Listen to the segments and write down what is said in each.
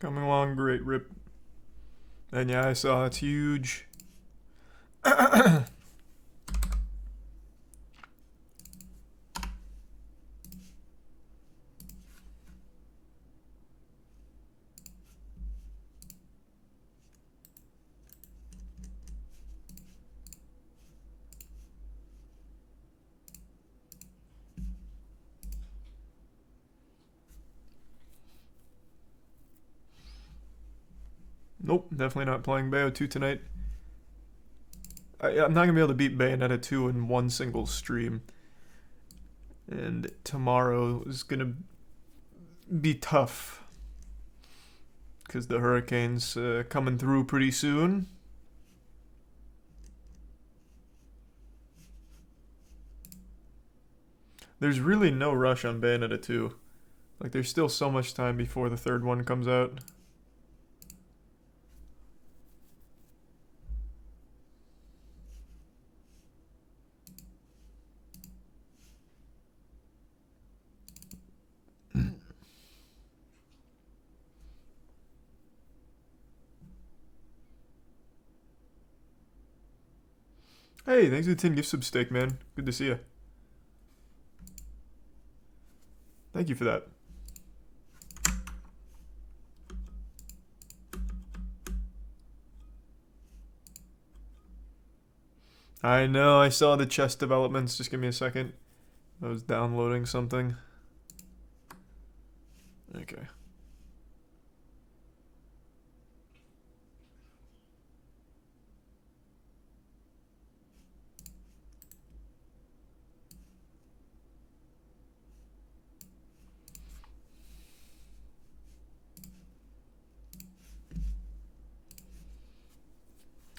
Coming along great, Rip. And yeah, I saw it's huge. Nope, definitely not playing Bayo 2 tonight. I'm not gonna be able to beat Bayonetta 2 in one single stream. And tomorrow is gonna be tough. Because the hurricane's coming through pretty soon. There's really no rush on Bayonetta 2. Like, there's still so much time before the third one comes out. Hey, thanks for the 10 gift sub steak, man. Good to see you. Thank you for that. I know, I saw the chest developments. Just give me a second. I was downloading something. Okay.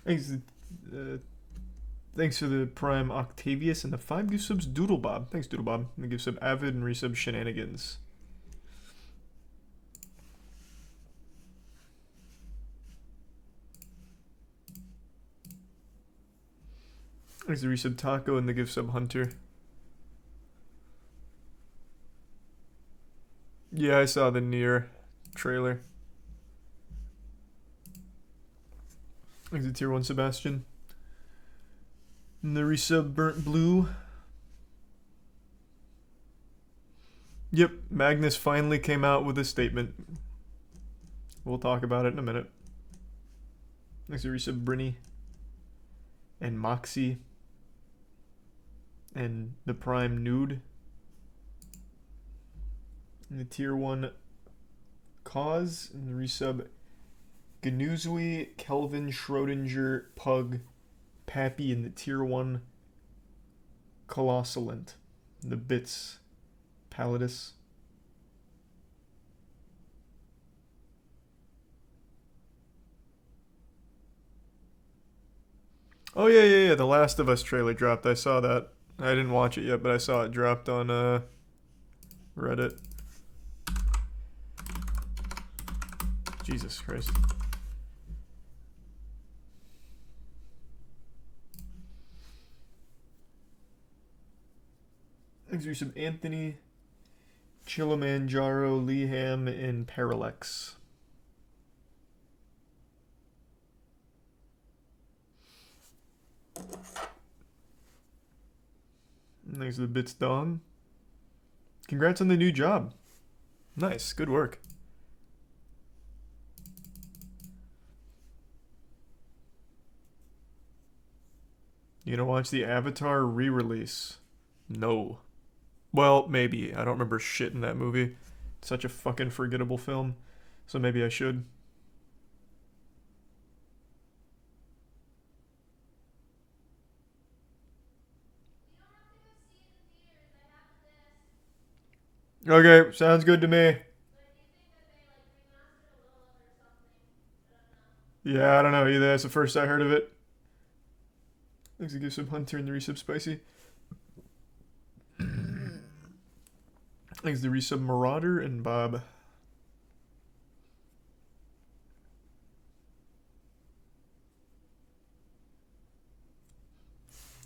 Thanks, thanks for the Prime Octavius and the 5 gift subs Doodlebob. Thanks, Doodlebob. And the gift sub Avid and resub Shenanigans. Thanks the resub Taco and the gift sub Hunter. Yeah, I saw the Nier trailer. Thanks the tier 1 Sebastian. And the resub Burnt Blue. Yep, Magnus finally came out with a statement. We'll talk about it in a minute. Thanks the resub Brinny. And Moxie. And the Prime Nude. And the tier 1 Cause. And the resub Gnuzui, Kelvin, Schrodinger, Pug, Pappy, and the tier 1 Colossalant. The Bits Palladus. Oh yeah, the Last of Us trailer dropped. I saw that. I didn't watch it yet, but I saw it dropped on Reddit. Jesus Christ. Thanks for some Anthony, Chilimanjaro, Leham, and Parallax. Thanks for the bits, Dong. Congrats on the new job. Nice, good work. You gonna watch the Avatar re-release? No. Well, maybe. I don't remember shit in that movie. It's such a fucking forgettable film. So maybe I should. Okay, sounds good to me. Yeah, I don't know either. That's the first I heard of it. Thanks to give some Hunter and the resub Spicy. Thanks to resub Marauder and Bob.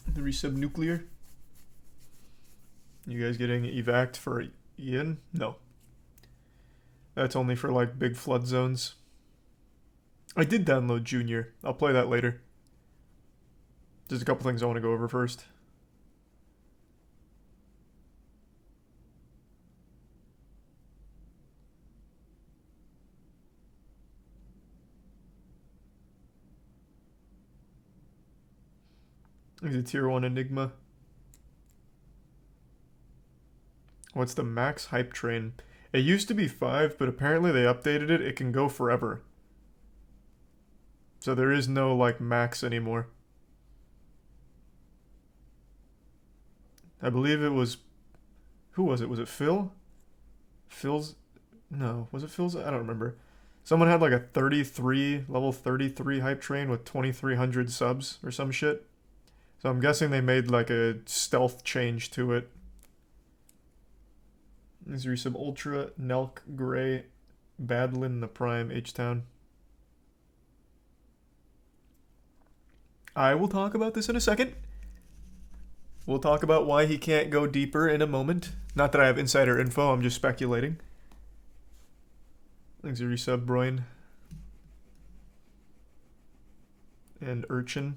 The resub Nuclear. You guys getting evac'd for Ian? No. That's only for like big flood zones. I did download Junior. I'll play that later. There's a couple things I want to go over first. There's a tier 1 Enigma. What's the max hype train? It used to be 5, but apparently they updated it. It can go forever. So there is no, like, max anymore. I believe it was... Who was it? Was it Phil? Phil's... No. Was it Phil's? I don't remember. Someone had, like, a 33, level 33 hype train with 2,300 subs or some shit. So I'm guessing they made, like, a stealth change to it. Is there some Ultra, Nelk, Gray, Badlin, the Prime, H-Town? I will talk about this in a second. We'll talk about why he can't go deeper in a moment. Not that I have insider info, I'm just speculating. Thanks for resub, Broin. And Urchin.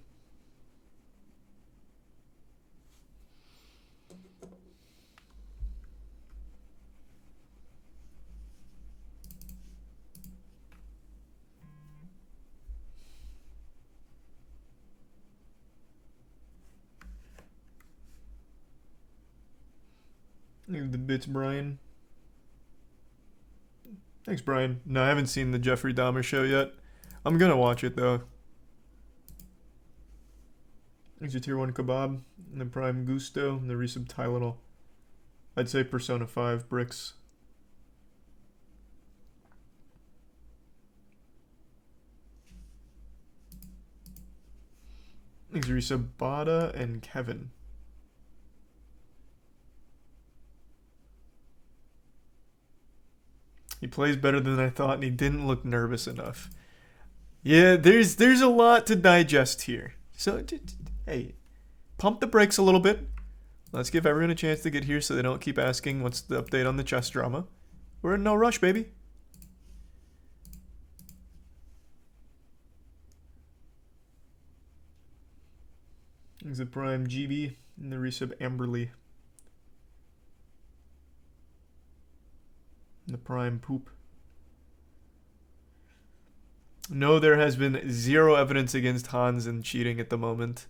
Leave the bits, Brian. Thanks, Brian. No, I haven't seen the Jeffrey Dahmer show yet. I'm gonna watch it, though. There's your tier 1 kebab, and the Prime Gusto, and the resub Tylenol. I'd say Persona 5 bricks. Thanks, resub Bada and Kevin. He plays better than I thought, and he didn't look nervous enough. Yeah, there's a lot to digest here. So, hey, pump the brakes a little bit. Let's give everyone a chance to get here so they don't keep asking what's the update on the chess drama. We're in no rush, baby. There's the Prime GB and the resub Amberly. The Prime Poop. No, there has been zero evidence against Hans in cheating at the moment.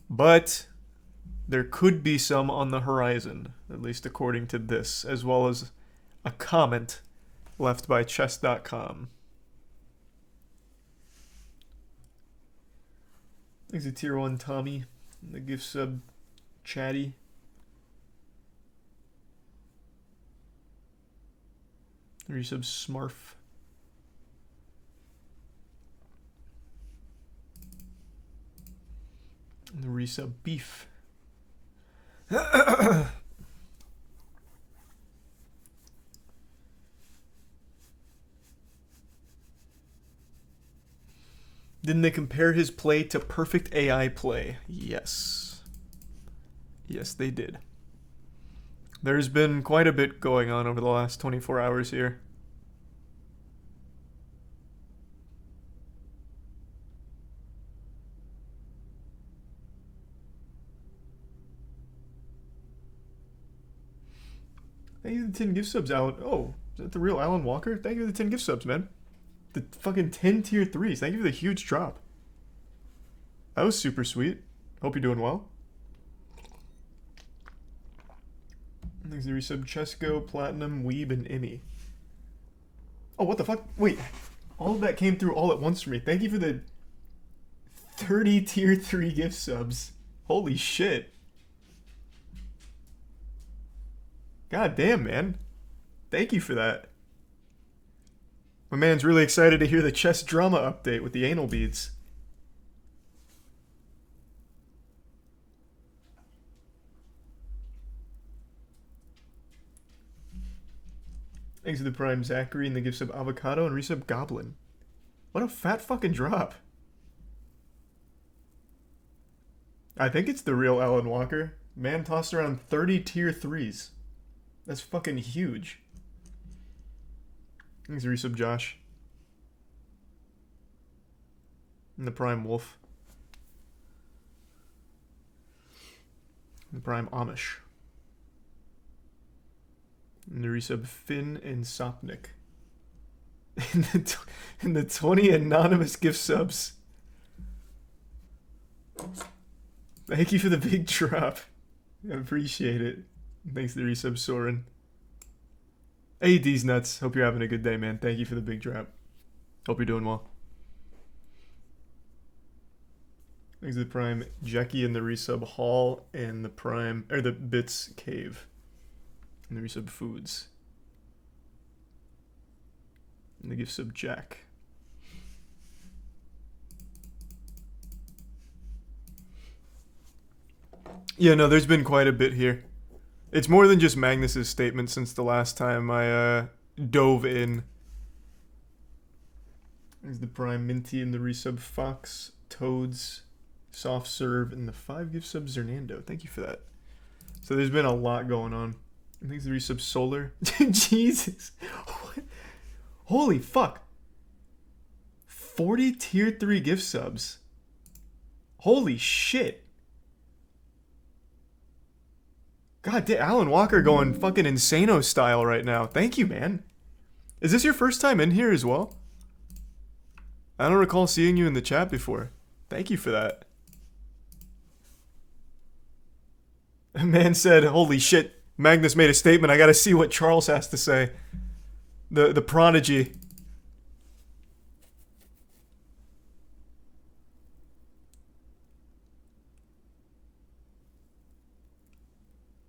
But there could be some on the horizon, at least according to this, as well as a comment left by chess.com. There's a tier 1 Tommy, the gift sub Chatty. Resub Smurf. And the resub Beef. Didn't they compare his play to perfect AI play? Yes. Yes, they did. There's been quite a bit going on over the last 24 hours here. Thank you for the 10 gift subs, Alan. Oh, is that the real Alan Walker? Thank you for the 10 gift subs, man. The fucking 10 tier 3s. Thank you for the huge drop. That was super sweet. Hope you're doing well. Thanks to resub Chesco, Platinum, Weeb, and Emmy. Oh, what the fuck? Wait. All of that came through all at once for me. Thank you for the 30 tier 3 gift subs. Holy shit. God damn, man. Thank you for that. My man's really excited to hear the chess drama update with the anal beads. Thanks to the Prime Zachary and the gifts of Avocado and resub Goblin. What a fat fucking drop. I think it's the real Alan Walker. Man tossed around 30 tier 3s. That's fucking huge. Thanks, resub Josh. And the Prime Wolf. And the Prime Amish. And the resub Finn and Sopnik. And the 20 anonymous gift subs. Thank you for the big drop. I appreciate it. Thanks to the resub Soren. Hey, D's Nuts. Hope you're having a good day, man. Thank you for the big drop. Hope you're doing well. Thanks to the Prime Jackie and the resub Hall and the Prime, or the Bits Cave. And the resub Foods. And the gift sub Jack. Yeah, no, there's been quite a bit here. It's more than just Magnus's statement since the last time I dove in. There's the Prime Minty and the resub Fox, Toads, Soft Serve, and the 5 gift subs Zernando. Thank you for that. So there's been a lot going on. I think the resub Solar. Jesus. What? Holy fuck. 40 tier 3 gift subs. Holy shit. God damn, Alan Walker going fucking Insano style right now. Thank you, man. Is this your first time in here as well? I don't recall seeing you in the chat before. Thank you for that. A man said, holy shit, Magnus made a statement. I gotta see what Charles has to say. The prodigy.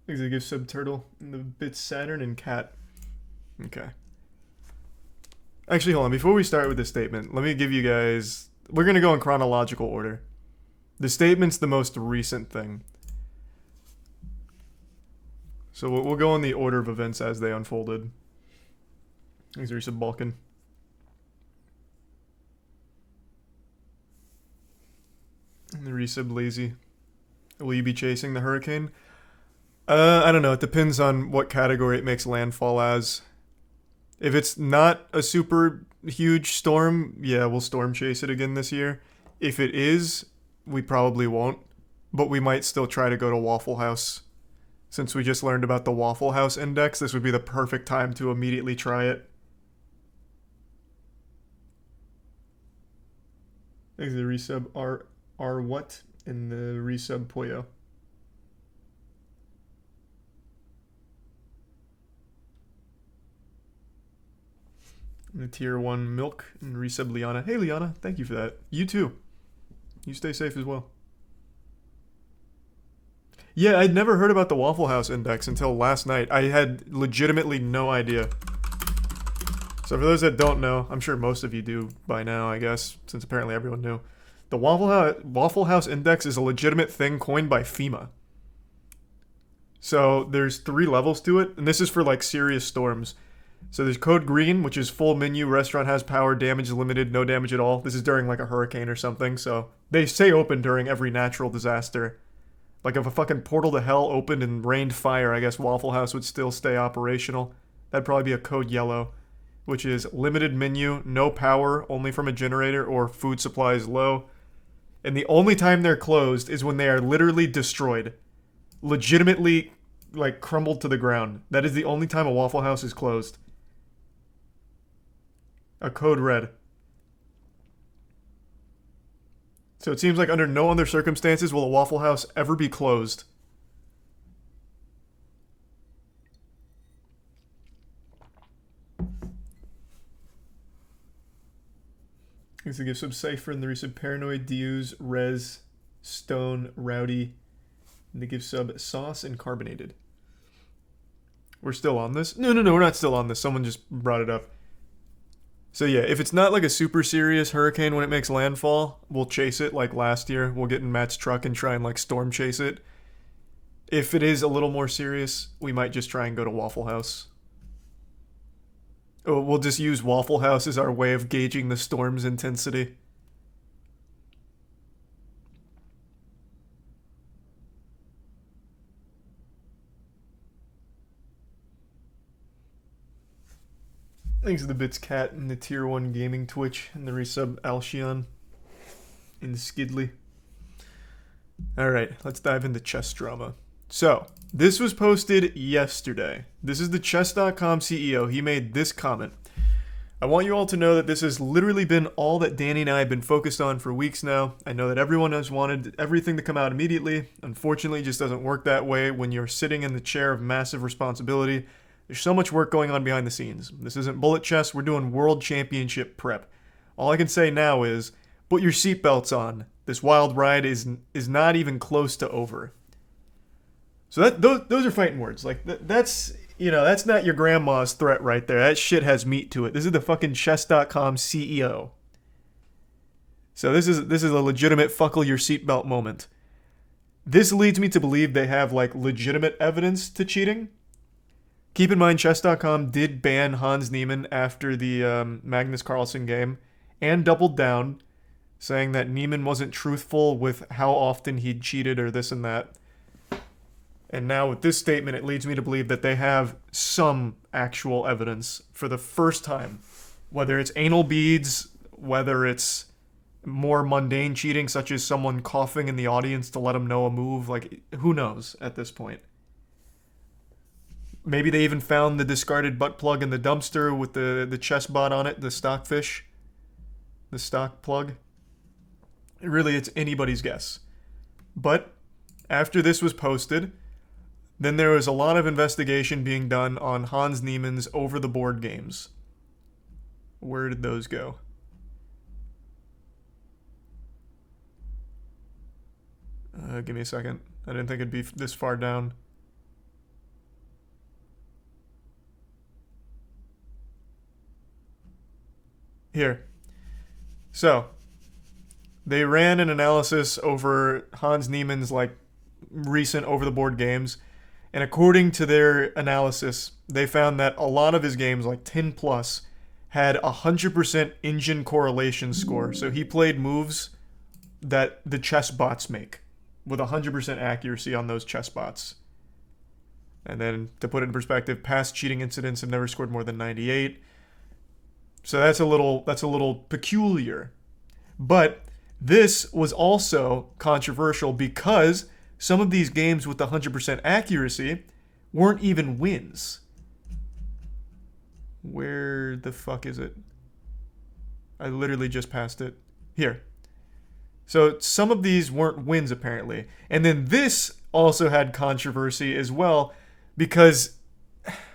Thanks to the gift sub Turtle and the bits Saturn and Cat. Okay. Actually, hold on. Before we start with the statement, let me give you guys... We're going to go in chronological order. The statement's the most recent thing. So we'll go in the order of events as they unfolded. Thanks, resub Balkan. And the resub Lazy. Will you be chasing the hurricane? I don't know. It depends on what category it makes landfall as. If it's not a super huge storm, yeah, we'll storm chase it again this year. If it is, we probably won't. But we might still try to go to Waffle House. Since we just learned about the Waffle House index, this would be the perfect time to immediately try it. Thanks to the resub R what and the resub Poyo. And the tier 1 Milk and resub Liana. Hey Liana, thank you for that. You too. You stay safe as well. Yeah, I'd never heard about the Waffle House index until last night. I had legitimately no idea. So for those that don't know, I'm sure most of you do by now, I guess, since apparently everyone knew. The Waffle House index is a legitimate thing coined by FEMA. So there's 3 levels to it, and this is for like serious storms. So there's code green, which is full menu, restaurant has power, damage limited, no damage at all. This is during like a hurricane or something, so they stay open during every natural disaster. Like if a fucking portal to hell opened and rained fire, I guess Waffle House would still stay operational. That'd probably be a code yellow, which is limited menu, no power, only from a generator, or food supplies low. And the only time they're closed is when they are literally destroyed. Legitimately, like, crumbled to the ground. That is the only time a Waffle House is closed. A code red. So it seems like under no other circumstances will a Waffle House ever be closed. Thanks to give sub Cypher and the resub Paranoid, Dews, Rez, Stone, Rowdy, and they give sub Sauce and Carbonated. We're still on this? No, we're not still on this. Someone just brought it up. So yeah, if it's not like a super serious hurricane when it makes landfall, we'll chase it like last year. We'll get in Matt's truck and try and like storm chase it. If it is a little more serious, we might just try and go to Waffle House. We'll just use Waffle House as our way of gauging the storm's intensity. Thanks to the Bits Cat and the Tier 1 Gaming Twitch and the resub Alcion and Skidley. Alright, let's dive into chess drama. So, this was posted yesterday. This is the chess.com CEO. He made this comment. I want you all to know that this has literally been all that Danny and I have been focused on for weeks now. I know that everyone has wanted everything to come out immediately. Unfortunately, it just doesn't work that way when you're sitting in the chair of massive responsibility. There's so much work going on behind the scenes. This isn't bullet chess, we're doing world championship prep. All I can say now is, put your seatbelts on. This wild ride is not even close to over. So those are fighting words. Like, that's... You know, that's not your grandma's threat right there. That shit has meat to it. This is the fucking chess.com CEO. So this is a legitimate fuckle your seatbelt moment. This leads me to believe they have, like, legitimate evidence to cheating. Keep in mind, chess.com did ban Hans Niemann after the Magnus Carlsen game and doubled down, saying that Niemann wasn't truthful with how often he'd cheated or this and that. And now with this statement, it leads me to believe that they have some actual evidence for the first time. Whether it's anal beads, whether it's more mundane cheating, such as someone coughing in the audience to let them know a move. Like, who knows at this point? Maybe they even found the discarded butt plug in the dumpster with the chess bot on it, the stockfish. The stock plug. Really, it's anybody's guess. But after this was posted... Then there was a lot of investigation being done on Hans Niemann's over-the-board games. Where did those go? Give me a second. I didn't think it'd be this far down. Here. So, they ran an analysis over Hans Niemann's, like, recent over-the-board games. And according to their analysis, they found that a lot of his games, like 10 plus, had 100% engine correlation score. So he played moves that the chess bots make with 100% accuracy on those chess bots. And then, to put it in perspective, past cheating incidents have never scored more than 98. So that's a little peculiar. But this was also controversial because some of these games with 100% accuracy weren't even wins. Where the fuck is it? I literally just passed it. Here. So some of these weren't wins, apparently. And then this also had controversy as well because...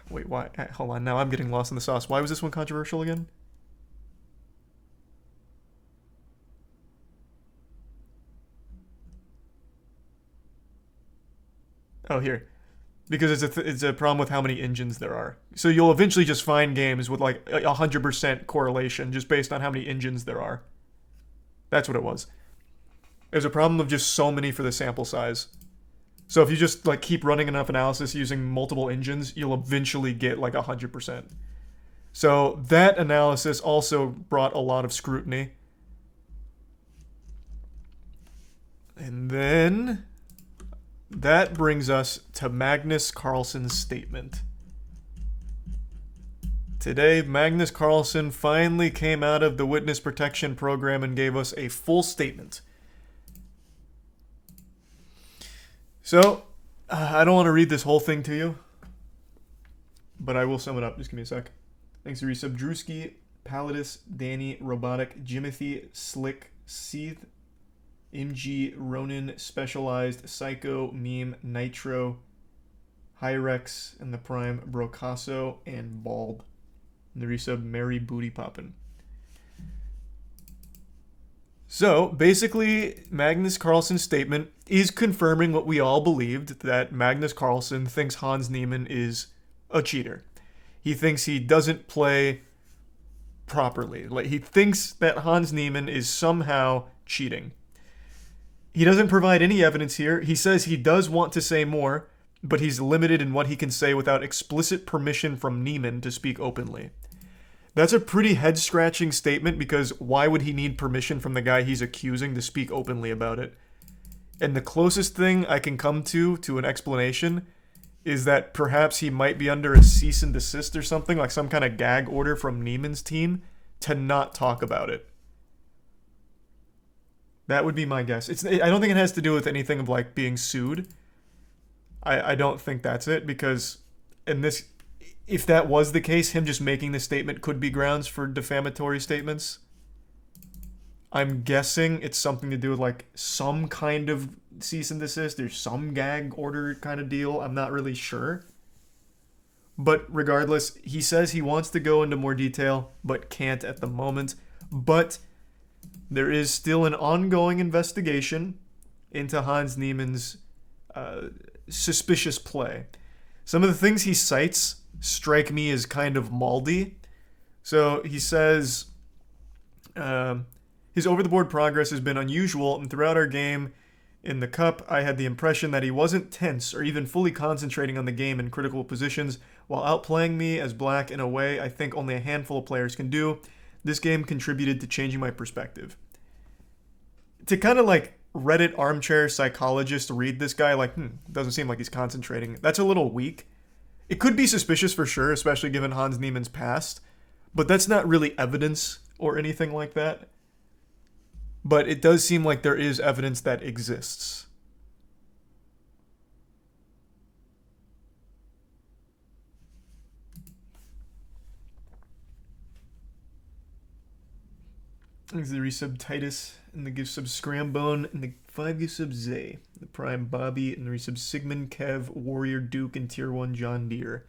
Wait, why? Hold on, now I'm getting lost in the sauce. Why was this one controversial again? Oh, here. Because it's a problem with how many engines there are. So you'll eventually just find games with like 100% correlation just based on how many engines there are. That's what it was. There's a problem of just so many for the sample size. So if you just like keep running enough analysis using multiple engines, you'll eventually get like 100%. So that analysis also brought a lot of scrutiny. And then... that brings us to Magnus Carlsen's statement. Today, Magnus Carlsen finally came out of the witness protection program and gave us a full statement. So, I don't want to read this whole thing to you, but I will sum it up. Just give me a sec. Thanks to resub Drewski, Palladis, Danny, Robotic, Jimothy, Slick, Seeth, MG, Ronin, Specialized, Psycho, Meme, Nitro, Hyrex, and the Prime, Brocasso, and Bald. And the resub, Mary Booty Poppin'. So, basically, Magnus Carlsen's statement is confirming what we all believed, that Magnus Carlsen thinks Hans Niemann is a cheater. He thinks he doesn't play properly. Like, he thinks that Hans Niemann is somehow cheating. He doesn't provide any evidence here. He says he does want to say more, but he's limited in what he can say without explicit permission from Niemann to speak openly. That's a pretty head-scratching statement because why would he need permission from the guy he's accusing to speak openly about it? And the closest thing I can come to an explanation is that perhaps he might be under a cease and desist or something, like some kind of gag order from Neiman's team to not talk about it. That would be my guess. I don't think it has to do with anything of like being sued. I don't think that's it, because in this, if that was the case, him just making the statement could be grounds for defamatory statements. I'm guessing it's something to do with like some kind of cease and desist or some gag order kind of deal. I'm not really sure. But regardless, he says he wants to go into more detail, but can't at the moment. But there is still an ongoing investigation into Hans Niemann's suspicious play. Some of the things he cites strike me as kind of moldy. So he says, his over-the-board progress has been unusual, and throughout our game in the Cup, I had the impression that he wasn't tense or even fully concentrating on the game in critical positions while outplaying me as black in a way I think only a handful of players can do. This game contributed to changing my perspective. To kind of like Reddit armchair psychologist read this guy like, doesn't seem like he's concentrating. That's a little weak. It could be suspicious for sure, especially given Hans Niemann's past, but that's not really evidence or anything like that. But it does seem like there is evidence that exists. Thanks to the resub Titus, and the gift sub Scrambone, and the 5 gift sub Zay, the Prime Bobby, and the resub Sigmund, Kev, Warrior Duke, and Tier 1 John Deere.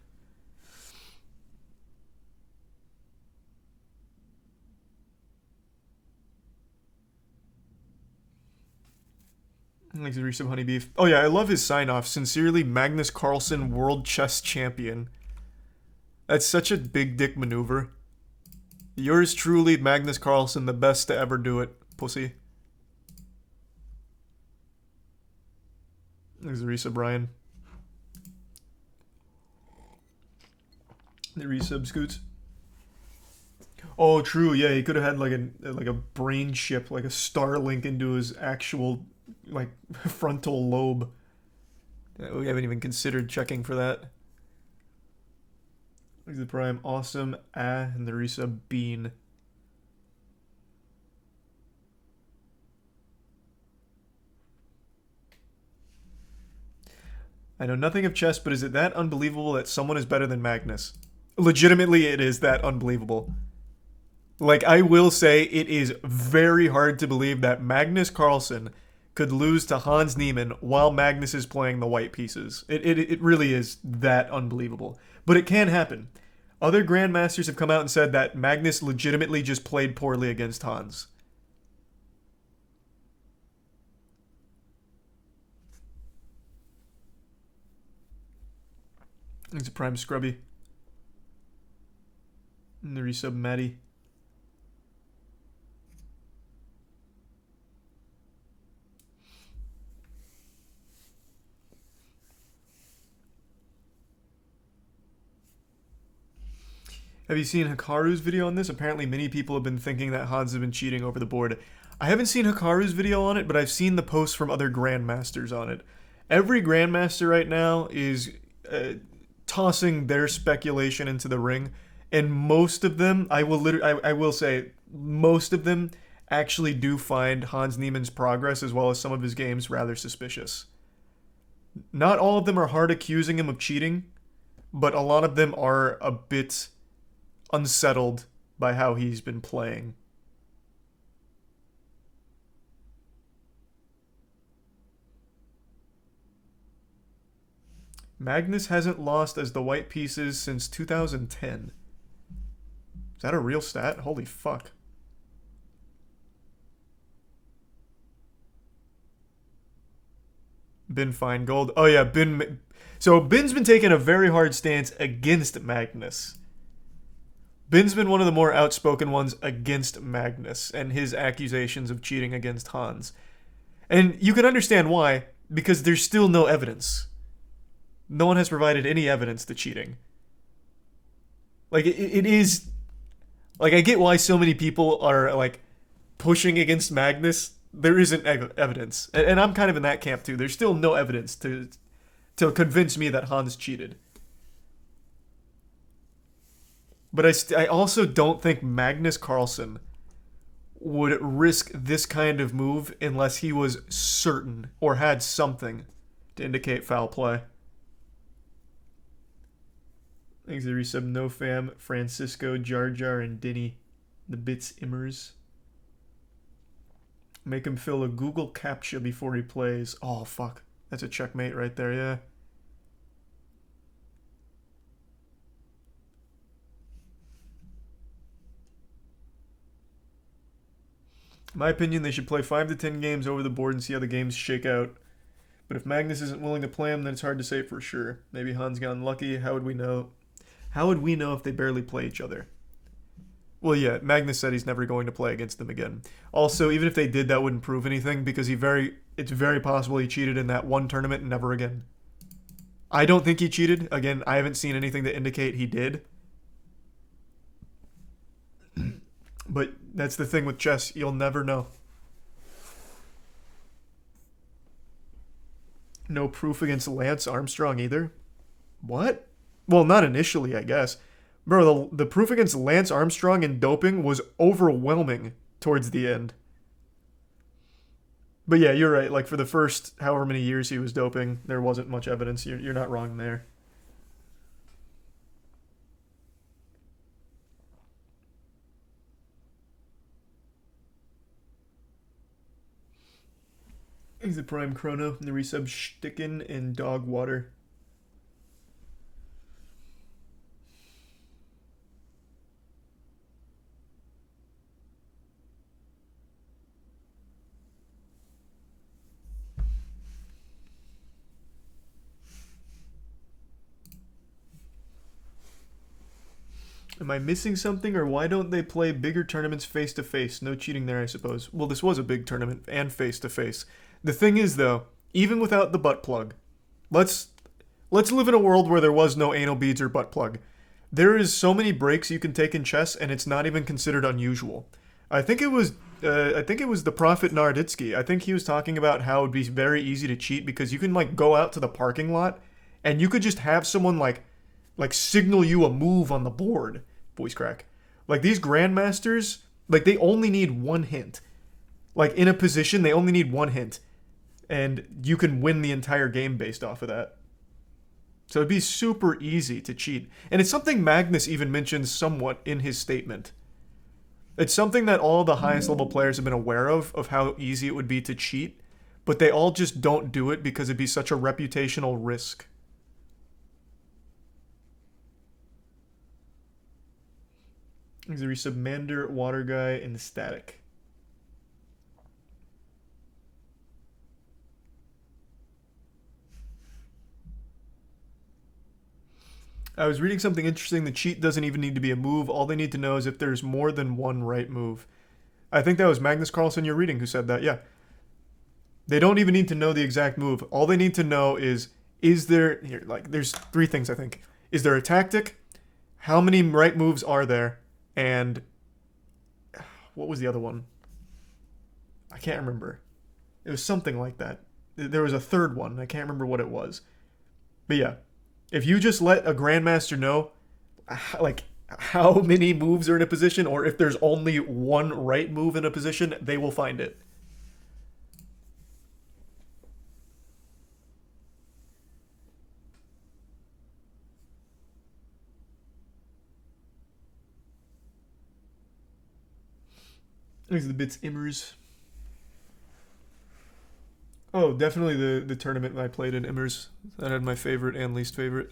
Thanks to the resub Honey Beef. Oh yeah, I love his sign-off. Sincerely, Magnus Carlsen, World Chess Champion. That's such a big dick maneuver. Yours truly, Magnus Carlsen, the best to ever do it, pussy. There's the resub Brian. The resub Scoots. Oh, true. Yeah, he could have had like a brain chip, like a Starlink into his actual like frontal lobe. We haven't even considered checking for that. Look at the Prime. Awesome. And the resub Bean. I know nothing of chess, but is it that unbelievable that someone is better than Magnus? Legitimately, it is that unbelievable. Like, I will say, it is very hard to believe that Magnus Carlsen could lose to Hans Niemann while Magnus is playing the white pieces. It really is that unbelievable. But it can happen. Other grandmasters have come out and said that Magnus legitimately just played poorly against Hans. It's a Prime Scrubby. And the resub Maddie. Have you seen Hikaru's video on this? Apparently many people have been thinking that Hans has been cheating over the board. I haven't seen Hikaru's video on it, but I've seen the posts from other grandmasters on it. Every grandmaster right now is tossing their speculation into the ring, and most of them, I will say, most of them actually do find Hans Niemann's progress as well as some of his games rather suspicious. Not all of them are hard accusing him of cheating, but a lot of them are a bit unsettled by how he's been playing. Magnus hasn't lost as the white pieces since 2010. Is that a real stat? Holy fuck. Bin Feingold. Oh yeah, Bin. So Bin's been taking a very hard stance against Magnus. Bin's been one of the more outspoken ones against Magnus and his accusations of cheating against Hans. And you can understand why, because there's still no evidence. No one has provided any evidence to cheating. Like, it is... Like, I get why so many people are, like, pushing against Magnus. There isn't evidence. And I'm kind of in that camp, too. There's still no evidence to to convince me that Hans cheated. But I also don't think Magnus Carlsen would risk this kind of move unless he was certain or had something to indicate foul play. Thanks to the resub, No Fam, Francisco, Jar Jar, and Dinny. The Bits Immers. Make him fill a Google CAPTCHA before he plays. Oh, fuck. That's a checkmate right there, yeah. In my opinion, they should play 5 to 10 games over the board and see how the games shake out. But if Magnus isn't willing to play him, then it's hard to say for sure. Maybe Hans got unlucky. How would we know? How would we know if they barely play each other? Well, yeah, Magnus said he's never going to play against them again. Also, even if they did, that wouldn't prove anything because it's very possible he cheated in that one tournament and never again. I don't think he cheated. Again, I haven't seen anything to indicate he did. But that's the thing with chess. You'll never know. No proof against Lance Armstrong either? What? Well, not initially, I guess. Bro, the proof against Lance Armstrong in doping was overwhelming towards the end. But yeah, you're right. Like, for the first however many years he was doping, there wasn't much evidence. You're not wrong there. He's the Prime Chrono, the resub Stickin' and Dog Water. Am I missing something, or why don't they play bigger tournaments face-to-face? No cheating there, I suppose. Well, this was a big tournament, and face-to-face. The thing is, though, even without the butt plug, let's live in a world where there was no anal beads or butt plug. There is so many breaks you can take in chess, and it's not even considered unusual. I think it was the Prophet Narditsky. I think he was talking about how it would be very easy to cheat because you can, like, go out to the parking lot, and you could just have someone, like signal you a move on the board. Voice crack. Like, these grandmasters, like, they only need one hint. Like, in a position, they only need one hint. And you can win the entire game based off of that. So it'd be super easy to cheat. And it's something Magnus even mentions somewhat in his statement. It's something that all the highest level players have been aware of how easy it would be to cheat. But they all just don't do it because it'd be such a reputational risk. There's a resub Mander, Water Guy, and Static. I was reading something interesting. The cheat doesn't even need to be a move. All they need to know is if there's more than one right move. I think that was Magnus Carlsen you're reading who said that, yeah. They don't even need to know the exact move. All they need to know is there... Here, like, there's 3 things, I think. Is there a tactic? How many right moves are there? And what was the other one? I can't remember. It was something like that. There was a third one. I can't remember what it was. But yeah, if you just let a grandmaster know, like, how many moves are in a position, or if there's only one right move in a position, they will find it. These are the Bits Immers. Oh, definitely the tournament that I played in Immers. That had my favorite and least favorite.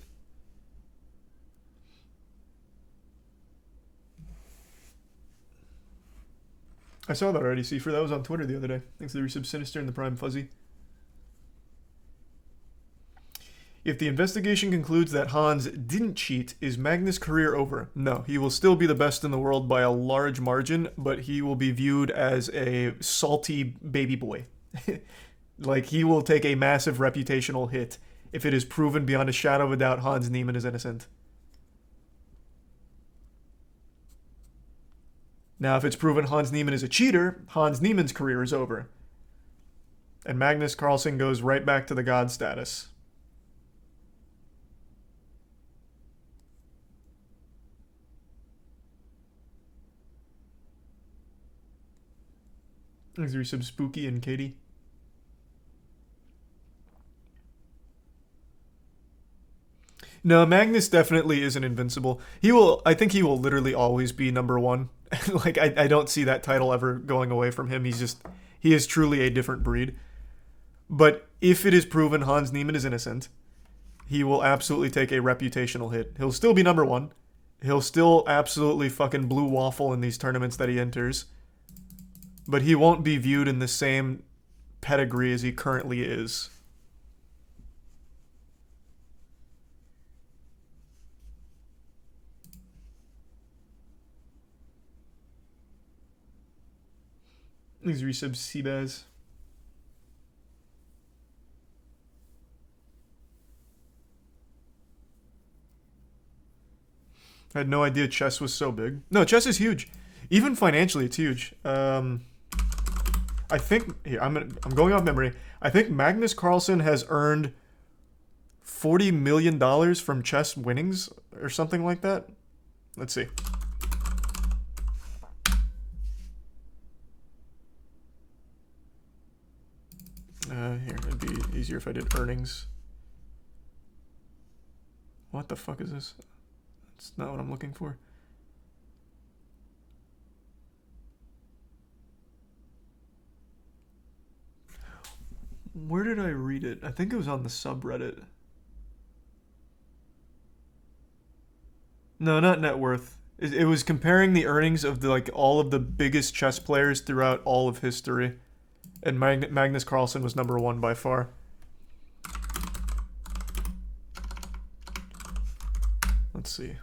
I saw that already, Seifer. That was on Twitter the other day. Thanks to the resub Sinister and the Prime Fuzzy. If the investigation concludes that Hans didn't cheat, is Magnus' career over? No, he will still be the best in the world by a large margin, but he will be viewed as a salty baby boy. Like, he will take a massive reputational hit if it is proven beyond a shadow of a doubt Hans Niemann is innocent. Now, if it's proven Hans Niemann is a cheater, Hans Niemann's career is over. And Magnus Carlsen goes right back to the god status. Thanks for resub, Spooky and Katie. No, Magnus definitely isn't invincible. I think he will literally always be number one. Like, I don't see that title ever going away from him. He is truly a different breed. But if it is proven Hans Niemann is innocent, he will absolutely take a reputational hit. He'll still be number one. He'll still absolutely fucking blue waffle in these tournaments that he enters. But he won't be viewed in the same pedigree as he currently is. These resubs Seabaz. I had no idea chess was so big. No, chess is huge. Even financially, it's huge. I think here I'm going off memory. I think Magnus Carlsen has earned $40 million from chess winnings or something like that. Let's see. Here, it'd be easier if I did earnings. What the fuck is this? That's not what I'm looking for. Where did I read it? I think it was on the subreddit. No, not net worth. It was comparing the earnings of all of the biggest chess players throughout all of history. And Magnus Carlsen was number one by far. Let's see.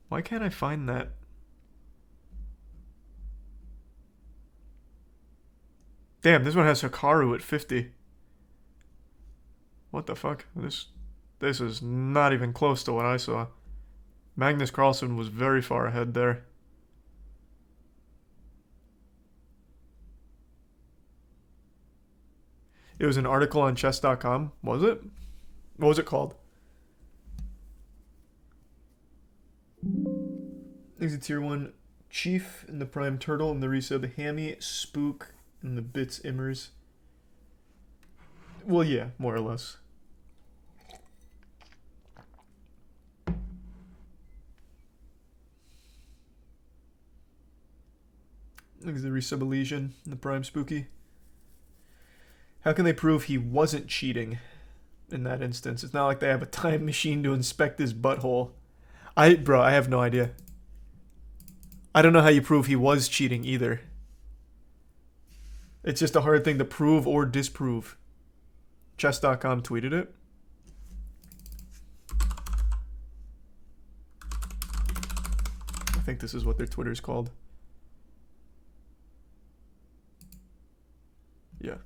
Why can't I find that? Damn, this one has Hikaru at 50. What the fuck? This is not even close to what I saw. Magnus Carlsen was very far ahead there. It was an article on chess.com, was it? What was it called? There's a tier 1 Chief and the Prime Turtle and the resub Hammy, Spook, and the Bits Immers. Well, yeah, more or less. There's the resub Elysian and the Prime Spooky. How can they prove he wasn't cheating in that instance? It's not like they have a time machine to inspect his butthole. Bro, I have no idea. I don't know how you prove he was cheating either. It's just a hard thing to prove or disprove. Chess.com tweeted it. I think this is what their Twitter's called. Yeah.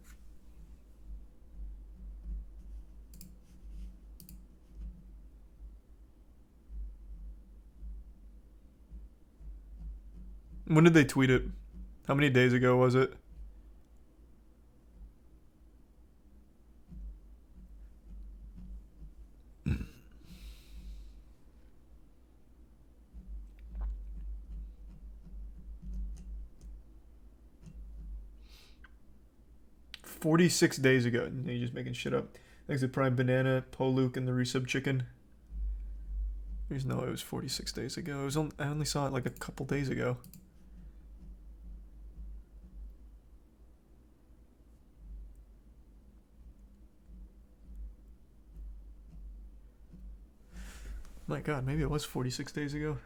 When did they tweet it? How many days ago was it? $46 days ago. You're just making shit up. Thanks to Prime Banana, Poluk, and the resub Chicken. There's no way it was 46 days ago. I only saw it like a couple days ago. My god, maybe it was 46 days ago.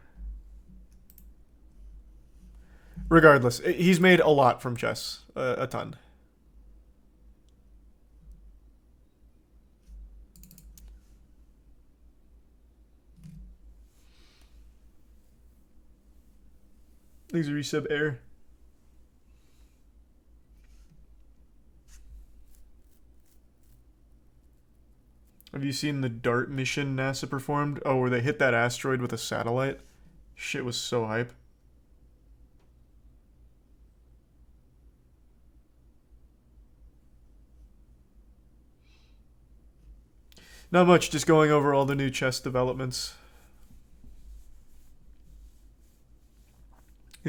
Regardless, he's made a lot from chess. A ton. Thanks for resub Air. Have you seen the DART mission NASA performed? Oh, where they hit that asteroid with a satellite? Shit was so hype. Not much, just going over all the new chess developments.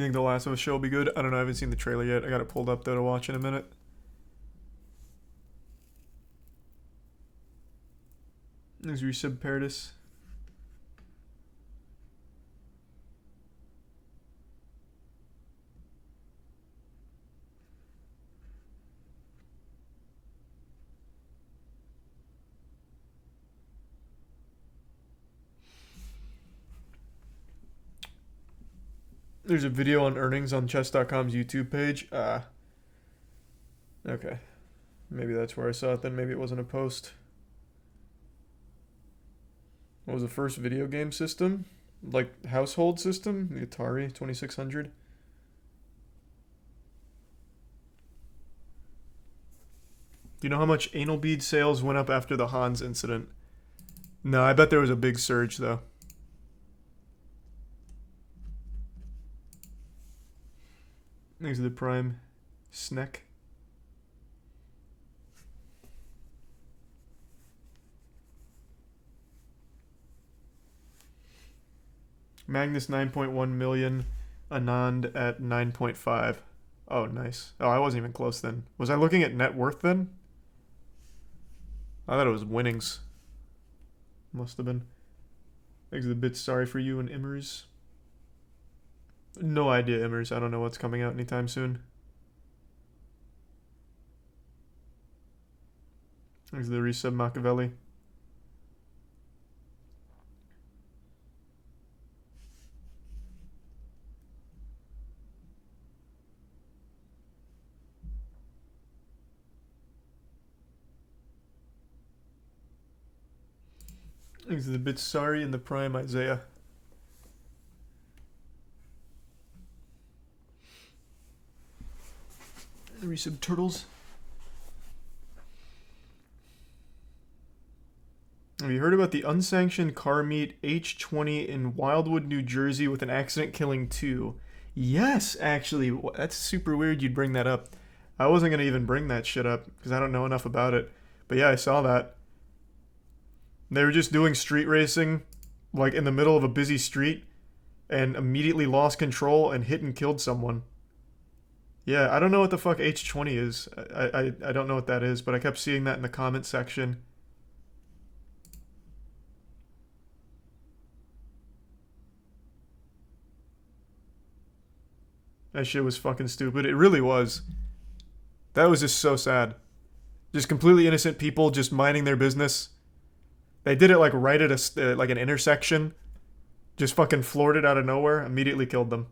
You think The Last of Us show will be good? I don't know. I haven't seen the trailer yet. I got it pulled up though to watch in a minute. There's Resub Paradis. There's a video on earnings on chess.com's YouTube page. Okay. Maybe that's where I saw it then. Maybe it wasn't a post. What was the first video game system? Like household system? The Atari 2600? Do you know how much anal bead sales went up after the Hans incident? No, I bet there was a big surge though. Thanks to the Prime Snack. Magnus 9.1 million. Anand at 9.5. Oh, nice. Oh, I wasn't even close then. Was I looking at net worth then? I thought it was winnings. Must have been. Thanks to the bit. Sorry for you and Immers. No idea, Immers. I don't know what's coming out anytime soon. Thanks to the resub Machiavelli. Thanks to the bit. Sorry in the Prime Isaiah. Resub Turtles. Have you heard about the unsanctioned car meet H20 in Wildwood, New Jersey with an accident killing 2? Yes, actually. That's super weird you'd bring that up. I wasn't going to even bring that shit up because I don't know enough about it. But yeah, I saw that. They were just doing street racing like in the middle of a busy street and immediately lost control and hit and killed someone. Yeah, I don't know what the fuck H20 is. I don't know what that is, but I kept seeing that in the comment section. That shit was fucking stupid. It really was. That was just so sad. Just completely innocent people just minding their business. They did it like right at like an intersection. Just fucking floored it out of nowhere. Immediately killed them.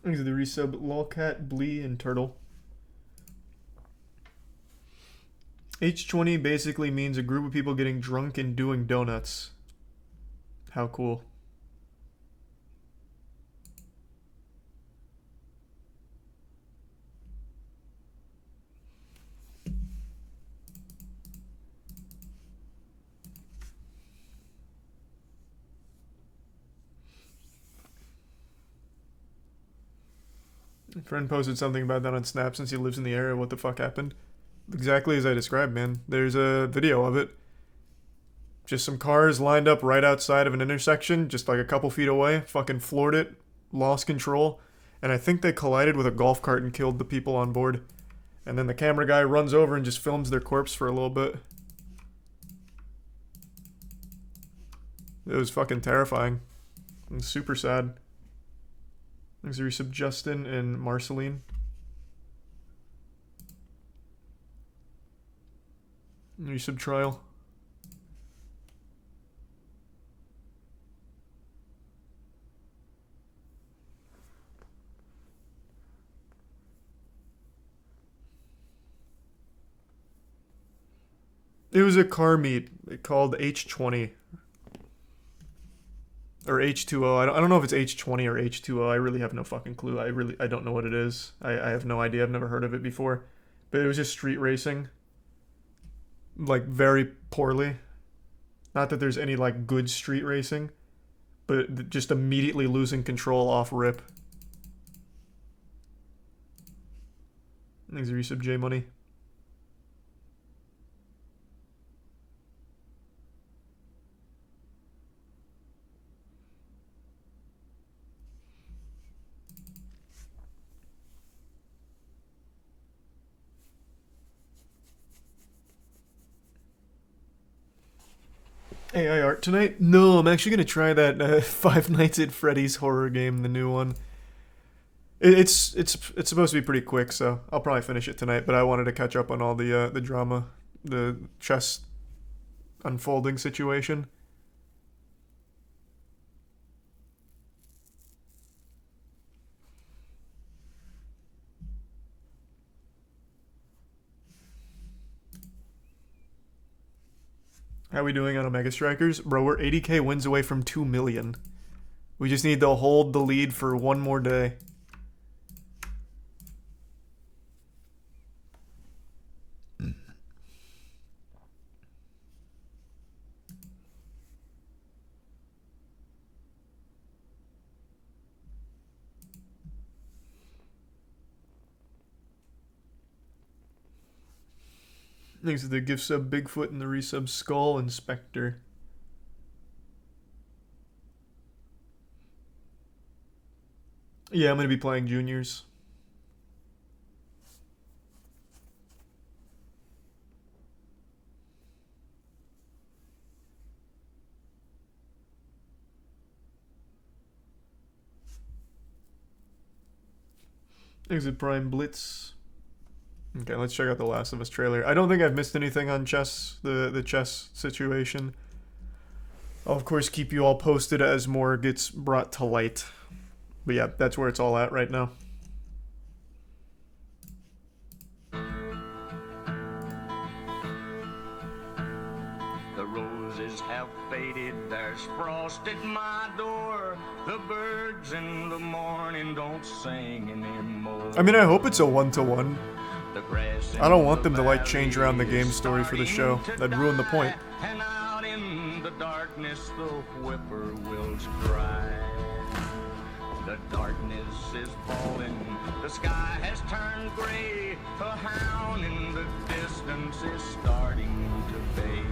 These are the resub Lolcat, Blee, and Turtle. H20 basically means a group of people getting drunk and doing donuts. How cool. A friend posted something about that on Snap since he lives in the area. What the fuck happened? Exactly as I described, man. There's a video of it. Just some cars lined up right outside of an intersection, just like a couple feet away. Fucking floored it. Lost control. And I think they collided with a golf cart and killed the people on board. And then the camera guy runs over and just films their corpse for a little bit. It was fucking terrifying. It was super sad. Thanks to resub Justin and Marceline. Resub Trial. It was a car meet called H20. Or H2O. I don't know if it's H20 or H2O. I really have no fucking clue. I don't know what it is. I have no idea. I've never heard of it before. But it was just street racing. Like, very poorly. Not that there's any like good street racing, but just immediately losing control off rip. Thanks, resub J Money. AI art tonight? No, I'm actually gonna try that Five Nights at Freddy's horror game, the new one. It's supposed to be pretty quick, so I'll probably finish it tonight. But I wanted to catch up on all the drama, the chess unfolding situation. How we doing on Omega Strikers? Bro, we're 80k wins away from 2 million. We just need to hold the lead for one more day. Thanks to the gift sub Bigfoot and the resub Skull Inspector. Yeah, I'm going to be playing juniors. Exit Prime Blitz. Okay, let's check out the Last of Us trailer. I don't think I've missed anything on chess, the chess situation. I'll of course keep you all posted as more gets brought to light. But yeah, that's where it's all at right now. The roses have faded, there's frost at my door. The birds in the morning don't sing anymore. I mean, I hope it's a one-to-one. I don't want them to like change around the game story for the show. That'd ruin the point. And out in the darkness the whippoorwills cry. The darkness is falling, the sky has turned gray. A hound in the distance is starting to bay.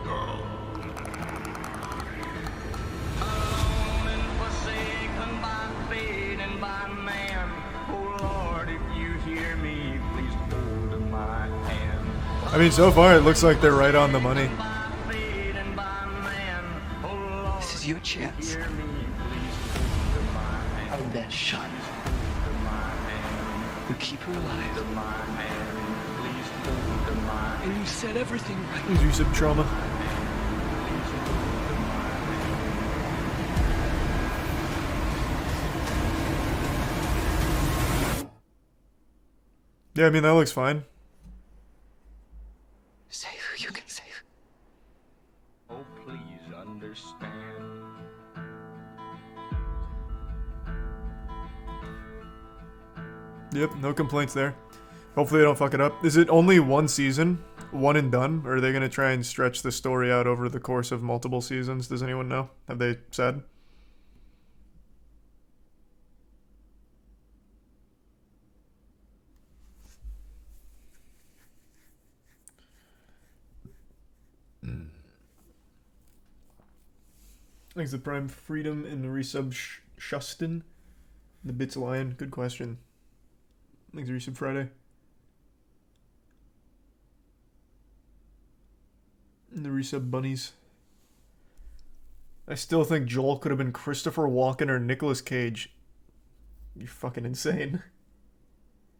Alone and forsaken by fate and by man. Oh Lord, if you hear me, please hold my hand. I mean, so far it looks like they're right on the money. This is your chance. Our best shot. You keep her alive. And you set everything right. Use some trauma. Yeah, I mean, that looks fine. Save who you can save. Oh, please understand. Yep, no complaints there. Hopefully they don't fuck it up. Is it only one season? One and done? Or are they going to try and stretch the story out over the course of multiple seasons? Does anyone know? Have they said? Thanks to Prime Freedom and the resub Shustin. The Bits Lion. Good question. Thanks to resub Friday. And the resub Bunnies. I still think Joel could have been Christopher Walken or Nicolas Cage. You're fucking insane.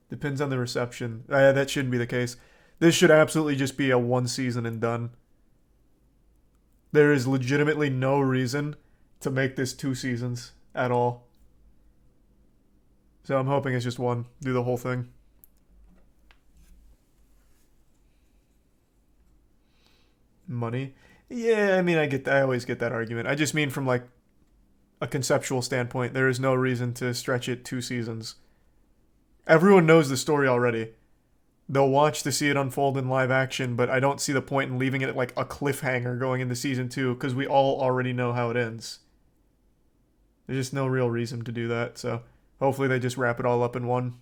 Depends on the reception. That shouldn't be the case. This should absolutely just be a one season and done. There is legitimately no reason to make this 2 seasons at all. So I'm hoping it's just one. Do the whole thing. Money? Yeah, I mean, I always get that argument. I just mean from like a conceptual standpoint, there is no reason to stretch it 2 seasons. Everyone knows the story already. they'll watch to see it unfold in live action, but I don't see the point in leaving it like a cliffhanger going into season 2 because we all already know how it ends. There's just no real reason to do that, so hopefully they just wrap it all up in one.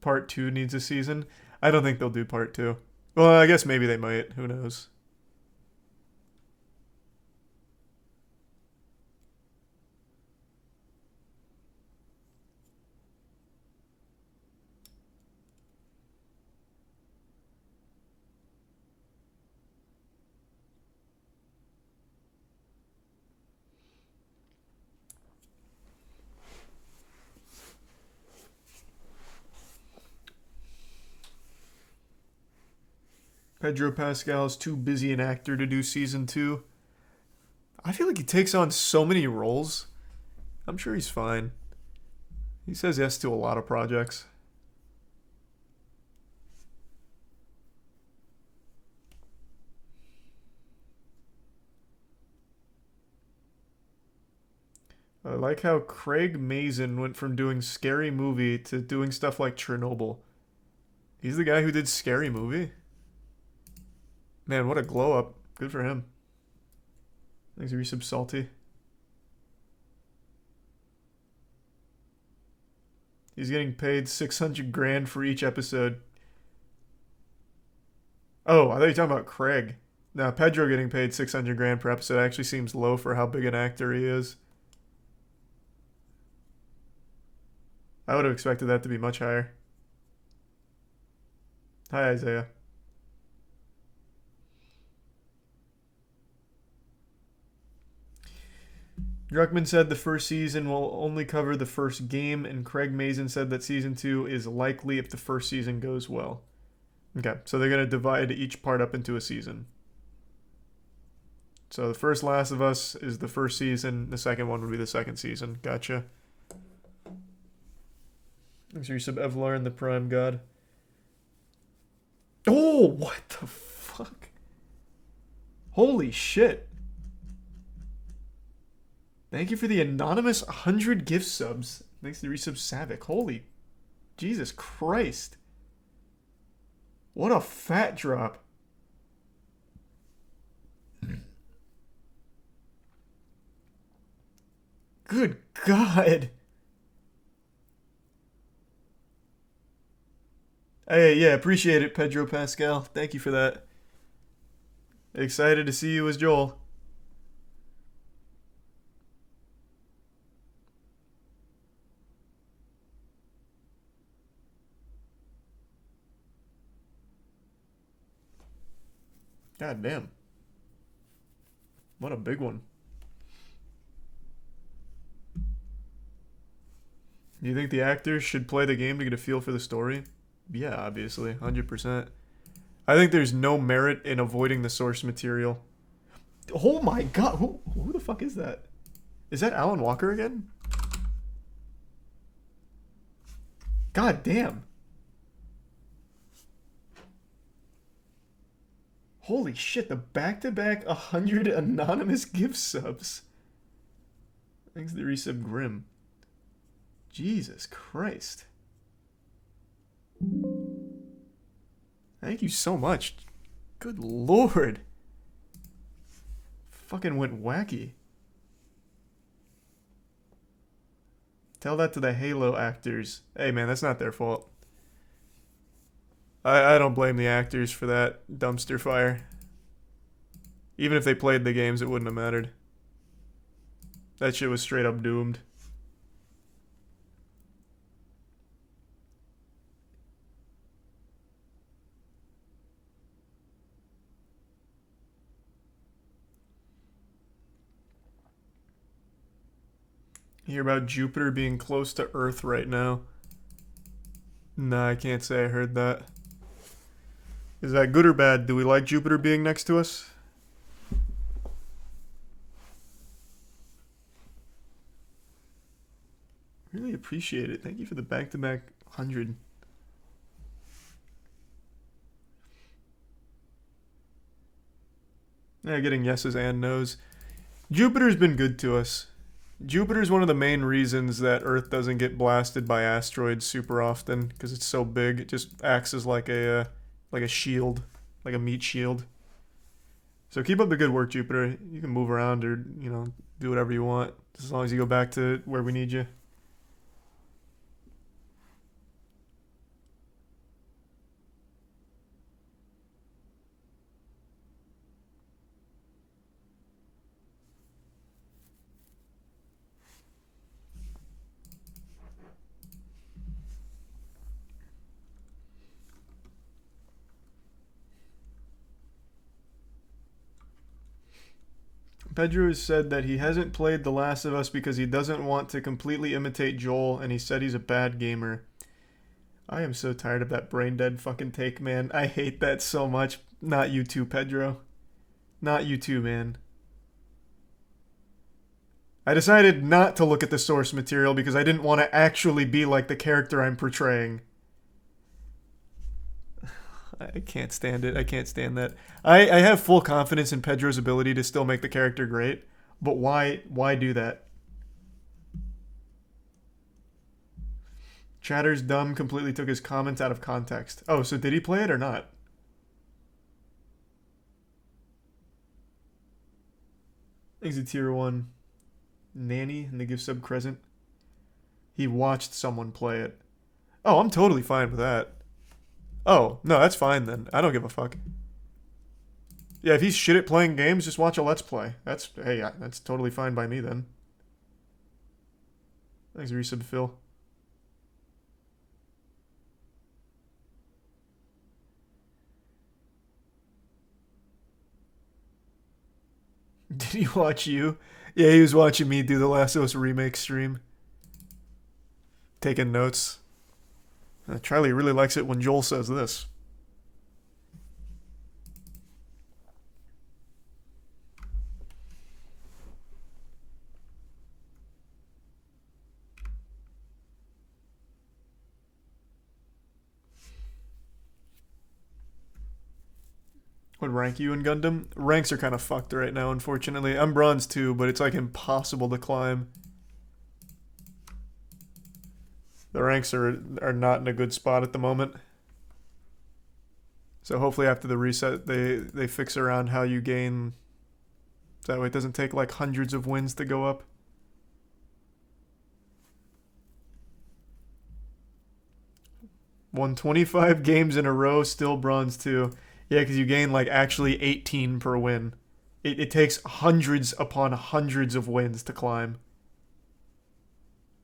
Part 2 needs a season. I don't think they'll do part 2. Well, I guess maybe they might. Who knows? Pedro Pascal is too busy an actor to do season 2. I feel like he takes on so many roles. I'm sure he's fine. He says yes to a lot of projects. I like how Craig Mazin went from doing Scary Movie to doing stuff like Chernobyl. He's the guy who did Scary Movie? Man, what a glow up. Good for him. Thanks, Resub Salty. He's getting paid 600 grand for each episode. Oh, I thought you were talking about Craig. Now, Pedro getting paid 600 grand per episode actually seems low for how big an actor he is. I would have expected that to be much higher. Hi, Isaiah. Druckmann said the first season will only cover the first game, and Craig Mazin said that season 2 is likely if the first season goes well. Okay, so they're going to divide each part up into a season. So the first Last of Us is the first season, the second one would be the second season. Gotcha. Thanks for your sub, Evlar and the Prime God. Oh, what the fuck? Holy shit. Thank you for the anonymous 100 gift subs. Thanks to the resub Savic. Holy Jesus Christ. What a fat drop. Good God. Hey, yeah, appreciate it, Pedro Pascal. Thank you for that. Excited to see you as Joel. God damn. What a big one. Do you think the actors should play the game to get a feel for the story? Yeah, obviously. 100%. I think there's no merit in avoiding the source material. Oh my god. Who the fuck is that? Is that Alan Walker again? God damn. Holy shit, the back-to-back 100 anonymous gift subs. Thanks to the resub Grim. Jesus Christ. Thank you so much. Good lord. Fucking went wacky. Tell that to the Halo actors. Hey man, that's not their fault. I don't blame the actors for that dumpster fire. Even if they played the games, it wouldn't have mattered. That shit was straight up doomed. You hear about Jupiter being close to Earth right now? Nah, I can't say I heard that. Is that good or bad? Do we like Jupiter being next to us? Really appreciate it. Thank you for the back-to-back 100. Yeah, getting yeses and nos. Jupiter's been good to us. Jupiter's one of the main reasons that Earth doesn't get blasted by asteroids super often because it's so big. It just acts as like a shield, like a meat shield. So keep up the good work, Jupiter. You can move around or do whatever you want as long as you go back to where we need you. Pedro has said that he hasn't played The Last of Us because he doesn't want to completely imitate Joel, and he said he's a bad gamer. I am so tired of that brain dead fucking take, man. I hate that so much. Not you too, Pedro. Not you too, man. I decided not to look at the source material because I didn't want to actually be like the character I'm portraying. I can't stand it. I can't stand that. I have full confidence in Pedro's ability to still make the character great, but why do that? Chatter's dumb completely took his comment out of context. Oh, so did he play it or not? Exit tier 1. Nanny and the gift sub Crescent. He watched someone play it. Oh, I'm totally fine with that. Oh, no, that's fine then. I don't give a fuck. Yeah, if he's shit at playing games, just watch a Let's Play. Hey, that's totally fine by me then. Thanks, resub Phil. Did he watch you? Yeah, he was watching me do the Last of Us remake stream. Taking notes. Charlie really likes it when Joel says this. What rank you in Gundam? Ranks are kind of fucked right now, unfortunately. I'm bronze 2, but it's like impossible to climb. The ranks are not in a good spot at the moment. So hopefully after the reset, they fix around how you gain. That way it doesn't take like hundreds of wins to go up. Won 25 games in a row, still bronze 2. Yeah, because you gain like actually 18 per win. It takes hundreds upon hundreds of wins to climb.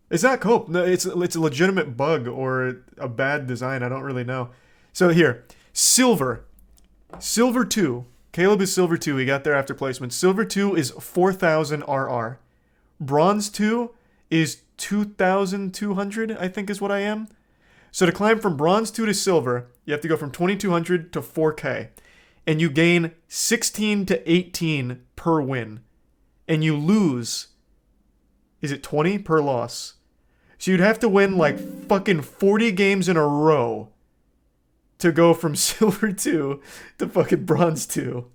It's not cope. No, it's a legitimate bug or a bad design. I don't really know. So here, Silver. Silver 2. Caleb is Silver 2. He got there after placement. Silver 2 is 4,000 RR. Bronze 2 is 2,200, I think is what I am. So to climb from Bronze 2 to Silver, you have to go from 2,200 to 4K. And you gain 16 to 18 per win. And you lose, is it 20 per loss? So you'd have to win like fucking 40 games in a row to go from Silver 2 to fucking Bronze 2.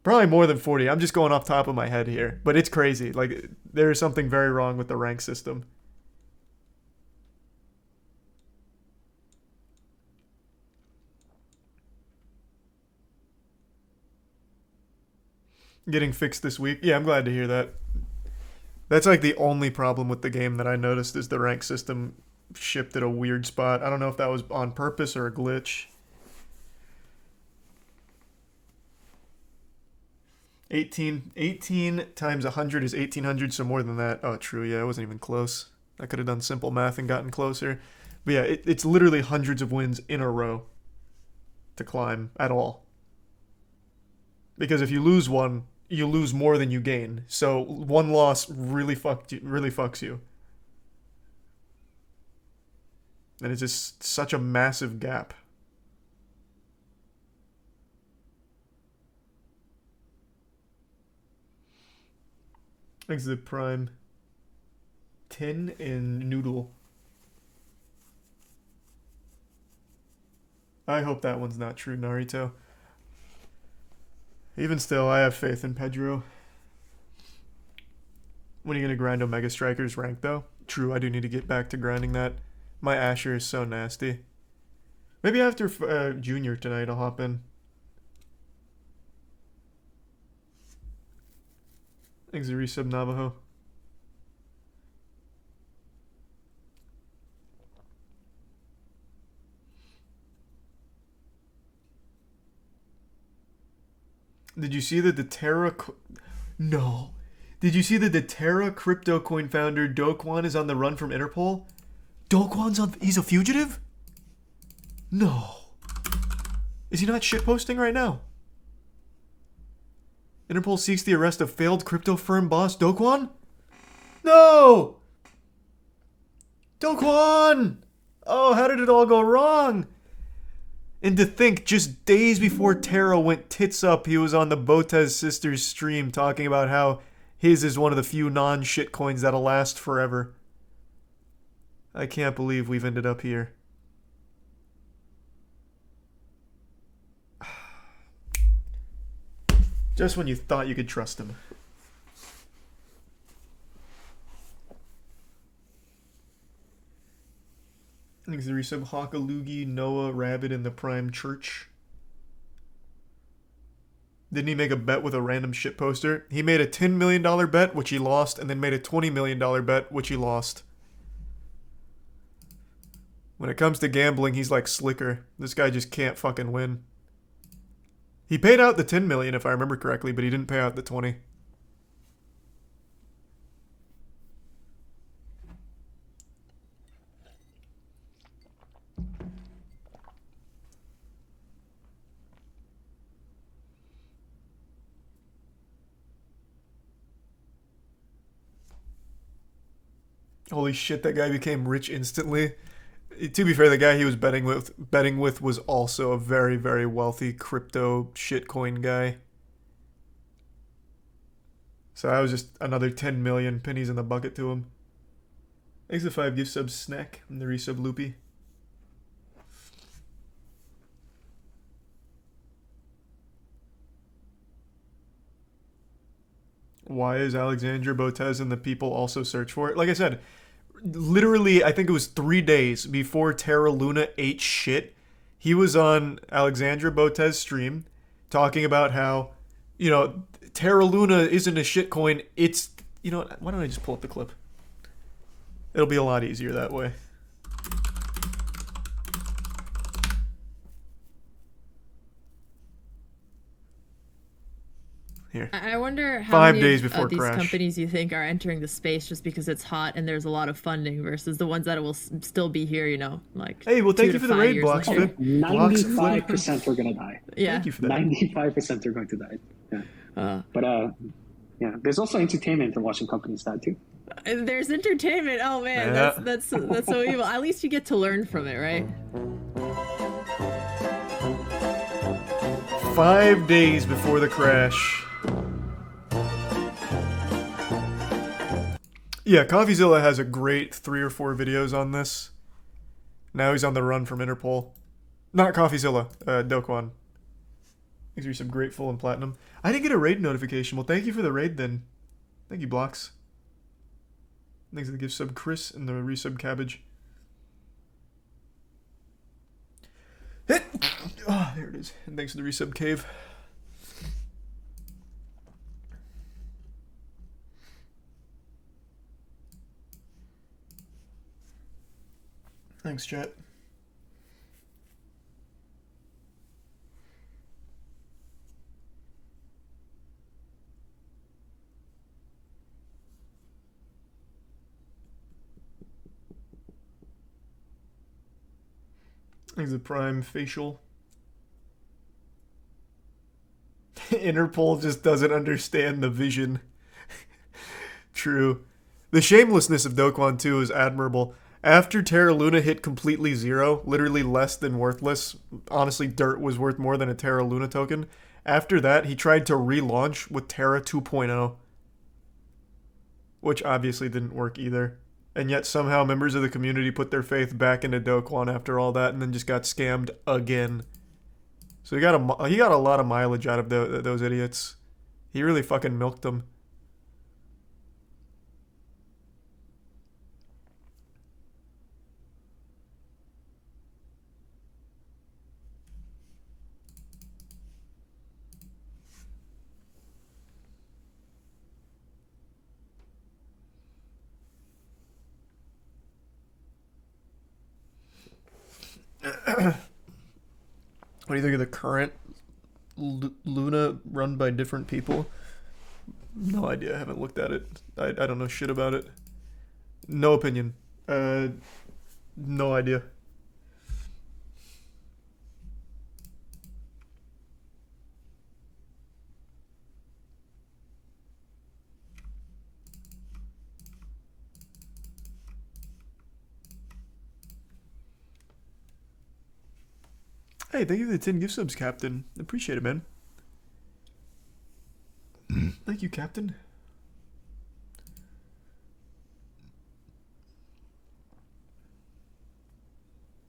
Probably more than 40. I'm just going off top of my head here. But it's crazy. Like, there is something very wrong with the rank system. Getting fixed this week. Yeah, I'm glad to hear that. That's like the only problem with the game that I noticed is the rank system shipped at a weird spot. I don't know if that was on purpose or a glitch. 18 times 100 is 1,800, so more than that. Oh, true, yeah, it wasn't even close. I could have done simple math and gotten closer. But yeah, it's literally hundreds of wins in a row to climb at all. Because if you lose one, you lose more than you gain. So one loss really fucks you. And it's just such a massive gap. Exit Prime. Tin and Noodle. I hope that one's not true, Naruto. Even still, I have faith in Pedro. When are you gonna grind Omega Strikers rank though? True, I do need to get back to grinding that. My Asher is so nasty. Maybe after Junior tonight I'll hop in. Thanks, resub Navajo. Did you see that the Terra... No. Did you see that the Terra crypto coin founder Dokwan is on the run from Interpol? Dokwan's on... He's a fugitive? No. Is he not shitposting right now? Interpol seeks the arrest of failed crypto firm boss Dokwan? No! Dokwan! Oh, how did it all go wrong? And to think, just days before Terra went tits up, he was on the Botez sisters stream talking about how his is one of the few non-shit coins that'll last forever. I can't believe we've ended up here. Just when you thought you could trust him. Thanks to the resub Hakalugi, Noah, Rabbit, and the Prime Church. Didn't he make a bet with a random shit poster? He made a $10 million bet, which he lost, and then made a $20 million bet, which he lost. When it comes to gambling, he's like Slicker. This guy just can't fucking win. He paid out the 10 million if I remember correctly, but he didn't pay out the 20. Holy shit, that guy became rich instantly. To be fair, the guy he was betting with was also a very, very wealthy crypto shitcoin guy. So I was just another 10 million pennies in the bucket to him. Thanks to 5 gift subs Snack and the resub Loopy. Why is Alexandra Botez and the people also search for it? Like I said, literally, I think it was 3 days before Terra Luna ate shit. He was on Alexandra Botez's stream talking about how, you know, Terra Luna isn't a shitcoin. It's, you know, why don't I just pull up the clip? It'll be a lot easier that way. Here. I wonder how 5 many days of before these crash. companies you think are entering the space just because it's hot and there's a lot of funding versus the ones that will still be here, you know, like. Hey, well, thank 2 you to for the 5 raid, years Blocks. later. 95% are gonna die. Yeah. Thank you for that. 95% are going to die. Yeah. Yeah. There's also entertainment in watching companies die too. There's entertainment. Oh man, Yeah. that's so evil. At least you get to learn from it, right? 5 days before the crash. Yeah, CoffeeZilla has a great 3 or 4 videos on this. Now he's on the run from Interpol. Not CoffeeZilla, Dokwan. Thanks for some grateful and platinum. I didn't get a raid notification. Well, thank you for the raid then. Thank you, Blocks. Thanks for the gift sub Chris and the resub Cabbage. Oh, there it is. And thanks for the resub Cave. Thanks, chat. Thanks the Prime facial. Interpol just doesn't understand the vision. True. The shamelessness of Dokwan too is admirable. After Terra Luna hit completely zero, literally less than worthless, honestly dirt was worth more than a Terra Luna token. After that, he tried to relaunch with Terra 2.0, which obviously didn't work either. And yet somehow members of the community put their faith back into Dokwan after all that and then just got scammed again. So he got a lot of mileage out of those idiots. He really fucking milked them. What do you think of the current Luna run by different people? No idea. I haven't looked at it. I don't know shit about it. No opinion. No idea. Hey, thank you for the 10 gift subs, Captain. Appreciate it, man. Thank you, Captain.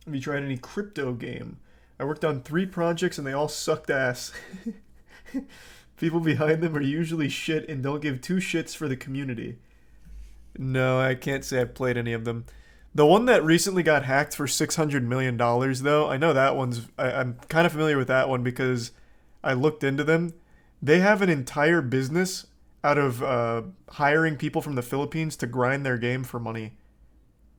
Have you tried any crypto game? I worked on 3 projects and they all sucked ass. People behind them are usually shit and don't give 2 shits for the community. No, I can't say I've played any of them. The one that recently got hacked for $600 million, though, I know that one's... I'm kind of familiar with that one because I looked into them. They have an entire business out of hiring people from the Philippines to grind their game for money.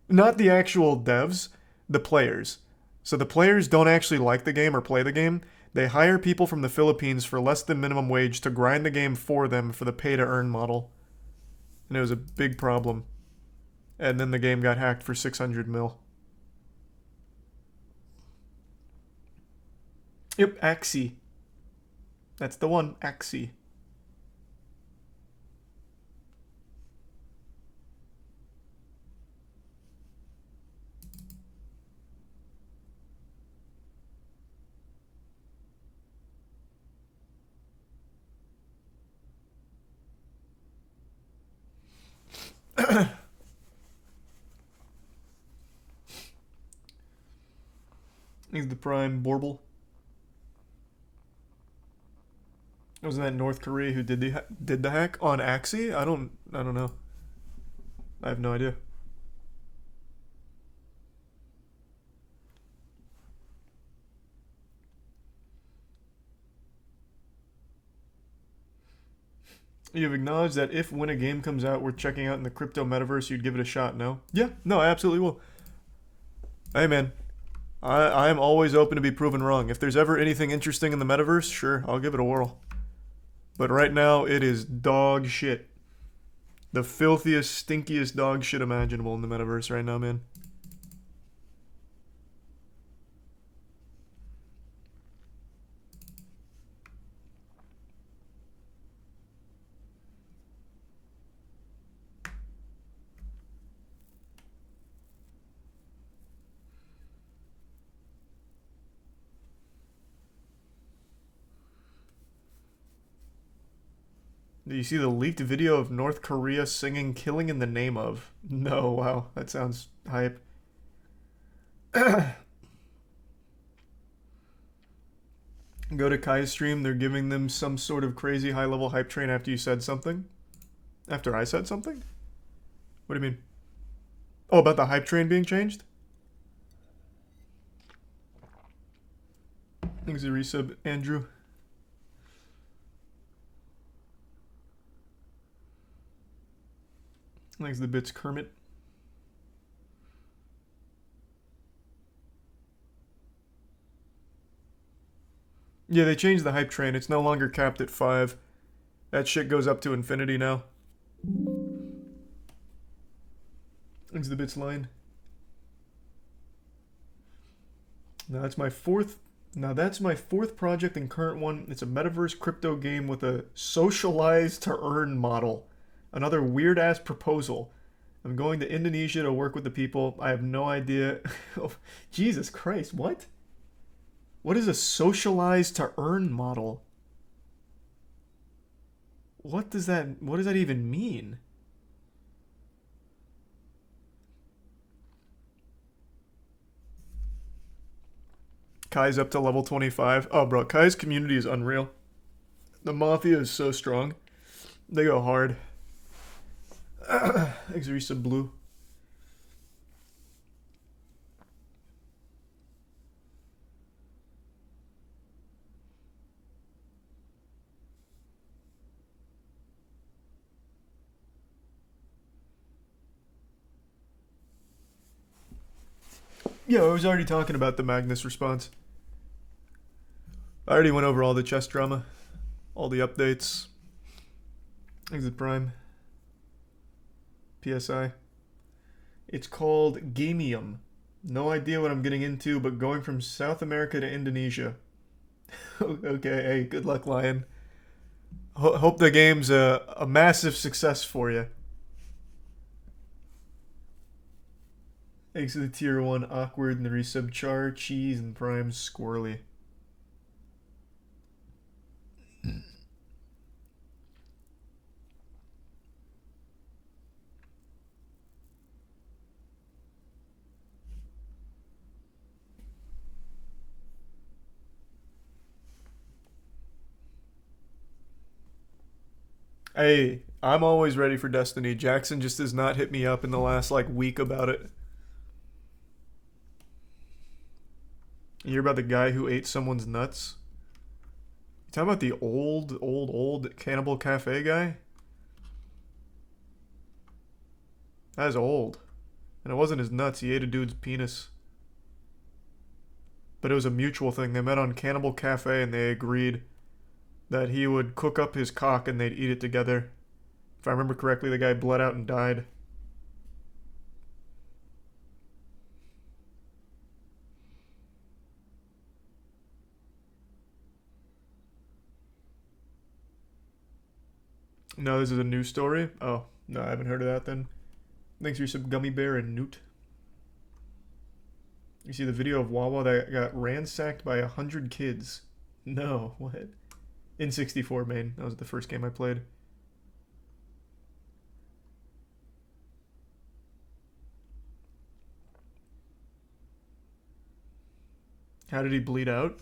Not the actual devs, the players. So the players don't actually like the game or play the game. They hire people from the Philippines for less than minimum wage to grind the game for them for the pay-to-earn model. And it was a big problem. And then the game got hacked for 600 mil. Yep, Axie. That's the one, Axie. He's the prime Borble. Wasn't that North Korea who did the hack on Axie? I don't know. I have no idea. You've acknowledged that if when a game comes out we're checking out in the crypto metaverse, you'd give it a shot, no? Yeah, no, I absolutely will. Hey man, I'm always open to be proven wrong. If there's ever anything interesting in the metaverse, sure, I'll give it a whirl. But right now, it is dog shit. The filthiest, stinkiest dog shit imaginable in the metaverse right now, man. Do you see the leaked video of North Korea singing Killing in the Name of? No, wow, that sounds hype. Go to Kai's stream, they're giving them some sort of crazy high-level hype train after you said something? After I said something? What do you mean? Oh, about the hype train being changed? Thanks for the resub, Andrew. Thanks the bits, Kermit. Yeah, they changed the hype train. It's no longer capped at 5. That shit goes up to infinity now. Thanks the bits line. Now that's my fourth project and current one. It's a metaverse crypto game with a socialize to earn model. Another weird-ass proposal. I'm going to Indonesia to work with the people. I have no idea. Oh, Jesus Christ, what? What is a socialize to earn model? What does that even mean? Kai's up to level 25. Oh, bro, Kai's community is unreal. The Mafia is so strong. They go hard. Thanks, Risa Blue. Yeah, I was already talking about the Magnus response. I already went over all the chess drama, all the updates. Exit Prime. PSI. It's called Gamium. No idea what I'm getting into, but going from South America to Indonesia. Okay, hey, good luck, Lion. Hope the game's a massive success for you. Exit the tier 1 awkward and the resub char, cheese, and prime squirrely. Hey, I'm always ready for Destiny. Jackson just has not hit me up in the last like week about it. You hear about the guy who ate someone's nuts? You talking about the old Cannibal Cafe guy? That is old. And it wasn't his nuts, he ate a dude's penis. But it was a mutual thing. They met on Cannibal Cafe and they agreed that he would cook up his cock and they'd eat it together. If I remember correctly, the guy bled out and died. No, this is a new story? Oh, no, I haven't heard of that then. Thanks for your sub, Gummy Bear and Newt. You see the video of Wawa that got ransacked by 100 kids? No, what? In 64, main. That was the first game I played. How did he bleed out?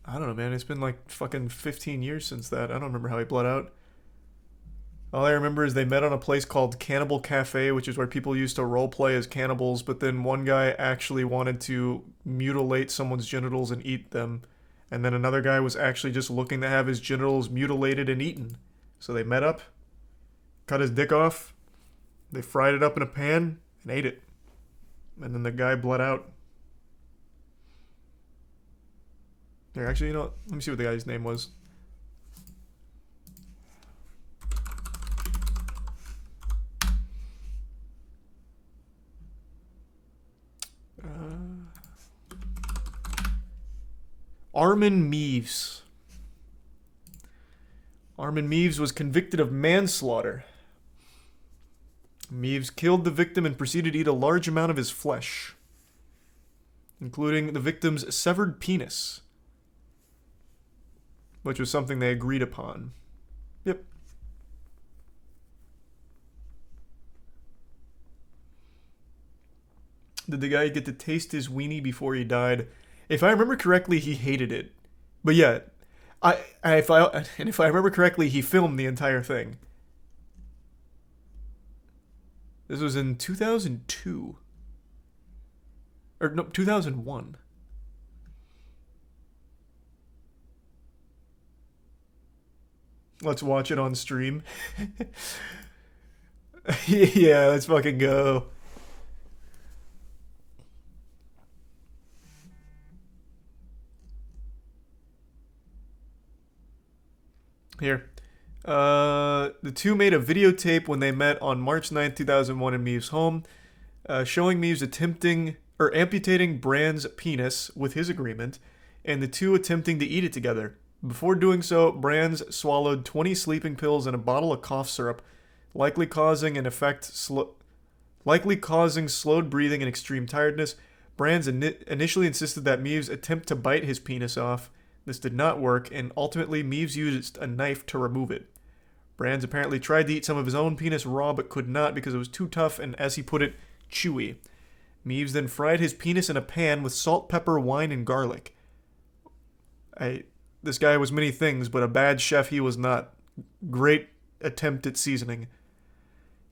I don't know, man. It's been like fucking 15 years since that. I don't remember how he bled out. All I remember is they met on a place called Cannibal Cafe, which is where people used to roleplay as cannibals, but then one guy actually wanted to mutilate someone's genitals and eat them. And then another guy was actually just looking to have his genitals mutilated and eaten. So they met up, cut his dick off, they fried it up in a pan, and ate it. And then the guy bled out. Here, actually, you know what? Let me see what the guy's name was. Armin Meaves. Armin Meaves was convicted of manslaughter. Meaves killed the victim and proceeded to eat a large amount of his flesh, including the victim's severed penis, which was something they agreed upon. Yep. Did the guy get to taste his weenie before he died? If I remember correctly, he hated it. But yeah, if I remember correctly, he filmed the entire thing. This was in 2002. Or no, 2001. Let's watch it on stream. Yeah, let's fucking go. Here. The two made a videotape when they met on March 9th, 2001 in Meaves' home, showing Meaves amputating Brand's penis with his agreement, and the two attempting to eat it together. Before doing so, Brands swallowed 20 sleeping pills and a bottle of cough syrup, likely causing slowed breathing and extreme tiredness. Brands initially insisted that Meaves attempt to bite his penis off. This did not work, and ultimately Meaves used a knife to remove it. Brands apparently tried to eat some of his own penis raw, but could not because it was too tough and, as he put it, chewy. Meaves then fried his penis in a pan with salt, pepper, wine, and garlic. This guy was many things, but a bad chef he was not. Great attempt at seasoning.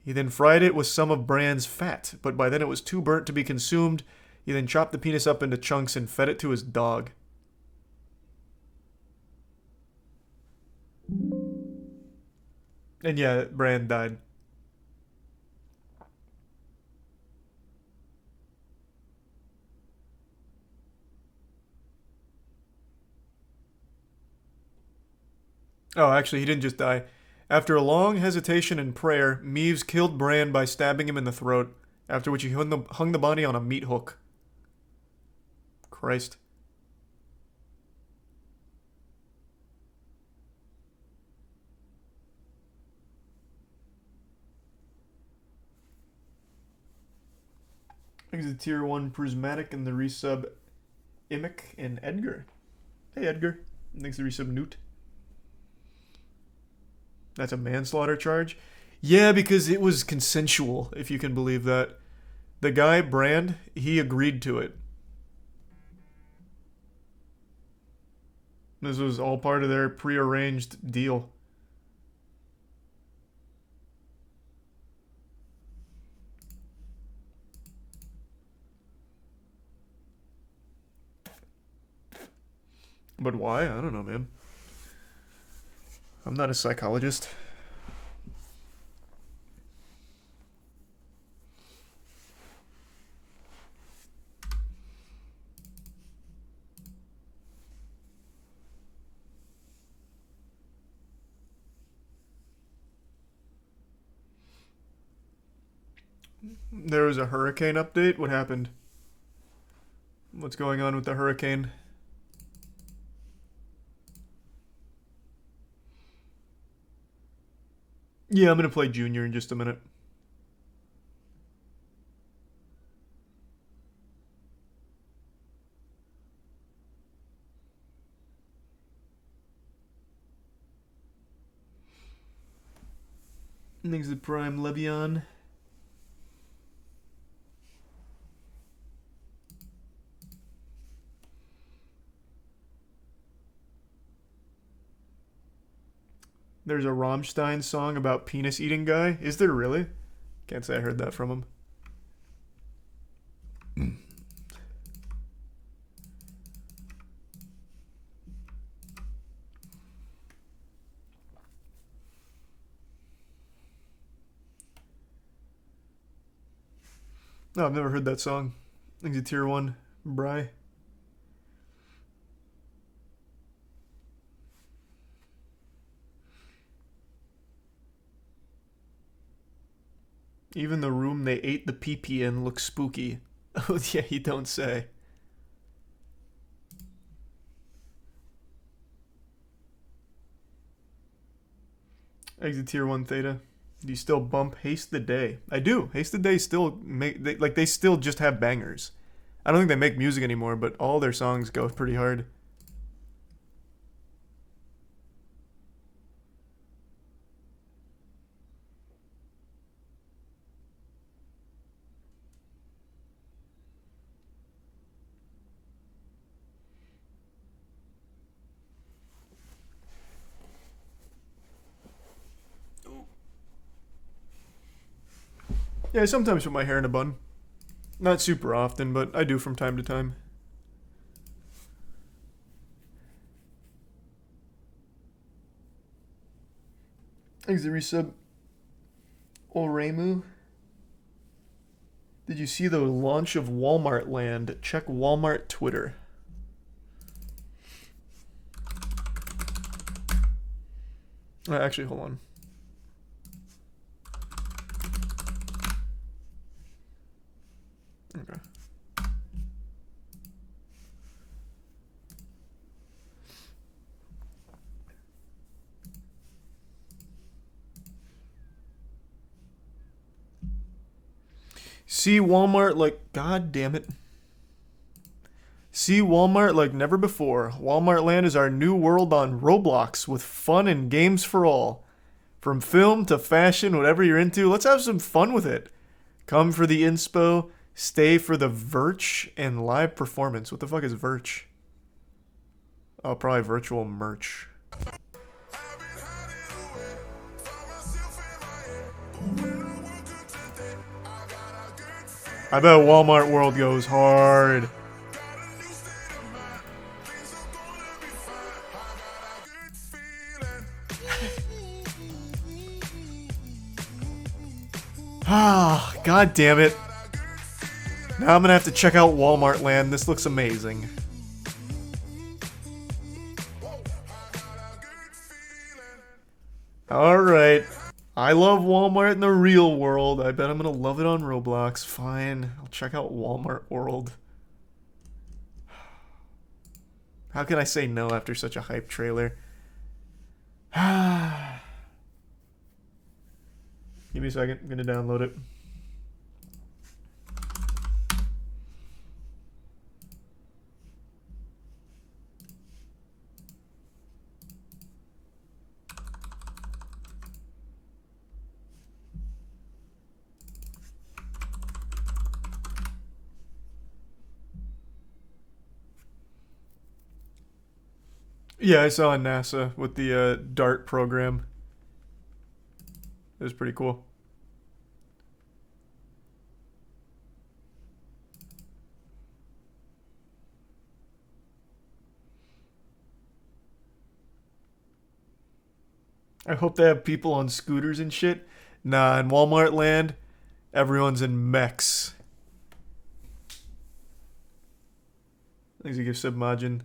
He then fried it with some of Brand's fat, but by then it was too burnt to be consumed. He then chopped the penis up into chunks and fed it to his dog. And yeah, Brand died. Oh, actually, he didn't just die. After a long hesitation and prayer, Meeves killed Bran by stabbing him in the throat, after which he hung the body on a meat hook. Christ. Exit Tier 1 Prismatic and the resub Imic and Edgar. Hey Edgar. Thanks for the resub Newt. That's a manslaughter charge? Yeah, because it was consensual, if you can believe that. The guy, Brand, he agreed to it. This was all part of their prearranged deal. But why? I don't know, man. I'm not a psychologist. There was a hurricane update? What happened? What's going on with the hurricane? Yeah, I'm gonna play Junior in just a minute. Thanks to Prime Levion. There's a Rammstein song about penis eating guy. Is there really? Can't say I heard that from him. No, I've never heard that song. I think it's a Tier 1. Bry. Even the room they ate the pee-pee in looks spooky. Oh yeah, you don't say. Exit Tier 1 Theta. Do you still bump Haste the Day? I do. Haste the Day still they still just have bangers. I don't think they make music anymore, but all their songs go pretty hard. Yeah, I sometimes put my hair in a bun. Not super often, but I do from time to time. Thanks to resub. Oremu. Did you see the launch of Walmart Land? Check Walmart Twitter. Actually, hold on. Okay. See Walmart like, god damn it. See Walmart like never before. Walmart Land is our new world on Roblox with fun and games for all. From film to fashion, whatever you're into, let's have some fun with it. Come for the inspo, stay for the Virch and live performance. What the fuck is Virch? Oh, probably virtual merch. I bet Walmart World goes hard. Ah, god damn it. Now I'm gonna have to check out Walmart Land. This looks amazing. Alright. I love Walmart in the real world. I bet I'm gonna love it on Roblox. Fine. I'll check out Walmart World. How can I say no after such a hype trailer? Give me a second. I'm gonna download it. Yeah, I saw on NASA with the DART program. It was pretty cool. I hope they have people on scooters and shit. Nah, in Walmart land, everyone's in mechs. Thanks, you give Submagin.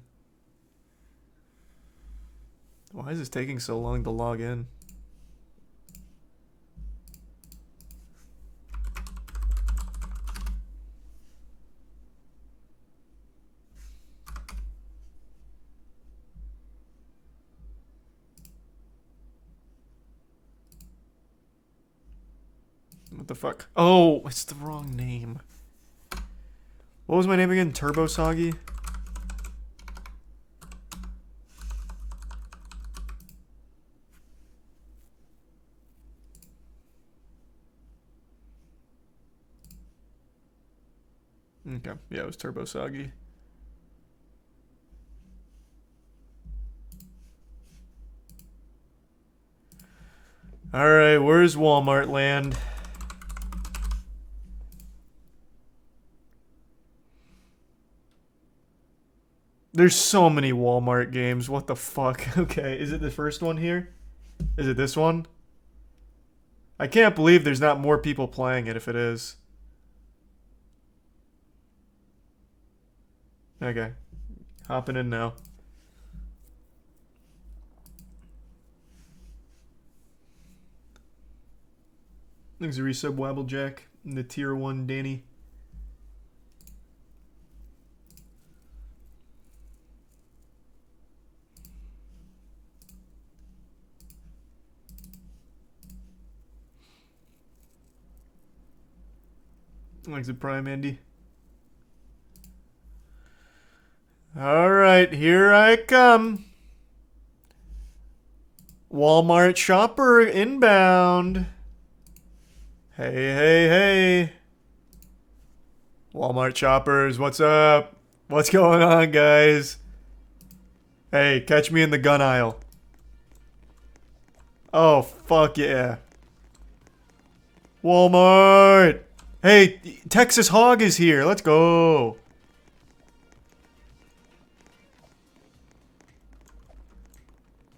Why is this taking so long to log in? What the fuck? Oh, it's the wrong name. What was my name again? Turbo Soggy? Okay, yeah, it was Turbo Soggy. Alright, where's Walmart land? There's so many Walmart games, what the fuck? Okay, is it the first one here? Is it this one? I can't believe there's not more people playing it if it is. Okay. Hopping in now. Thanks a resub Wabblejack and the tier 1 Danny. Thanks a Prime Andy. Alright, here I come. Walmart shopper inbound. Hey, hey, hey. Walmart shoppers, what's up? What's going on, guys? Hey, catch me in the gun aisle. Oh, fuck yeah. Walmart! Hey, Texas Hog is here. Let's go.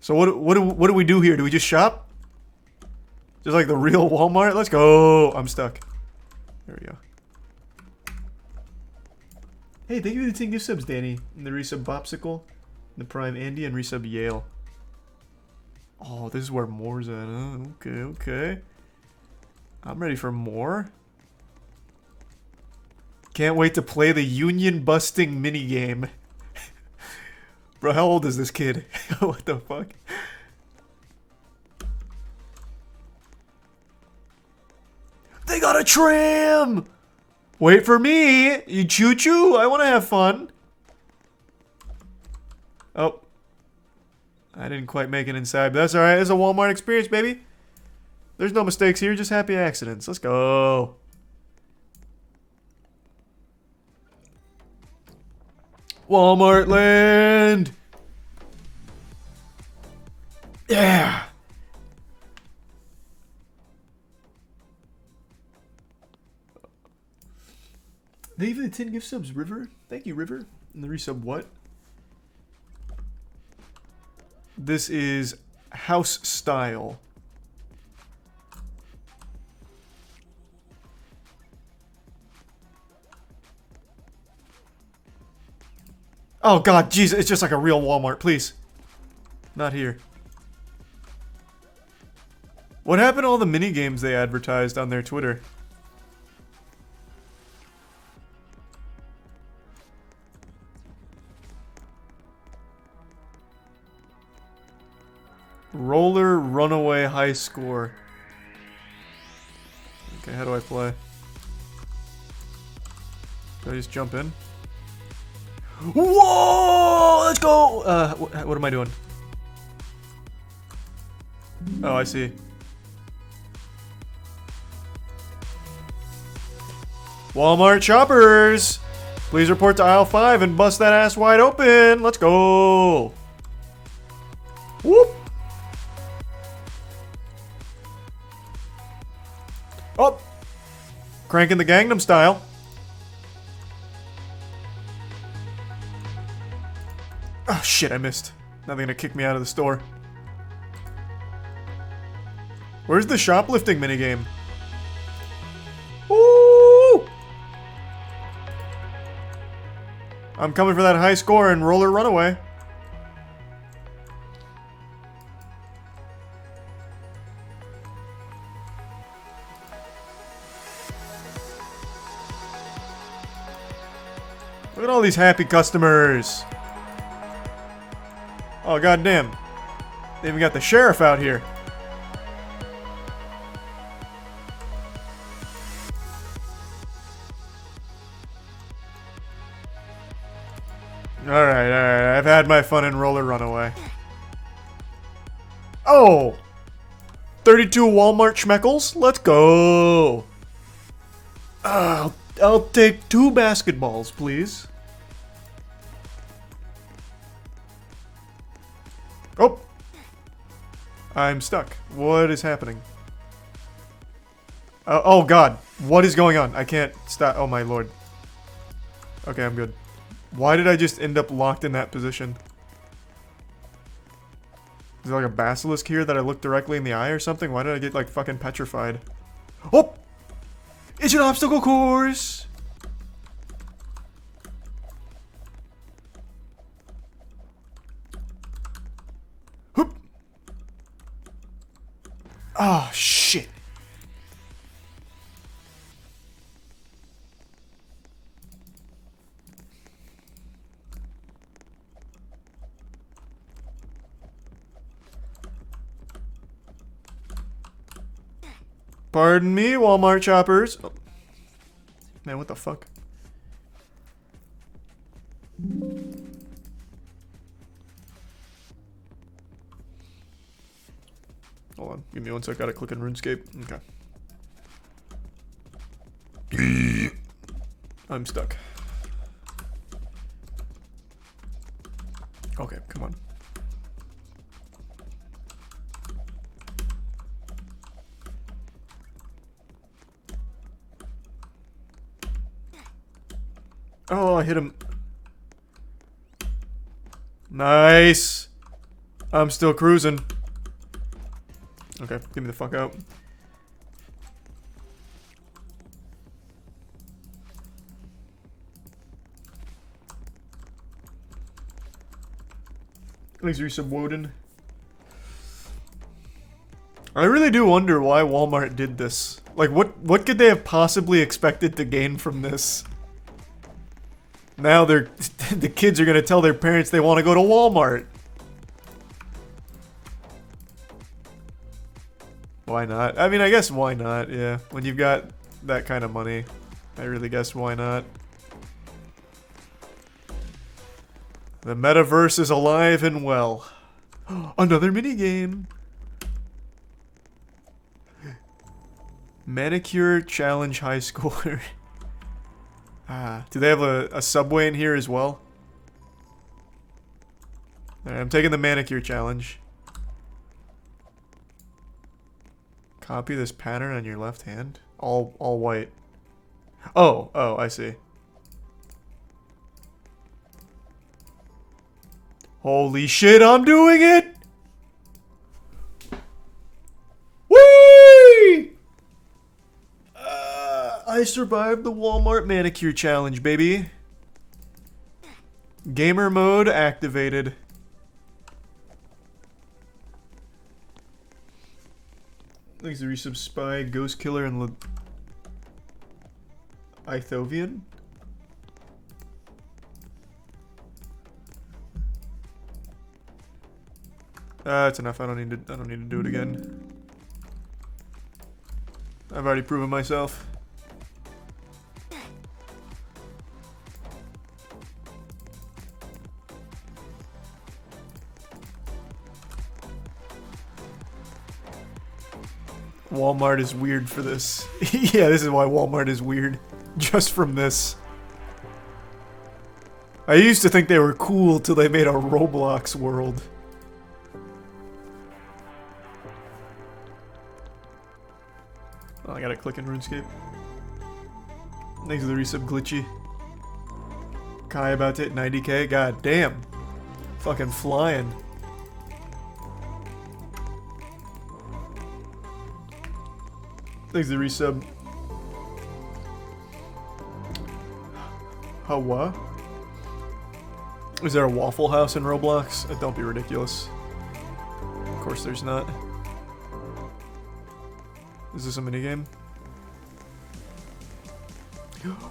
So what do we do here? Do we just shop? Just like the real Walmart? Let's go. I'm stuck. There we go. Hey, thank you for the 10 gift subs, Danny. And the resub Bopsicle, the Prime Andy, and resub Yale. Oh, this is where more's at, huh? Okay, okay. I'm ready for more. Can't wait to play the union busting minigame. Bro, how old is this kid? What the fuck? They got a tram! Wait for me! You choo-choo! I want to have fun! Oh. I didn't quite make it inside, but that's alright. It's a Walmart experience, baby. There's no mistakes here, just happy accidents. Let's go. Walmart land! Yeah! They even the 10 gift subs, River. Thank you, River. And the resub what? This is house style. Oh god, Jesus, it's just like a real Walmart, please. Not here. What happened to all the mini games they advertised on their Twitter? Roller Runaway High Score. Okay, how do I play? Do I just jump in? Whoa! Let's go! What am I doing? Oh, I see. Walmart shoppers! Please report to aisle 5 and bust that ass wide open! Let's go! Whoop! Oh! Cranking the Gangnam Style. Oh shit, I missed. Now they're gonna kick me out of the store. Where's the shoplifting minigame? Ooh! I'm coming for that high score and Roller Runaway. Look at all these happy customers. Oh, goddamn. They even got the sheriff out here. Alright, alright. I've had my fun in Roller Runaway. Oh! 32 Walmart schmeckles? Let's go! I'll take 2 basketballs, please. Oh! I'm stuck. What is happening? Oh god. What is going on? I can't stop. Oh my lord. Okay, I'm good. Why did I just end up locked in that position? Is there like a basilisk here that I looked directly in the eye or something? Why did I get like fucking petrified? Oh! It's an obstacle course! Hoop! Oh, shit. Pardon me, Walmart shoppers. Oh. Man, what the fuck? Hold on, give me one sec. Gotta click on RuneScape. Okay. I'm stuck. Okay, come on. Oh, I hit him. Nice. I'm still cruising. Okay, get me the fuck out. Thanks, Resub Woden. I really do wonder why Walmart did this. Like, what could they have possibly expected to gain from this? Now they're the kids are gonna tell their parents they want to go to Walmart. Why not? I mean, I guess why not? Yeah, when you've got that kind of money, I really guess why not. The metaverse is alive and well. Another minigame. Manicure Challenge High Schooler. Do they have a Subway in here as well? Alright, I'm taking the manicure challenge. Copy this pattern on your left hand. All white. Oh, I see. Holy shit, I'm doing it! Whee! I survived the Walmart manicure challenge, baby. Gamer mode activated. Thanks to resub Spy, Ghost Killer, and Ithovian. That's enough. I don't need to do it again. I've already proven myself. Walmart is weird for this. Yeah, this is why Walmart is weird. Just from this. I used to think they were cool till they made a Roblox world. Oh, I gotta click in RuneScape. Thanks for the resub, Glitchy. Kai about to hit 90k? God damn. Fucking flying. Thanks for the resub. Hawa? Is there a Waffle House in Roblox? Don't be ridiculous. Of course there's not. Is this a minigame?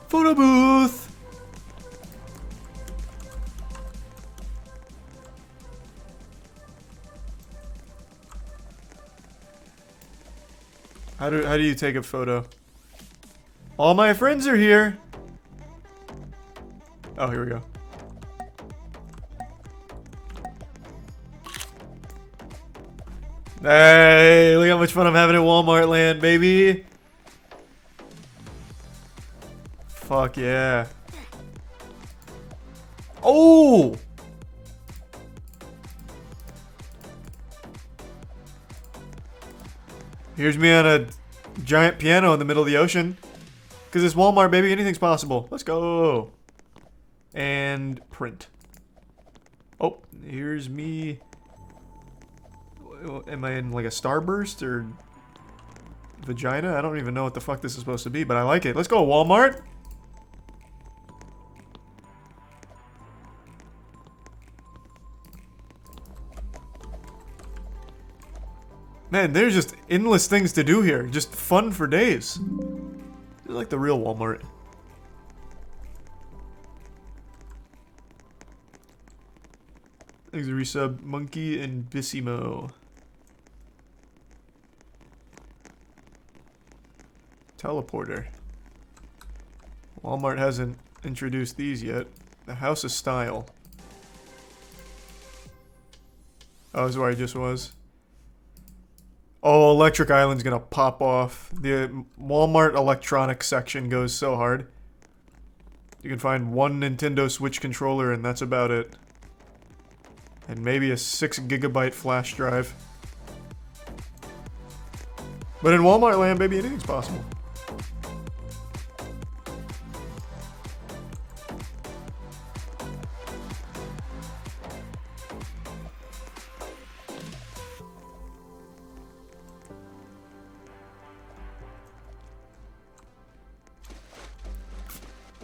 Photo booth! How do you take a photo? All my friends are here! Oh, here we go. Hey, look how much fun I'm having at Walmart land, baby! Fuck yeah. Oh! Here's me on a giant piano in the middle of the ocean. Because it's Walmart, baby. Anything's possible. Let's go. And print. Oh, here's me. Am I in like a starburst or vagina? I don't even know what the fuck this is supposed to be, but I like it. Let's go, Walmart. Man, there's just endless things to do here. Just fun for days. It's like the real Walmart. Thanks to resub Monkey and Bissimo. Teleporter. Walmart hasn't introduced these yet. The House of Style. Oh, this is where I just was. Oh, Electric Island's gonna pop off. The Walmart electronics section goes so hard. You can find one Nintendo Switch controller and that's about it. And maybe a 6 GB flash drive. But in Walmart land, baby, anything's possible.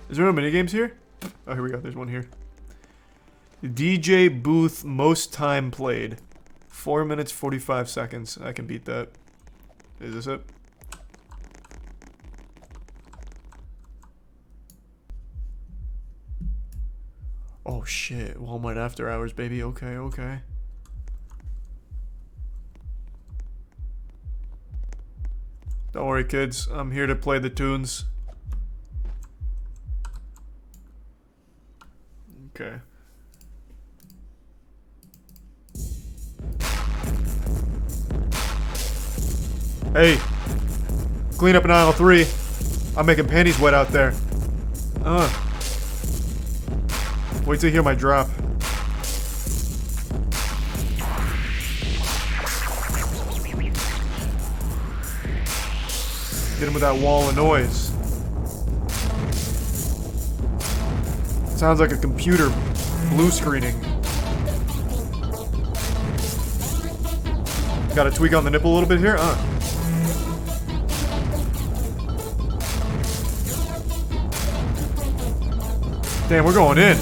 Is there no minigames here? Oh, here we go. There's one here. DJ booth most time played. 4 minutes 45 seconds. I can beat that. Is this it? Oh shit. Walmart after hours, baby. Okay, okay. Don't worry, kids. I'm here to play the tunes. Okay. Hey, clean up in aisle 3. I'm making panties wet out there. Wait till you hear my drop. Get him with that wall of noise. Sounds like a computer blue screening. Got a tweak on the nipple a little bit here? Damn, we're going in.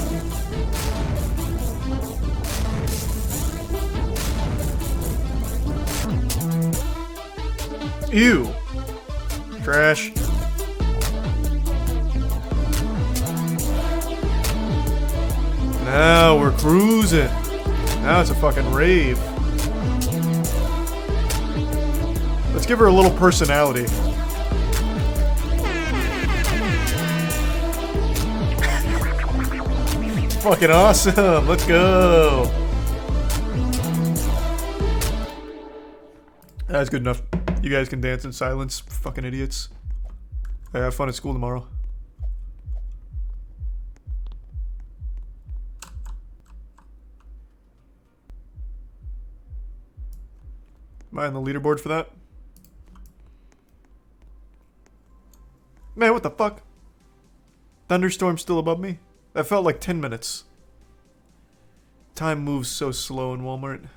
Ew. Trash. Now we're cruising. Now it's a fucking rave. Let's give her a little personality. Fucking awesome. Let's go. That's good enough. You guys can dance in silence. Fucking idiots. Hey, have fun at school tomorrow. Am I on the leaderboard for that? Man, what the fuck? Thunderstorm's still above me? That felt like 10 minutes. Time moves so slow in Walmart.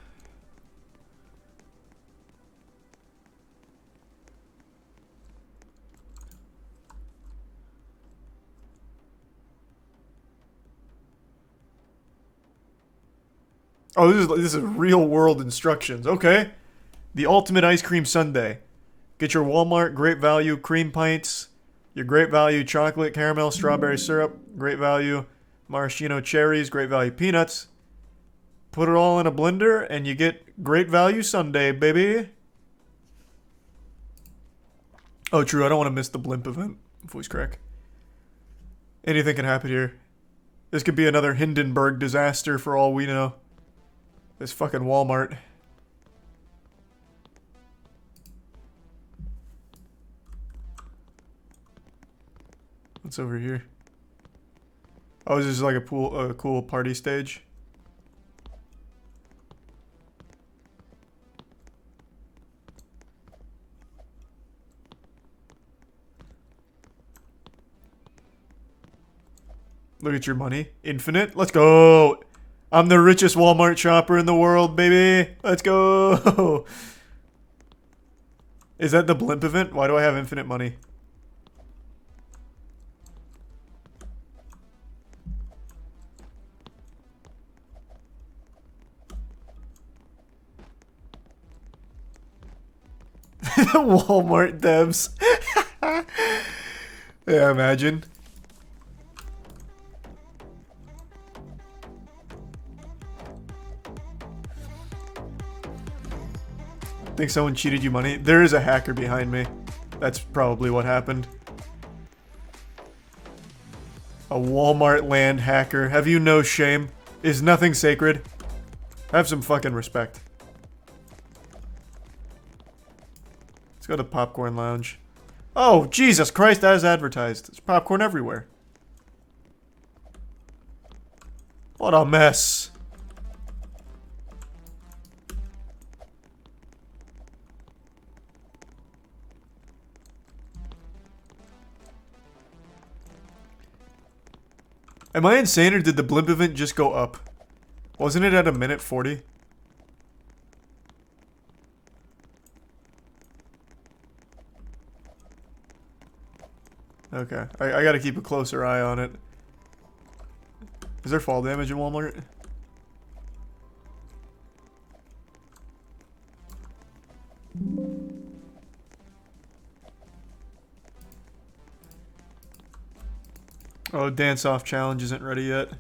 Oh, this is real world instructions. Okay. The ultimate ice cream sundae. Get your Walmart great value cream pints, your great value chocolate caramel strawberry syrup, great value maraschino cherries, great value peanuts. Put it all in a blender and you get great value sundae, baby. Oh, true. I don't want to miss the blimp event. Voice crack. Anything can happen here. This could be another Hindenburg disaster for all we know. This fucking Walmart. What's over here? Oh, this is like a cool party stage. Look at your money. Infinite. Let's go. I'm the richest Walmart shopper in the world, baby. Let's go. Is that the blimp event? Why do I have infinite money? Walmart devs. Yeah, imagine. Think someone cheated you money? There is a hacker behind me. That's probably what happened. A Walmart land hacker. Have you no shame? Is nothing sacred? Have some fucking respect. Let's go to Popcorn Lounge. Oh, Jesus Christ, as advertised. There's popcorn everywhere. What a mess. Am I insane or did the blimp event just go up? Wasn't it at a minute 40? Okay, I gotta keep a closer eye on it. Is there fall damage in Walmart? Oh, dance off challenge isn't ready yet.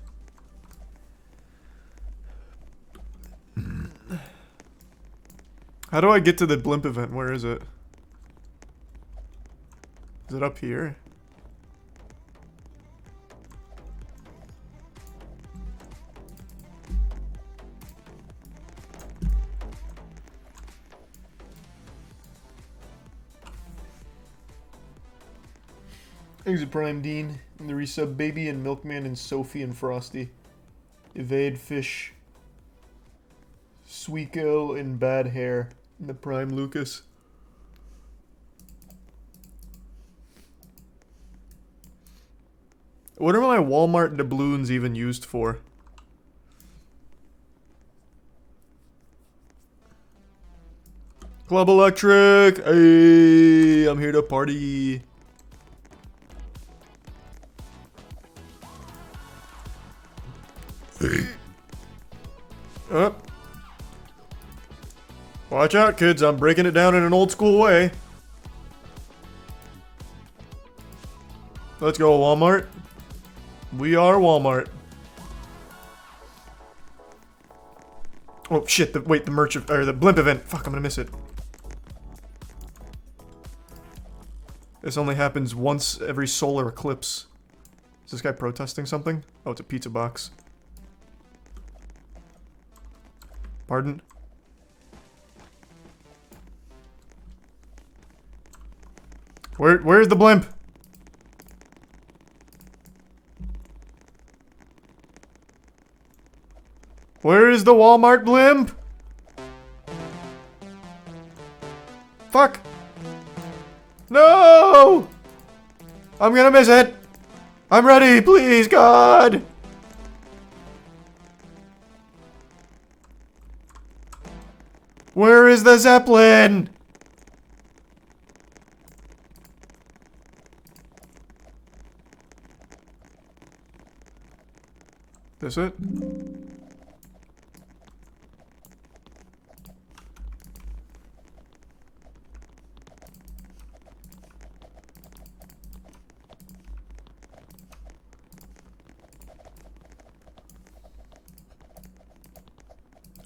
How do I get to the blimp event? Where is it? Is it up here? Exit Prime Dean, and the resub Baby and Milkman and Sophie and Frosty. Evade Fish. Sweeko and Bad Hair. And the Prime Lucas. What are my Walmart doubloons even used for? Club Electric! Hey, I'm here to party. Up. Watch out, kids. I'm breaking it down in an old school way. Let's go, Walmart. We are Walmart. Oh shit! Wait, the merch or the blimp event. Fuck, I'm gonna miss it. This only happens once every solar eclipse. Is this guy protesting something? Oh, it's a pizza box. Pardon? Where's the blimp? Where is the Walmart blimp? Fuck! No! I'm gonna miss it! I'm ready, please, God! Where is the Zeppelin? This it?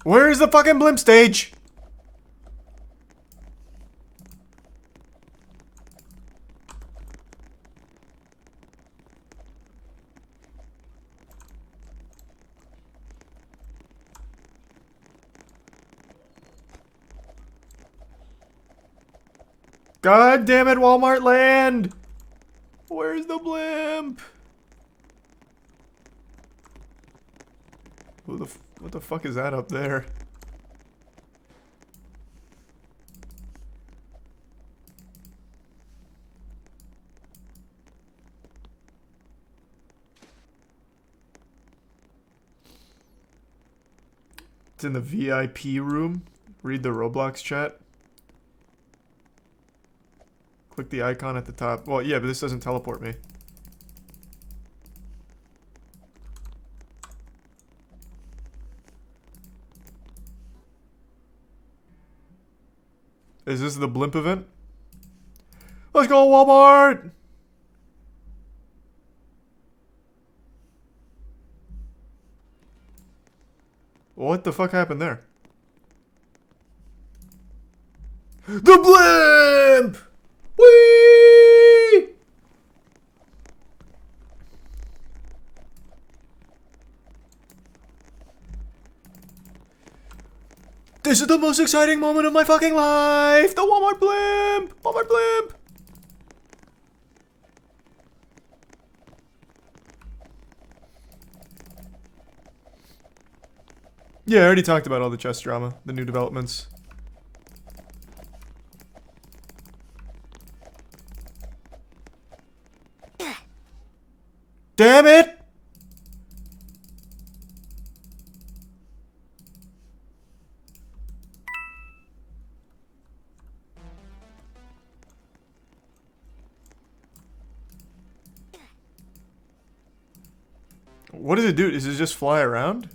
Where is the fucking blimp stage? God damn it, Walmart land! Where's the blimp? What the fuck is that up there? It's in the VIP room. Read the Roblox chat. Click the icon at the top. Well, yeah, but this doesn't teleport me. Is this the blimp event? Let's go, Walmart! What the fuck happened there? The blimp! Whee! This is the most exciting moment of my fucking life! The Walmart blimp! Walmart blimp! Yeah, I already talked about all the chess drama, the new developments. Damn it! What does it do? Does it just fly around?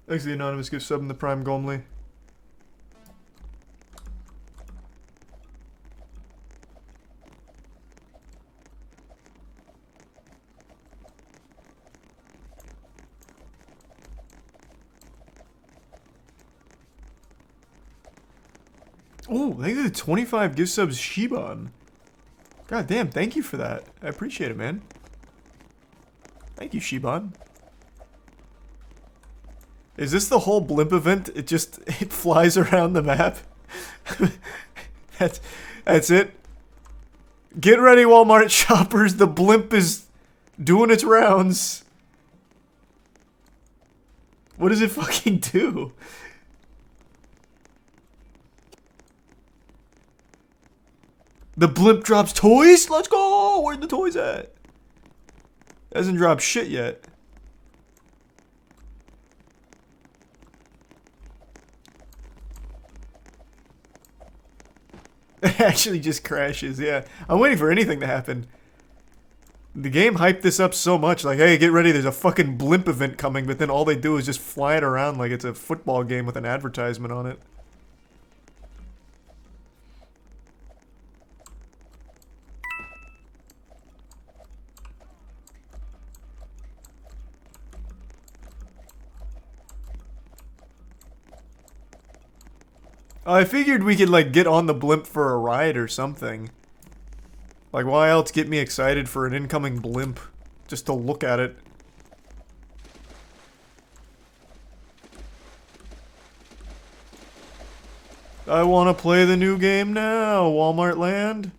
Thanks, the anonymous gift sub in the Prime Gomley. Oh, thank you for the 25 gift subs, Shiban. God damn, thank you for that. I appreciate it, man. Thank you, Shiban. Is this the whole blimp event? It flies around the map? That's it? Get ready, Walmart shoppers. The blimp is doing its rounds. What does it fucking do? The blimp drops toys? Let's go! Where the toys at? Hasn't dropped shit yet. It actually just crashes, yeah. I'm waiting for anything to happen. The game hyped this up so much, like, hey, get ready, there's a fucking blimp event coming, but then all they do is just fly it around like it's a football game with an advertisement on it. I figured we could, like, get on the blimp for a ride or something. Like, why else get me excited for an incoming blimp? Just to look at it. I want to play the new game now, Walmart Land.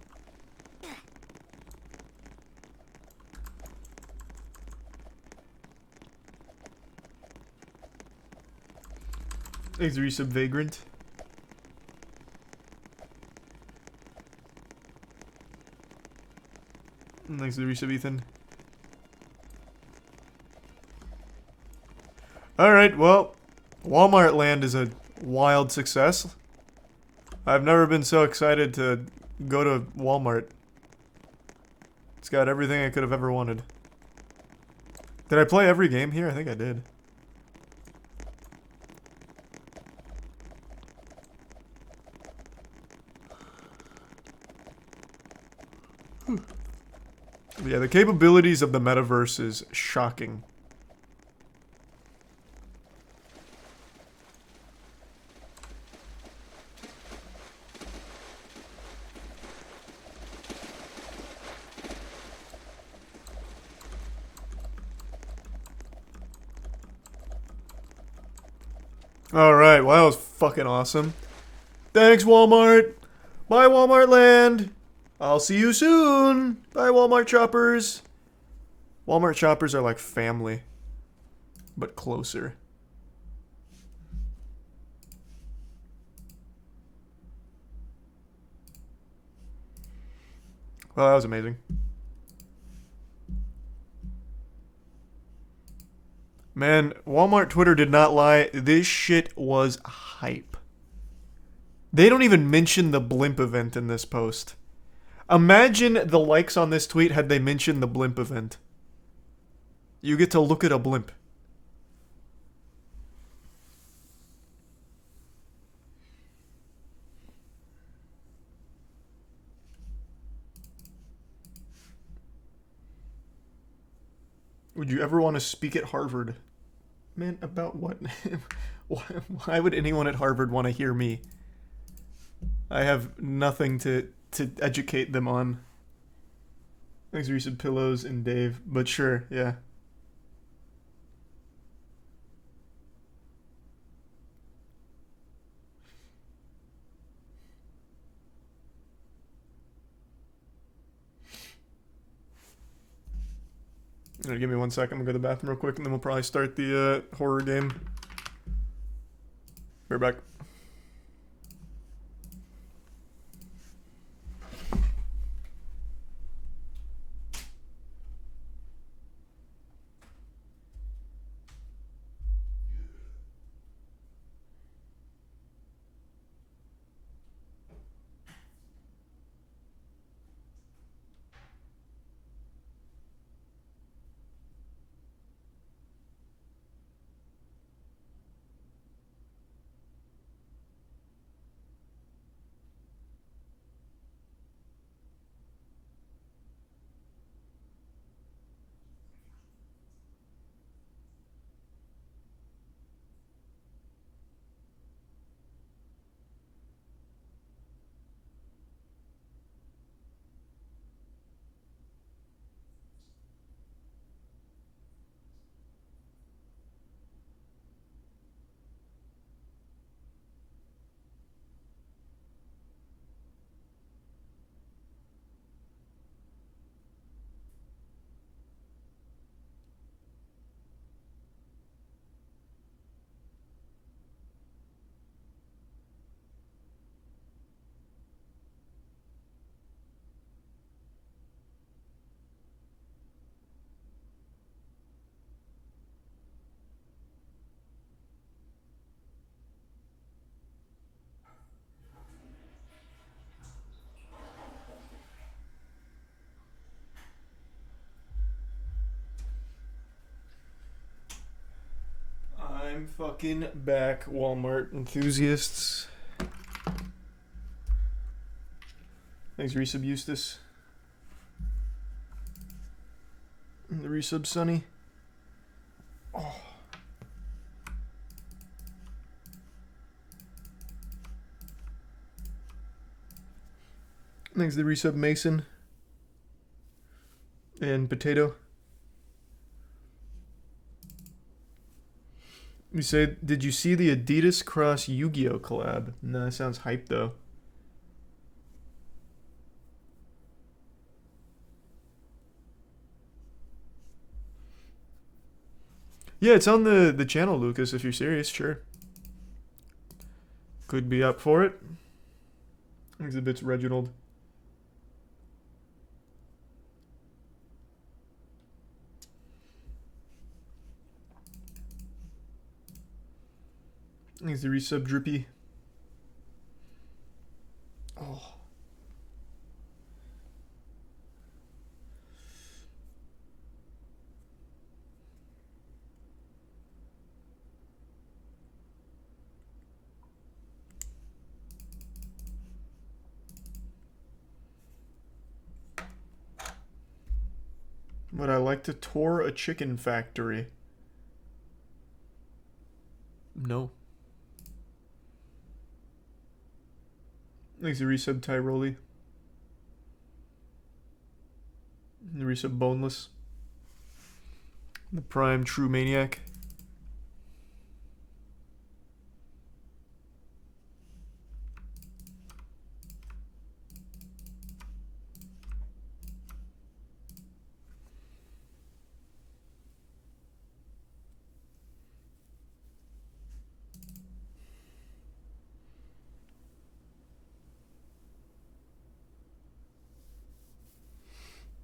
Thanks, Resub Vagrant. Thanks, Resub Ethan. Alright, well, Walmart Land is a wild success. I've never been so excited to go to Walmart. It's got everything I could have ever wanted. Did I play every game here? I think I did. Yeah, the capabilities of the metaverse is shocking. Alright, well, that was fucking awesome. Thanks, Walmart! Bye, Walmart Land! I'll see you soon! Bye, Walmart shoppers! Walmart shoppers are like family, but closer. Well, that was amazing. Man, Walmart Twitter did not lie. This shit was hype. They don't even mention the blimp event in this post. Imagine the likes on this tweet had they mentioned the blimp event. You get to look at a blimp. Would you ever want to speak at Harvard? Man, about what? Why would anyone at Harvard want to hear me? I have nothing to educate them on. Thanks for some pillows and Dave, but sure, yeah. Give me 1 second. I'm gonna go to the bathroom real quick, and then we'll probably start the horror game. We're back. I'm fucking back, Walmart enthusiasts. Thanks, resub Eustace. And the resub Sunny. Oh. Thanks to the resub Mason. And Potato. You say, did you see the Adidas Cross Yu-Gi-Oh collab? No, that sounds hype though. Yeah, it's on the channel, Lucas, if you're serious, sure. Could be up for it. Exhibits Reginald. Thanks to resub Drippy. Oh. Would I like to tour a chicken factory? No. Thanks to resub Tyroli. The resub Boneless. The Prime True Maniac.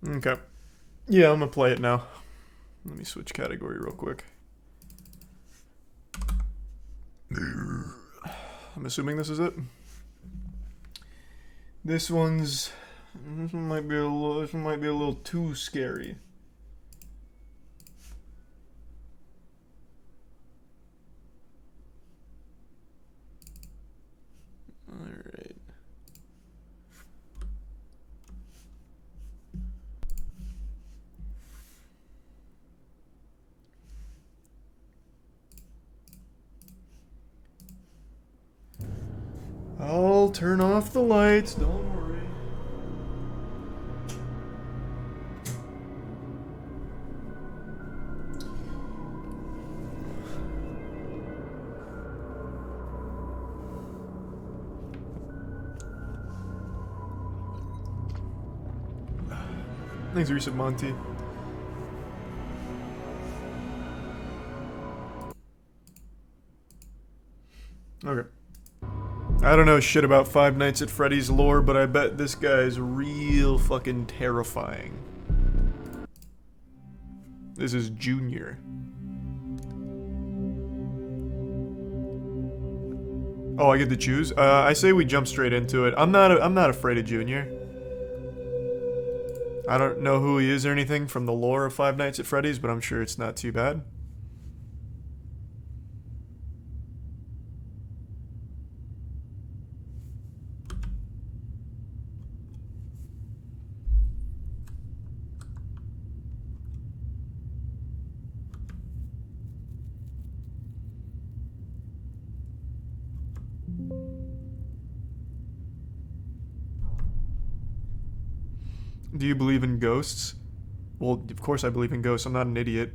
Okay. Yeah, I'm gonna play it now. Let me switch category real quick. I'm assuming this is it. This one might be a little too scary. All right. I'll turn off the lights, don't worry. Thanks, Resub Monty. Okay. I don't know shit about Five Nights at Freddy's lore, but I bet this guy's real fucking terrifying. This is Junior. Oh, I get to choose? I say we jump straight into it. I'm not afraid of Junior. I don't know who he is or anything from the lore of Five Nights at Freddy's, but I'm sure it's not too bad. Do you believe in ghosts? Well, of course I believe in ghosts. I'm not an idiot.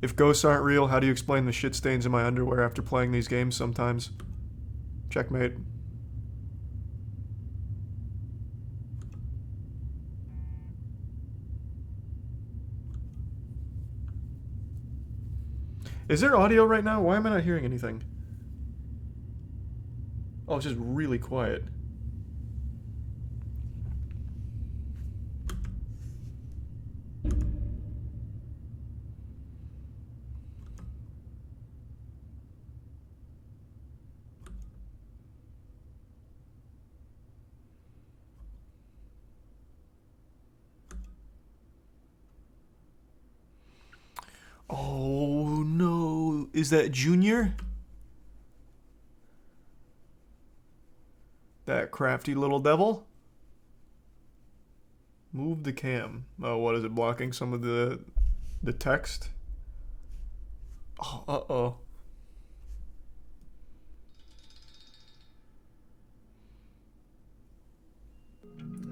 If ghosts aren't real, how do you explain the shit stains in my underwear after playing these games sometimes? Checkmate. Is there audio right now? Why am I not hearing anything? Oh, it's just really quiet. Oh no, is that Junior? That crafty little devil? Move the cam. Oh, what is it, blocking some of the text? Oh, uh-oh.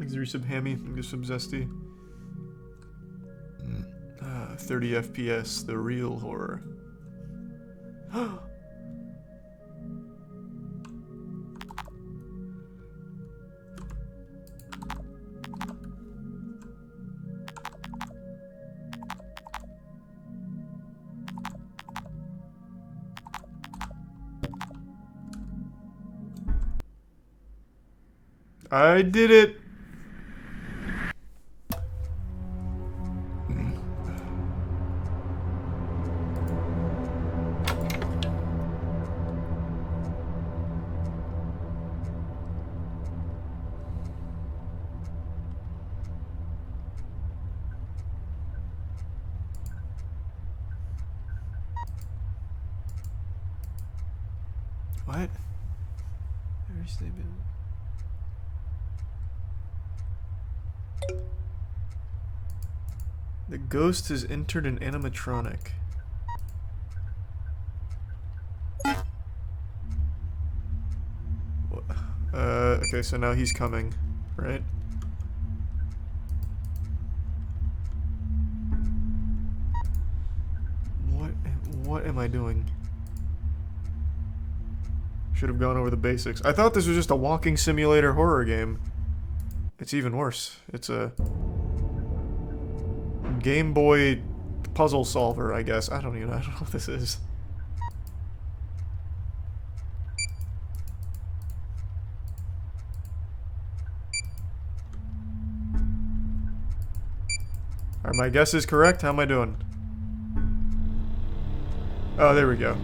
Thanks for resub Hammy. Thanks for sub Zesty. 30 FPS, the real horror. I did it! What? Very stable. The ghost has entered an animatronic. Okay, so now he's coming, right? What am I doing? Should have gone over the basics. I thought this was just a walking simulator horror game. It's even worse. It's a Game Boy puzzle solver, I guess. I don't know what this is. Alright, my guess is correct. How am I doing? Oh, there we go.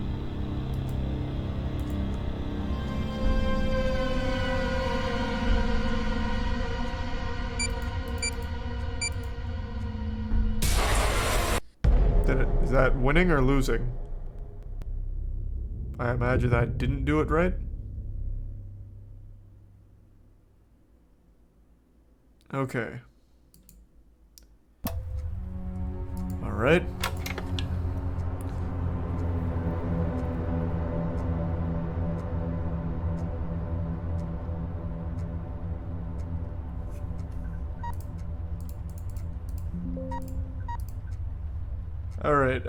Is that winning or losing? I imagine I didn't do it right. Okay. Alright. Alright,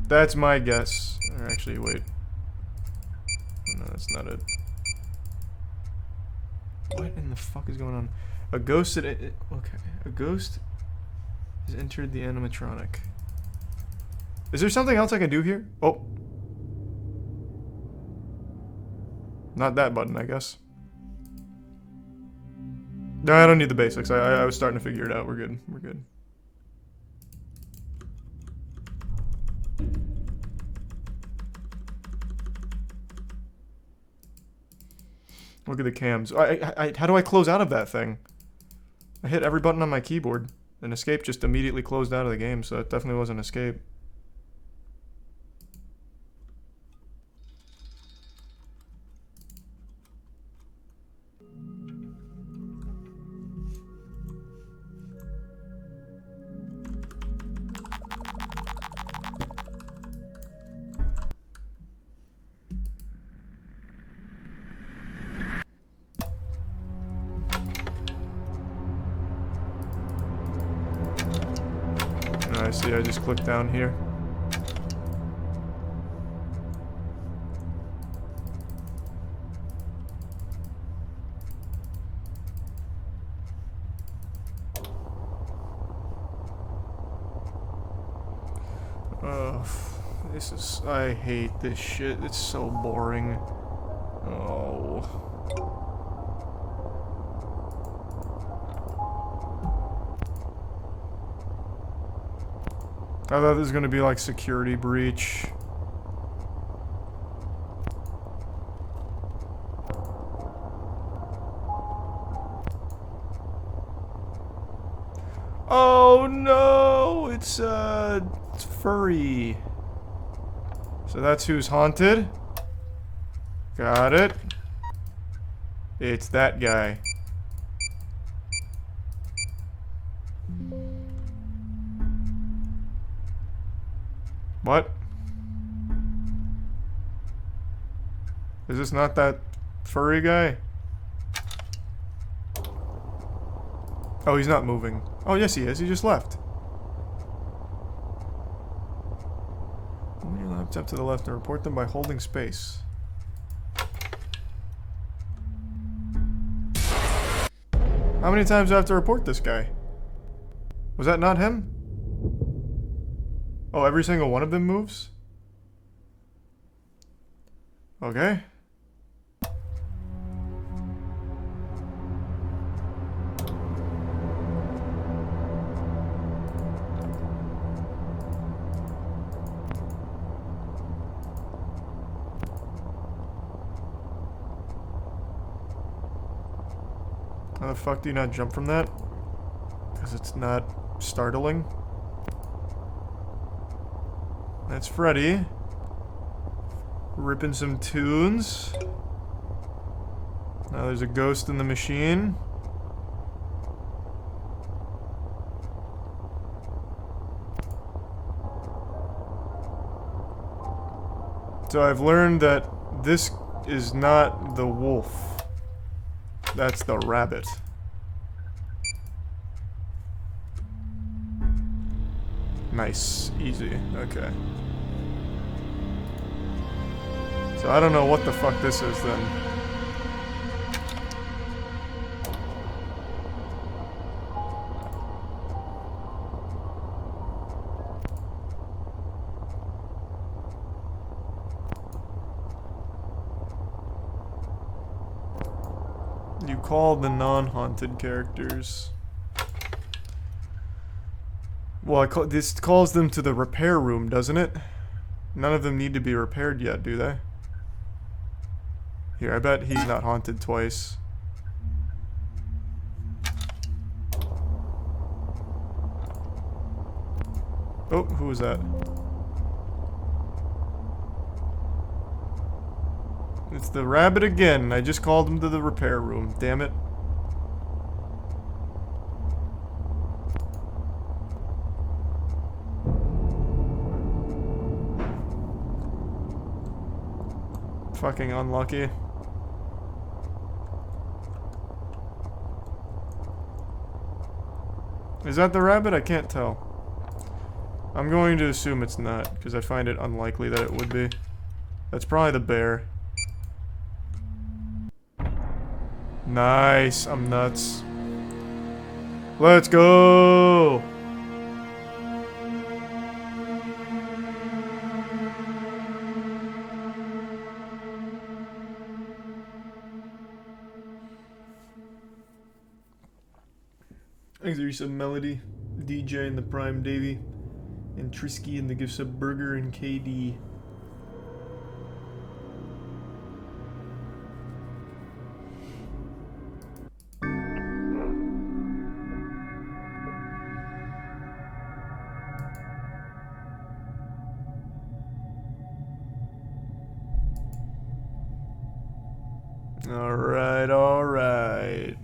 that's my guess. Or actually, wait. No, that's not it. What in the fuck is going on? A ghost okay. A ghost has entered the animatronic. Is there something else I can do here? Oh. Not that button, I guess. No, I don't need the basics. I was starting to figure it out. We're good. We're good. Look at the cams. How do I close out of that thing? I hit every button on my keyboard. And escape just immediately closed out of the game, so it definitely wasn't escape. I see, I just clicked down here. This is, I hate this shit. It's so boring. Oh. I thought this was gonna be like security breach. Oh no, it's furry. So that's who's haunted. Got it. It's that guy. What? Is this not that furry guy? Oh, he's not moving. Oh, yes, he is. He just left. Move your laptop to the left and report them by holding space. How many times do I have to report this guy? Was that not him? Oh, every single one of them moves? Okay. How the fuck do you not jump from that? Because it's not startling. That's Freddy. Ripping some tunes. Now there's a ghost in the machine. So I've learned that this is not the wolf. That's the rabbit. Nice. Easy. Okay. So I don't know what the fuck this is then. You call the non-haunted characters. Well, this calls them to the repair room, doesn't it? None of them need to be repaired yet, do they? Here, I bet he's not haunted twice. Oh, who was that? It's the rabbit again. I just called him to the repair room. Damn it. Fucking unlucky. Is that the rabbit? I can't tell. I'm going to assume it's not, because I find it unlikely that it would be. That's probably the bear. Nice. I'm nuts. Let's go! Thanks for some Melody, DJ and the Prime Davy, and Trisky and the Gifts of Burger and KD. Alright, alright.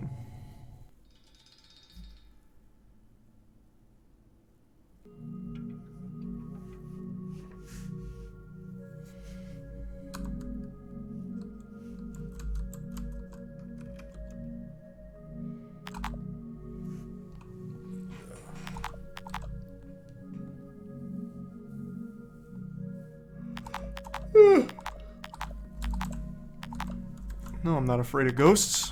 No, I'm not afraid of ghosts.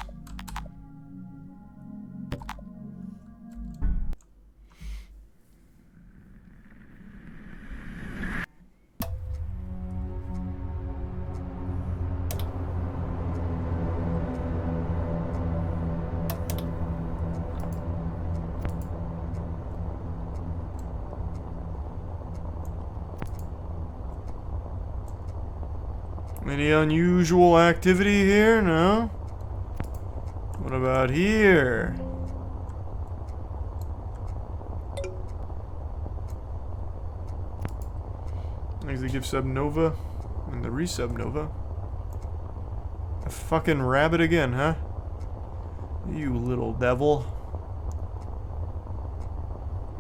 Any unusual activity here? No? What about here? Thanks to give Subnova and the resubnova. A fucking rabbit again, huh? You little devil.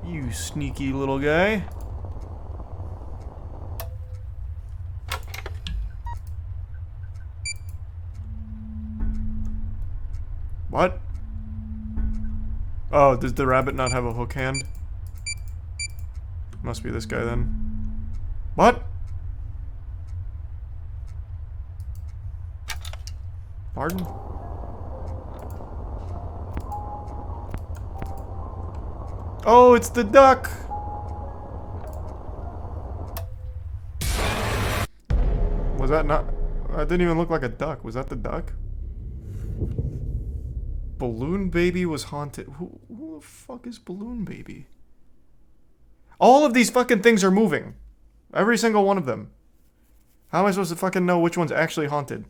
You sneaky little guy. What? Oh, does the rabbit not have a hook hand? Must be this guy then. What? Pardon? Oh, it's the duck! Was that not... That didn't even look like a duck. Was that the duck? Balloon Baby was haunted. Who the fuck is Balloon Baby? All of these fucking things are moving. Every single one of them. How am I supposed to fucking know which one's actually haunted?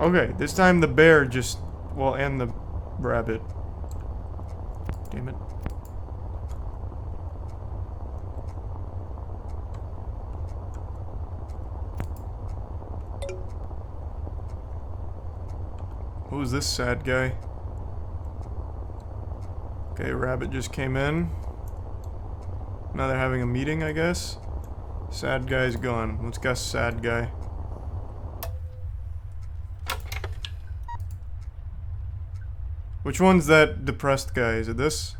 Okay, this time the bear just... Well, and the rabbit. Damn it. Who's this sad guy? Okay, rabbit just came in. Now they're having a meeting, I guess. Sad guy's gone. Let's guess sad guy. Which one's that depressed guy? Is it this?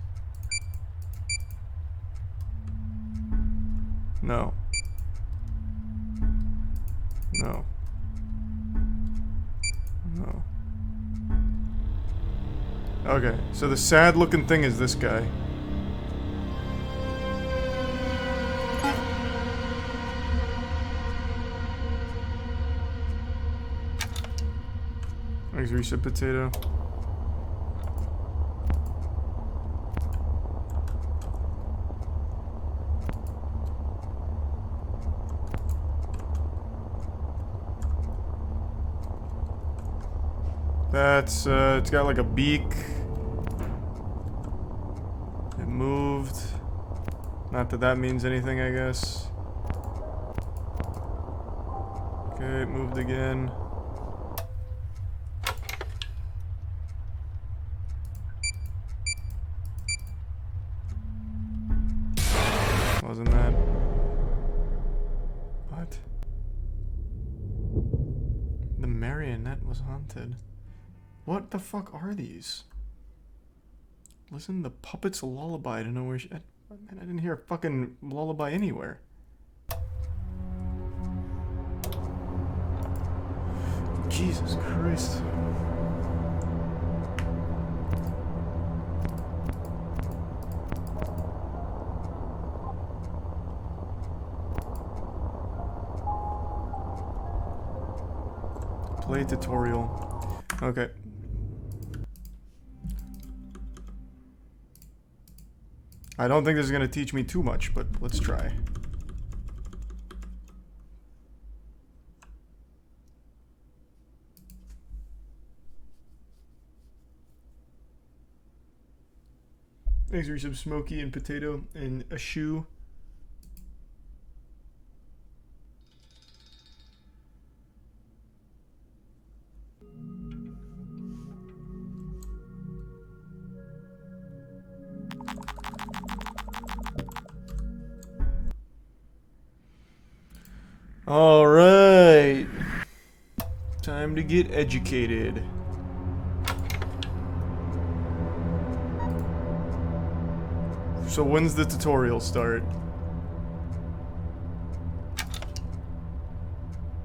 No. No. No. Okay, so the sad looking thing is this guy. Thanks, Reset Potato. That's, it's got like a beak. It moved. Not that that means anything, I guess. Okay, it moved again. Wasn't that? What? The marionette was haunted. What the fuck are these? Listen to the puppet's lullaby to know where she... Man, I didn't hear a fucking lullaby anywhere. Jesus Christ. Play tutorial. Okay. I don't think this is going to teach me too much, but let's try. Thanks for some Smokey and Potato and a shoe. All right, time to get educated. So when's the tutorial start?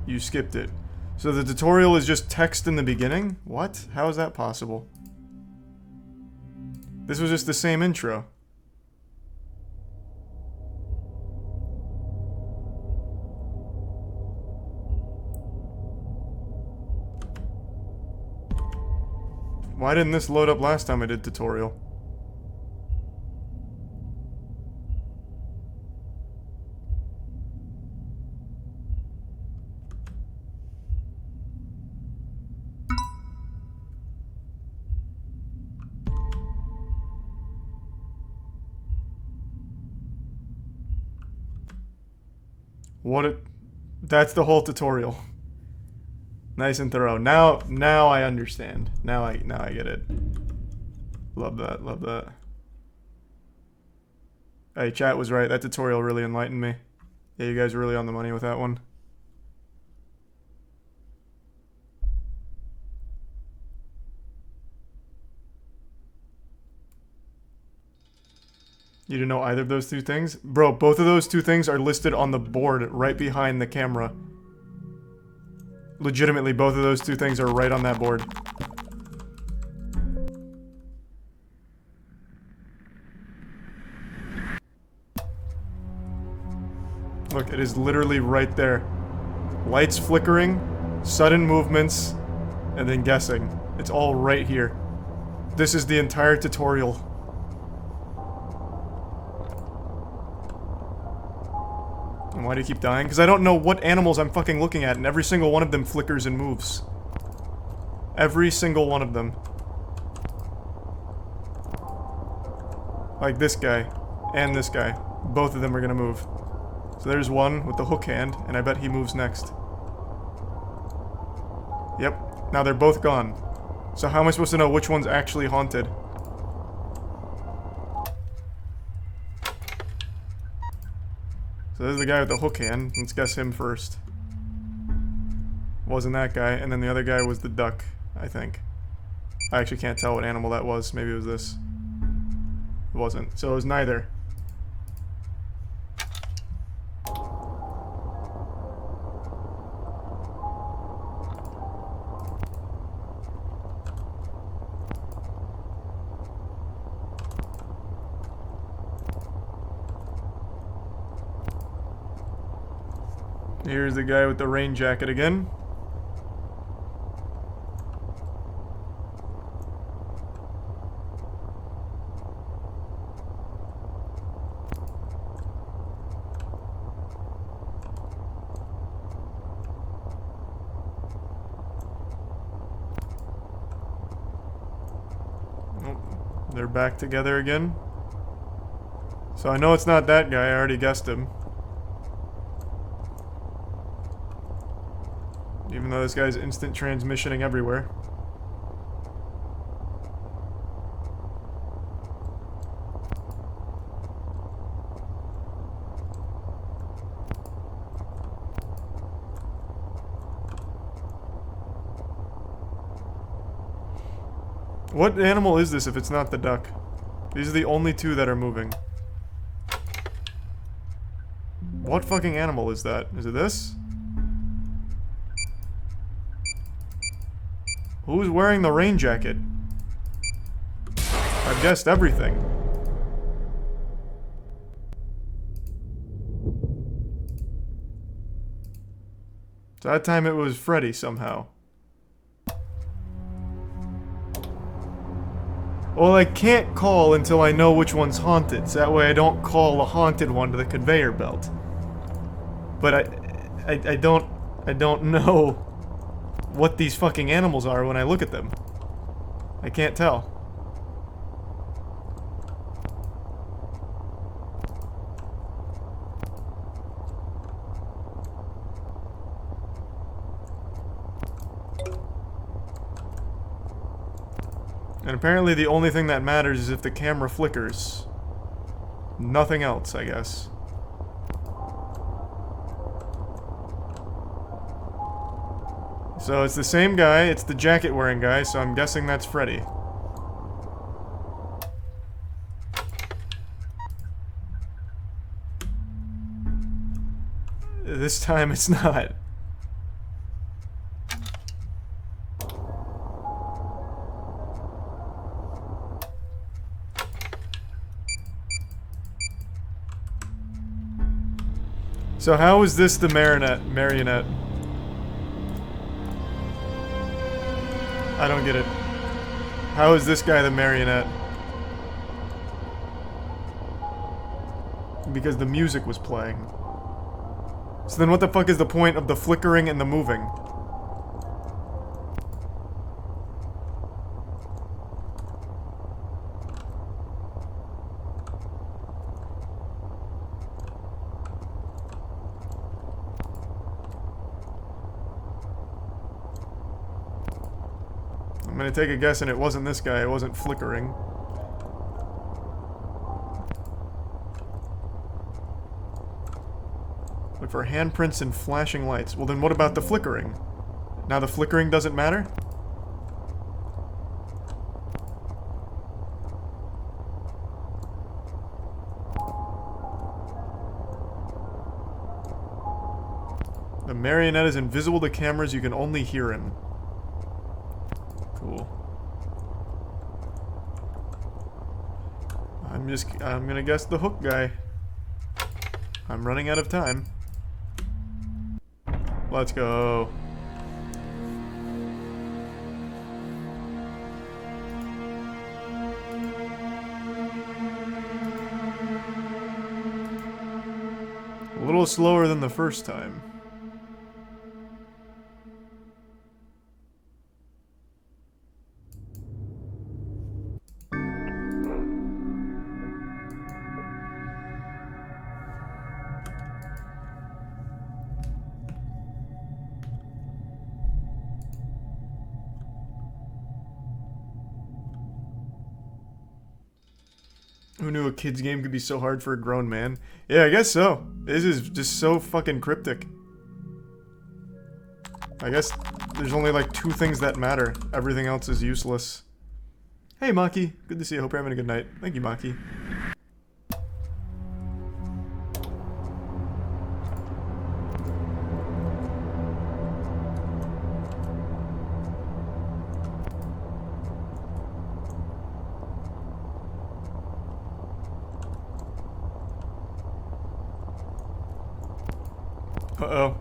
You skipped it. So the tutorial is just text in the beginning? What? How is that possible? This was just the same intro. Why didn't this load up last time I did tutorial? What it... That's the whole tutorial. Nice and thorough. Now I understand. Now I get it. Love that. Love that. Hey, chat was right. That tutorial really enlightened me. Yeah, you guys are really on the money with that one. You didn't know either of those two things? Bro, both of those two things are listed on the board right behind the camera. Legitimately, both of those two things are right on that board. Look, it is literally right there. Lights flickering, sudden movements, and then guessing. It's all right here. This is the entire tutorial. And why do you keep dying? Because I don't know what animals I'm fucking looking at, and every single one of them flickers and moves. Every single one of them. Like this guy, and this guy. Both of them are gonna move. So there's one with the hook hand, and I bet he moves next. Yep, now they're both gone. So how am I supposed to know which one's actually haunted? So there's the guy with the hook hand. Let's guess him first. Wasn't that guy, and then the other guy was the duck, I think. I actually can't tell what animal that was. Maybe it was this. It wasn't. So it was neither. Here's the guy with the rain jacket again. Oh, they're back together again. So I know it's not that guy, I already guessed him. Even though this guy's instant transmissioning everywhere. What animal is this if it's not the duck? These are the only two that are moving. What fucking animal is that? Is it this? Who's wearing the rain jacket? I've guessed everything. So that time it was Freddy somehow. Well, I can't call until I know which one's haunted, so that way I don't call a haunted one to the conveyor belt. But I don't know what these fucking animals are when I look at them. I can't tell. And apparently the only thing that matters is if the camera flickers. Nothing else, I guess. So it's the same guy, it's the jacket-wearing guy, so I'm guessing that's Freddy. This time it's not. So how is this the marionette? I don't get it. How is this guy the marionette? Because the music was playing. So then what the fuck is the point of the flickering and the moving? I'm gonna take a guess and it wasn't this guy, it wasn't flickering. Look for handprints and flashing lights. Well then what about the flickering? Now the flickering doesn't matter? The marionette is invisible to cameras, you can only hear him. Cool. I'm gonna guess the hook guy. I'm running out of time. Let's go. A little slower than the first time. Who knew a kid's game could be so hard for a grown man? Yeah, I guess so. This is just so fucking cryptic. I guess there's only like 2 things that matter. Everything else is useless. Hey, Maki. Good to see you. Hope you're having a good night. Thank you, Maki. Uh-oh.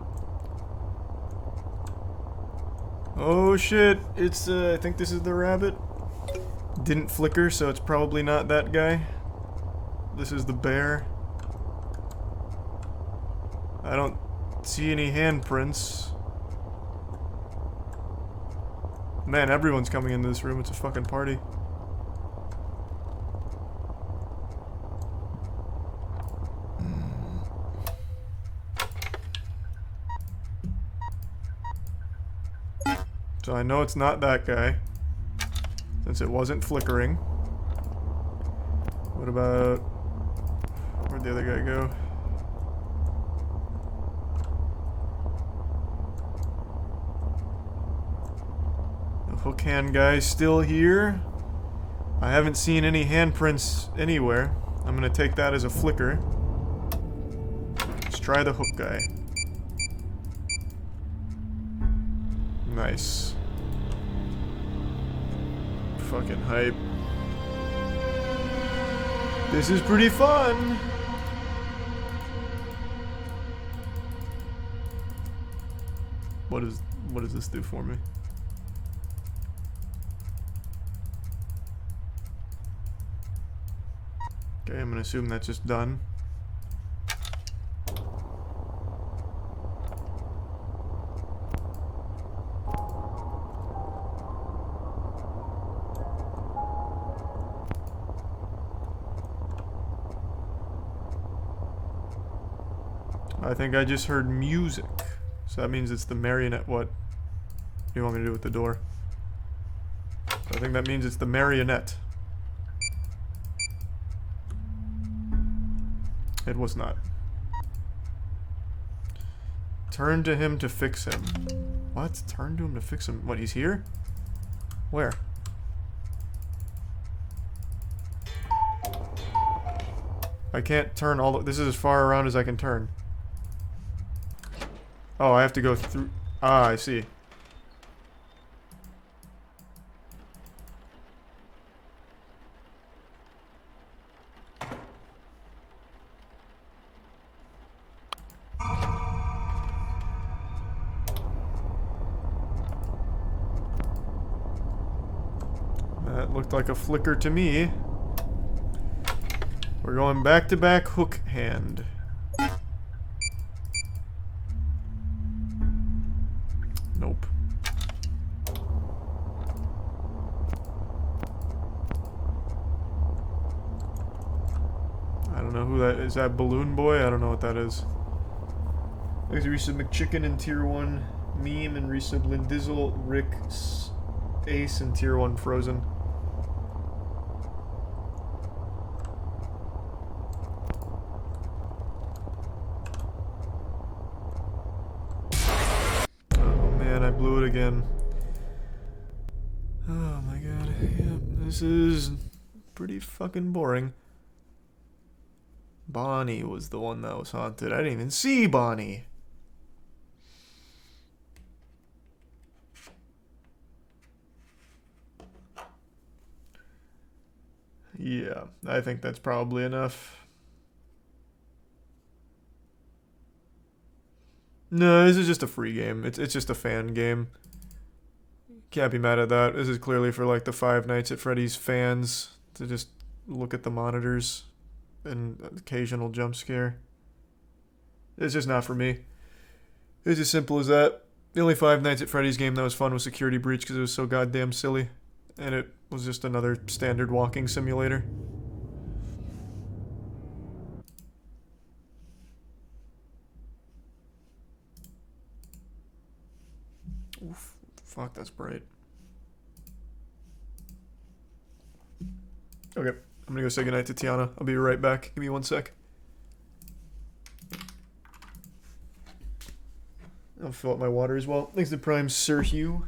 Oh shit, it's I think this is the rabbit. Didn't flicker, so it's probably not that guy. This is the bear. I don't see any handprints. Man, everyone's coming into this room, it's a fucking party. So I know it's not that guy, since it wasn't flickering. What about... where'd the other guy go? The hook hand guy's still here. I haven't seen any handprints anywhere. I'm gonna take that as a flicker. Let's try the hook guy. Nice. Fucking hype. This is pretty fun! What does this do for me? Okay, I'm gonna assume that's just done. I think I just heard music. So that means it's the marionette. What do you want me to do with the door? I think that means it's the marionette. It was not. Turn to him to fix him. What? Turn to him to fix him? What, he's here? Where? I can't turn all the... this is as far around as I can turn. Oh, I have to go through... ah, I see. That looked like a flicker to me. We're going back to back hook hand. Nope. I don't know who that is. That Balloon Boy? I don't know what that is. Thanks to Resub McChicken and Tier 1 Meme and Resub Lindizzle Rick Ace and Tier 1 Frozen. Oh man, I blew it again. Oh my god. Yeah, this is pretty fucking boring. Bonnie was the one that was haunted. I didn't even see Bonnie. Yeah, I think that's probably enough. No, this is just a free game. It's just a fan game. Can't be mad at that. This is clearly for like the Five Nights at Freddy's fans to just look at the monitors and occasional jump scare. It's just not for me. It's as simple as that. The only Five Nights at Freddy's game that was fun was Security Breach because it was so goddamn silly. And it was just another standard walking simulator. Oof, fuck, that's bright. Okay, I'm gonna go say goodnight to Tiana. I'll be right back. Give me 1 sec. I'll fill up my water as well. Thanks to Prime Sir Hugh.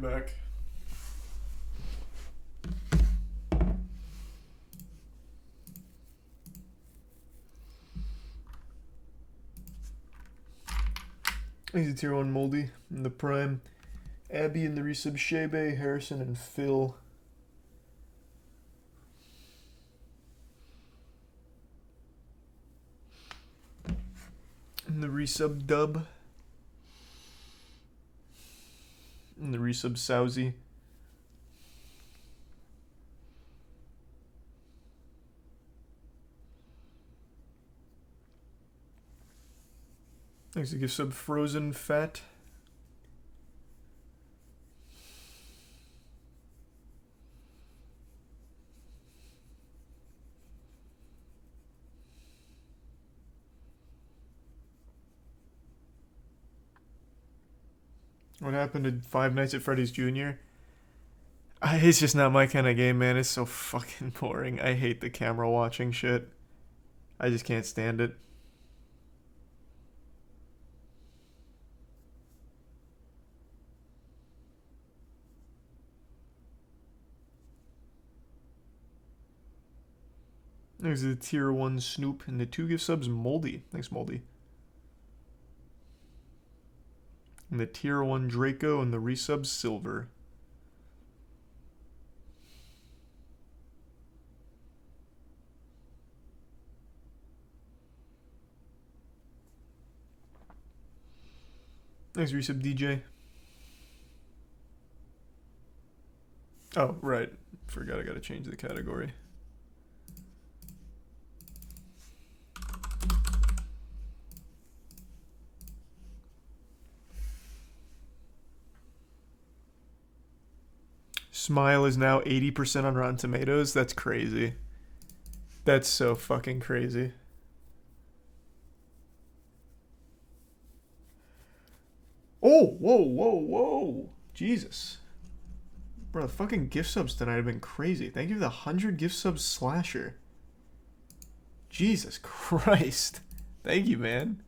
back. He's a tier 1 Moldy in the Prime. Abby in the resub, Shebe, Harrison, and Phil. In the resub, Dub. In the resub, Sousy. Thanks to gift sub, Frozen Fat. What happened to Five Nights at Freddy's Jr.? It's just not my kind of game, man. It's so fucking boring. I hate the camera watching shit. I just can't stand it. There's the tier 1 Snoop and the 2 gift subs, Moldy. Thanks, Moldy. And the tier 1 Draco and the resub, Silver. Thanks, resub, DJ. Oh, right. Forgot I gotta change the category. Smile is now 80% on Rotten Tomatoes. That's crazy. That's so fucking crazy. Oh, whoa. Jesus. Bro, the fucking gift subs tonight have been crazy. Thank you for the 100 gift subs, Slasher. Jesus Christ. Thank you, man.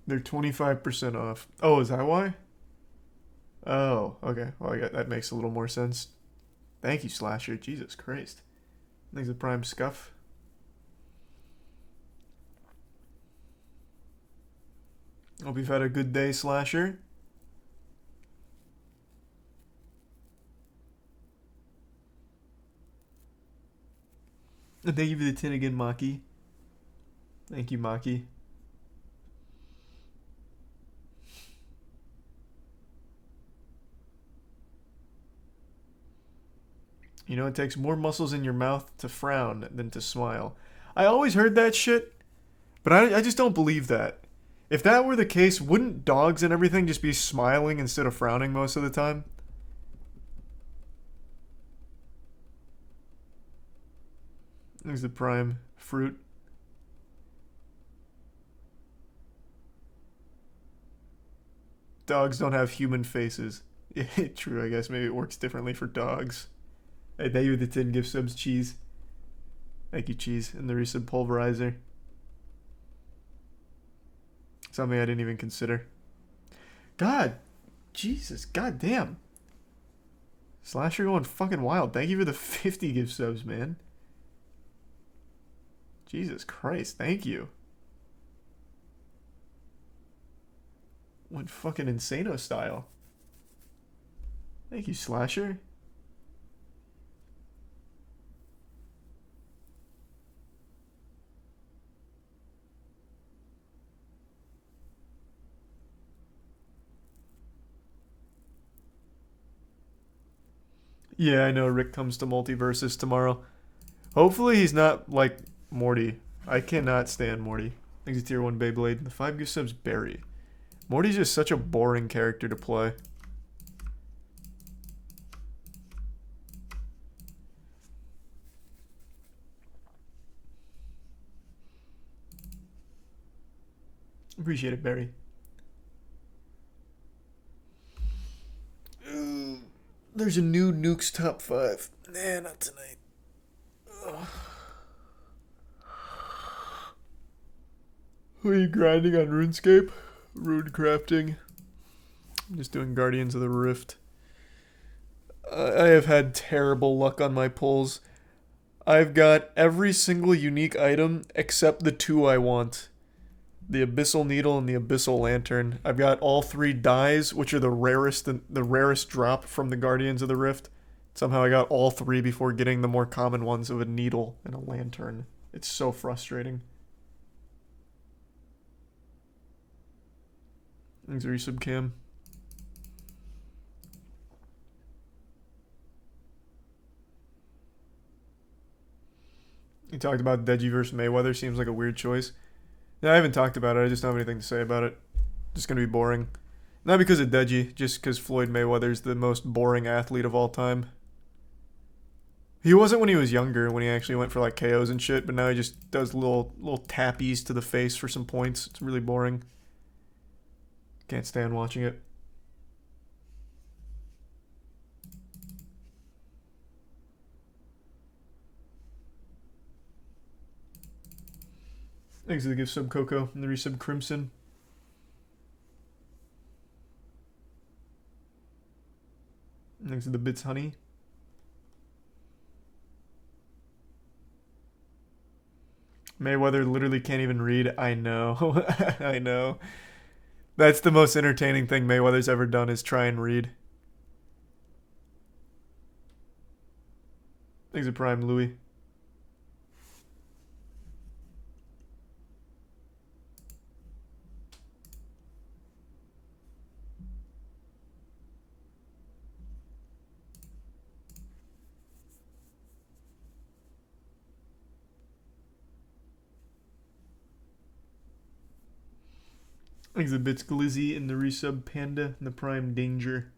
They're 25% off. Oh, is that why? Oh, okay. Well, that makes a little more sense. Thank you, Slasher. Jesus Christ. Thanks to Prime Scuff. Hope you've had a good day, Slasher. And thank you for the 10 again, Maki. Thank you, Maki. You know, it takes more muscles in your mouth to frown than to smile. I always heard that shit, but I just don't believe that. If that were the case, wouldn't dogs and everything just be smiling instead of frowning most of the time? There's the prime fruit. Dogs don't have human faces. Yeah, true, I guess. Maybe it works differently for dogs. Hey, thank you for the 10 gift subs, Cheese. Thank you, Cheese. And the resub pulverizer. Something I didn't even consider. God. Jesus. God damn. Slasher going fucking wild. Thank you for the 50 gift subs, man. Jesus Christ. Thank you. Went fucking Insano style. Thank you, Slasher. Yeah, I know Rick comes to Multiversus tomorrow. Hopefully he's not like Morty. I cannot stand Morty. I think he's tier 1 Beyblade. The 5 gift subs, Barry. Morty's just such a boring character to play. Appreciate it, Barry. There's a new Nuke's top 5. Nah, not tonight. Ugh. Who are you grinding on RuneScape? Rune crafting. I'm just doing Guardians of the Rift. I have had terrible luck on my pulls. I've got every single unique item except the two I want. The Abyssal Needle and the Abyssal Lantern. I've got all 3 dyes, which are the rarest drop from the Guardians of the Rift. Somehow I got all 3 before getting the more common ones of a needle and a lantern. It's so frustrating. Thanks, resub Cam. You talked about Deji versus Mayweather. Seems like a weird choice. Yeah, I haven't talked about it. I just don't have anything to say about it. Just gonna be boring. Not because of Deji, just because Floyd Mayweather's the most boring athlete of all time. He wasn't when he was younger, when he actually went for like KOs and shit, but now he just does little tappies to the face for some points. It's really boring. Can't stand watching it. Thanks for the gift sub Coco and the resub Crimson. Thanks for the bits Honey. Mayweather literally can't even read. I know. I know. That's the most entertaining thing Mayweather's ever done is try and read. Thanks for Prime Louis. Exhibits Glizzy and the resub Panda and the Prime Danger.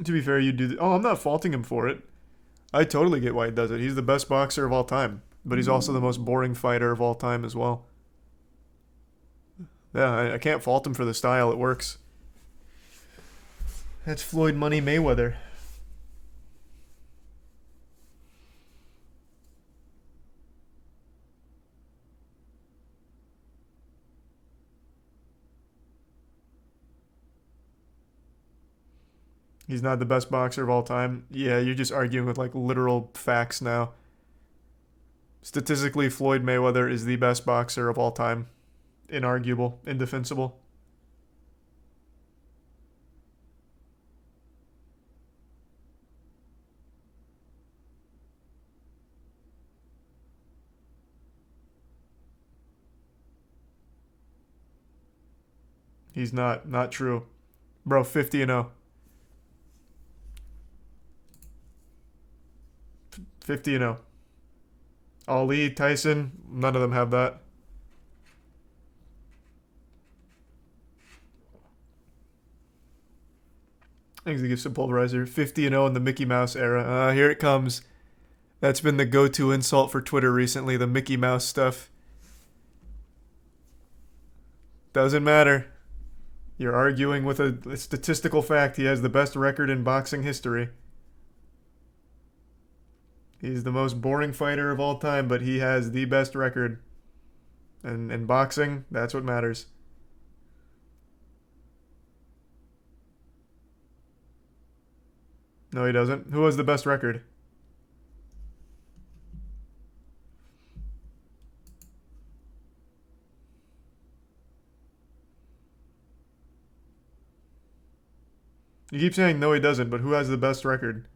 To be fair, you do. Oh, I'm not faulting him for it. I totally get why he does it. He's the best boxer of all time, but he's also the most boring fighter of all time as well. Yeah, I can't fault him for the style. It works. That's Floyd Money Mayweather. He's not the best boxer of all time. Yeah, you're just arguing with like literal facts now. Statistically, Floyd Mayweather is the best boxer of all time. Inarguable, indefensible. He's not true. Bro, 50-0. 50-0. Ali, Tyson, none of them have that. Thanks to give some pulverizer. 50-0 in the Mickey Mouse era. Here it comes. That's been the go-to insult for Twitter recently, the Mickey Mouse stuff. Doesn't matter. You're arguing with a statistical fact. He has the best record in boxing history. He's the most boring fighter of all time, but he has the best record. And in boxing, that's what matters. No, he doesn't. Who has the best record? You keep saying no, he doesn't, but who has the best record?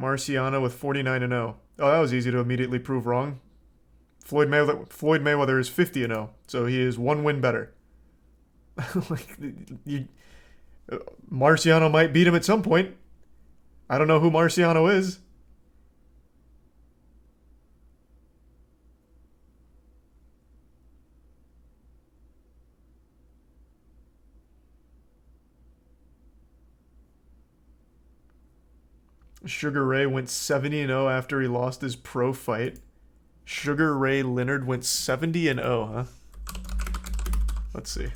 Marciano with 49-0. Oh, that was easy to immediately prove wrong. Floyd Mayweather is 50-0, so he is one win better. Marciano might beat him at some point. I don't know who Marciano is. Sugar Ray went 70-0 after he lost his pro fight. Sugar Ray Leonard went 70-0, huh? Let's see.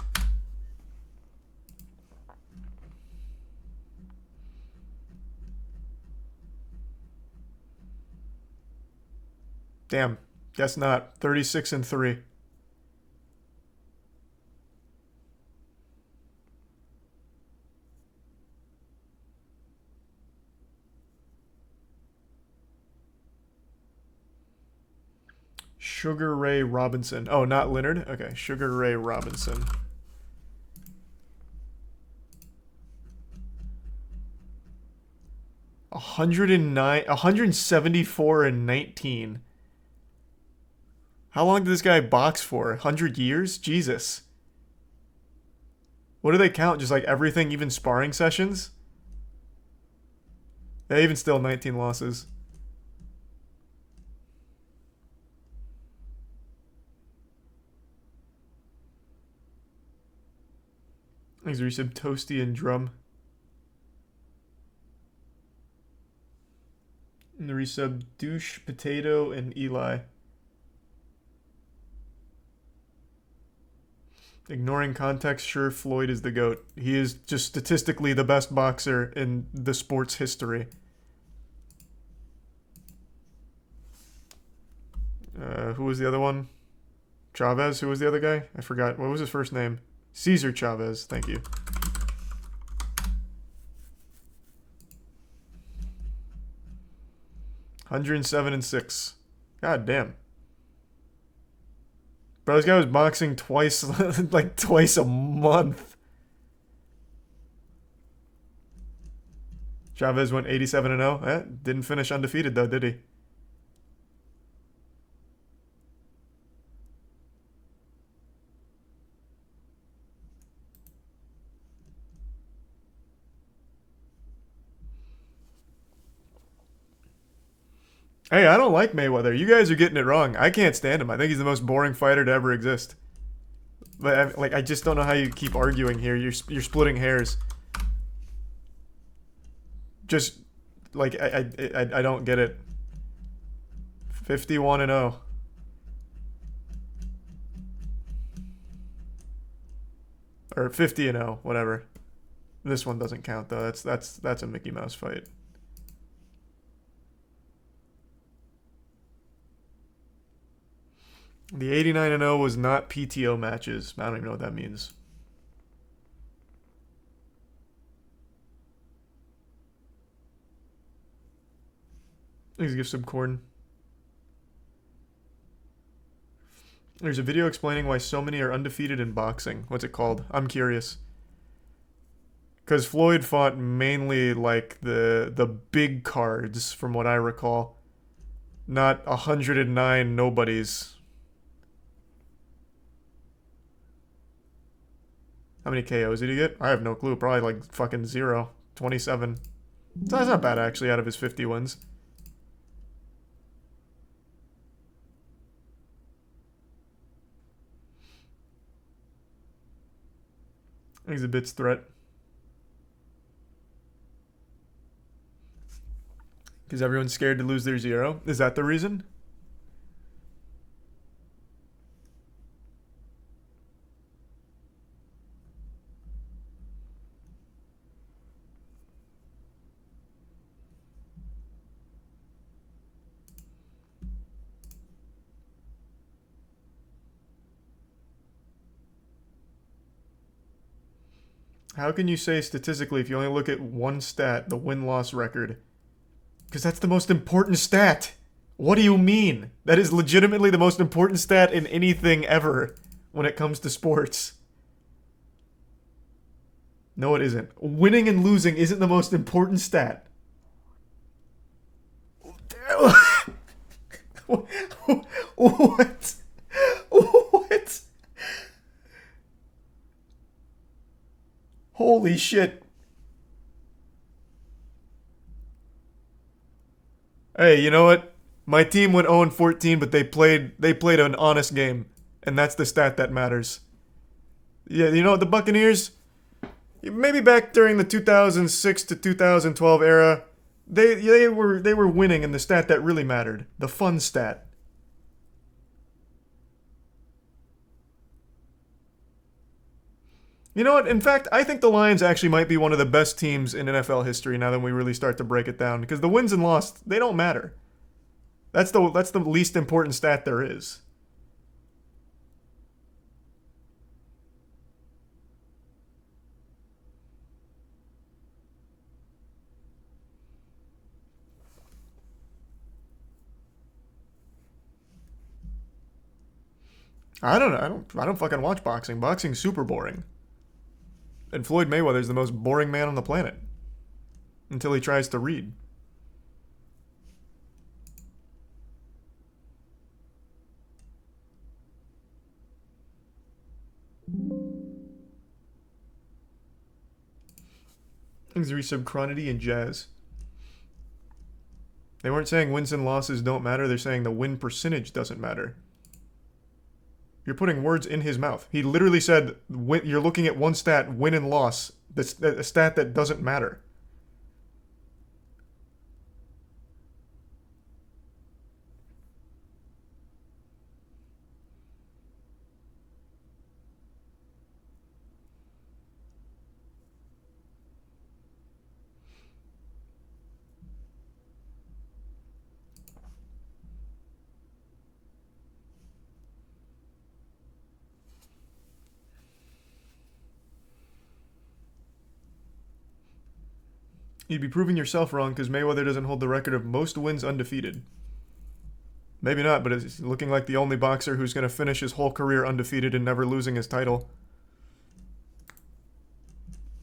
Damn. Guess not. 36-3. Sugar Ray Robinson. Oh, not Leonard? Okay, Sugar Ray Robinson. $109, 174 and 19. How long did this guy box for? 100 years? Jesus. What do they count? Just like everything, even sparring sessions? Yeah, even still, 19 losses. He's resub Toasty and Drum. And the resub Douche, Potato, and Eli. Ignoring context, sure, Floyd is the GOAT. He is just statistically the best boxer in the sport's history. Who was the other one? Chavez? Who was the other guy? I forgot. What was his first name? Cesar Chavez. Thank you. $107-6. God damn. Bro, this guy was boxing twice, like twice a month. Chavez went 87-0. Didn't finish undefeated though, did he? Hey, I don't like Mayweather. You guys are getting it wrong. I can't stand him. I think he's the most boring fighter to ever exist. But I just don't know how you keep arguing here. You're splitting hairs. Just like I don't get it. 51-0. Or 50-0, whatever. This one doesn't count though. That's a Mickey Mouse fight. The 89-0 was not PTO matches. I don't even know what that means. Please give some corn. There's a video explaining why so many are undefeated in boxing. What's it called? I'm curious. Because Floyd fought mainly like the big cards, from what I recall. Not 109 nobodies. How many KOs did he get? I have no clue. Probably like fucking 0. 27. So that's not bad actually out of his 50 wins. He's a bit's threat. Because everyone's scared to lose their 0. Is that the reason? How can you say statistically if you only look at one stat, the win-loss record? Because that's the most important stat. What do you mean? That is legitimately the most important stat in anything ever when it comes to sports. No, it isn't. Winning and losing isn't the most important stat. What? What? Holy shit. Hey, you know what? My team went 0-14, but they played an honest game. And that's the stat that matters. Yeah, you know what, the Buccaneers, maybe back during the 2006 to 2012 era, they were winning in the stat that really mattered. The fun stat. You know what? In fact, I think the Lions actually might be one of the best teams in NFL history now that we really start to break it down, because the wins and losses, they don't matter. That's the least important stat there is. I don't know. I don't fucking watch boxing. Boxing's super boring. And Floyd Mayweather's the most boring man on the planet. Until he tries to read. Things resub Cronity and Jazz. They weren't saying wins and losses don't matter. They're saying the win percentage doesn't matter. You're putting words in his mouth. He literally said, you're looking at one stat, win and loss, a stat that doesn't matter. You'd be proving yourself wrong because Mayweather doesn't hold the record of most wins undefeated. Maybe not, but it's looking like the only boxer who's going to finish his whole career undefeated and never losing his title.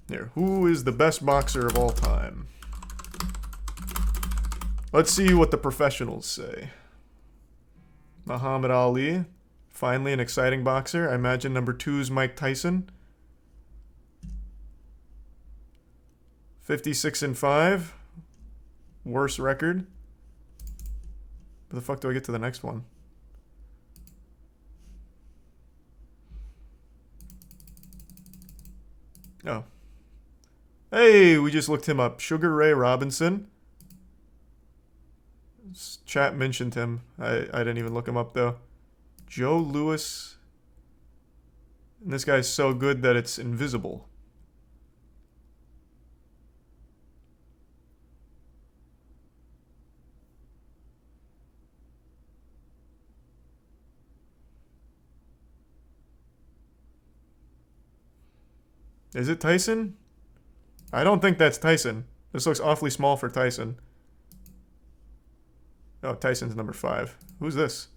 Here, who is the best boxer of all time? Let's see what the professionals say. Muhammad Ali, finally an exciting boxer. I imagine number 2 is Mike Tyson. 56-5. Worst record. Where the fuck do I get to the next one? Oh. Hey, we just looked him up. Sugar Ray Robinson. Chat mentioned him. I didn't even look him up, though. Joe Louis. And this guy's so good that it's invisible. Is it Tyson? I don't think that's Tyson. This looks awfully small for Tyson. Oh, Tyson's number 5. Who's this?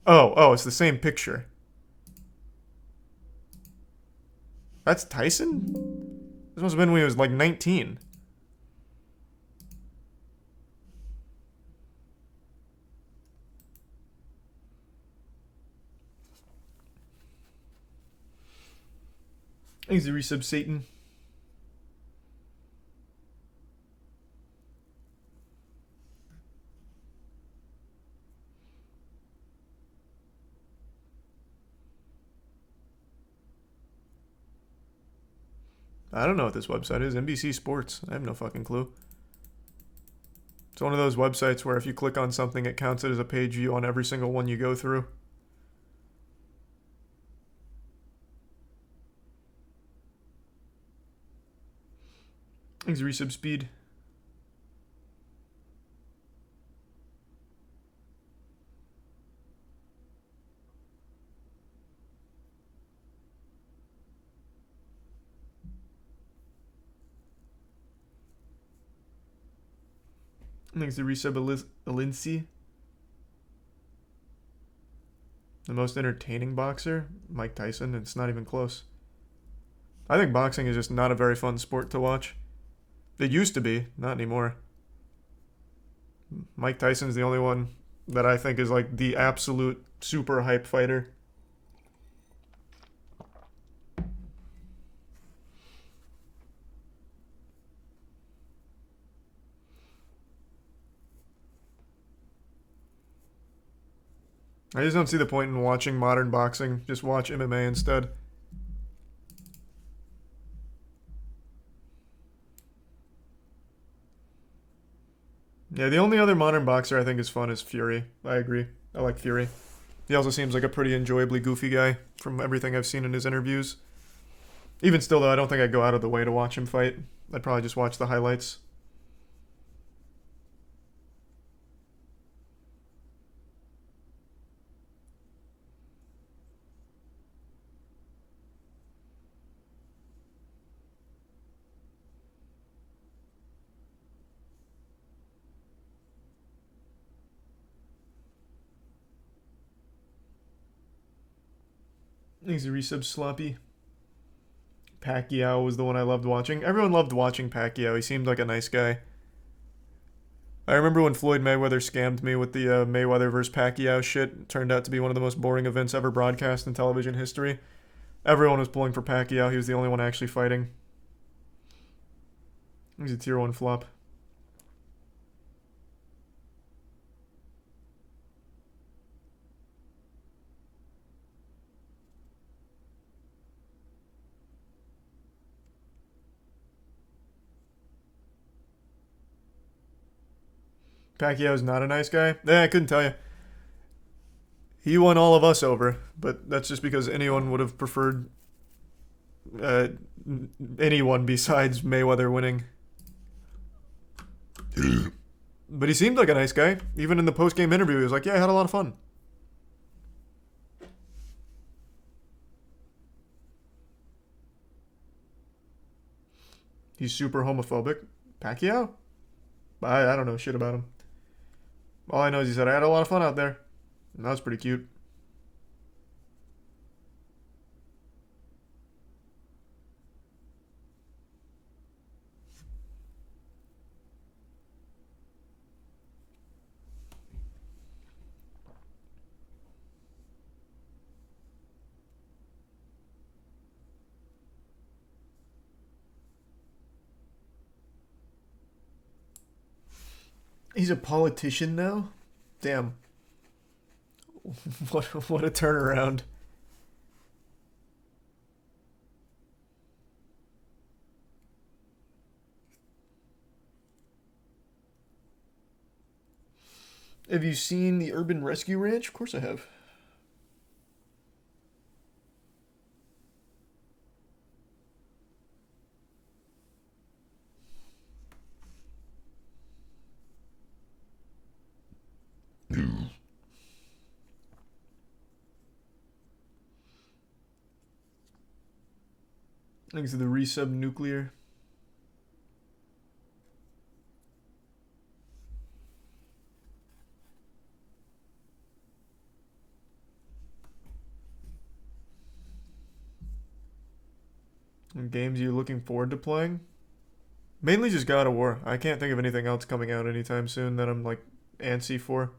Oh, it's the same picture. That's Tyson? This must have been when he was like 19. Thanks to resub Satan. I don't know what this website is. NBC Sports. I have no fucking clue. It's one of those websites where if you click on something, it counts it as a page view on every single one you go through. Thanks, resub speed. Thanks to resub Alinci. The most entertaining boxer? Mike Tyson. It's not even close. I think boxing is just not a very fun sport to watch. It used to be, not anymore. Mike Tyson's the only one that I think is like the absolute super hype fighter. I just don't see the point in watching modern boxing. Just watch MMA instead. Yeah, the only other modern boxer I think is fun is Fury. I agree. I like Fury. He also seems like a pretty enjoyably goofy guy from everything I've seen in his interviews. Even still, though, I don't think I'd go out of the way to watch him fight. I'd probably just watch the highlights. He's a resub sloppy. Pacquiao was the one I loved watching. Everyone loved watching Pacquiao. He seemed like a nice guy. I remember when Floyd Mayweather scammed me with the Mayweather versus Pacquiao shit. It turned out to be one of the most boring events ever broadcast in television history. Everyone was pulling for Pacquiao. He was the only one actually fighting. He's a tier 1 flop. Pacquiao's not a nice guy? I couldn't tell you. He won all of us over, but that's just because anyone would have preferred anyone besides Mayweather winning. But he seemed like a nice guy. Even in the post-game interview, he was like, yeah, I had a lot of fun. He's super homophobic. Pacquiao? I don't know shit about him. All I know is he said, I had a lot of fun out there. And that was pretty cute. He's a politician now? Damn. What a turnaround. Have you seen the Urban Rescue Ranch? Of course I have. Thanks to the resub nuclear. And games you're looking forward to playing? Mainly just God of War. I can't think of anything else coming out anytime soon that I'm like antsy for.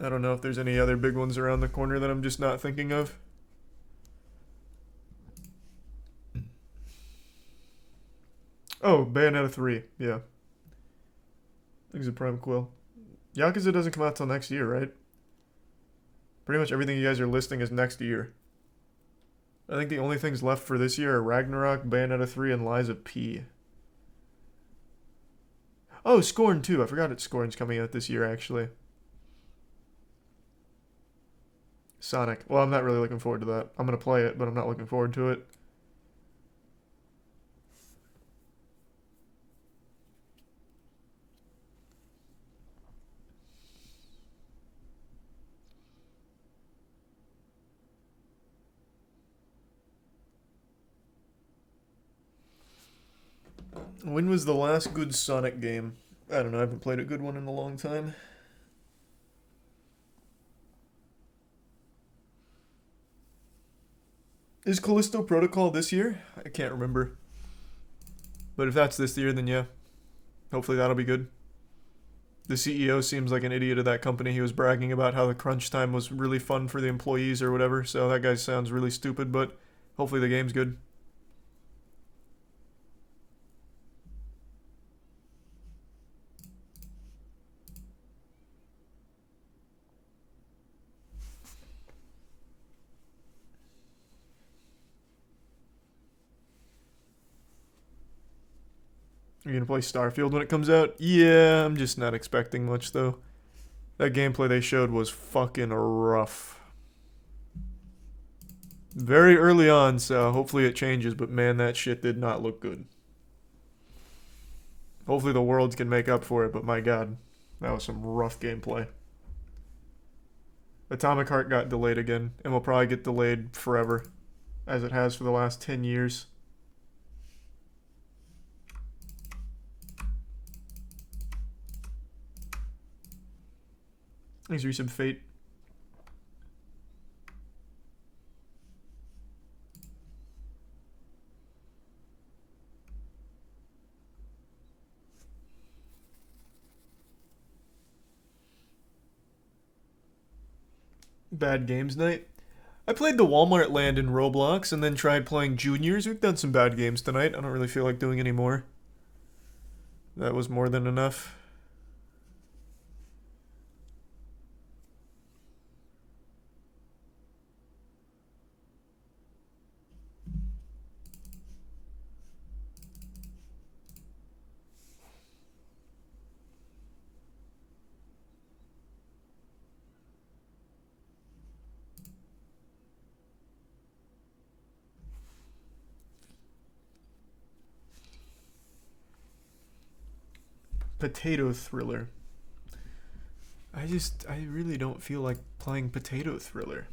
I don't know if there's any other big ones around the corner that I'm just not thinking of. Oh, Bayonetta 3. Yeah. Things a Prime Quill. Yakuza doesn't come out till next year, right? Pretty much everything you guys are listing is next year. I think the only things left for this year are Ragnarok, Bayonetta 3, and Lies of P. Oh, Scorn 2. I forgot that Scorn's coming out this year, actually. Sonic. Well, I'm not really looking forward to that. I'm going to play it, but I'm not looking forward to it. When was the last good Sonic game? I don't know. I haven't played a good one in a long time. Is Callisto Protocol this year? I can't remember. But if that's this year, then yeah. Hopefully that'll be good. The CEO seems like an idiot of that company. He was bragging about how the crunch time was really fun for the employees or whatever. So that guy sounds really stupid, but hopefully the game's good. You're gonna play Starfield when it comes out? Yeah, I'm just not expecting much though. That gameplay they showed was fucking rough. Very early on, so hopefully it changes, but man, that shit did not look good. Hopefully the Worlds can make up for it, but my god, that was some rough gameplay. Atomic Heart got delayed again, and will probably get delayed forever, as it has for the last 10 years. Thanks, Resub Fate. Bad games night. I played the Walmart land in Roblox and then tried playing Juniors. We've done some bad games tonight. I don't really feel like doing any more. That was more than enough. Potato Thriller. I really don't feel like playing Potato Thriller.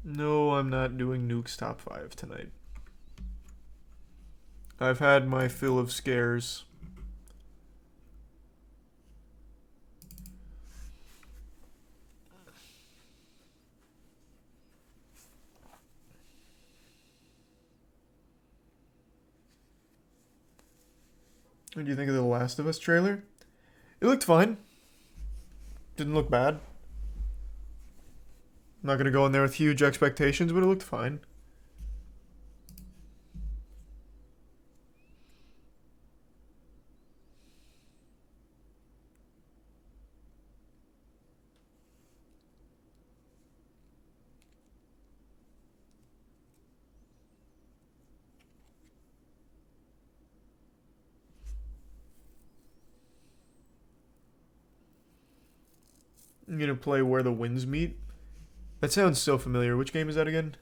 No, I'm not doing Nuke's Top 5 tonight. I've had my fill of scares. What do you think of the Last of Us trailer? It looked fine. Didn't look bad. I'm not gonna go in there with huge expectations, but it looked fine. I'm gonna play Where the Winds Meet. That sounds so familiar. Which game is that again?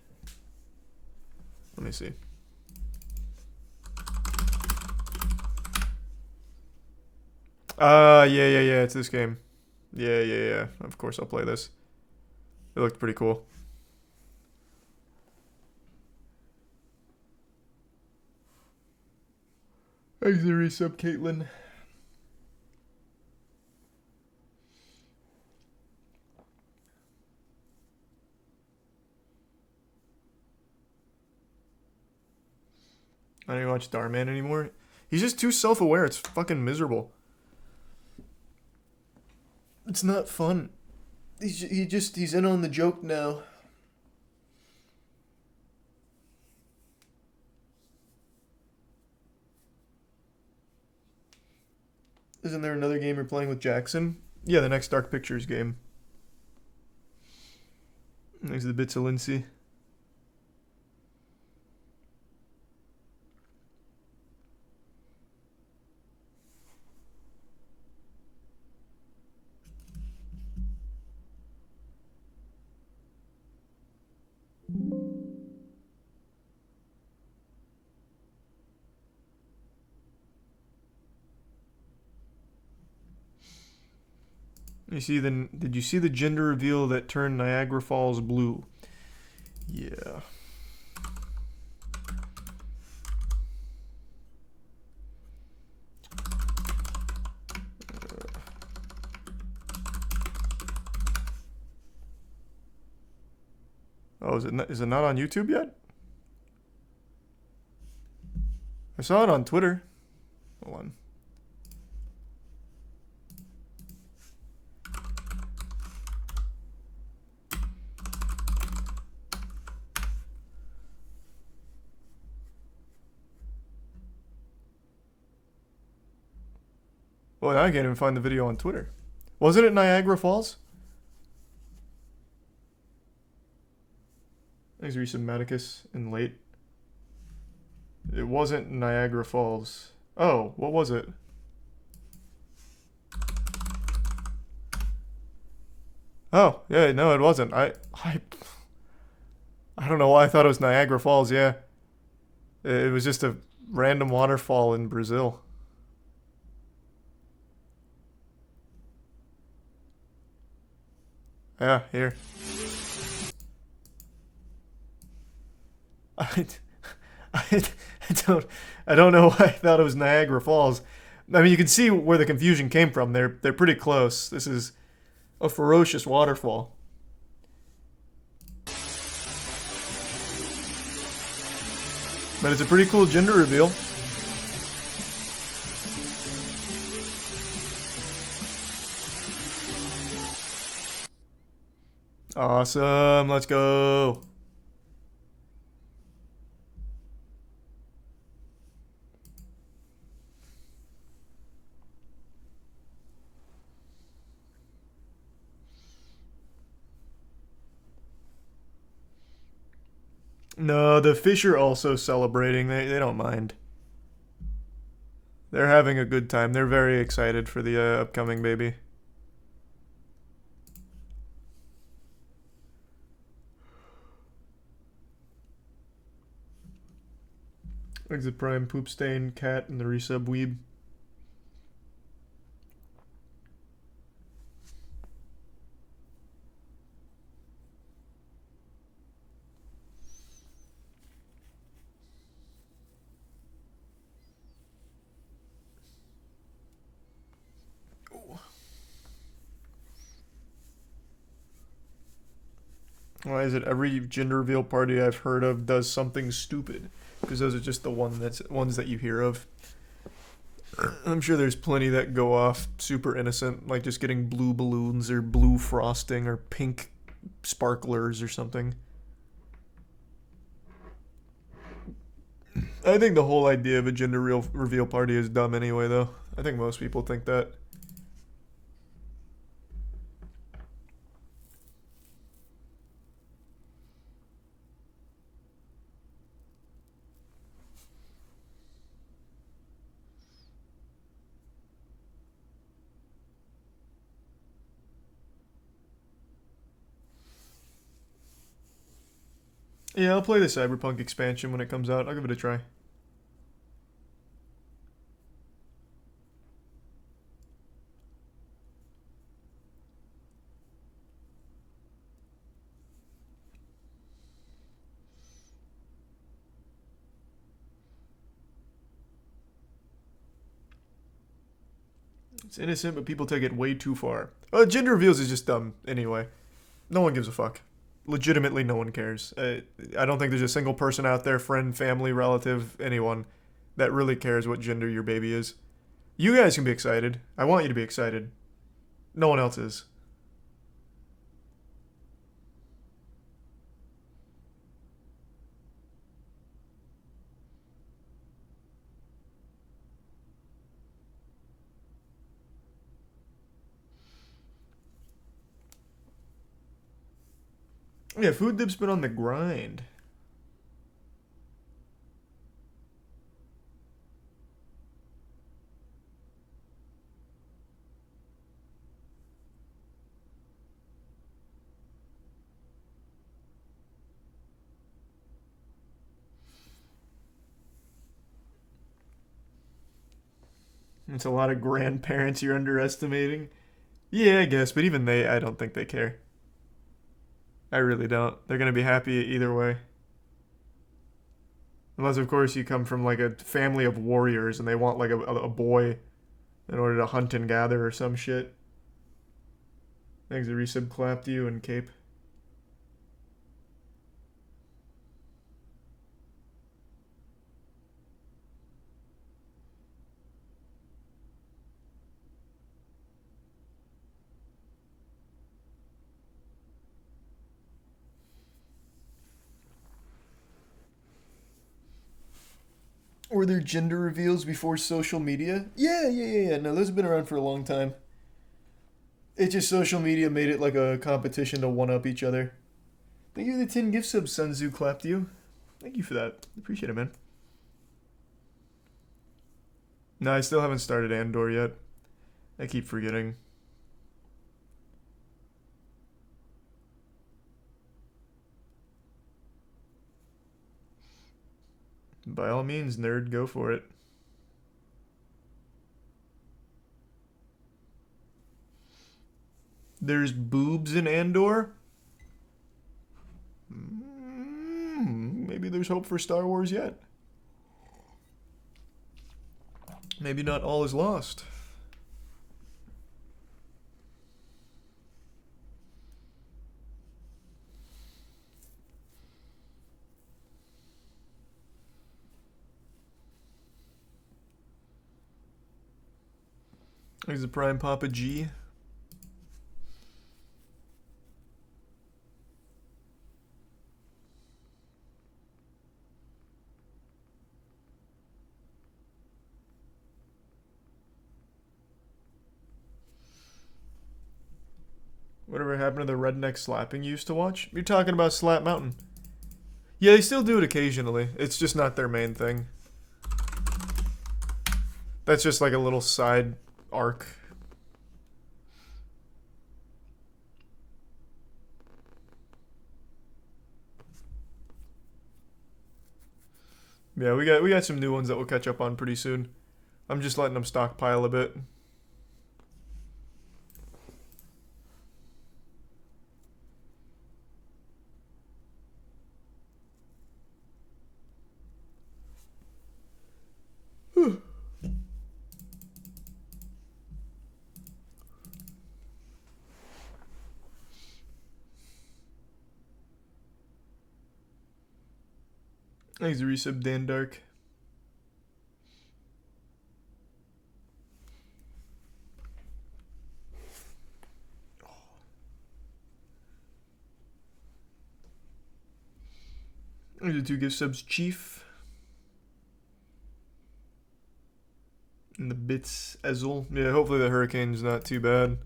Let me see. Yeah. It's this game. Yeah. Of course I'll play this. It looked pretty cool. Thanks, the resub, Caitlin. I don't even watch Starman anymore. He's just too self-aware. It's fucking miserable. It's not fun. He's in on the joke now. Isn't there another game you're playing with Jackson? Yeah, the next Dark Pictures game. There's the bits of Lindsay. Did you see the gender reveal that turned Niagara Falls blue? Yeah. Oh, is it not on YouTube yet? I saw it on Twitter. Hold on. Well, I can't even find the video on Twitter. Wasn't it Niagara Falls? Thanks, Resematicus and late. It wasn't Niagara Falls. Oh, what was it? Oh, yeah, no, it wasn't. I don't know why I thought it was Niagara Falls, yeah. It was just a random waterfall in Brazil. Yeah, here. I, I, I don't know why I thought it was Niagara Falls. I mean, you can see where the confusion came from. They're pretty close. This is a ferocious waterfall. But it's a pretty cool gender reveal. Awesome, let's go. No, the fish are also celebrating. They don't mind. They're having a good time. They're very excited for the upcoming baby. Exit Prime, Poop Stain, Cat, and the Resub Weeb. Why is it every gender reveal party I've heard of does something stupid? Because those are just the ones that you hear of. I'm sure there's plenty that go off super innocent, like just getting blue balloons or blue frosting or pink sparklers or something. I think the whole idea of a gender reveal party is dumb anyway, though. I think most people think that. Yeah, I'll play the Cyberpunk expansion when it comes out. I'll give it a try. It's innocent, but people take it way too far. Gender reveals is just dumb anyway. No one gives a fuck. Legitimately, no one cares. I don't think there's a single person out there, friend, family, relative, anyone, that really cares what gender your baby is. You guys can be excited. I want you to be excited. No one else is. Yeah, Food Dip's been on the grind. It's a lot of grandparents you're underestimating. Yeah, I guess, but even they, I don't think they care. I really don't. They're gonna be happy either way. Unless, of course, you come from like a family of warriors and they want like a boy in order to hunt and gather or some shit. Thanks, a resub clapped you and Cape. Were there gender reveals before social media? Yeah. No, those have been around for a long time. It's just social media made it like a competition to one-up each other. Thank you for the 10 gift subs, Sunzu clapped you. Thank you for that. Appreciate it, man. No, I still haven't started Andor yet. I keep forgetting. By all means, nerd, go for it. There's boobs in Andor? Maybe there's hope for Star Wars yet. Maybe not all is lost. There's the Prime Papa G. Whatever happened to the redneck slapping you used to watch? You're talking about Slap Mountain. Yeah, they still do it occasionally. It's just not their main thing. That's just like a little side arc. Yeah, we got some new ones that we'll catch up on pretty soon. I'm just letting them stockpile a bit. Thanks, resub Dan Dark. There's the 2 gift subs, Chief. And the bits Ezel. Yeah, hopefully the hurricane's not too bad.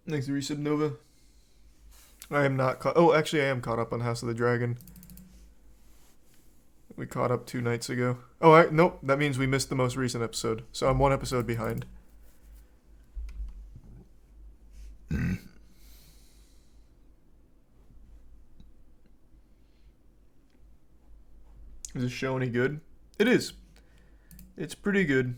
Thanks to resub Nova. I am not caught. Oh, actually, I am caught up on House of the Dragon. We caught up 2 nights ago. Oh, nope. That means we missed the most recent episode. So I'm 1 episode behind. Is this show any good? It is. It's pretty good.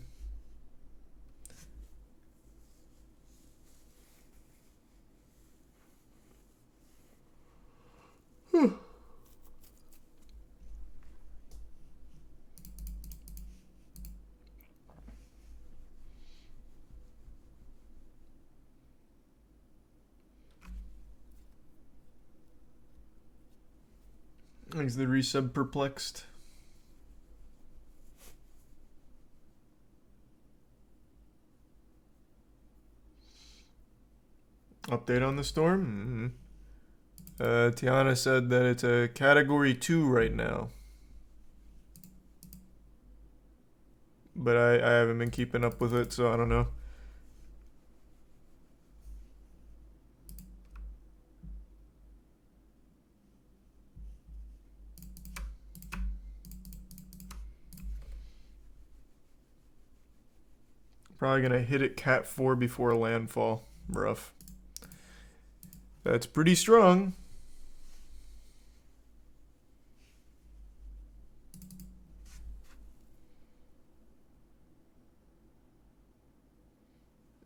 Thanks the resub perplexed. Update on the storm? Tiana said that it's a category 2 right now. But I haven't been keeping up with it, so I don't know. Probably gonna hit it Cat 4 before landfall. Rough. That's pretty strong.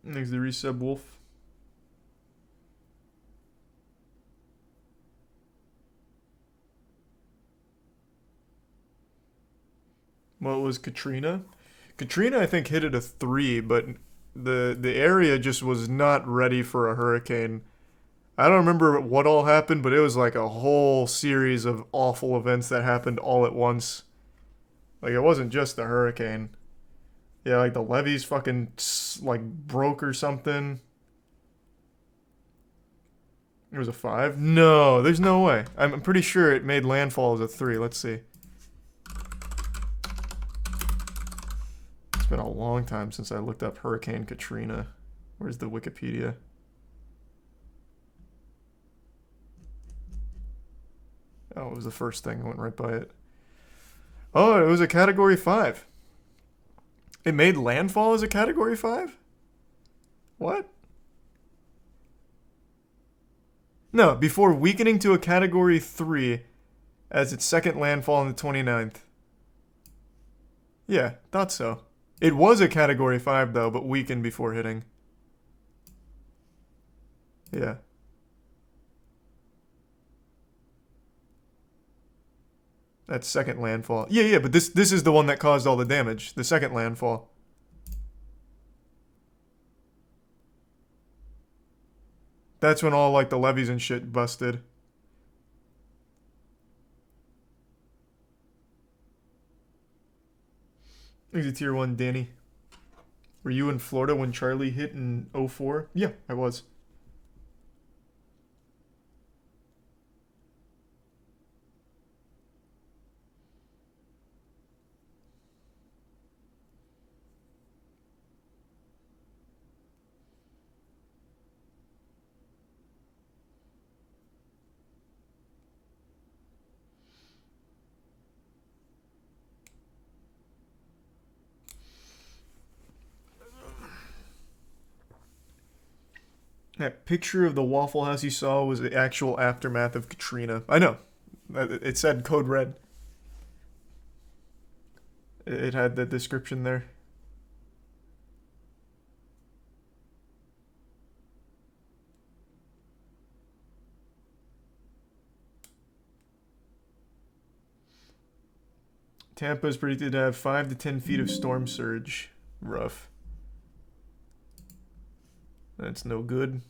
There's the resub Wolf. What was Katrina? Katrina, I think, hit it a 3, but the area just was not ready for a hurricane. I don't remember what all happened, but it was like a whole series of awful events that happened all at once. Like, it wasn't just the hurricane. Yeah, like the levees fucking, like, broke or something. It was a 5? No, there's no way. I'm pretty sure it made landfall as a 3. Let's see. It's been a long time since I looked up Hurricane Katrina. Where's the Wikipedia? Oh, it was the first thing. I went right by it. Oh, it was a Category 5. It made landfall as a Category 5? What? No, before weakening to a Category 3 as its second landfall on the 29th. Yeah, thought so. It was a Category 5, though, but weakened before hitting. Yeah. That's second landfall. Yeah, but this is the one that caused all the damage. The second landfall. That's when all, like, the levees and shit busted. Easy tier 1, Danny. Were you in Florida when Charlie hit in 04? Yeah, I was. That picture of the Waffle House you saw was the actual aftermath of Katrina. I know. It said Code Red. It had the description there. Tampa is predicted to have 5 to 10 feet of storm surge. Rough. That's no good.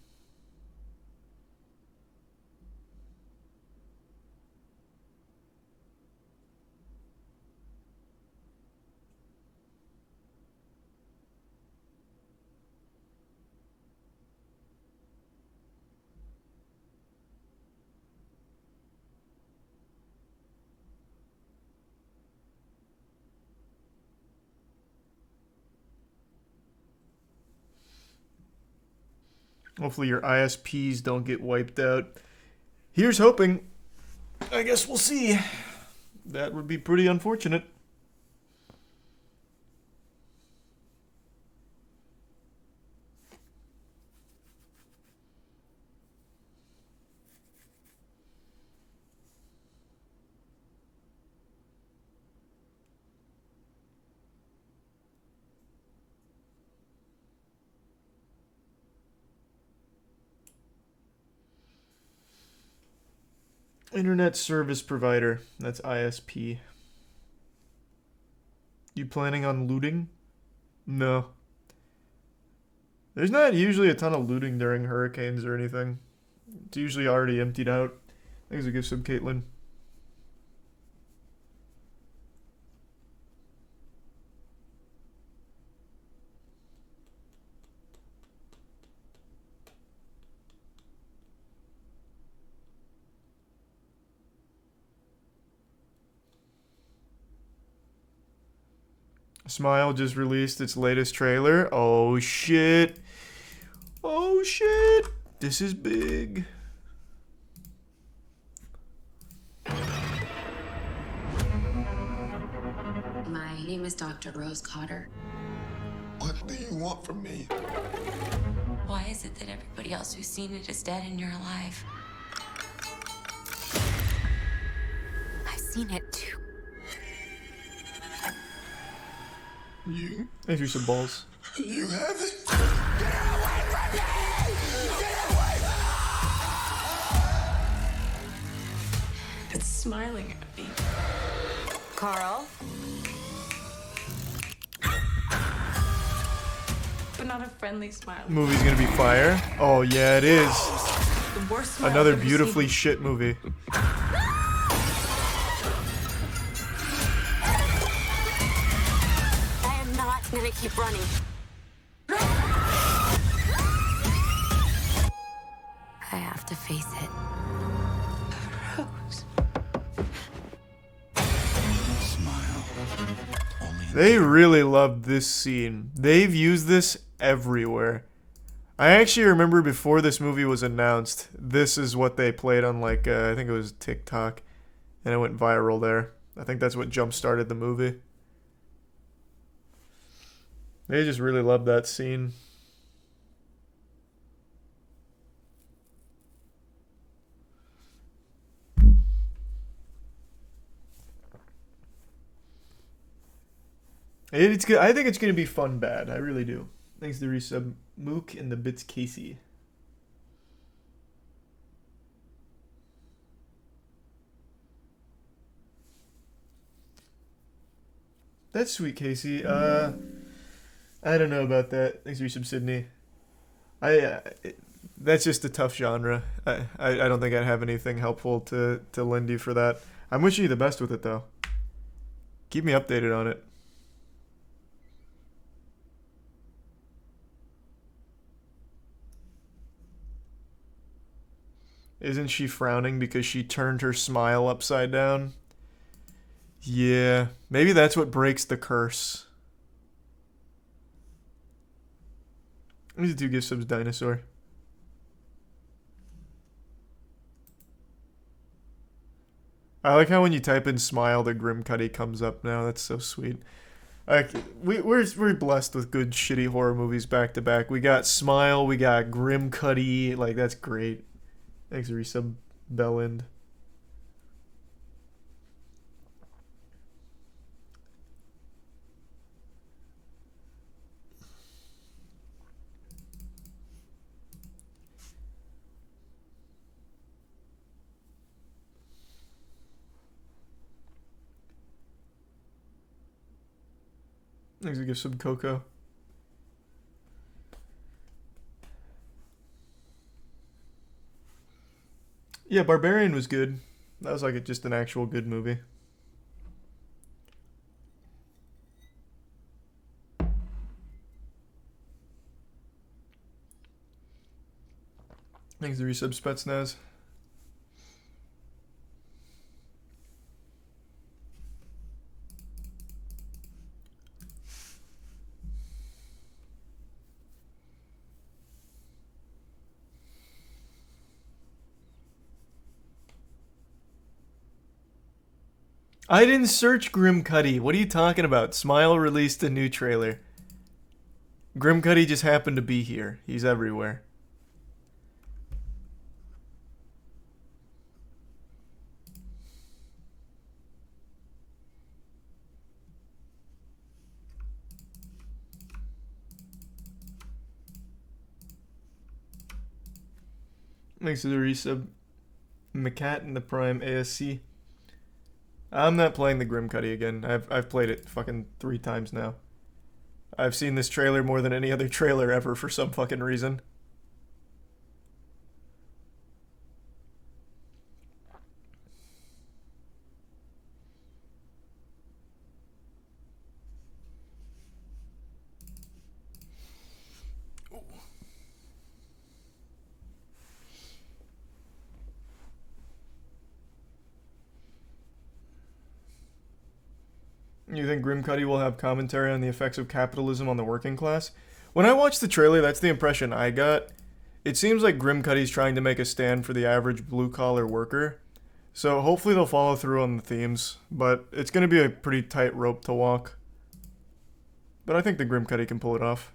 Hopefully your ISPs don't get wiped out. Here's hoping. I guess we'll see. That would be pretty unfortunate. Internet service provider. That's ISP. You planning on looting? No. There's not usually a ton of looting during hurricanes or anything. It's usually already emptied out. Thanks a gift sub, Caitlin. Smile just released its latest trailer. Oh shit. Oh shit. This is big. My name is Dr. Rose Cotter. What do you want from me? Why is it that everybody else who's seen it is dead and you're alive? I've seen it too. You Thanks for some balls. have it? It's smiling at me. Carl? But not a friendly smile. Movie's gonna be fire. Oh yeah, it is. The worst smile Another I've ever beautifully seen. shit movie. I am not gonna keep running. I have to face it. Rose. Smile. Only They really love this scene. They've used this everywhere. I actually remember before this movie was announced, this is what they played on like I think it was TikTok, and it went viral there. I think that's what jump started the movie. They just really loved that scene. It's good. I think it's gonna be fun bad. I really do. Thanks to resub Mook and the Bits Casey. That's sweet, Casey. I don't know about that. Thanks for resub Sydney. That's just a tough genre. I don't think I'd have anything helpful to lend you for that. I'm wishing you the best with it though. Keep me updated on it. Isn't she frowning because she turned her smile upside down? Yeah, maybe that's what breaks the curse. These two give subs dinosaur. I like how when you type in smile, the Grim Cuddy comes up now. That's so sweet. Like we're blessed with good shitty horror movies back to back. We got Smile, we got Grim Cuddy. Like that's great. Thanks, resub Bellind. Thanks, give some Coco. Yeah, Barbarian was good. That was like just an actual good movie. Thanks to resub Spetsnaz. I didn't search Grim Cuddy. What are you talking about? Smile released a new trailer. Grim Cuddy just happened to be here. He's everywhere. Thanks to the resub. McCat and the Prime ASC. I'm not playing the Grim Cuddy again. I've played it fucking 3 times now. I've seen this trailer more than any other trailer ever for some fucking reason. You think Grim Cuddy will have commentary on the effects of capitalism on the working class? When I watched the trailer, that's the impression I got. It seems like Grim Cuddy's trying to make a stand for the average blue-collar worker. So hopefully they'll follow through on the themes, but it's going to be a pretty tight rope to walk. But I think the Grim Cuddy can pull it off.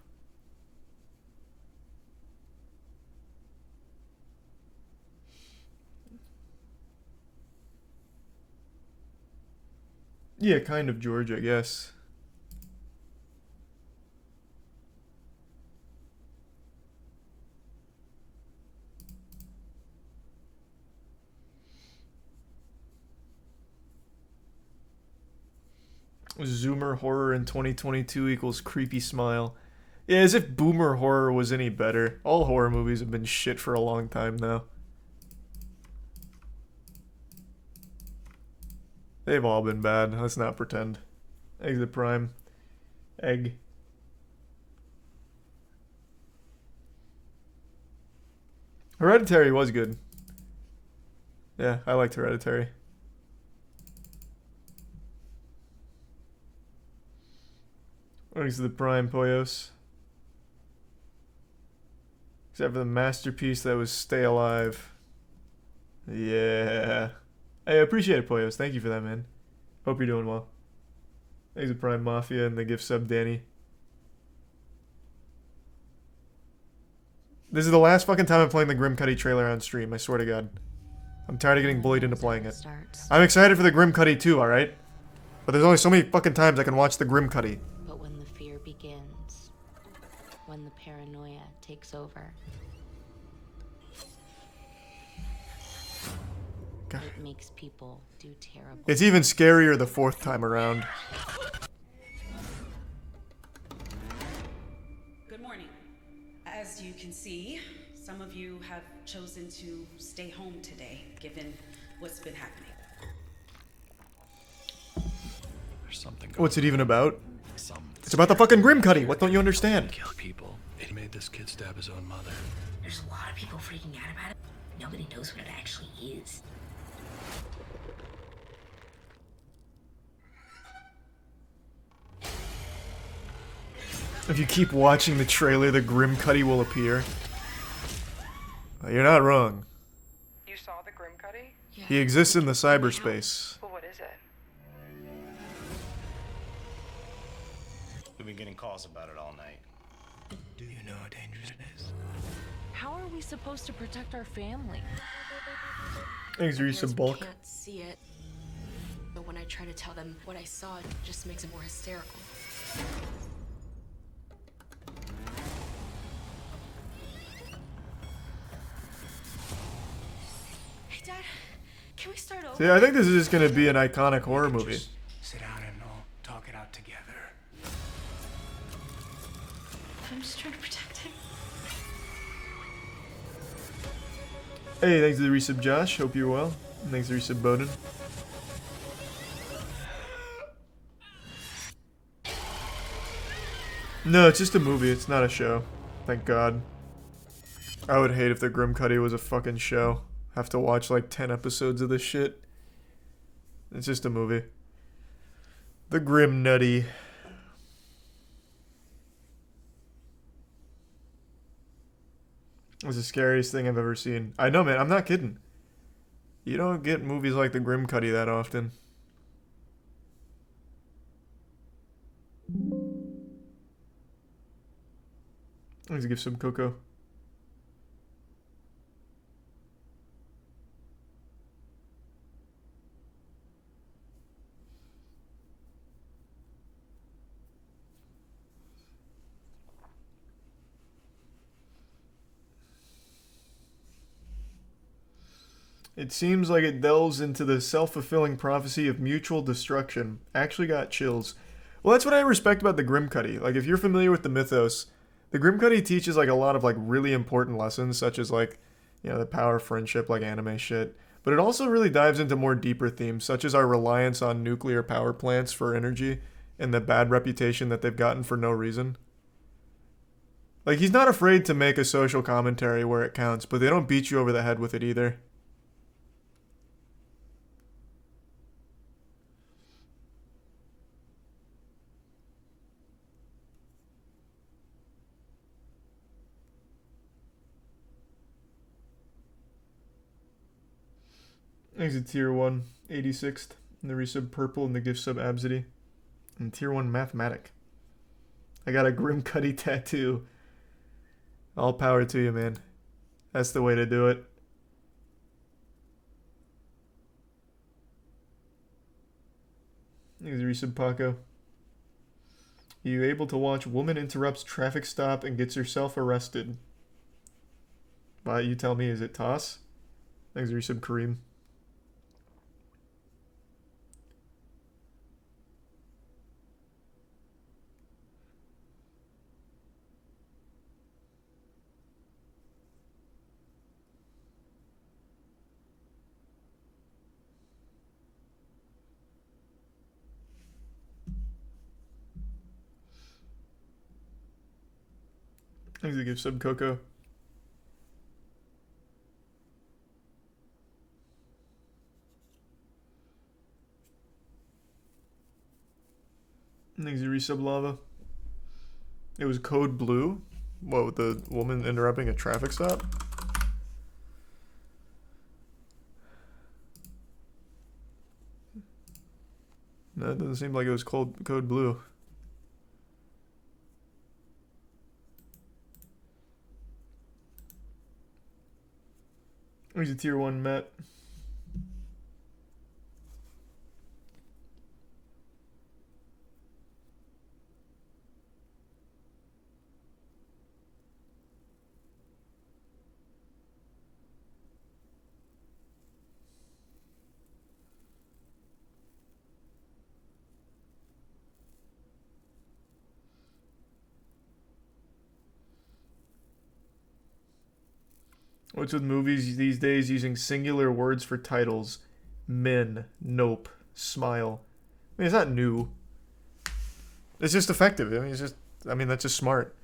Yeah, kind of George, I guess. Zoomer horror in 2022 equals creepy smile. Yeah, as if boomer horror was any better. All horror movies have been shit for a long time now. They've all been bad. Let's not pretend. Exit Prime. Egg. Hereditary was good. Yeah, I liked Hereditary. Exit the Prime, Poyos. Except for the masterpiece that was Stay Alive. Yeah. Hey, I appreciate it, Poyos. Thank you for that, man. Hope you're doing well. Thanks to Prime Mafia and the gift sub, Danny. This is the last fucking time I'm playing the Grim Cuddy trailer on stream, I swear to God. I'm tired of getting bullied into playing it. I'm excited for the Grim Cuddy too, alright? But there's only so many fucking times I can watch the Grim Cuddy. But when the fear begins, when the paranoia takes over, God. it makes people do terrible. It's even scarier the fourth time around. Good morning. As you can see, some of you have chosen to stay home today, given what's been happening. There's something. What's it even about? It's about the fucking Grim Cuddy. What don't you understand? Kill people. It made this kid stab his own mother. There's a lot of people freaking out about it. Nobody knows what it actually is. If you keep watching the trailer, the Grim Cuddy will appear. You're not wrong. You saw the Grim Cuddy? Yeah. He exists in the cyberspace. Well, what is it? We've been getting calls about it all night. Do you know how dangerous it is? How are we supposed to protect our family? Thanks, Reese of Bulk. Can't see it, but when I try to tell them what I saw, it just makes it more hysterical. Hey, Dad, can we start over? See, I think this is just gonna be an iconic horror movie. Sit down and we'll talk it out together. I'm just trying to protect him. Hey, thanks to the resub, Josh. Hope you're well. And thanks to the resub, Bowden. No, it's just a movie. It's not a show. Thank God. I would hate if the Grim Cuddy was a fucking show. Have to watch like 10 episodes of this shit. It's just a movie. The Grim Nutty. It was the scariest thing I've ever seen. I know, man. I'm not kidding. You don't get movies like The Grim Cuddy that often. Let's give some cocoa. It seems like it delves into the self-fulfilling prophecy of mutual destruction. Actually got chills. Well, that's what I respect about the Grim Cuddy. Like, if you're familiar with the mythos, the Grim Cuddy teaches, like, a lot of, like, really important lessons, such as, like, you know, the power of friendship, like anime shit. But it also really dives into more deeper themes, such as our reliance on nuclear power plants for energy and the bad reputation that they've gotten for no reason. Like, he's not afraid to make a social commentary where it counts, but they don't beat you over the head with it either. Thanks to Tier 1, 86th, and the resub Purple, and the gift sub Absidy, and Tier 1 Mathematic. I got a Grim Cuddy tattoo. All power to you, man. That's the way to do it. Thanks to resub Paco. You able to watch Woman Interrupts Traffic Stop and Gets Herself Arrested? But you tell me, is it Toss? Thanks to resub Kareem. Thanks to give sub Coco. Thanks to resub Lava. It was Code Blue. What, with the woman interrupting a traffic stop? No, it doesn't seem like it was Code Blue. Here's a tier 1 Met. What's with movies these days using singular words for titles? Min, nope, smile. I mean, it's not new. It's just effective. I mean, that's just smart.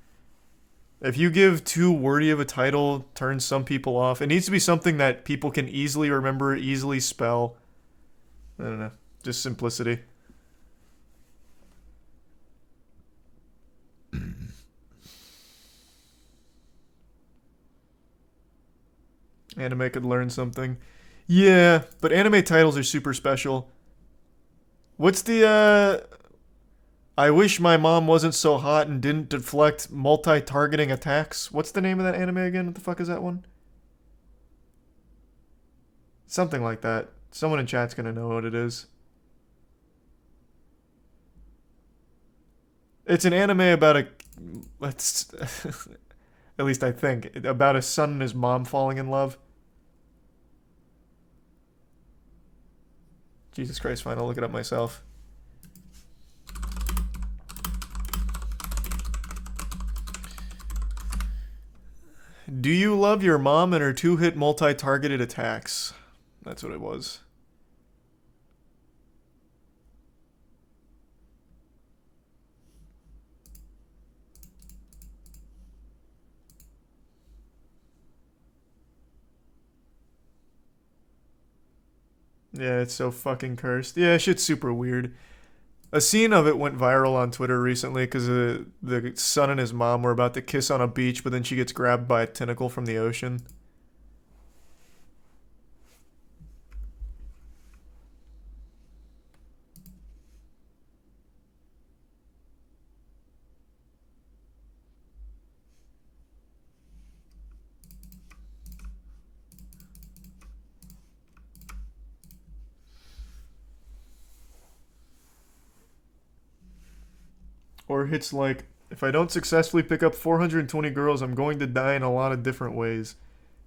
If you give too wordy of a title, turns some people off. It needs to be something that people can easily remember, easily spell. I don't know. Just simplicity. Anime could learn something. Yeah, but anime titles are super special. What's the, I wish my mom wasn't so hot and didn't deflect multi-targeting attacks. What's the name of that anime again? What the fuck is that one? Something like that. Someone in chat's gonna know what it is. It's an anime about a... Let's... At least I think. About a son and his mom falling in love. Jesus Christ, fine, I'll look it up myself. Do you love your mom and her 2-hit multi-targeted attacks? That's what it was. Yeah, it's so fucking cursed. Yeah, shit's super weird. A scene of it went viral on Twitter recently because the son and his mom were about to kiss on a beach, but then she gets grabbed by a tentacle from the ocean. Or hits like, if I don't successfully pick up 420 girls, I'm going to die in a lot of different ways.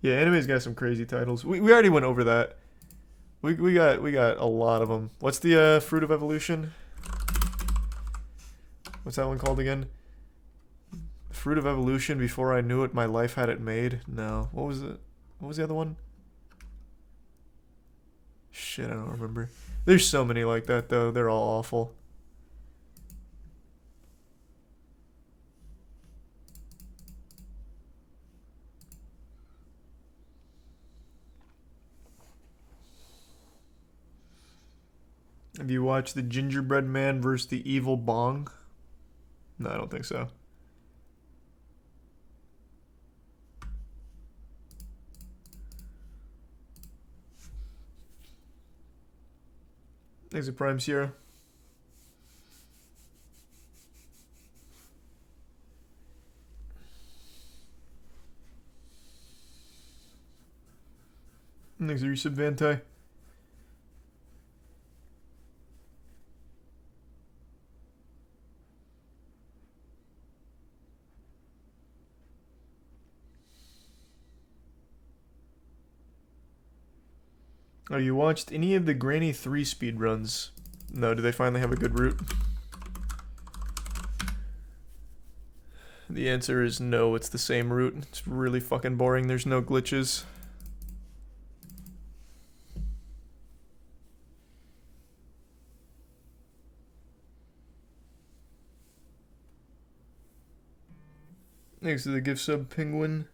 Yeah, anime's got some crazy titles. We already went over that. We got a lot of them. What's the Fruit of Evolution? What's that one called again? Fruit of Evolution, Before I Knew It, My Life Had It Made? No. What was it? What was the other one? Shit, I don't remember. There's so many like that, though. They're all awful. Have you watched The Gingerbread Man versus the Evil Bong? No, I don't think so. Thanks to Prime Sierra. Thanks to Resub Vantai. Oh, you watched any of the Granny 3 speedruns? No, do they finally have a good route? The answer is no, it's the same route. It's really fucking boring, there's no glitches. Thanks to the gift sub Penguin.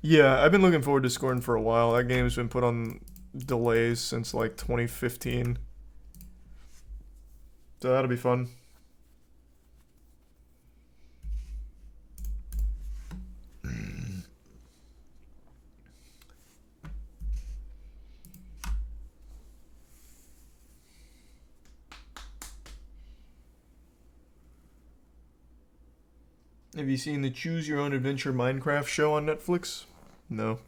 Yeah, I've been looking forward to Scorn for a while. That game's been put on delays since like 2015. So that'll be fun. Have you seen the Choose Your Own Adventure Minecraft show on Netflix? No.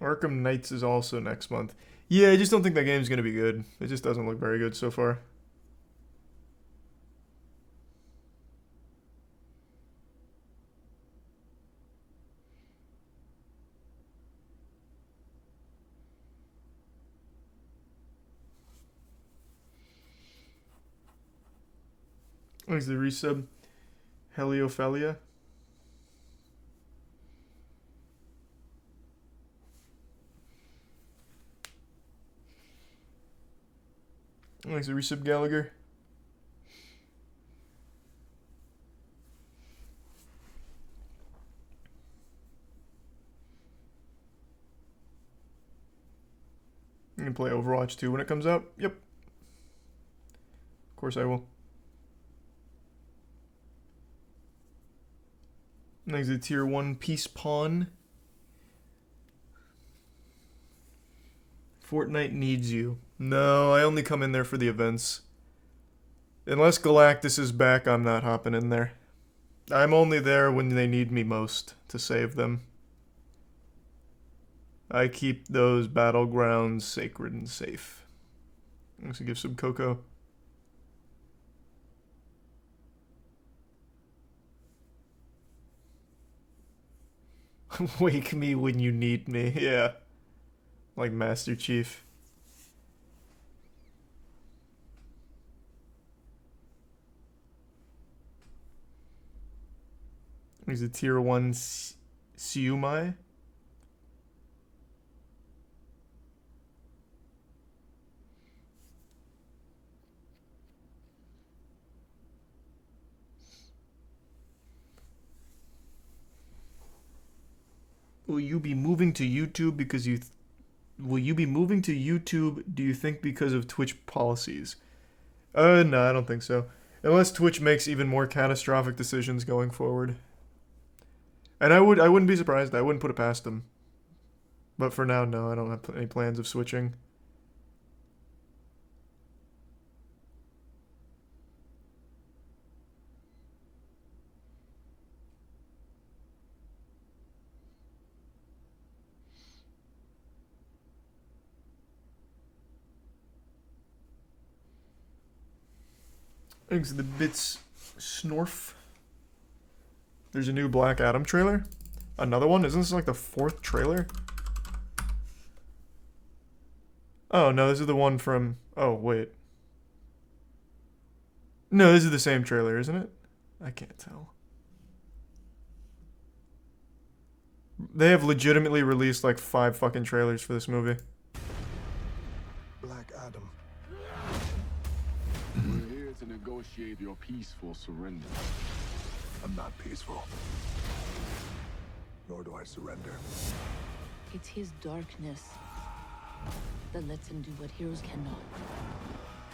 Arkham Knights is also next month. Yeah, I just don't think that game's going to be good. It just doesn't look very good so far. Thanks the resub. Heliophilia. Thanks the resub, Gallagher. You can play Overwatch 2 when it comes out? Yep. Of course I will. Thanks to Tier 1 Peace Pawn. Fortnite needs you. No, I only come in there for the events. Unless Galactus is back, I'm not hopping in there. I'm only there when they need me most to save them. I keep those battlegrounds sacred and safe. Let's give some cocoa. Wake me when you need me. Yeah. Like Master Chief. He's a tier 1 Siumai. Will you be moving to YouTube because you... Will you be moving to YouTube, do you think, because of Twitch policies? No, I don't think so. Unless Twitch makes even more catastrophic decisions going forward. And I wouldn't be surprised. I wouldn't put it past them. But for now, no, I don't have any plans of switching. Thanks the bits Snorf. There's a new Black Adam trailer. Another one? Isn't this like the 4th trailer? Oh, no, this is the one from... Oh, wait. No, this is the same trailer, isn't it? I can't tell. They have legitimately released like 5 fucking trailers for this movie. Black Adam. We're here to negotiate your peaceful surrender. I'm not peaceful. Nor do I surrender. It's his darkness that lets him do what heroes cannot.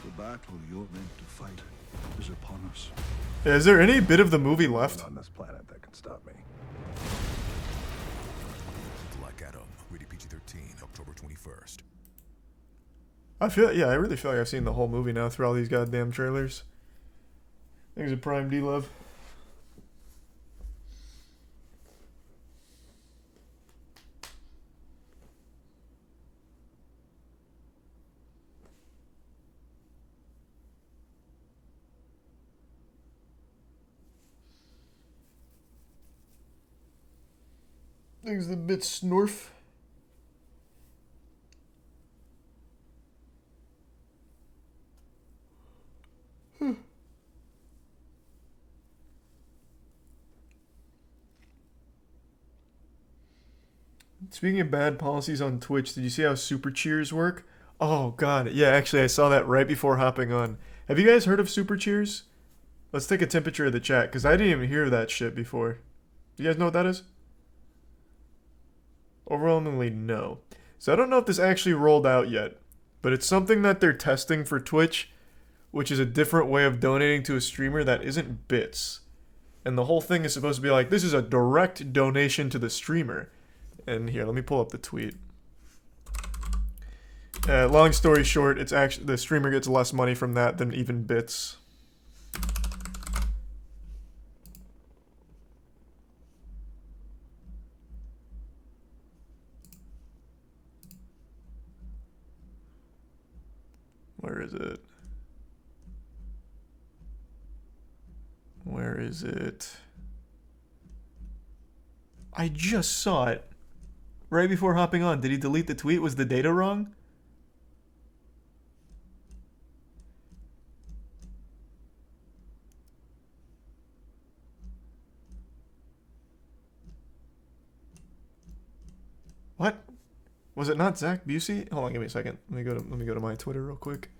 The battle you're meant to fight is upon us. Yeah, is there any bit of the movie left? On this planet that can stop me. Black Adam, rated PG-13, October 21st. I really feel like I've seen the whole movie now through all these goddamn trailers. There's a Prime D Love. There's the bit Snorf. Speaking of bad policies on Twitch, did you see how super cheers work? Oh god, yeah, actually I saw that right before hopping on. Have you guys heard of super cheers? Let's take a temperature of the chat, because I didn't even hear that shit before. Do you guys know what that is? Overwhelmingly no. So I don't know if this actually rolled out yet, but it's something that they're testing for Twitch, which is a different way of donating to a streamer that isn't bits. And the whole thing is supposed to be like, this is a direct donation to the streamer. And here, let me pull up the tweet. Long story short, it's actually the streamer gets less money from that than even bits. Where is it? Where is it? I just saw it. Right before hopping on. Did he delete the tweet? Was the data wrong? What? Was it not Zach Busey? Hold on, give me a second. Let me go to my Twitter real quick.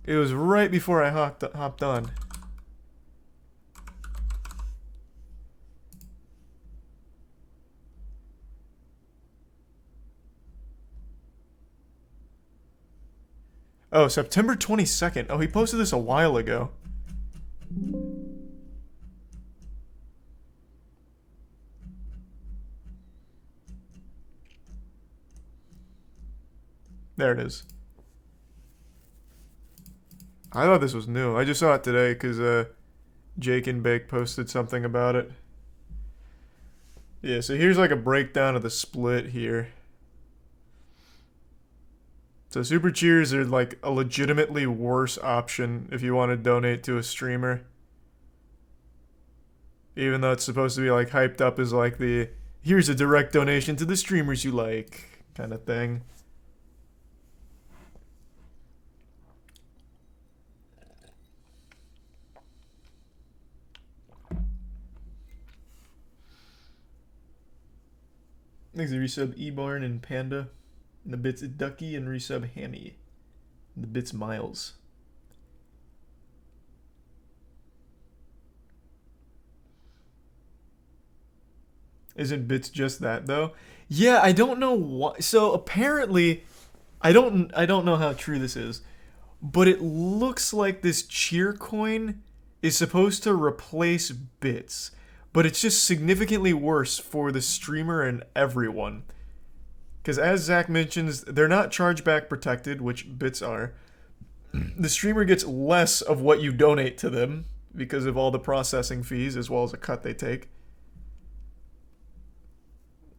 It was right before I hopped on. Oh, September 22nd. Oh, he posted this a while ago. There it is. I thought this was new. I just saw it today because Jake and Bake posted something about it. Yeah, so here's like a breakdown of the split here. So super cheers are like a legitimately worse option if you want to donate to a streamer. Even though it's supposed to be like hyped up as like the here's a direct donation to the streamers you like kind of thing. Thanks to resub eBarn and Panda. And the bits Ducky and resub Hammy. And the bits Miles. Isn't bits just that though? Yeah, I don't know why. So apparently, I don't know how true this is, but it looks like this cheer coin is supposed to replace bits. But it's just significantly worse for the streamer and everyone. Because as Zach mentions, they're not chargeback protected, which bits are. The streamer gets less of what you donate to them because of all the processing fees as well as a cut they take.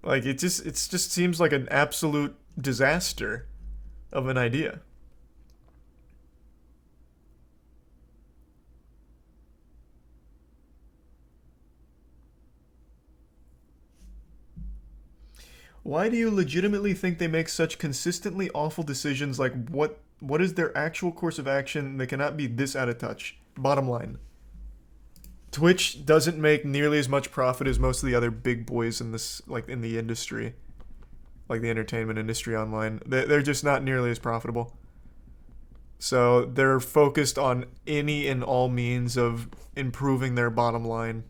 Like it just seems like an absolute disaster of an idea. Why do you legitimately think they make such consistently awful decisions? Like, what is their actual course of action that cannot be this out of touch? Bottom line. Twitch doesn't make nearly as much profit as most of the other big boys in this, like, in the industry. Like, the entertainment industry online. They're just not nearly as profitable. So, they're focused on any and all means of improving their bottom line.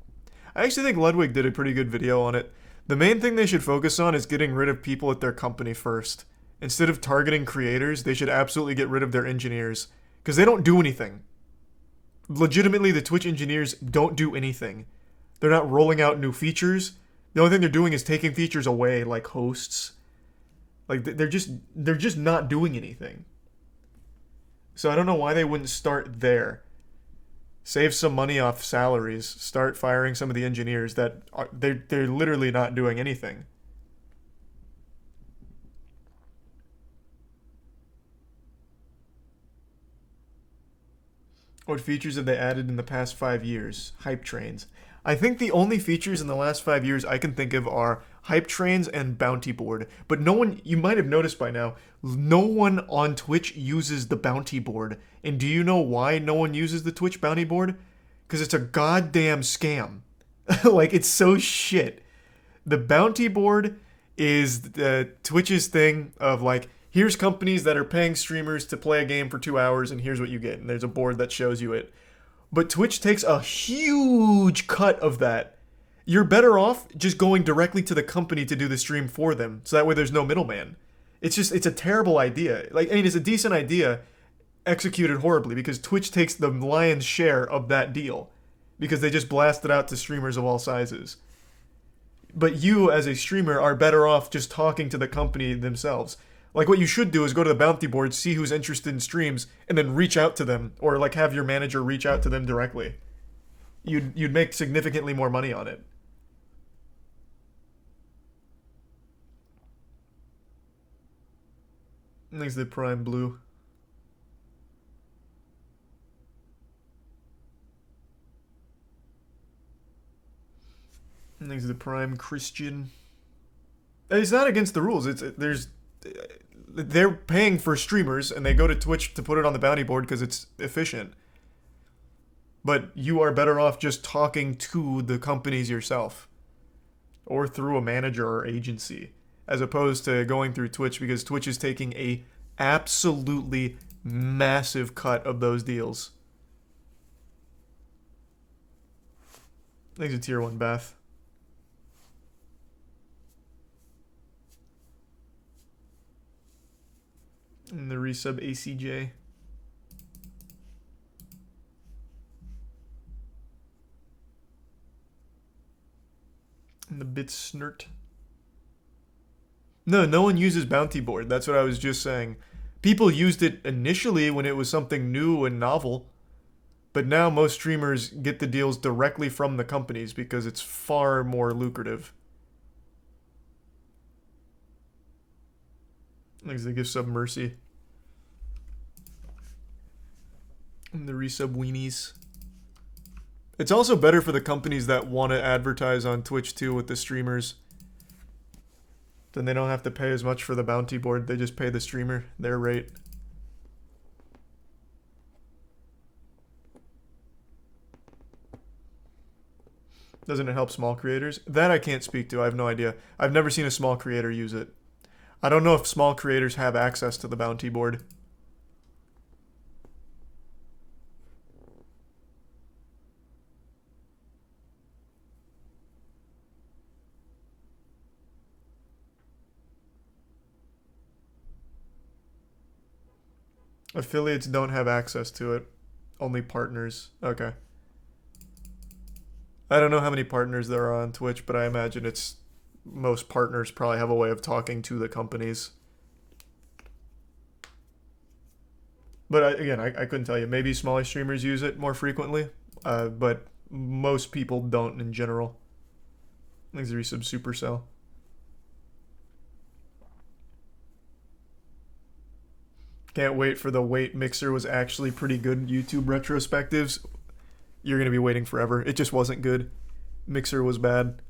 I actually think Ludwig did a pretty good video on it. The main thing they should focus on is getting rid of people at their company first. Instead of targeting creators, they should absolutely get rid of their engineers. Because they don't do anything. Legitimately, the Twitch engineers don't do anything. They're not rolling out new features. The only thing they're doing is taking features away, like hosts. Like, they're just not doing anything. So I don't know why they wouldn't start there. Save some money off salaries. Start firing some of the engineers that are, they're literally not doing anything. What features have they added in the past 5 years? Hype trains. I think the only features in the last 5 years I can think of are hype trains and bounty board. But no one, you might have noticed by now, no one on Twitch uses the bounty board. And do you know why no one uses the Twitch bounty board? Because it's a goddamn scam. Like, it's so shit. The bounty board is Twitch's thing of like, here's companies that are paying streamers to play a game for 2 hours, and here's what you get. And there's a board that shows you it. But Twitch takes a huge cut of that. You're better off just going directly to the company to do the stream for them, so that way there's no middleman. It's a terrible idea. Like, I mean, it's a decent idea, executed horribly, because Twitch takes the lion's share of that deal, because they just blast it out to streamers of all sizes. But you, as a streamer, are better off just talking to the company themselves. Like, what you should do is go to the bounty board, see who's interested in streams, and then reach out to them, or like have your manager reach out to them directly. You'd make significantly more money on it. Thanks to the Prime Blue. Thanks to the Prime Christian. It's not against the rules. They're paying for streamers, and they go to Twitch to put it on the bounty board because it's efficient. But you are better off just talking to the companies yourself, or through a manager or agency, as opposed to going through Twitch, because Twitch is taking a absolutely massive cut of those deals. Thanks to Tier 1 Beth. And the resub ACJ. And the bit snert. No one uses bounty board. That's what I was just saying. People used it initially when it was something new and novel. But now most streamers get the deals directly from the companies because it's far more lucrative. Thanks to give sub mercy. And the resub weenies. It's also better for the companies that want to advertise on Twitch too with the streamers. Then they don't have to pay as much for the bounty board. They just pay the streamer their rate. Doesn't it help small creators? That I can't speak to. I have no idea. I've never seen a small creator use it. I don't know if small creators have access to the bounty board. Affiliates don't have access to it. Only partners. Okay. I don't know how many partners there are on Twitch, but I imagine it's most partners probably have a way of talking to the companies. But again, I couldn't tell you. Maybe smaller streamers use it more frequently, but most people don't in general. Thanks to resub Supercell. Can't wait for the wait Mixer was actually pretty good YouTube retrospectives. You're going to be waiting forever. It just wasn't good. Mixer was bad.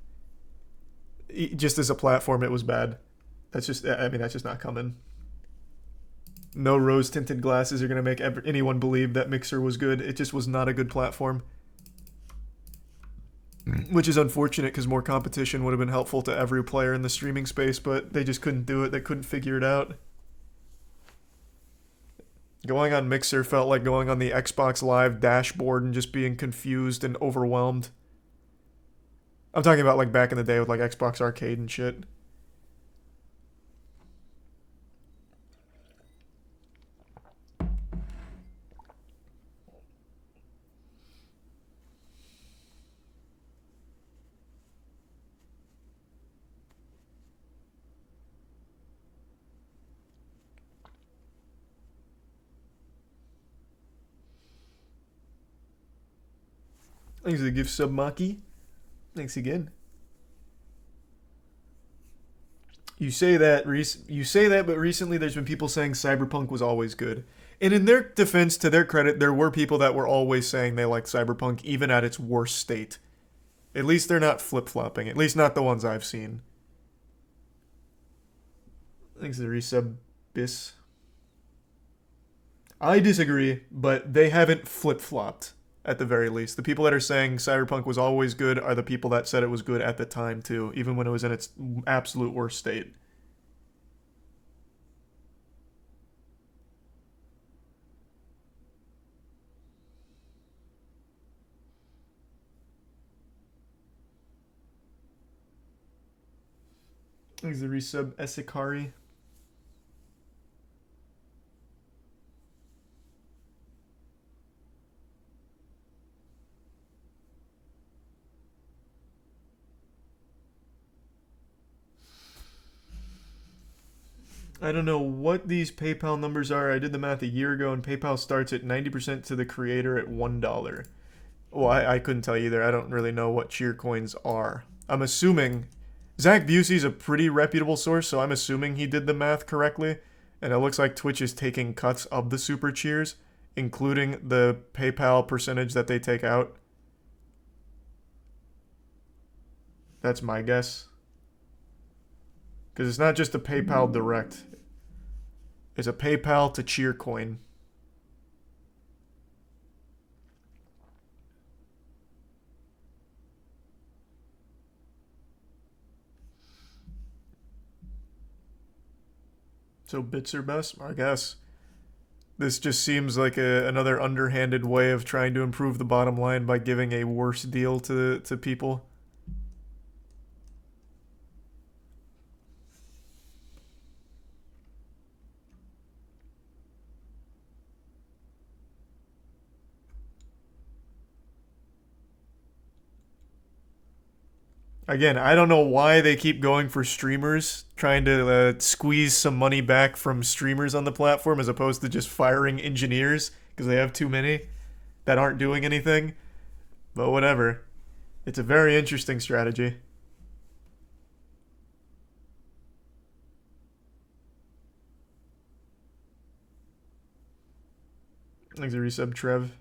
Just as a platform, it was bad. That's just, I mean, that's just not coming. No rose-tinted glasses are going to make anyone believe that Mixer was good. It just was not a good platform. Which is unfortunate because more competition would have been helpful to every player in the streaming space, but they just couldn't do it. They couldn't figure it out. Going on Mixer felt like going on the Xbox Live dashboard and just being confused and overwhelmed. I'm talking about like back in the day with like Xbox Arcade and shit. Thanks for the gift sub, Maki. Thanks again. You say that, but recently there's been people saying Cyberpunk was always good. And in their defense, to their credit, there were people that were always saying they liked Cyberpunk, even at its worst state. At least they're not flip-flopping. At least not the ones I've seen. Thanks to the resub, Bis. I disagree, but they haven't flip-flopped. at the very least. The people that are saying Cyberpunk was always good are the people that said it was good at the time too, even when it was in its absolute worst state. Thanks the resub Esikari. I don't know what these PayPal numbers are. I did the math a year ago, and PayPal starts at 90% to the creator at $1. Well, I couldn't tell you either. I don't really know what cheer coins are. I'm assuming... Zach Busey's a pretty reputable source, so I'm assuming he did the math correctly. And it looks like Twitch is taking cuts of the super cheers, including the PayPal percentage that they take out. That's my guess. Because it's not just a PayPal direct. It's a PayPal to cheer coin. So bits are best, I guess. This just seems like another underhanded way of trying to improve the bottom line by giving a worse deal to people. Again, I don't know why they keep going for streamers, trying to squeeze some money back from streamers on the platform as opposed to just firing engineers because they have too many that aren't doing anything. But whatever. It's a very interesting strategy. Thanks a resub, Trev.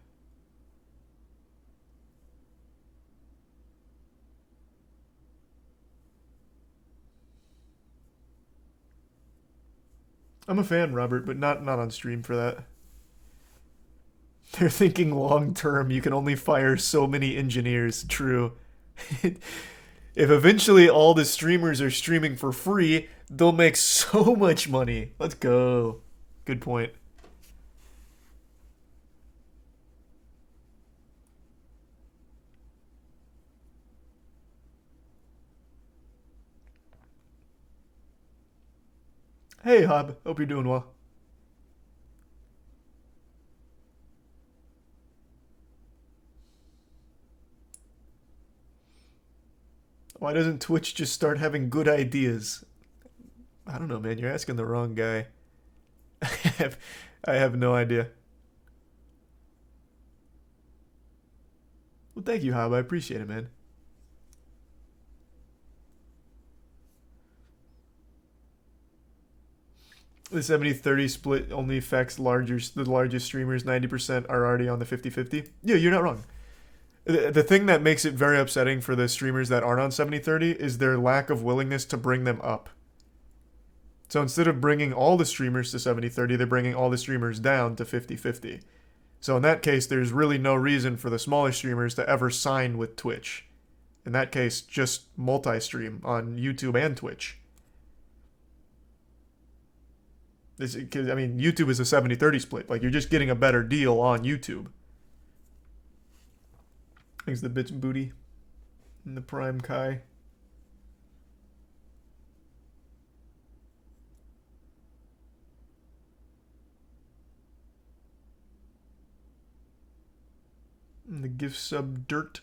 I'm a fan, Robert, but not on stream for that. They're thinking long term. You can only fire so many engineers. True. If eventually all the streamers are streaming for free, they'll make so much money. Let's go. Good point. Hey, Hob. Hope you're doing well. Why doesn't Twitch just start having good ideas? I don't know, man. You're asking the wrong guy. I have no idea. Well, thank you, Hob. I appreciate it, man. The 70-30 split only affects the largest streamers. 90% are already on the 50-50. Yeah, you're not wrong. The thing that makes it very upsetting for the streamers that aren't on 70-30 is their lack of willingness to bring them up. So instead of bringing all the streamers to 70-30, they're bringing all the streamers down to 50-50. So in that case, there's really no reason for the smaller streamers to ever sign with Twitch. In that case, just multi-stream on YouTube and Twitch. Because, I mean, YouTube is a 70-30 split. Like, you're just getting a better deal on YouTube. Thanks the bitch booty. And the Prime Kai. And the gift sub dirt.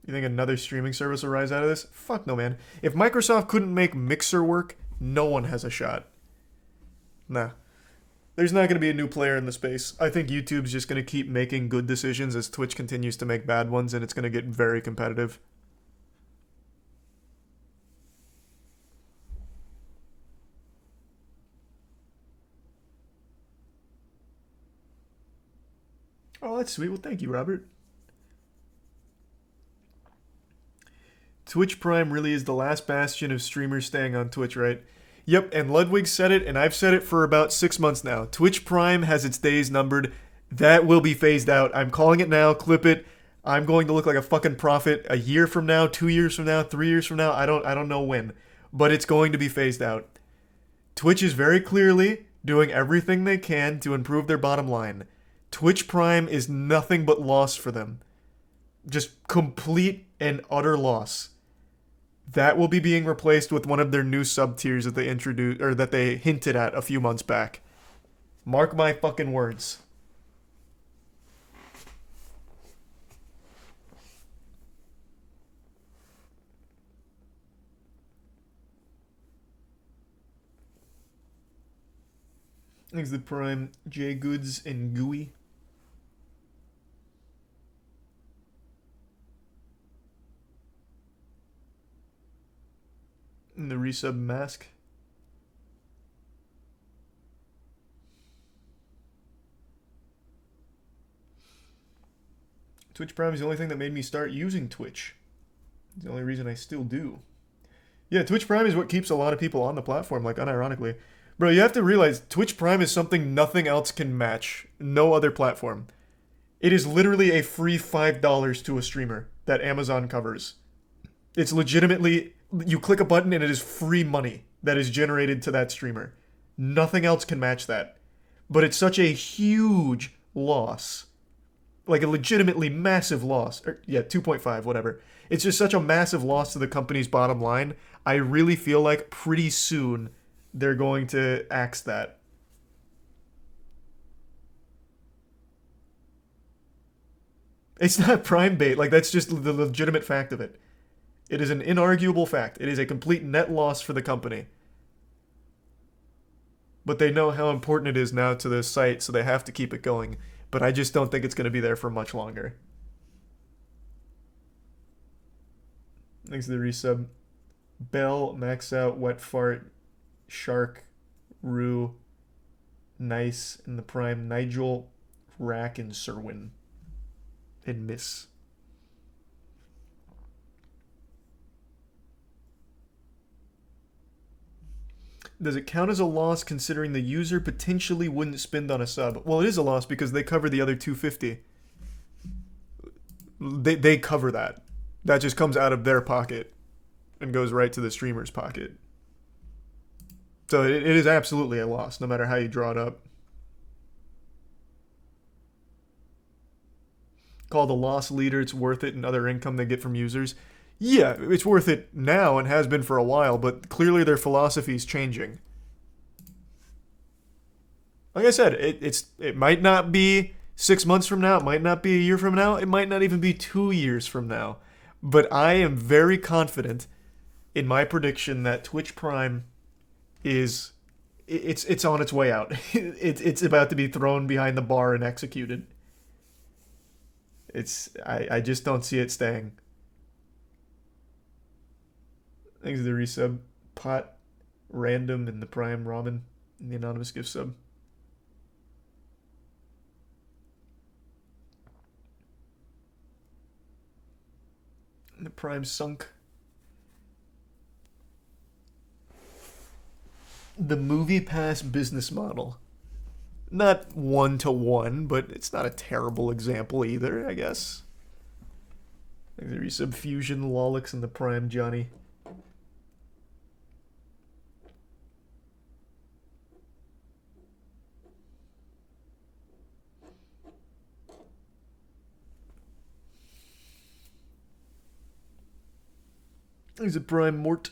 You think another streaming service will rise out of this? Fuck no, man. If Microsoft couldn't make Mixer work, no one has a shot. Nah. There's not going to be a new player in the space. I think YouTube's just going to keep making good decisions as Twitch continues to make bad ones, and it's going to get very competitive. Oh, that's sweet. Well, thank you, Robert. Twitch Prime really is the last bastion of streamers staying on Twitch, right? Yep, and Ludwig said it, and I've said it for about 6 months now. Twitch Prime has its days numbered. That will be phased out. I'm calling it now. Clip it. I'm going to look like a fucking prophet a year from now, 2 years from now, 3 years from now. I don't know when, but it's going to be phased out. Twitch is very clearly doing everything they can to improve their bottom line. Twitch Prime is nothing but loss for them. Just complete and utter loss. That will be being replaced with one of their new sub-tiers that they introduced, or that they hinted at a few months back. Mark my fucking words. Thanks to the Prime, J Goods and Gooey. And the resub mask. Twitch Prime is the only thing that made me start using Twitch. It's the only reason I still do. Yeah, Twitch Prime is what keeps a lot of people on the platform, like unironically. Bro, you have to realize Twitch Prime is something nothing else can match. No other platform. It is literally a free $5 to a streamer that Amazon covers. It's legitimately, you click a button and it is free money that is generated to that streamer. Nothing else can match that. But it's such a huge loss. Like a legitimately massive loss. Yeah, 2.5, whatever. It's just such a massive loss to the company's bottom line. I really feel like pretty soon they're going to axe that. It's not Prime bait. Like, that's just the legitimate fact of it. It is an inarguable fact. It is a complete net loss for the company. But they know how important it is now to the site, so they have to keep it going. But I just don't think it's going to be there for much longer. Thanks to the resub. Bell, Max Out, Wet Fart, Shark, Rue, Nice, and the Prime, Nigel, Rack, and Serwin. And Miss. Does it count as a loss considering the user potentially wouldn't spend on a sub? Well, it is a loss because they cover the other $250. They cover that. That just comes out of their pocket and goes right to the streamer's pocket. So it is absolutely a loss, no matter how you draw it up. Call the loss leader, it's worth it, and other income they get from users. Yeah, it's worth it now and has been for a while, but clearly their philosophy is changing. Like I said, it might not be 6 months from now, it might not be a year from now, it might not even be 2 years from now. But I am very confident in my prediction that Twitch Prime is it's on its way out. It's about to be thrown behind the bar and executed. I just don't see it staying. Thanks to the resub. Pot, Random, and the Prime Ramen, and the anonymous gift sub. And the Prime sunk. The Movie Pass business model. Not one-to-one, but it's not a terrible example either, I guess. Thanks to the resub. Fusion, Lolix, and the Prime Johnny. He's a Prime Mort.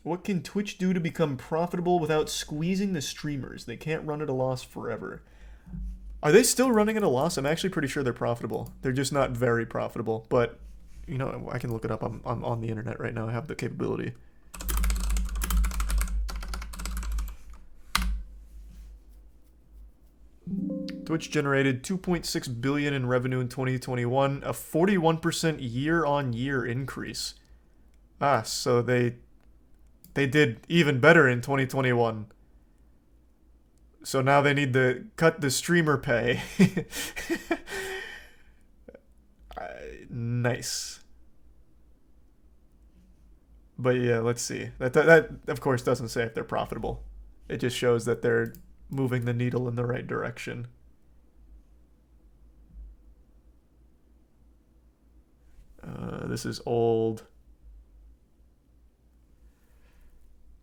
What can Twitch do to become profitable without squeezing the streamers? They can't run at a loss forever. Are they still running at a loss? I'm actually pretty sure they're profitable. They're just not very profitable. But, you know, I can look it up. I'm on the internet right now. I have the capability. Twitch generated $2.6 billion in revenue in 2021, a 41% year-on-year increase. Ah, so they did even better in 2021. So now they need to cut the streamer pay. Nice. But yeah, let's see. That of course doesn't say if they're profitable. It just shows that they're moving the needle in the right direction. This is old.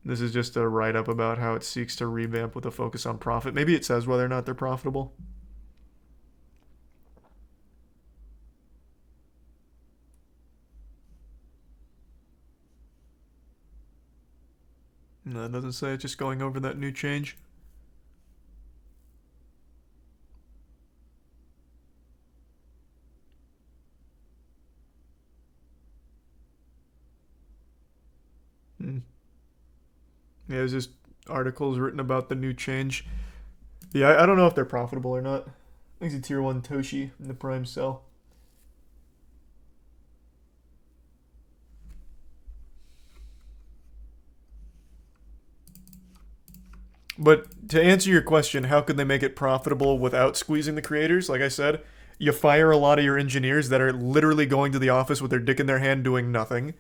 This is just a write-up about how it seeks to revamp with a focus on profit. Maybe it says whether or not they're profitable. No, it doesn't say. It's just going over that new change. Yeah, there's just articles written about the new change. Yeah, I don't know if they're profitable or not. I think it's a tier 1 Toshi in the prime cell. But to answer your question, how could they make it profitable without squeezing the creators? Like I said, you fire a lot of your engineers that are literally going to the office with their dick in their hand doing nothing.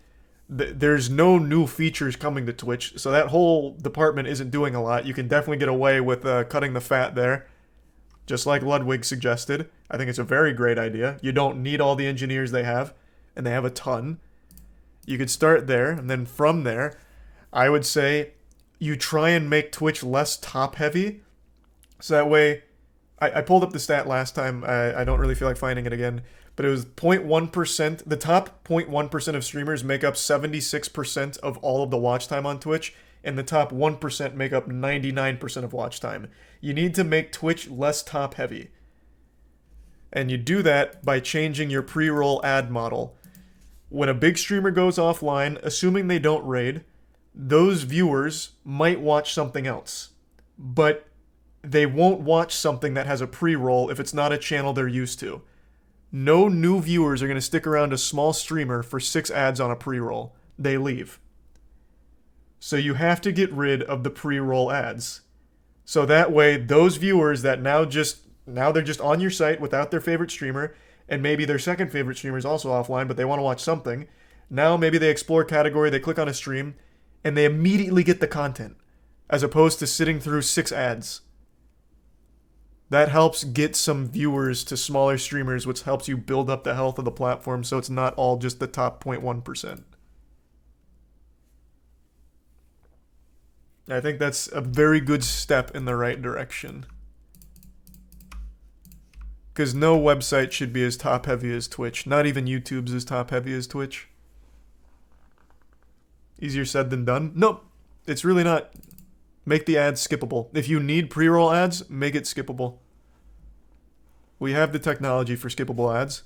There's no new features coming to Twitch, so that whole department isn't doing a lot. You can definitely get away with cutting the fat there, just like Ludwig suggested. I think it's a very great idea. You don't need all the engineers they have, and they have a ton. You could start there, and then from there, I would say you try and make Twitch less top-heavy, so that way... I pulled up the stat last time. I don't really feel like finding it again. But it was 0.1%. The top 0.1% of streamers make up 76% of all of the watch time on Twitch. And the top 1% make up 99% of watch time. You need to make Twitch less top heavy. And you do that by changing your pre-roll ad model. When a big streamer goes offline, assuming they don't raid, those viewers might watch something else. But they won't watch something that has a pre-roll if it's not a channel they're used to. No new viewers are going to stick around a small streamer for 6 ads on a pre-roll. They leave. So you have to get rid of the pre-roll ads. So that way, those viewers that now they're just on your site without their favorite streamer, and maybe their second favorite streamer is also offline, but they want to watch something. Now maybe they explore category, they click on a stream, and they immediately get the content, as opposed to sitting through 6 ads. That helps get some viewers to smaller streamers, which helps you build up the health of the platform so it's not all just the top 0.1%. I think that's a very good step in the right direction. Because no website should be as top-heavy as Twitch. Not even YouTube's as top-heavy as Twitch. Easier said than done? Nope. It's really not. Make the ads skippable. If you need pre-roll ads, make it skippable. We have the technology for skippable ads.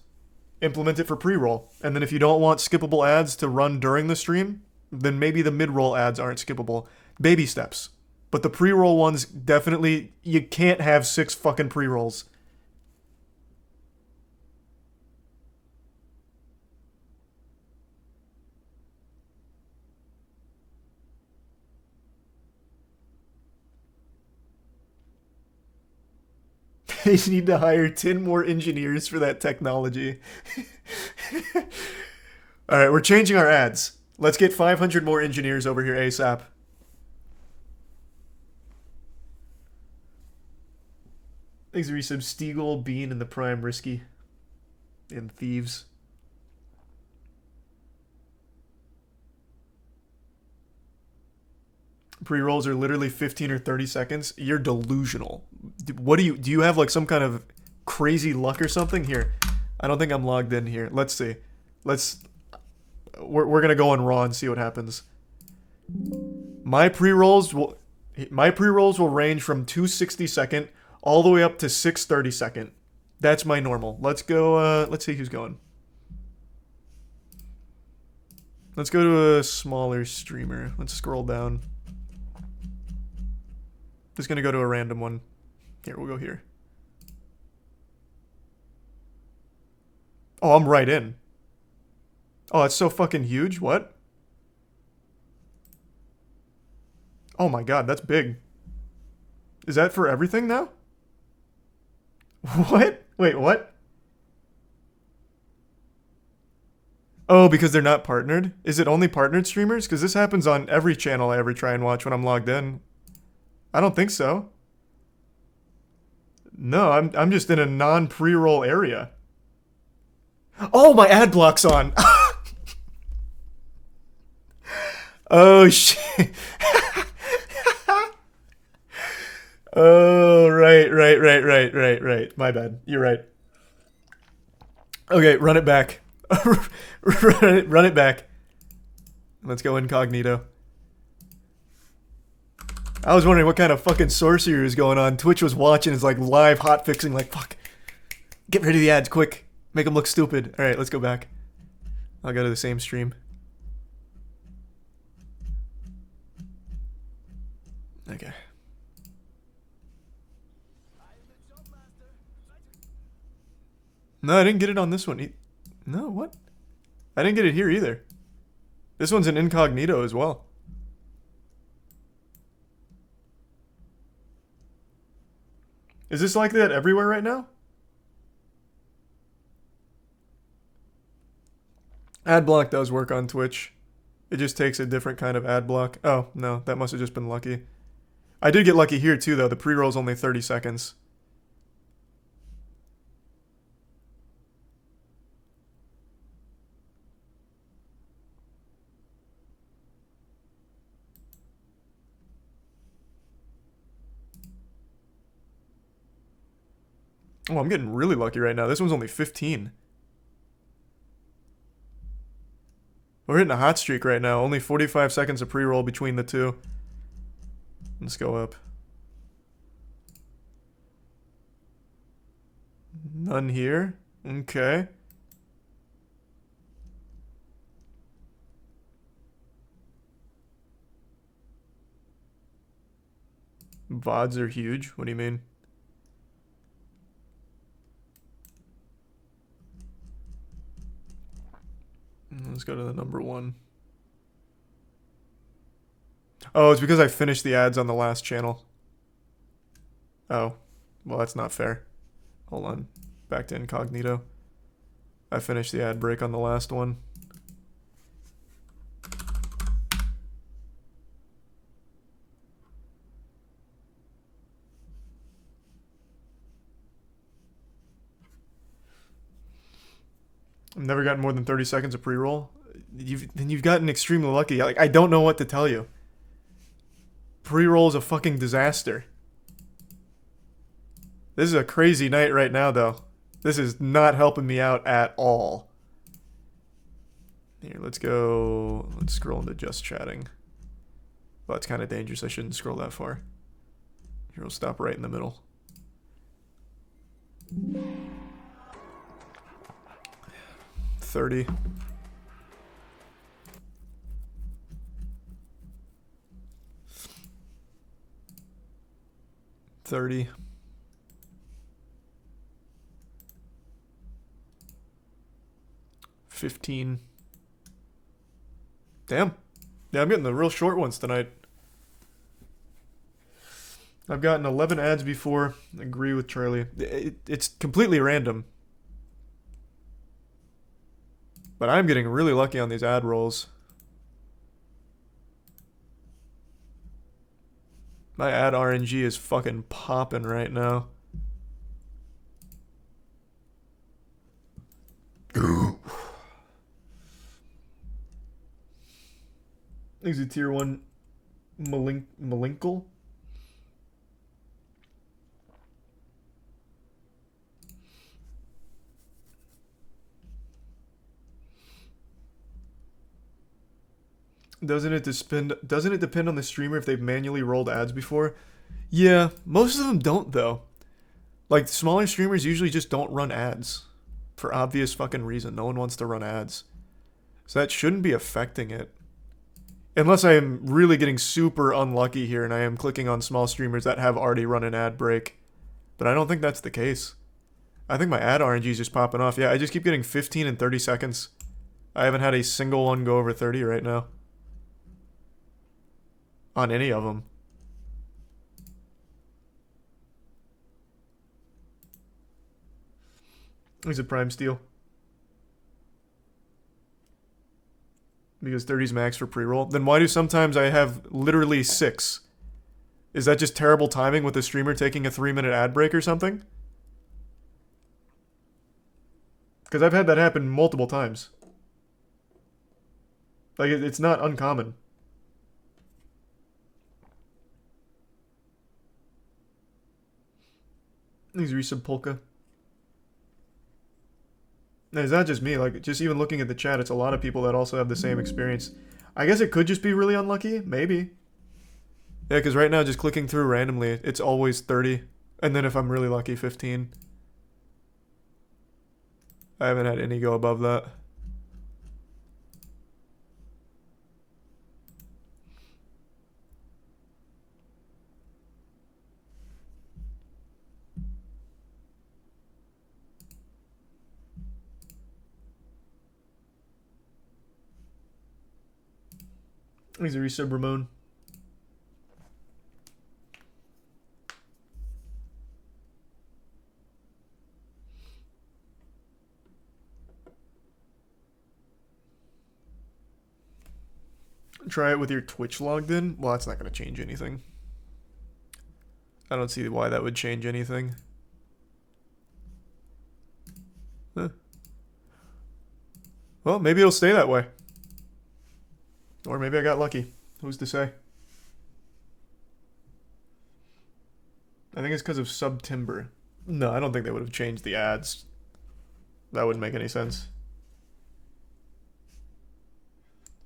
Implement it for pre-roll. And then if you don't want skippable ads to run during the stream, then maybe the mid-roll ads aren't skippable. Baby steps. But the pre-roll ones, definitely, you can't have 6 fucking pre-rolls. They need to hire 10 more engineers for that technology. Alright, we're changing our ads. Let's get 500 more engineers over here ASAP. Thanks for resub Stiegel, Bean, and the Prime Risky. And Thieves. Pre-rolls are literally 15 or 30 seconds. You're delusional. What do you have like some kind of crazy luck or something? Here, I don't think I'm logged in here. Let's see. We're gonna go on Raw and see what happens. My pre-rolls will range from 260 second all the way up to 630 second. That's my normal. Let's go. Let's see who's going. Let's go to a smaller streamer. Let's scroll down. Just gonna go to a random one. Here, we'll go here. Oh, I'm right in. Oh, that's so fucking huge. What? Oh my god, that's big. Is that for everything now? What? Wait, what? Oh, because they're not partnered? Is it only partnered streamers? Because this happens on every channel I ever try and watch when I'm logged in. I don't think so. No, I'm just in a non-pre-roll area. Oh, my ad block's on. Oh, shit. Oh, right. My bad. You're right. Okay, run it back. run it back. Let's go incognito. I was wondering what kind of fucking sorcery was going on. Twitch was watching, is like live hotfixing, like, fuck. Get rid of the ads, quick. Make them look stupid. Alright, let's go back. I'll go to the same stream. Okay. No, I didn't get it on this one. No, what? I didn't get it here either. This one's an incognito as well. Is this like that everywhere right now? Ad block does work on Twitch. It just takes a different kind of ad block. Oh, no, that must have just been lucky. I did get lucky here too, though. The pre-roll's only 30 seconds. Oh, I'm getting really lucky right now. This one's only 15. We're hitting a hot streak right now. Only 45 seconds of pre-roll between the two. Let's go up. None here. Okay. VODs are huge. What do you mean? Let's go to the number one. Oh, it's because I finished the ads on the last channel. Oh, well, that's not fair. Hold on. Back to incognito. I finished the ad break on the last one. I've never gotten more than 30 seconds of pre-roll. You've gotten extremely lucky. Like, I don't know what to tell you. Pre-roll is a fucking disaster. This is a crazy night right now, though. This is not helping me out at all. Here, let's go. Let's scroll into just chatting. Well, that's kind of dangerous. I shouldn't scroll that far. Here, we'll stop right in the middle. 30. $30. $15. Damn. Yeah, I'm getting the real short ones tonight. I've gotten 11 ads before. Agree with Charlie. It's completely random. But I'm getting really lucky on these ad rolls. My ad RNG is fucking popping right now. Is it tier 1 Malinkle? Doesn't it depend on the streamer if they've manually rolled ads before? Yeah, most of them don't though. Like smaller streamers usually just don't run ads. For obvious fucking reason. No one wants to run ads. So that shouldn't be affecting it. Unless I am really getting super unlucky here and I am clicking on small streamers that have already run an ad break. But I don't think that's the case. I think my ad RNG is just popping off. Yeah, I just keep getting 15 and 30 seconds. I haven't had a single one go over 30 right now. On any of them. He's a prime steal. Because 30's max for pre-roll. Then why do sometimes I have literally 6? Is that just terrible timing with the streamer taking a 3-minute ad break or something? Because I've had that happen multiple times. Like, it's not uncommon. These resub polka. And it's not just me, like, just even looking at the chat, it's a lot of people that also have the same experience. I guess it could just be really unlucky, maybe. Yeah, because right now, just clicking through randomly, it's always 30. And then if I'm really lucky, 15. I haven't had any go above that. He's a resub Ramon. Try it with your Twitch logged in? Well, that's not going to change anything. I don't see why that would change anything. Huh. Well, maybe it'll stay that way. Or maybe I got lucky. Who's to say? I think it's because of Subtimber. No, I don't think they would have changed the ads. That wouldn't make any sense.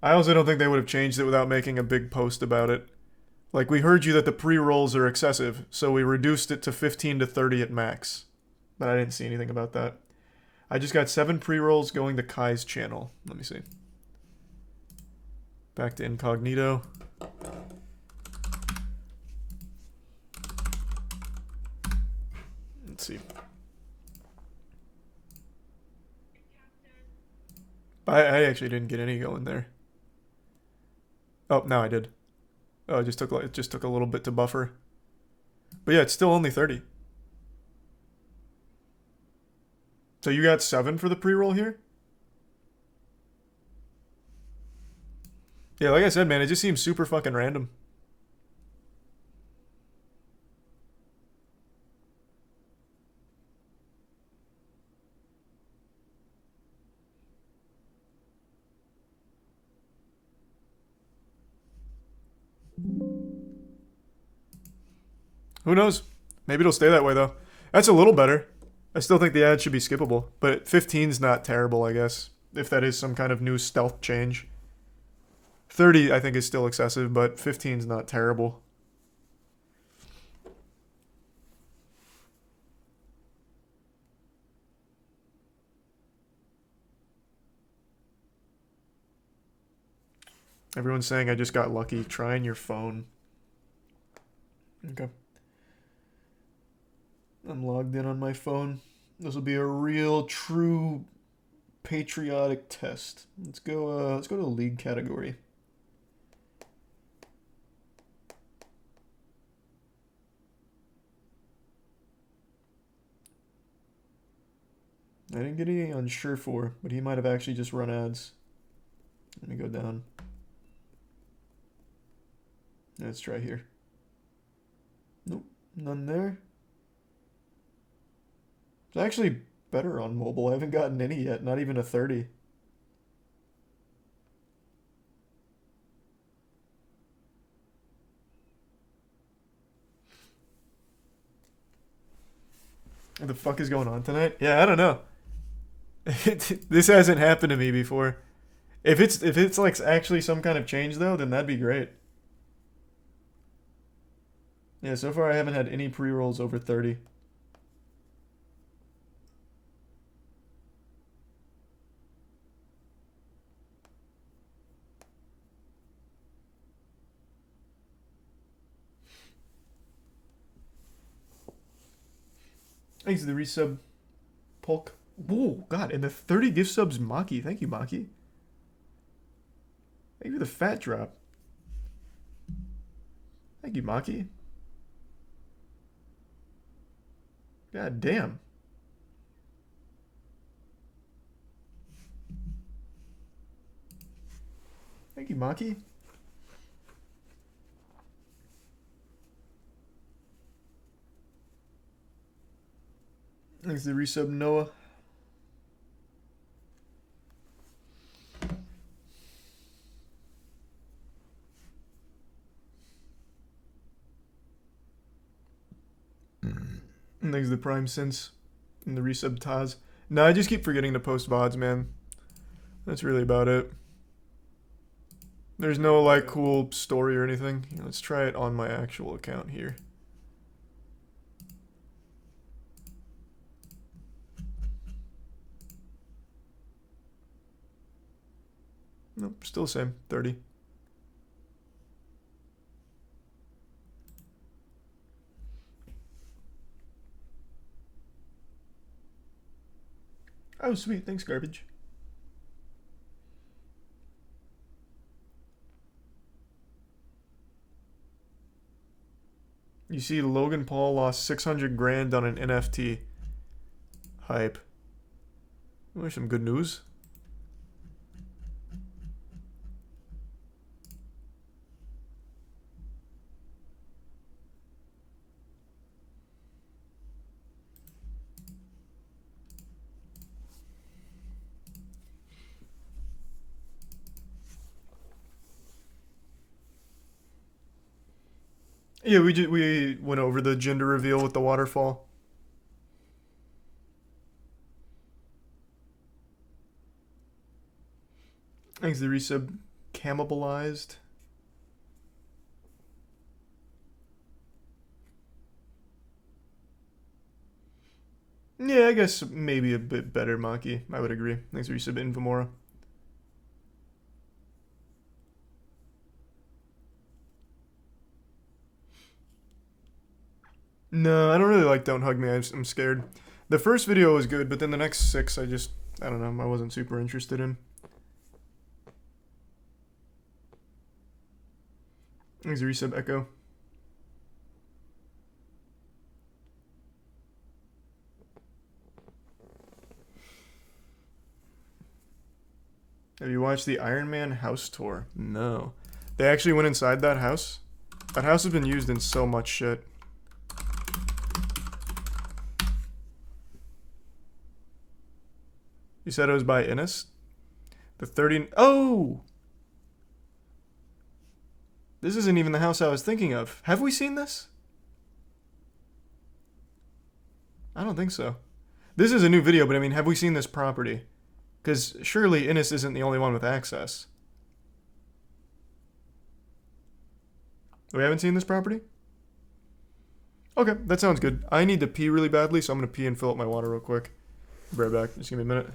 I also don't think they would have changed it without making a big post about it. Like, we heard you that the pre-rolls are excessive, so we reduced it to 15 to 30 at max. But I didn't see anything about that. I just got 7 pre-rolls going to Kai's channel. Let me see. Back to incognito. Let's see. I actually didn't get any going there. Oh, now I did. Oh, it just took a little bit to buffer. But yeah, it's still only 30. So you got 7 for the pre-roll here? Yeah, like I said, man, it just seems super fucking random. Who knows? Maybe it'll stay that way, though. That's a little better. I still think the ad should be skippable, but 15's not terrible, I guess, if that is some kind of new stealth change. 30, I think, is still excessive, but 15's not terrible. Everyone's saying I just got lucky. Trying your phone. Okay. I'm logged in on my phone. This will be a real, true, patriotic test. Let's go to the league category. I didn't get any on Sure For, but he might have actually just run ads. Let me go down. Let's try here. Nope, none there. It's actually better on mobile. I haven't gotten any yet, not even a 30. What the fuck is going on tonight? Yeah, I don't know. This hasn't happened to me before. If it's like actually some kind of change though, then that'd be great. Yeah, so far I haven't had any pre-rolls over 30. Thanks to the resub, Polk. Whoa, God, and the 30 gift subs, Maki. Thank you, Maki. Thank you for the fat drop. Thank you, Maki. God damn. you, Maki. Thanks to the resub, Noah. And thanks to the Prime Sense and the resub Taz. No, I just keep forgetting to post VODs, man. That's really about it. There's no, like, cool story or anything. Let's try it on my actual account here. Nope, still same. 30. Oh, sweet. Thanks, Garbage. You see, Logan Paul lost 600 grand on an NFT. Hype. There's some good news. Yeah, we went over the gender reveal with the waterfall. Thanks to the resub. Cannibalized. Yeah, I guess maybe a bit better, Maki. I would agree. Thanks for resub, Infamora. No, I don't really like Don't Hug Me. I'm scared. The first video was good, but then the next 6, I don't know, I wasn't super interested in. Thanks for resub, Echo. Have you watched the Iron Man house tour? No. They actually went inside that house? That house has been used in so much shit. You said it was by Innis? The 30... Oh! This isn't even the house I was thinking of. Have we seen this? I don't think so. This is a new video, but I mean, have we seen this property? Because surely Innis isn't the only one with access. We haven't seen this property? Okay, that sounds good. I need to pee really badly, so I'm going to pee and fill up my water real quick. Be right back. Just give me a minute.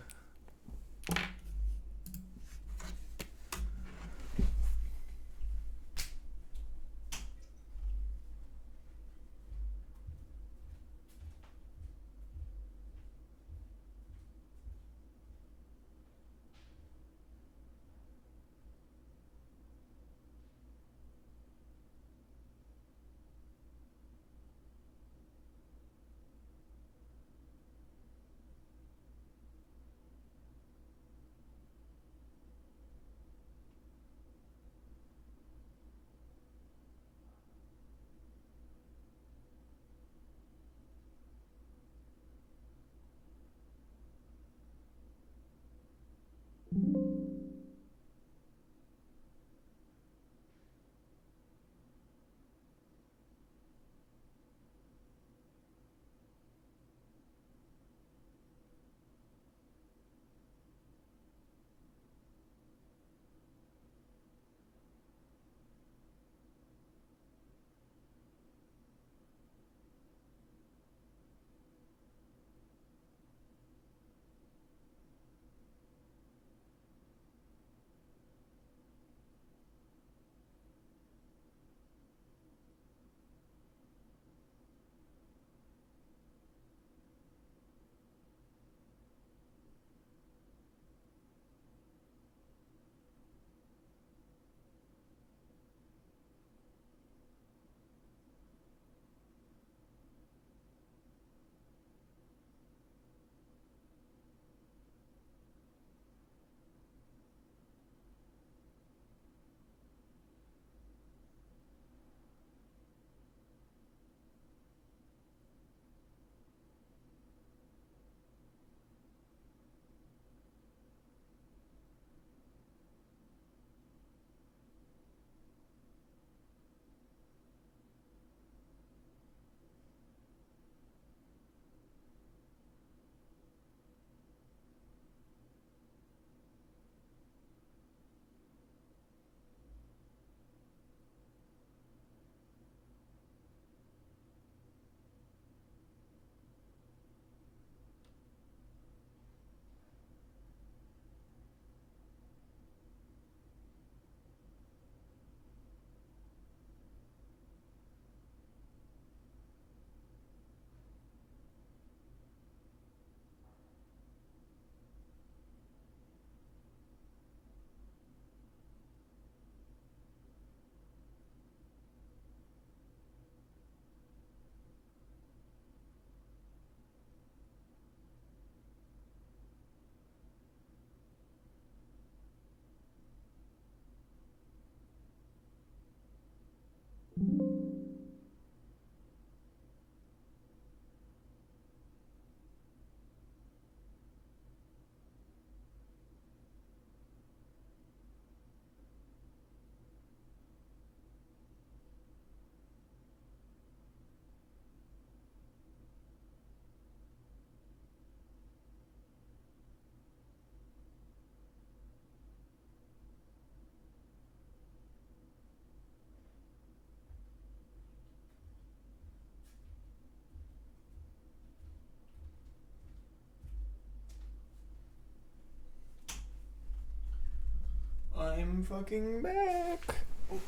I'm fucking back. Oh.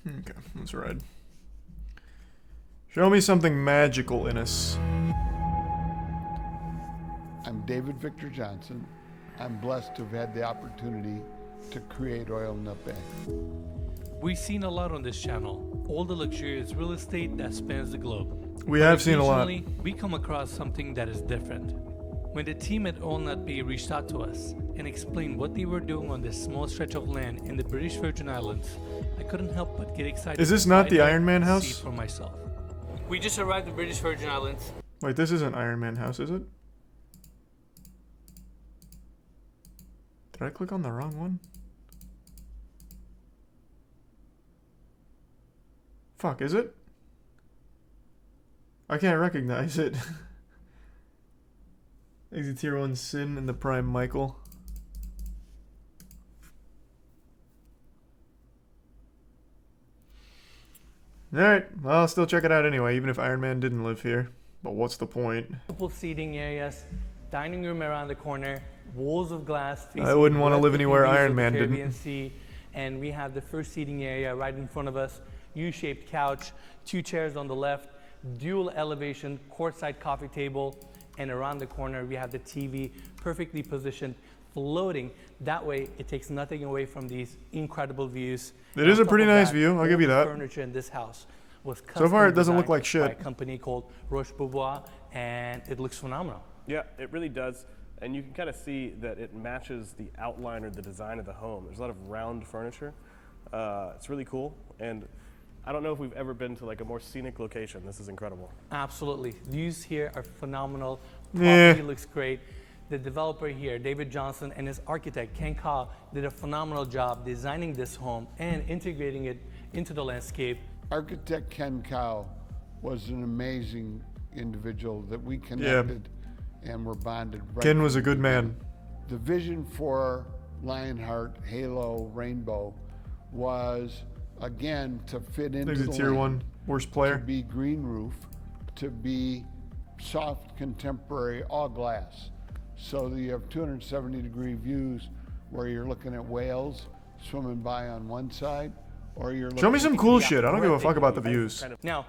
Okay, let's ride. Show me something magical in us. I'm David Victor Johnson. I'm blessed to have had the opportunity to create Oil Nutbag. We've seen a lot on this channel, all the luxurious real estate that spans the globe. We have seen a lot. Occasionally, we come across something that is different. When the team at Oil Nutbag reached out to us and explained what they were doing on this small stretch of land in the British Virgin Islands, I couldn't help but get excited. Is this not the Iron Man house? See it for myself. We just arrived at British Virgin Islands. Wait, this isn't Iron Man house, is it? Did I click on the wrong one? Fuck, is it? I can't recognize it. Exit Tier 1 Sin and the Prime Michael. Alright, well, I'll still check it out anyway, even if Iron Man didn't live here. But what's the point? Multiple seating areas, dining room around the corner, walls of glass. I wouldn't want to live anywhere Iron Man Caribbean didn't. Sea, and we have the first seating area right in front of us. U-shaped couch, 2 chairs on the left, dual elevation, courtside coffee table, and around the corner we have the TV perfectly positioned, floating. That way it takes nothing away from these incredible views. It is a pretty nice view, I'll give you that. Furniture in this house was So far it doesn't look designed like by shit. a company called Roche Bobois, and it looks phenomenal. Yeah, it really does. And you can kind of see that it matches the outline or the design of the home. There's a lot of round furniture. It's really cool. And I don't know if we've ever been to like a more scenic location. This is incredible. Absolutely. Views here are phenomenal. Yeah. Property looks great. The developer here, David Johnson, and his architect, Ken Kahl, did a phenomenal job designing this home and integrating it into the landscape. Architect Ken Kahl was an amazing individual that we connected and were bonded. Right Ken was a good man. The vision for Lionheart, Halo, Rainbow was, again, to fit into Exit the Tier land, 1 worst player. to be green roof, to be soft contemporary all glass. So that you have 270-degree views where you're looking at whales swimming by on one side, or you're looking Show me some cool shit. I don't give a fuck about the views. Now,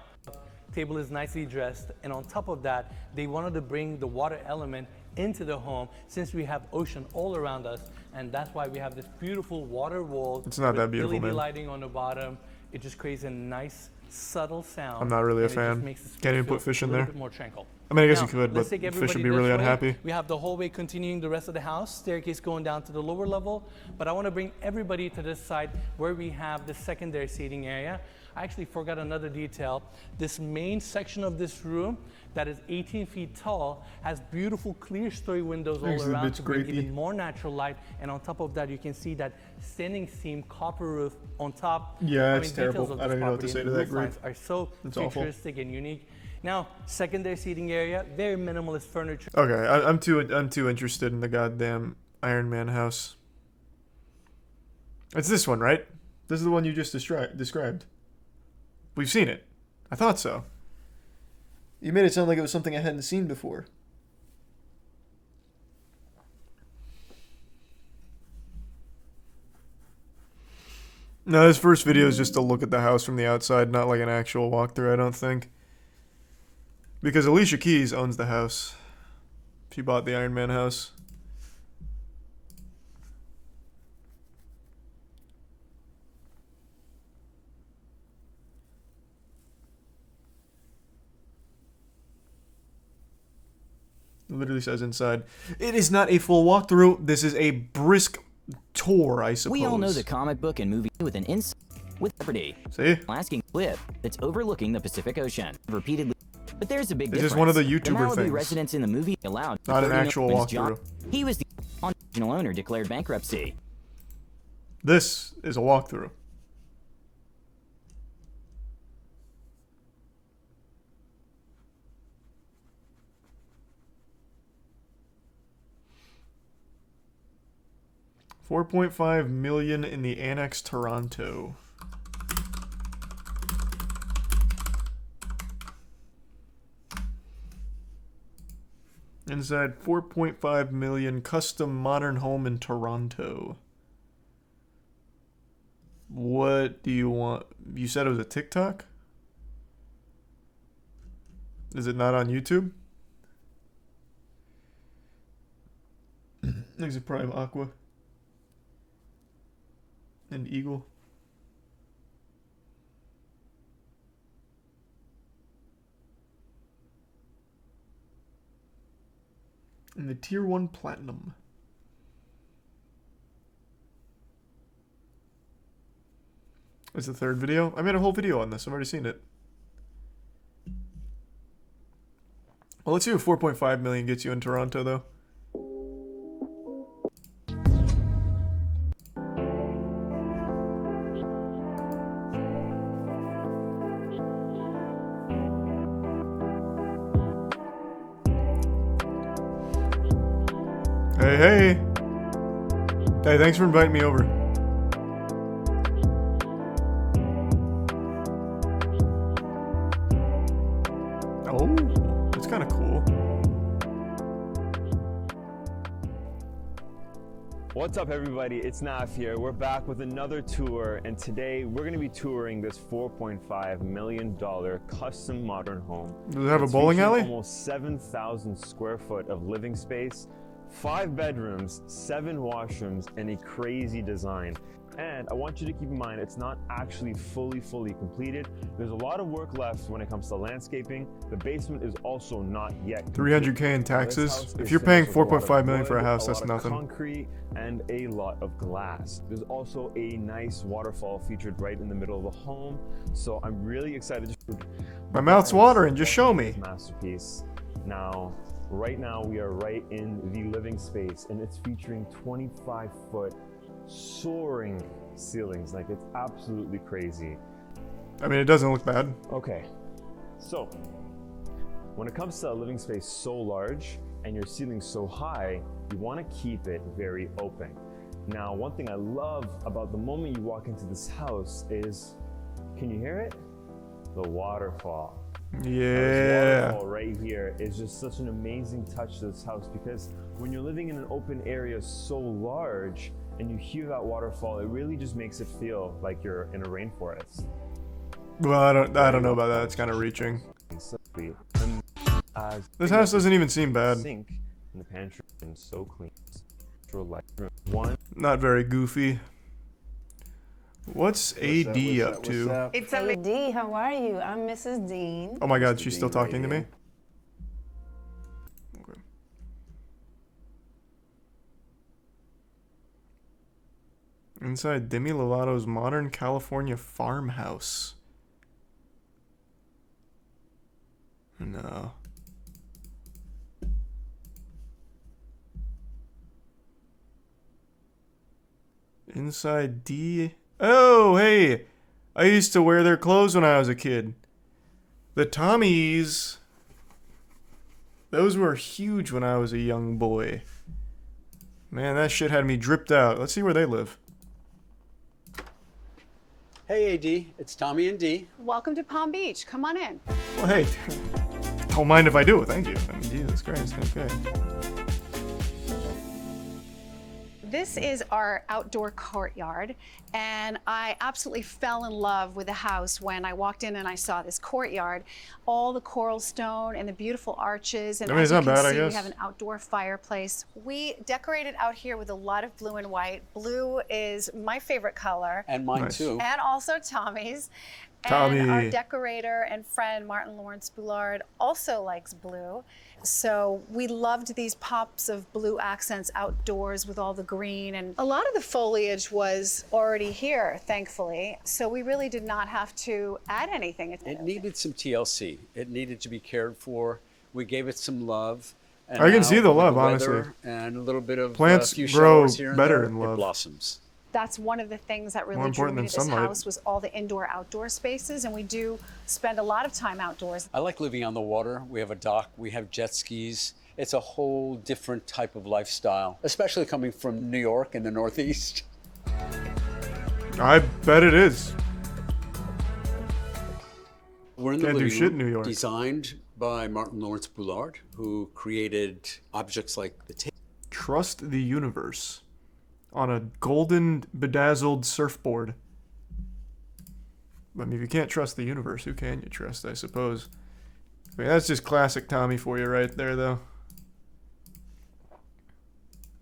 table is nicely dressed, and on top of that, they wanted to bring the water element into the home since we have ocean all around us, and that's why we have this beautiful water wall. It's not that beautiful, LED man. lighting on the bottom. It just creates a nice, subtle sound. I'm not really a and it just fan. makes the Can't even feel put fish in a little there. bit more tranquil. I mean, I guess Now, you could, let's but take fish would everybody be really this way. unhappy. We have the hallway continuing the rest of the house, staircase going down to the lower level, but I want to bring everybody to this side where we have the secondary seating area. I actually forgot another detail. This main section of this room that is 18 feet tall has beautiful clear story windows all around to bring even more natural light, and on top of that you can see that standing seam copper roof on top. Yeah, I it's mean, terrible. details of I don't this even know what to property say and to the that roof group. lines are so It's awful. futuristic and unique. Now, secondary seating area, very minimalist furniture. Okay, I'm too interested in the goddamn Iron Man house. It's this one, right? This is the one you just described. We've seen it. I thought so. You made it sound like it was something I hadn't seen before. No, this first video is just a look at the house from the outside, not like an actual walkthrough, I don't think. Because Alicia Keys owns the house. She bought the Iron Man house. It literally says inside. It is not a full walkthrough. This is a brisk tour, I suppose. We all know the comic book and movie with an inside with property. See? Alaskan cliff that's overlooking the Pacific Ocean. Repeatedly. But there's a big This difference. is one of the The YouTuber Malibu things. residents in the movie allowed Not an 30 actual million walkthrough. He was the original owner declared bankruptcy. This is a walkthrough. $4.5 million in the Annex Toronto. Inside $4.5 million custom modern home in Toronto. What do you want? You said it was a TikTok? Is it not on YouTube? There's a Prime Aqua. And Eagle. And the Tier 1 Platinum. It's the third video. I made a whole video on this. I've already seen it. Well, let's see what 4.5 million gets you in Toronto, though. Hey, hey. Hey, thanks for inviting me over. Oh, that's kind of cool. What's up, everybody? It's Naf here. We're back with another tour, and today we're going to be touring this $4.5 million custom modern home. Does it have a bowling alley? Almost 7,000 square foot of living space, 5 bedrooms, 7 washrooms, and a crazy design. And I want you to keep in mind, it's not actually fully completed. There's a lot of work left when it comes to landscaping. The basement is also not yet completed. $300K in taxes. If you're paying $4.5 million for a house, that's nothing. Concrete and a lot of glass. There's also a nice waterfall featured right in the middle of the home. So I'm really excited. My mouth's watering. Just show me. Masterpiece. Now, right now we are right in the living space, and it's featuring 25-foot soaring ceilings. Like, it's absolutely crazy. I mean, it doesn't look bad. Okay, so when it comes to a living space so large and your ceiling so high, you want to keep it very open. Now, one thing I love about the moment you walk into this house is, can you hear it? The waterfall. Yeah. This waterfall right here is just such an amazing touch to this house, because when you're living in an open area so large and you hear that waterfall, it really just makes it feel like you're in a rainforest. Well, I don't know about that. It's kind of reaching. This house doesn't even seem bad. Sink in the pantry and so clean. Not very goofy. What's AD up to? It's AD. How are you? I'm Mrs. Dean. Oh my God, she's still talking to me? Okay. Inside Demi Lovato's modern California farmhouse. No. Inside D. Oh, hey! I used to wear their clothes when I was a kid. The Tommies. Those were huge when I was a young boy. Man, that shit had me dripped out. Let's see where they live. Hey, AD. It's Tommy and Dee. Welcome to Palm Beach. Come on in. Well, hey. Don't mind if I do. Thank you. I mean, Jesus Christ. Okay. This is our outdoor courtyard, and I absolutely fell in love with the house when I walked in and I saw this courtyard, all the coral stone and the beautiful arches. And I mean, as it's you not can bad, see, I we guess. have an outdoor fireplace. We decorated out here with a lot of blue and white. Blue is my favorite color. And mine too. And also Tommy's. Tommy. And our decorator and friend, Martin Lawrence Boulard, also likes blue. So we loved these pops of blue accents outdoors with all the green. And a lot of the foliage was already here, thankfully. So we really did not have to add anything. It needed some TLC. It needed to be cared for. We gave it some love. And I can now, see the with love, weather honestly. And a little bit of Plants few grow showers here and better there, in love. It blossoms. That's one of the things that More really drew important me than to this sunlight. house was all the indoor-outdoor spaces, and we do spend a lot of time outdoors. I like living on the water. We have a dock. We have jet skis. It's a whole different type of lifestyle, especially coming from New York in the Northeast. I bet it is. We're in the Can't do living shit in room, New York. designed by Martin Lawrence Boulard, who created objects like the table. Trust the universe on a golden bedazzled surfboard. I mean, if you can't trust the universe, who can you trust, I suppose? I mean, that's just classic Tommy for you right there, though.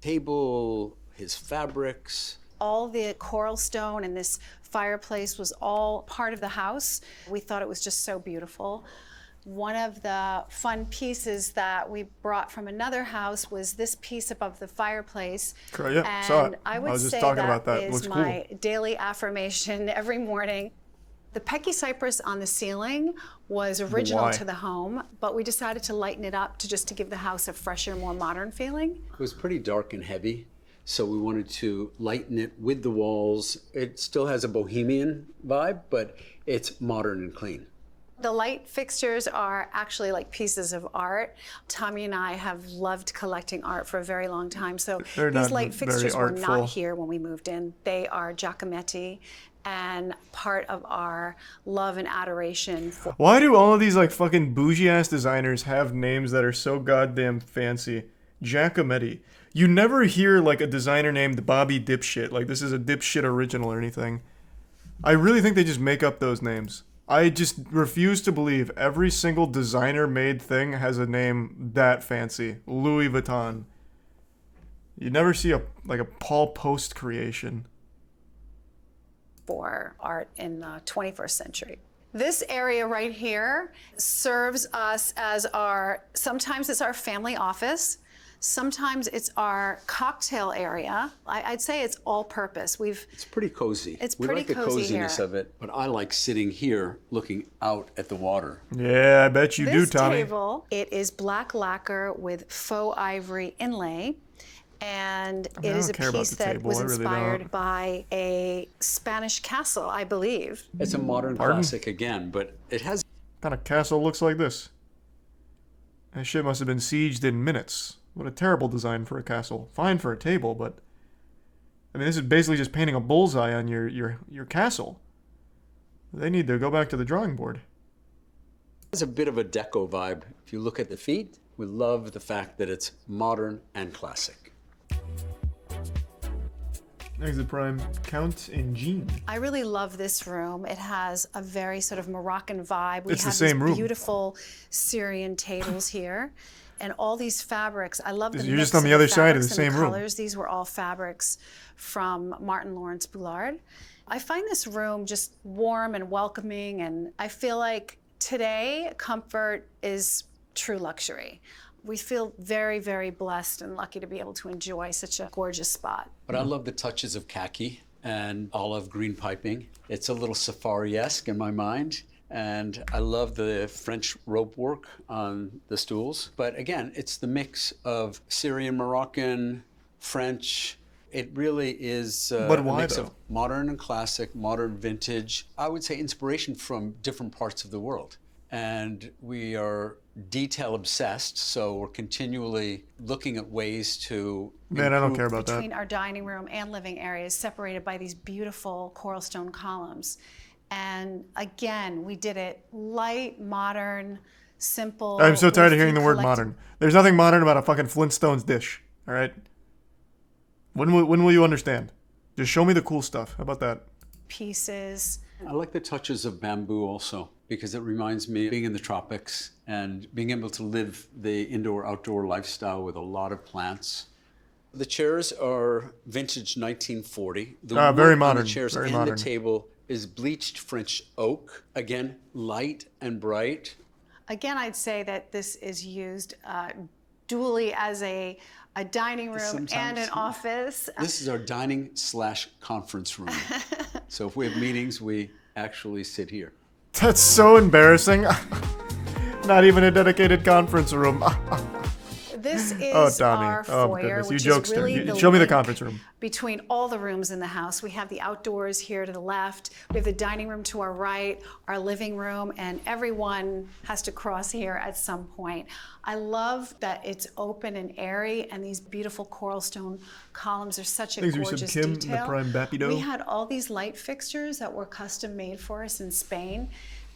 Table, his fabrics. All the coral stone and this fireplace was all part of the house. We thought it was just so beautiful. One of the fun pieces that we brought from another house was this piece above the fireplace. Yeah, and saw it. I would I was just say talking about that. It is looks my cool. daily affirmation every morning. The Pecky cypress on the ceiling was original Why? to the home, but we decided to lighten it up to give the house a fresher, more modern feeling. It was pretty dark and heavy, so we wanted to lighten it with the walls. It still has a bohemian vibe, but it's modern and clean. The light fixtures are actually like pieces of art. Tommy and I have loved collecting art for a very long time, so They're these not light very fixtures were artful. not here when we moved in. They are Giacometti and part of our love and adoration for Why do all of these like fucking bougie ass designers have names that are so goddamn fancy? Giacometti. You never hear like a designer named Bobby Dipshit. Like this is a Dipshit original or anything. I really think they just make up those names. I just refuse to believe every single designer made thing has a name that fancy. Louis Vuitton. You never see a Paul Post creation. for art in the 21st century. This area right here serves us as sometimes it's our family office, sometimes it's our cocktail area. I'd say it's all purpose. It's pretty cozy. It's we pretty like the cozy coziness here. of it, but I like sitting here looking out at the water. Yeah, I bet you do, This Tommy. table, it is black lacquer with faux ivory inlay. And I mean, it I is a don't care about piece the that table, was I really inspired don't. by a Spanish castle, I believe. It's a modern Pardon? classic again, but it has... What kind of castle looks like this? That shit must have been sieged in minutes. What a terrible design for a castle. Fine for a table, but... I mean, this is basically just painting a bullseye on your castle. They need to go back to the drawing board. It's a bit of a deco vibe. If you look at the feet, we love the fact that it's modern and classic. Exit Prime, Count and Jean. I really love this room. It has a very sort of Moroccan vibe. We It's the have same these room. beautiful Syrian tables here. And all these fabrics, I love the You're mix just on the of other side of the fabrics and same room. colors. These were all fabrics from Martin Lawrence Boulard. I find this room just warm and welcoming, and I feel like today comfort is true luxury. We feel very, very blessed and lucky to be able to enjoy such a gorgeous spot. But I love the touches of khaki and olive green piping. It's a little safari-esque in my mind. And I love the French rope work on the stools. But again, it's the mix of Syrian, Moroccan, French. It really is But a why, mix though? of modern and classic, modern vintage. I would say inspiration from different parts of the world. And we are detail obsessed, so we're continually looking at ways to Man, I don't improve care about that. Between our dining room and living areas, separated by these beautiful coral stone columns. And again, we did it light, modern, simple. I'm so tired of hearing the word collective- modern. There's nothing modern about a fucking Flintstones dish, all right? When will you understand? Just show me the cool stuff. How about that? Pieces. I like the touches of bamboo also, because it reminds me of being in the tropics and being able to live the indoor-outdoor lifestyle with a lot of plants. The chairs are vintage 1940. The wood very on modern, the chairs very and modern. the table is bleached French oak. Again, light and bright. Again, I'd say that this is used dually as a dining room and Sometimes. an office. This is our dining/conference room. So if we have meetings, we actually sit here. That's so embarrassing. Not even a dedicated conference room. This is Oh, Tommy. our Oh, foyer, goodness. You which is jokester. really the Show me the link conference room. between all the rooms in the house. We have the outdoors here to the left. We have the dining room to our right, our living room, and everyone has to cross here at some point. I love that it's open and airy, and these beautiful coral stone columns are such a Thanks, Reese gorgeous Kim, in the detail. prime Bapido. We had all these light fixtures that were custom made for us in Spain,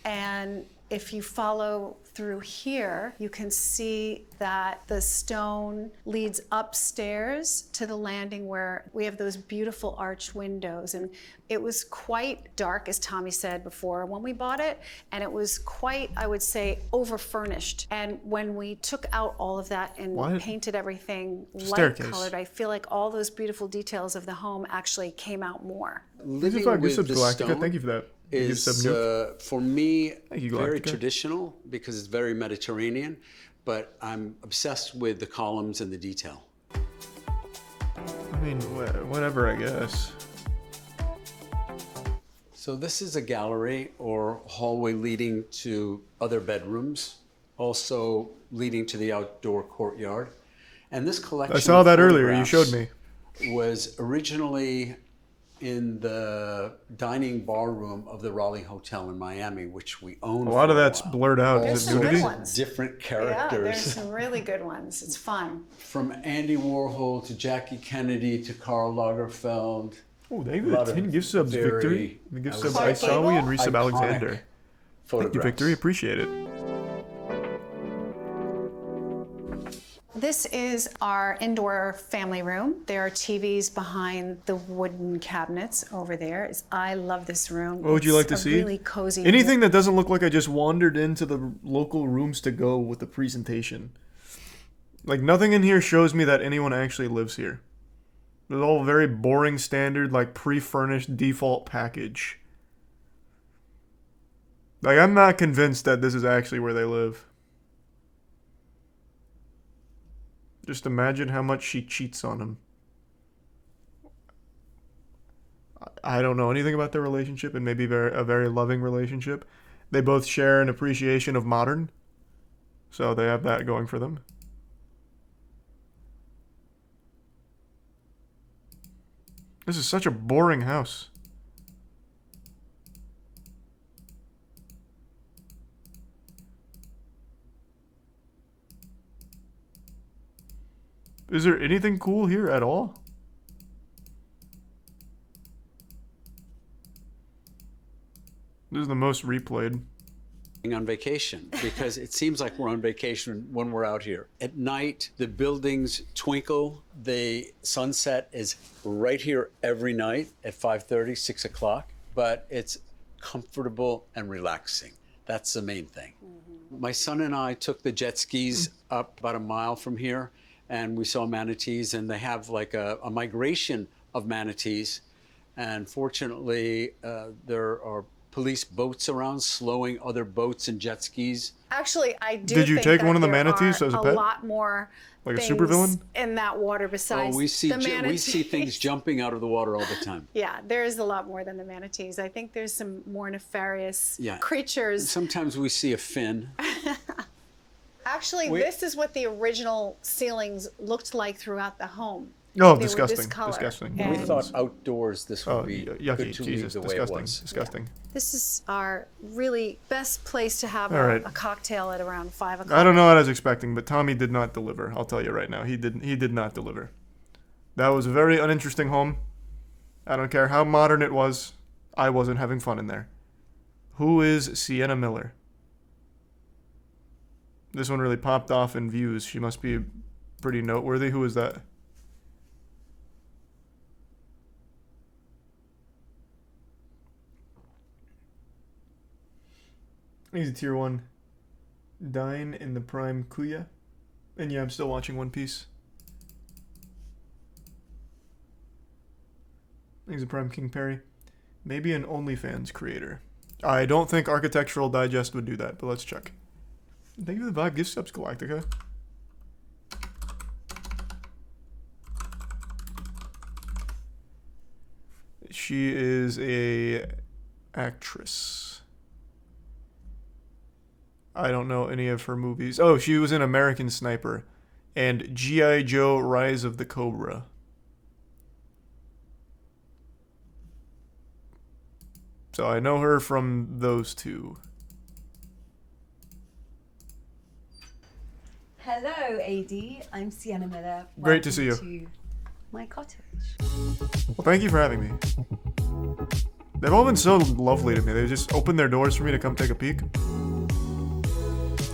and if you follow through here, you can see that the stone leads upstairs to the landing where we have those beautiful arched windows. And it was quite dark, as Tommy said before, when we bought it. And it was quite, I would say, over-furnished. And when we took out all of that and painted everything light-colored, I feel like all those beautiful details of the home actually came out more. Living with the stone Thank you for that. is, for me, you, very Galactica. traditional because it's very Mediterranean, but I'm obsessed with the columns and the detail. I mean, whatever, I guess. So this is a gallery or hallway leading to other bedrooms, also leading to the outdoor courtyard. And this collection I saw that of earlier. You showed me. was originally in the dining bar room of the Raleigh Hotel in Miami, which we own. A lot of that's blurred out. There's Is it some good nudity? ones. Different Yeah, characters. there's some really good ones. It's fun. From Andy Warhol to Jackie Kennedy to Karl Lagerfeld. Oh, thank you for the 10 gift subs, Victory. The gift subs Isawi and Resub Alexander. Thank you, Victory. Appreciate it. This is our indoor family room. There are TVs behind the wooden cabinets over there. I love this room. What would you like to It's a see? really cozy. Anything that doesn't look like I just wandered into the local rooms to go with the presentation. Like, nothing in here shows me that anyone actually lives here. It's all very boring standard, like, pre-furnished default package. Like, I'm not convinced that this is actually where they live. Just imagine how much she cheats on him. I don't know anything about their relationship, and maybe a very loving relationship. They both share an appreciation of modern, so they have that going for them. This is such a boring house. Is there anything cool here at all? This is the most replayed. On vacation because it seems like we're on vacation when we're out here. At night, the buildings twinkle. The sunset is right here every night at 5:30, 6 o'clock, but it's comfortable and relaxing. That's the main thing. My son and I took the jet skis up about a mile from here, and we saw manatees, and they have like a migration of manatees. And fortunately, there are police boats around slowing other boats and jet skis. Actually, I do. Did you think take that one of the there manatees are as a pet? A lot more Like a things supervillain? in that water besides Oh, we see the manatees. we see things jumping out of the water all the time. Yeah, there is a lot more than the manatees. I think there's some more nefarious creatures. Sometimes we see a fin. Actually, this is what the original ceilings looked like throughout the home. Oh, They were disgusting. this color. Disgusting. We thought outdoors this would be yucky. good to Jesus, leave the way disgusting. it was. Disgusting. This is our really best place to have All right. a cocktail at around 5 o'clock. I don't know what I was expecting, but Tommy did not deliver. I'll tell you right now. He did not deliver. That was a very uninteresting home. I don't care how modern it was. I wasn't having fun in there. Who is Sienna Miller? This one really popped off in views. She must be pretty noteworthy. Who is that? He's a tier 1. Dine in the Prime Kuya. And yeah, I'm still watching One Piece. He's a Prime King Perry. Maybe an OnlyFans creator. I don't think Architectural Digest would do that, but let's check. Thank you for the Vibe gift subs, Galactica. She is a actress. I don't know any of her movies. Oh, she was in American Sniper. and G.I. Joe Rise of the Cobra. So I know her from those two. Hello, AD. I'm Sienna Miller. Great to see you. Welcome to my cottage. Well, thank you for having me. They've all been so lovely to me. They just opened their doors for me to come take a peek.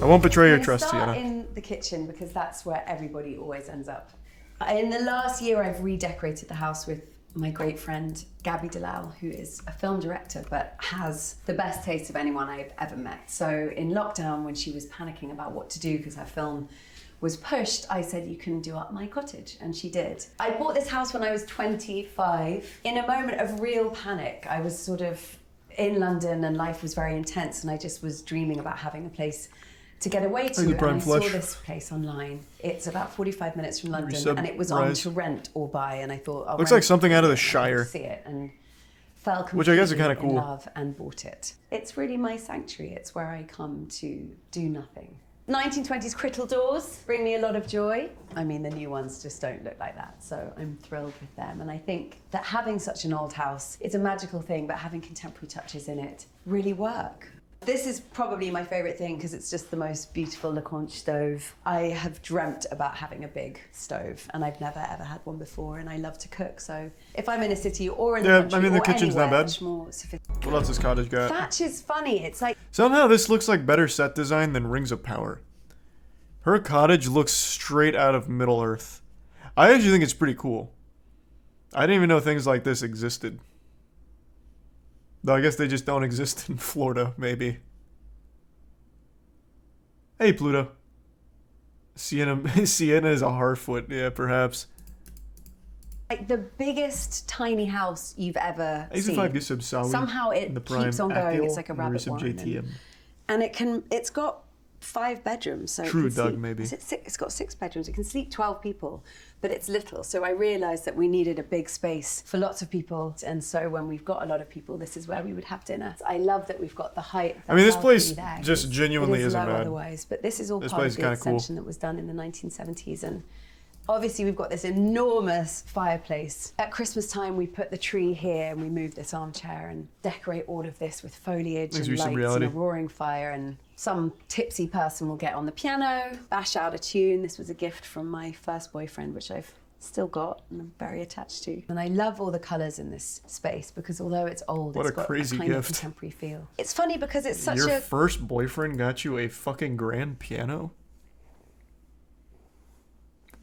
I won't betray your trust, Start Sienna. in the kitchen because that's where everybody always ends up. In the last year, I've redecorated the house with my great friend Gabby Dalal, who is a film director but has the best taste of anyone I've ever met. So in lockdown, when she was panicking about what to do because her film was pushed, I said, you can do up my cottage, and she did. I bought this house when I was 25 in a moment of real panic. I was sort of in London and life was very intense, and I just was dreaming about having a place to get away to, and I saw this place online. It's about 45 minutes from London, and it was on to rent or buy, and I thought, looks like something out of the Shire. See it and fell completely which I guess is kind of cool. in love and bought it. It's really my sanctuary. It's where I come to do nothing. 1920s crystal doors bring me a lot of joy. I mean, the new ones just don't look like that, so I'm thrilled with them. And I think that having such an old house, it's a magical thing, but having contemporary touches in it really work. This is probably my favorite thing because it's just the most beautiful Leconte stove. I have dreamt about having a big stove, and I've never ever had one before, and I love to cook, so if I'm in a city or in the country, I mean, the or kitchen's not anywhere, bad. much more sophisticated. What else has Cottage got? Thatch is funny. It's like Somehow this looks like better set design than Rings of Power. Her cottage looks straight out of Middle Earth. I actually think it's pretty cool. I didn't even know things like this existed. Though I guess they just don't exist in Florida, maybe. Hey, Pluto. Sienna, Sienna is a Harfoot, yeah, perhaps. the biggest tiny house you've ever seen. Somehow it keeps on going. It's like a rabbit warren. And it's got 5 bedrooms. So True, Doug, maybe. It's got 6 bedrooms. It can sleep 12 people, but it's little. So I realized that we needed a big space for lots of people. And so when we've got a lot of people, this is where we would have dinner. I love that we've got the height. I mean, this place just genuinely isn't bad. Otherwise, but this is all part of the extension that was done in the 1970s. And obviously, we've got this enormous fireplace. At Christmas time, we put the tree here and we move this armchair and decorate all of this with foliage and lights and a roaring fire. And some tipsy person will get on the piano, bash out a tune. This was a gift from my first boyfriend, which I've still got and I'm very attached to. And I love all the colours in this space because although it's old, it's got a kind of contemporary feel. It's funny because it's such Your first boyfriend got you a fucking grand piano?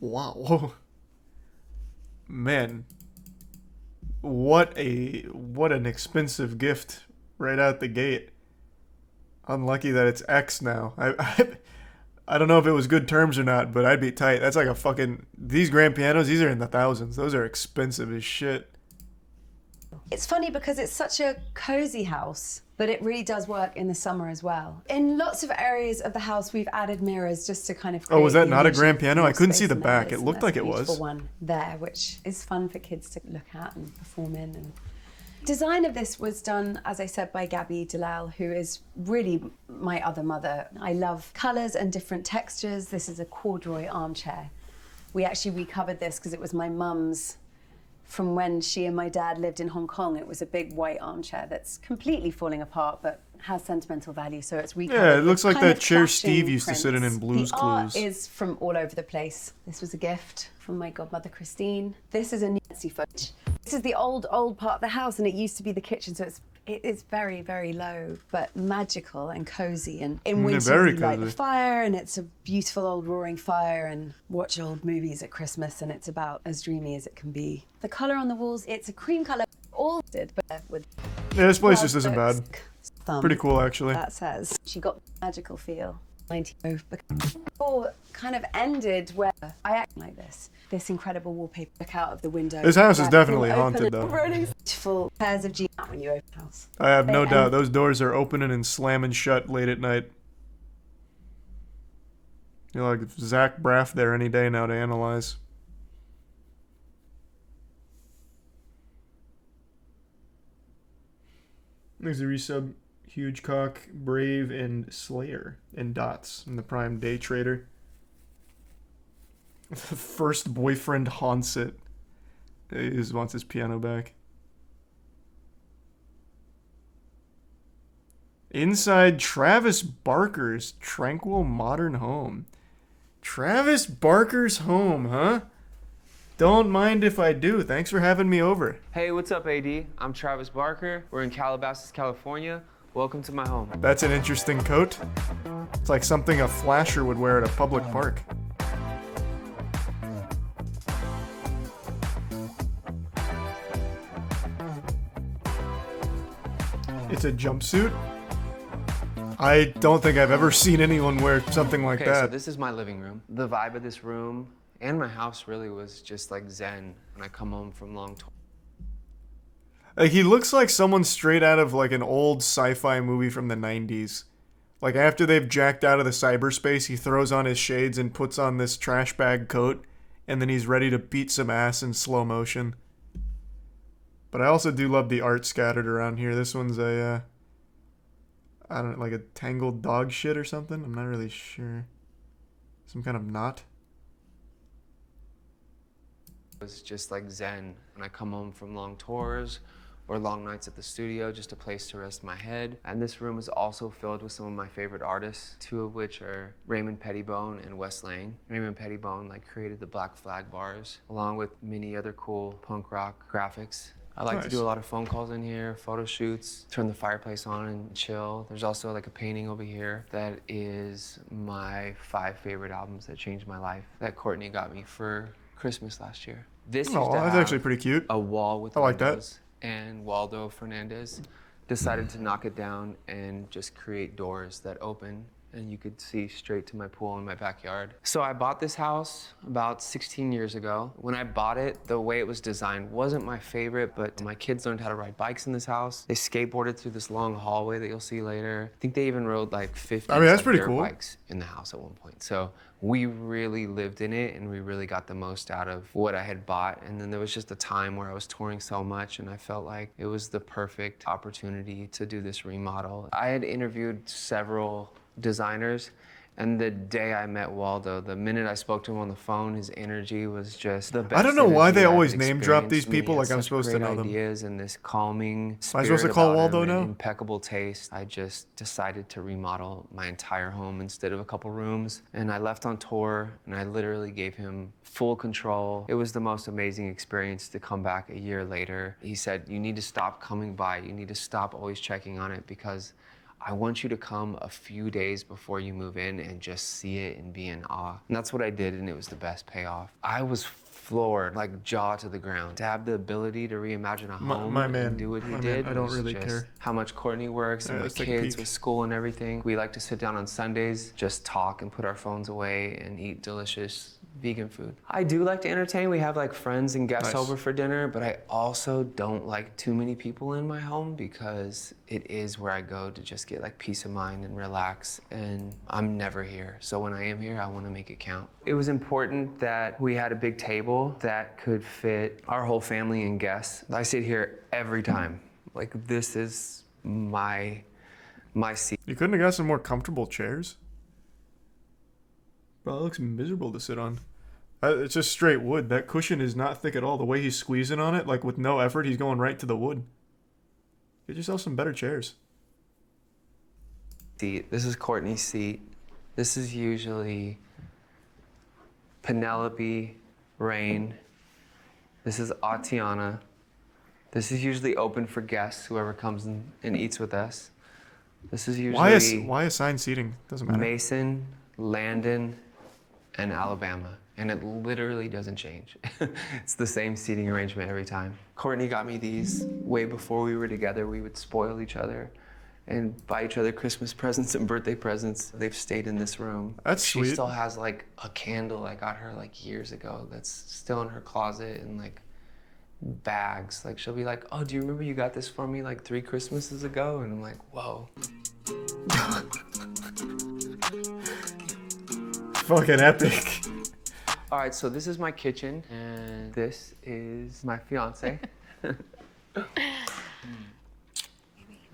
Wow. Man. What an expensive gift right out the gate. Unlucky that it's X now. I don't know if it was good terms or not, but I'd be tight. That's like a fucking... These grand pianos, these are in the thousands. Those are expensive as shit. It's funny because it's such a cozy house, but it really does work in the summer as well. In lots of areas of the house, we've added mirrors just to kind of create... Oh, was that not a grand piano? I couldn't see the back. It looked like it was. There's a one there, which is fun for kids to look at and perform in. And design of this was done, as I said, by Gabby Dalal, who is really my other mother. I love colours and different textures. This is a corduroy armchair. We actually recovered this because it was my mum's from when she and my dad lived in Hong Kong. It was a big white armchair that's completely falling apart, but has sentimental value, so it's recovered. Yeah, it looks like that chair Steve used to sit in Blue's the Clues. Art is from all over the place. This was a gift from my godmother, Christine. This is a Nancy footage. This is the old part of the house, and it used to be the kitchen, so it is very, very low, but magical and cozy. And in winter, we light the fire, and it's a beautiful old roaring fire, and watch old movies at Christmas, and it's about as dreamy as it can be. The colour on the walls, it's a cream colour, all did, but with... Yeah, this place just isn't bad. Pretty cool, actually. That says she got magical feel. All kind of ended where I act like this. This incredible wallpaper look out of the window. This house is definitely haunted, though. Beautiful pairs of jeans when you open the house. I have no doubt those doors are opening and slamming shut late at night. You know, like Zach Braff there any day now to analyze. There's a resub. Huge Cock, Brave, and Slayer, and Dots, and the Prime Day Trader. The first boyfriend haunts it. He just wants his piano back. Inside Travis Barker's tranquil modern home. Travis Barker's home, huh? Don't mind if I do. Thanks for having me over. Hey, what's up, AD? I'm Travis Barker. We're in Calabasas, California. Welcome to my home. That's an interesting coat. It's like something a flasher would wear at a public park. It's a jumpsuit? I don't think I've ever seen anyone wear something like Okay, that. so this is my living room. The vibe of this room and my house really was just like zen when I come home from long tours. Like, he looks like someone straight out of like an old sci-fi movie from the 90s. Like, after they've jacked out of the cyberspace, he throws on his shades and puts on this trash bag coat, and then he's ready to beat some ass in slow motion. But I also do love the art scattered around here. This one's a, I don't know, like a tangled dog shit or something? I'm not really sure. Some kind of knot? It was just like zen when I come home from long tours or long nights at the studio, just a place to rest my head. And this room is also filled with some of my favorite artists, two of which are Raymond Pettibone and Wes Lang. Raymond Pettibone created the Black Flag bars, along with many other cool punk rock graphics. I like to do a lot of phone calls in here, photo shoots, turn the fireplace on and chill. There's also like a painting over here that is my 5 favorite albums that changed my life that Courtney got me for Christmas last year. This used to that's have actually pretty cute. a wall with I like that. windows, and Waldo Fernandez decided to knock it down and just create doors that open and you could see straight to my pool in my backyard. So I bought this house about 16 years ago. When I bought it, the way it was designed wasn't my favorite, but my kids learned how to ride bikes in this house. They skateboarded through this long hallway that you'll see later. I think they even rode like 50 that's pretty dirt cool. bikes in the house at one point. So we really lived in it and we really got the most out of what I had bought. And then there was just a time where I was touring so much and I felt like it was the perfect opportunity to do this remodel. I had interviewed several designers, and the day I met Waldo, the minute I spoke to him on the phone, his energy was just the best. I don't know why energy they I've always name drop these experienced. He people had like I'm such supposed to great know them. ideas and this calming Am I supposed to spirit call about Waldo him and now? impeccable taste. I just decided to remodel my entire home instead of a couple rooms, and I left on tour and I literally gave him full control. It was the most amazing experience to come back a year later. He said, "You need to stop coming by. You need to stop always checking on it because I want you to come a few days before you move in and just see it and be in awe." And that's what I did, and it was the best payoff. I was floored, like jaw to the ground. To have the ability to reimagine a home my man, and do what he my did man, I don't was really just care. how much Courtney works and my let's take a kids peek. with school and everything. We like to sit down on Sundays, just talk and put our phones away and eat delicious vegan food. I do like to entertain. We have like friends and guests Nice. over for dinner, but I also don't like too many people in my home because it is where I go to just get like peace of mind and relax, and I'm never here. So when I am here, I want to make it count. It was important that we had a big table that could fit our whole family and guests. I sit here every time. Like, this is my seat. You couldn't have got some more comfortable chairs? Bro, it looks miserable to sit on. It's just straight wood. That cushion is not thick at all. The way he's squeezing on it, like with no effort, he's going right to the wood. Get yourself some better chairs. Seat. This is Courtney's seat. This is usually Penelope, Rain. This is Atiana. This is usually open for guests, whoever comes and eats with us. This is usually Why assigned seating? Doesn't matter. Mason, Landon, and Alabama. And it literally doesn't change. It's the same seating arrangement every time. Courtney got me these way before we were together. We would spoil each other and buy each other Christmas presents and birthday presents. They've stayed in this room. That's she sweet. still has like a candle I got her like years ago that's still in her closet, and like bags. Like, she'll be like, "Oh, do you remember you got this for me like 3 Christmases ago?" And I'm like, whoa. Fucking epic. All right, so this is my kitchen, and this is my fiance. What are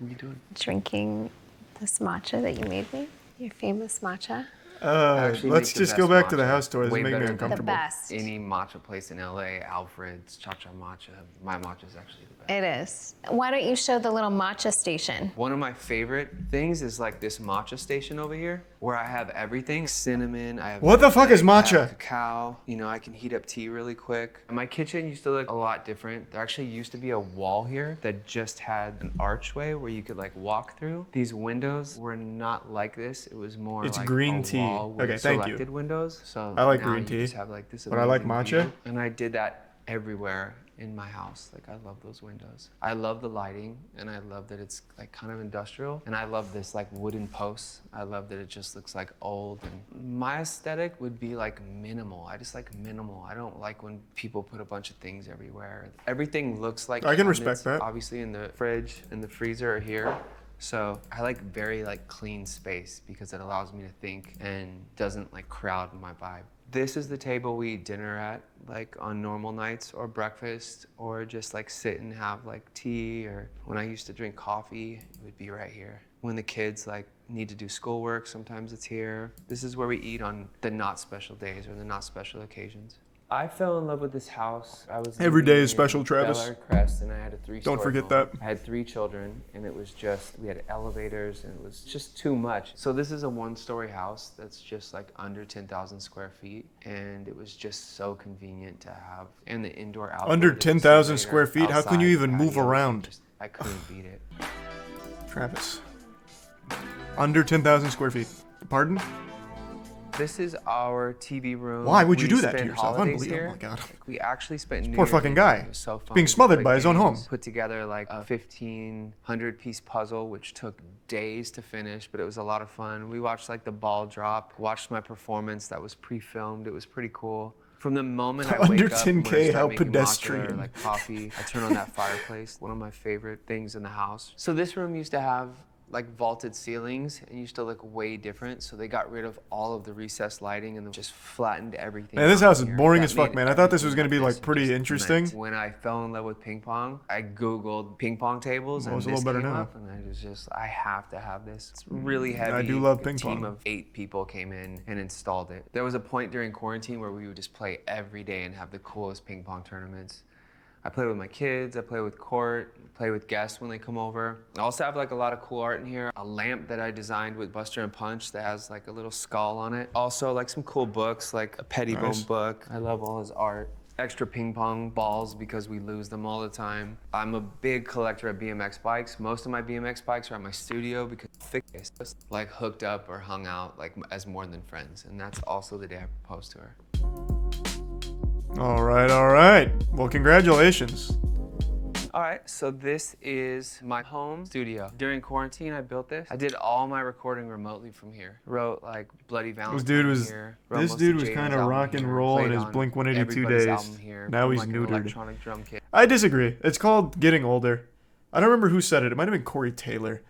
you doing? Drinking this matcha that you made me, your famous matcha. Actually Let's make the just go best back to the matcha. house tours. Way It make me better than uncomfortable. The best. Any matcha place in LA, Alfred's, Cha-Cha Matcha. My matcha is actually the best. It is. Why don't you show the little matcha station? One of my favorite things is like this matcha station over here where I have everything. Cinnamon, I have What the fuck is I have matcha? cacao. You know, I can heat up tea really quick. My kitchen used to look a lot different. There actually used to be a wall here that just had an archway where you could like walk through. These windows were not like this. It was more It's like green a tea. wall with Okay, thank you. selected windows. So I like now green you tea, just have like this but I like amazing matcha. view. And I did that everywhere in my house. Like I love those windows. I love the lighting and I love that it's like kind of industrial. And I love this like wooden posts. I love that it just looks like old. And my aesthetic would be like minimal. I just like minimal. I don't like when people put a bunch of things everywhere. Everything looks like I can cabinets. respect that. Obviously in the fridge and the freezer are here. So I like very like clean space because it allows me to think and doesn't like crowd my vibe. This is the table we eat dinner at, like on normal nights or breakfast, or just like sit and have like tea, or when I used to drink coffee, it would be right here. When the kids like need to do schoolwork, sometimes it's here. This is where we eat on the not special days or the not special occasions. I fell in love with this house. I was Every day living is in special, Travis. Bel Air Crest, and I had a 3-story Don't forget home. that. I had 3 children, and it was just, we had elevators, and it was just too much. So this is a 1-story house that's just like under 10,000 square feet, and it was just so convenient to have. And the indoor outdoor. Under the 10,000 refrigerator square feet? How can you outside, even the move patio, around? I couldn't beat it. Travis. Under 10,000 square feet. Pardon? This is our TV room. Why would you We do that to spent yourself? holidays Unbelievable. here. Oh my God. Like, we actually spent New Poor Year's fucking Eve guy. here. It was so fun. Being We smothered played by his own home. games, Put together like a 1,500-piece puzzle, which took days to finish, but it was a lot of fun. We watched like the ball drop, watched my performance that was pre-filmed. It was pretty cool. From the moment I Under wake up and 10K, start how making pedestrian. matcha or like coffee, I turn on that fireplace. One of my favorite things in the house. So this room used to have like vaulted ceilings and used to look way different. So they got rid of all of the recessed lighting and just flattened everything. Man, this out house is here. boring That as fuck, made man. I thought this was everything gonna be like like pretty interesting. When I fell in love with ping pong, I Googled ping pong tables Well, and it's a this little better came now. up and I was just, I have to have this. It's really heavy. I do love A ping team pong. of 8 people came in and installed it. There was a point during quarantine where we would just play every day and have the coolest ping pong tournaments. I play with my kids, I play with Court, play with guests when they come over. I also have like a lot of cool art in here. A lamp that I designed with Buster and Punch that has like a little skull on it. Also like some cool books, like a Pettibone Nice. book. I love all his art. Extra ping pong balls because we lose them all the time. I'm a big collector of BMX bikes. Most of my BMX bikes are at my studio because it's just like hooked up or hung out like as more than friends. And that's also the day I proposed to her. All right. Well, congratulations. All right, so this is my home studio. During quarantine, I built this. I did all my recording remotely from here. Wrote like Bloody Valentine here. Wrote This most dude of was Jay's kind of album rock and here, roll in played his on Blink-182 everybody's days. album here, Now from, he's like, an neutered. electronic drum kit. I disagree. It's called getting older. I don't remember who said it. It might have been Corey Taylor.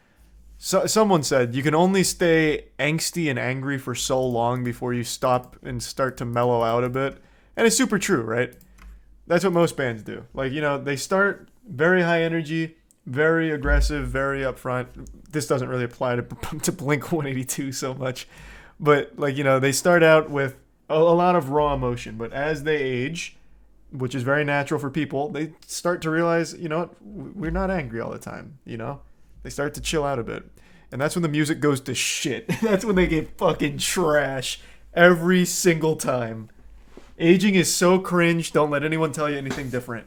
Someone said you can only stay angsty and angry for so long before you stop and start to mellow out a bit. And it's super true, right? That's what most bands do. Like, you know, they start very high energy, very aggressive, very upfront. This doesn't really apply to Blink-182 so much. But, like, you know, they start out with a lot of raw emotion. But as they age, which is very natural for people, they start to realize, you know what, we're not angry all the time, you know? They start to chill out a bit. And that's when the music goes to shit. That's when they get fucking trash every single time. Aging is so cringe, don't let anyone tell you anything different.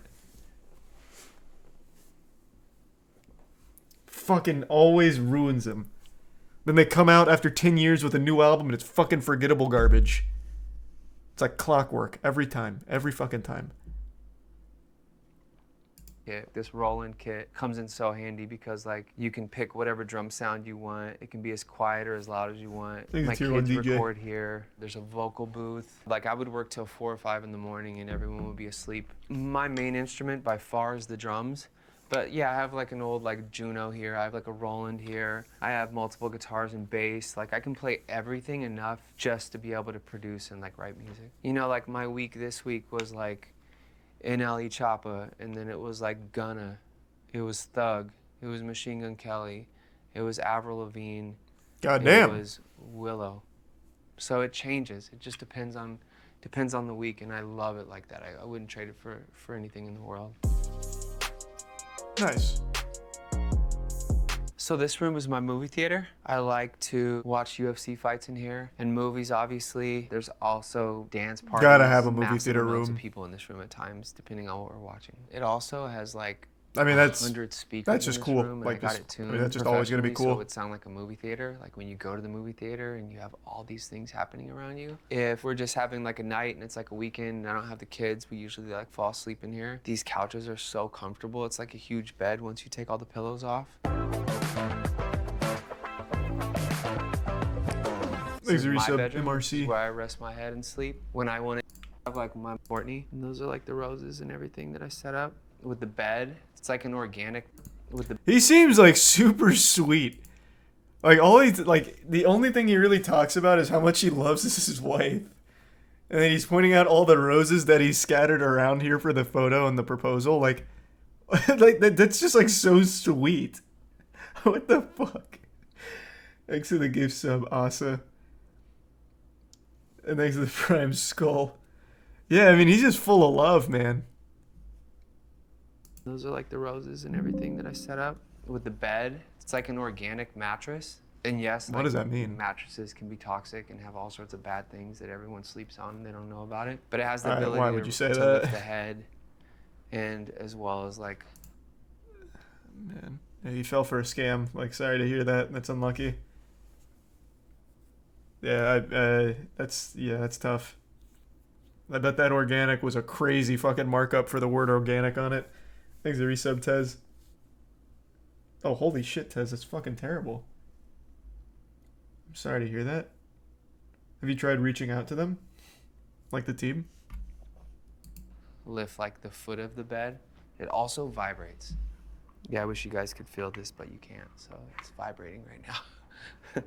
Fucking always ruins them. Then they come out after 10 years with a new album and it's fucking forgettable garbage. It's like clockwork every time, every fucking time. Kit. This Roland kit comes in so handy because like you can pick whatever drum sound you want. It can be as quiet or as loud as you want. Think My it's Tier 1 kids DJ. record here. There's a vocal booth. Like I would work till 4 or 5 in the morning and everyone would be asleep. My main instrument by far is the drums. But yeah, I have like an old like Juno here. I have like a Roland here. I have multiple guitars and bass. Like I can play everything enough just to be able to produce and like write music. You know, like my week this week was like NLE Choppa, and then it was like Gunna, it was Thug, it was Machine Gun Kelly, it was Avril Lavigne, Goddamn. it was Willow. So it changes. It just depends on the week, and I love it like that. I wouldn't trade it for anything in the world. Nice. So this room is my movie theater. I like to watch UFC fights in here and movies, obviously. There's also dance parties. Gotta have a movie massive theater amounts room. of people in this room at times, depending on what we're watching. It also has like I mean, that's 100 speakers that's just in this cool. room, and Like I got this, it tuned I mean, that's just always gonna be professionally, cool. so it would sound like a movie theater. Like when you go to the movie theater and you have all these things happening around you. If we're just having like a night and it's like a weekend and I don't have the kids, we usually like fall asleep in here. These couches are so comfortable. It's like a huge bed once you take all the pillows off. This is my bedroom, MRC. where I rest my head and sleep. When I want to have like my Courtney, and those are like the roses and everything that I set up. With the bed, it's like an organic. With the He seems like super sweet. Like the only thing he really talks about is how much he loves his wife. And then he's pointing out all the roses that he's scattered around here for the photo and the proposal. Like, that's just like so sweet. What the fuck? Thanks for the gift sub, Asa. And thanks for the prime skull. Yeah, I mean, he's just full of love, man. Those are like the roses and everything that I set up. With the bed, it's like an organic mattress. And yes, What does that mean? Mattresses can be toxic and have all sorts of bad things that everyone sleeps on and they don't know about it. But it has the Alright, ability why would you say to that? lift the head, and as well as like. Man, yeah, he fell for a scam. Like, sorry to hear that. That's unlucky. Yeah, that's tough. I bet that organic was a crazy fucking markup for the word organic on it. Thanks for resub, Tez. Oh, holy shit, Tez, that's fucking terrible. I'm sorry to hear that. Have you tried reaching out to them? Like the team? Lift like the foot of the bed. It also vibrates. Yeah, I wish you guys could feel this, but you can't, so it's vibrating right now.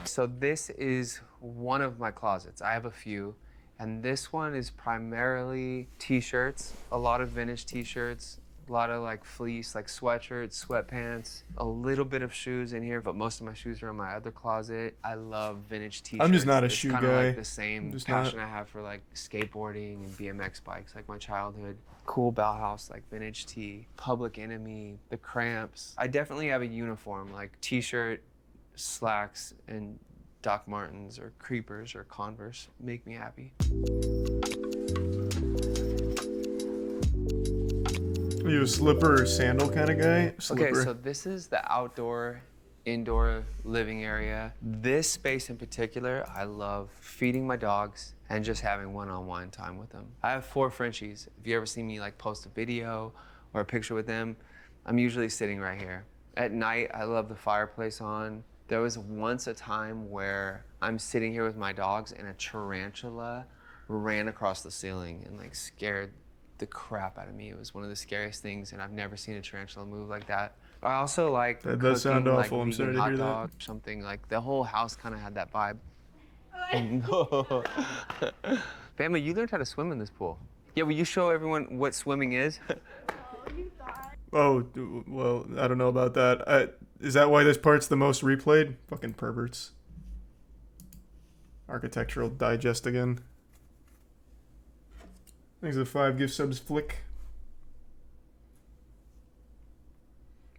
So this is one of my closets. I have a few, and this one is primarily t-shirts, a lot of vintage t-shirts, a lot of like fleece, like sweatshirts, sweatpants, a little bit of shoes in here, but most of my shoes are in my other closet. I love vintage t-shirts. I'm just not a It's shoe kinda guy. like the same passion I have for like skateboarding and BMX bikes, like my childhood. Cool Bauhaus, like vintage tee, Public Enemy, the Cramps. I definitely have a uniform, like t-shirt, slacks, and Doc Martens or Creepers or Converse make me happy. Are you a slipper or sandal kind of guy? Slipper. Okay, so this is the outdoor, indoor living area. This space in particular, I love feeding my dogs and just having one-on-one time with them. I have 4 Frenchies. If you ever see me like post a video or a picture with them, I'm usually sitting right here. At night, I love the fireplace on. There was once a time where I'm sitting here with my dogs and a tarantula ran across the ceiling and like scared the crap out of me. It was one of the scariest things, and I've never seen a tarantula move like that. I also like That does sound cooking, awful. I'm like sorry vegan to hot hear that. dog, something like the whole house kind of had that vibe. Bama, you learned how to swim in this pool. Yeah, will you show everyone what swimming is? Oh, well, I don't know about that. Is that why this part's the most replayed? Fucking perverts. Architectural Digest again. Thanks for the 5 gift subs, Flick.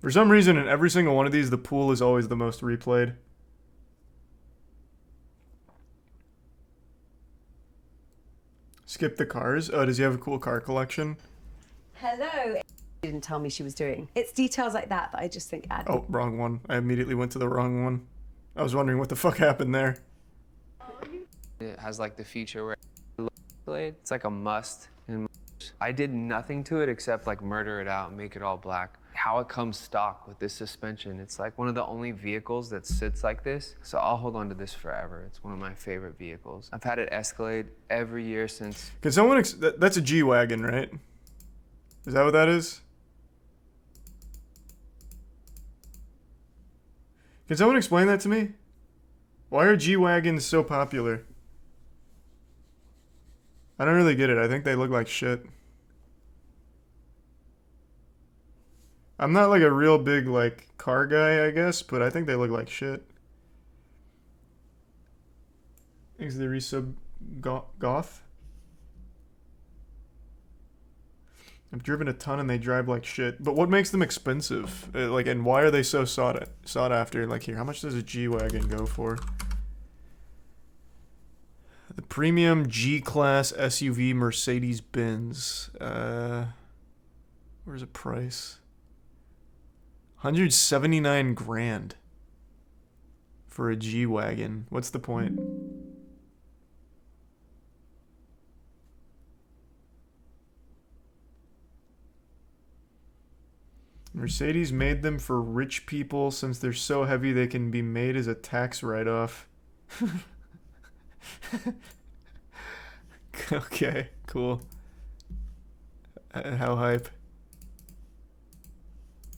For some reason, in every single one of these, the pool is always the most replayed. Skip the cars? Oh, does he have a cool car collection? Hello. She didn't tell me she was doing. It's details like that that I just think add. Oh, wrong one. I immediately went to the wrong one. I was wondering what the fuck happened there. It has like the feature where it's like a must. I did nothing to it except like murder it out and make it all black. How it comes stock with this suspension, it's like one of the only vehicles that sits like this. So I'll hold on to this forever. It's one of my favorite vehicles. I've had it Escalade every year since. Can someone, that's a G-Wagon, right? Is that what that is? Can someone explain that to me? Why are G-Wagons so popular? I don't really get it. I think they look like shit. I'm not like a real big like car guy, I guess, but I think they look like shit. Thanks to the resub goth. I've driven a ton and they drive like shit. But what makes them expensive? Like, and why are they so sought after? Like, here, how much does a G-Wagon go for? The premium G-Class SUV Mercedes-Benz. Where's the price? 179 grand for a G-Wagon. What's the point? Mercedes made them for rich people since they're so heavy they can be made as a tax write-off. Okay, cool. How hype?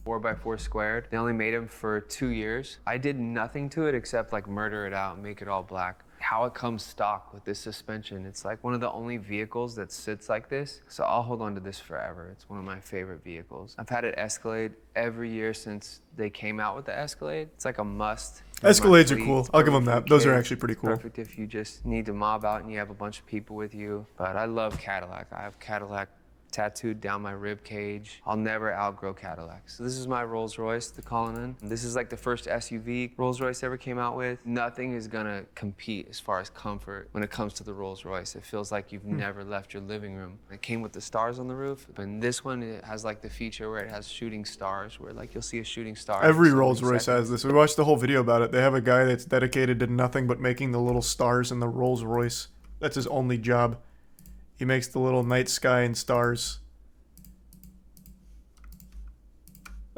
4x4 squared. They only made them for 2 years. I did nothing to it except like murder it out and make it all black. How it comes stock with this suspension, it's like one of the only vehicles that sits like this. So I'll hold on to this forever. It's one of my favorite vehicles. I've had it Escalade every year since they came out with the Escalade. It's like a must. Escalades are cool. I'll give them that. Those are actually pretty cool. Perfect if you just need to mob out and you have a bunch of people with you. But I love Cadillac. I have Cadillac tattooed down my rib cage. I'll never outgrow Cadillacs. So this is my Rolls Royce, the Cullinan. This is like the first SUV Rolls Royce ever came out with. Nothing is gonna compete as far as comfort when it comes to the Rolls Royce. It feels like you've never left your living room. It came with the stars on the roof, and this one, it has like the feature where it has shooting stars, where like you'll see a shooting star. Every Rolls Royce has this. We watched the whole video about it. They have a guy that's dedicated to nothing but making the little stars in the Rolls Royce. That's his only job. He makes the little night sky and stars.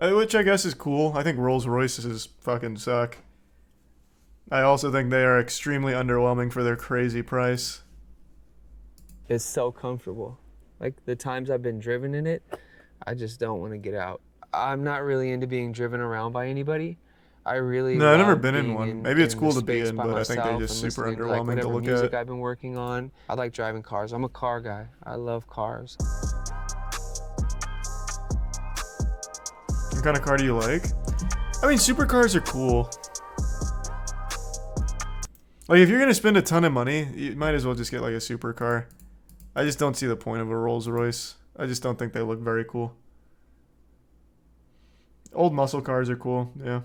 Which I guess is cool. I think Rolls Royces fucking suck. I also think they are extremely underwhelming for their crazy price. It's so comfortable. Like the times I've been driven in it, I just don't want to get out. I'm not really into being driven around by anybody. I really No, I've never been in one. Maybe it's cool to be in, but I think they're just super underwhelming to look music at. I've been working on. I like driving cars. I'm a car guy. I love cars. What kind of car do you like? I mean, supercars are cool. Like, if you're gonna spend a ton of money, you might as well just get like a supercar. I just don't see the point of a Rolls Royce. I just don't think they look very cool. Old muscle cars are cool, yeah.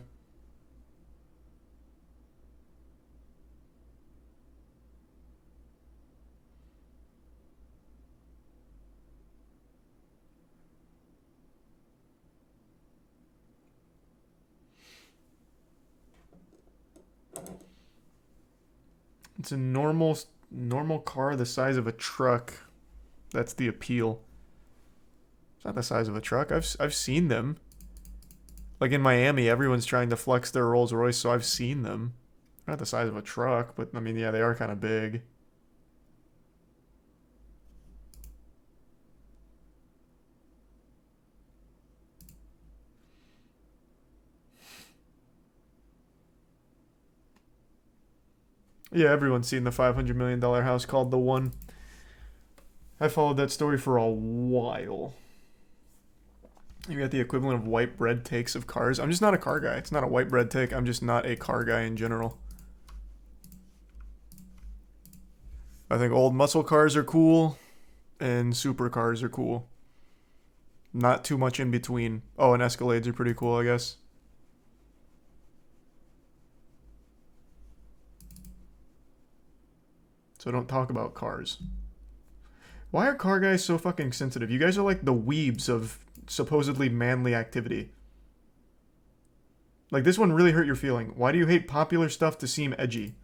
It's a normal car the size of a truck. That's the appeal. It's not the size of a truck. I've seen them. Like in Miami, everyone's trying to flex their Rolls Royce, so I've seen them. They're not the size of a truck, but I mean, yeah, they are kind of big. Yeah, everyone's seen the $500 million house called The One. I followed that story for a while. You got the equivalent of white bread takes of cars. I'm just not a car guy. It's not a white bread take. I'm just not a car guy in general. I think old muscle cars are cool, and supercars are cool. Not too much in between. Oh, and Escalades are pretty cool, I guess. So don't talk about cars. Why are car guys so fucking sensitive? You guys are like the weebs of supposedly manly activity. Like, this one really hurt your feeling. Why do you hate popular stuff to seem edgy?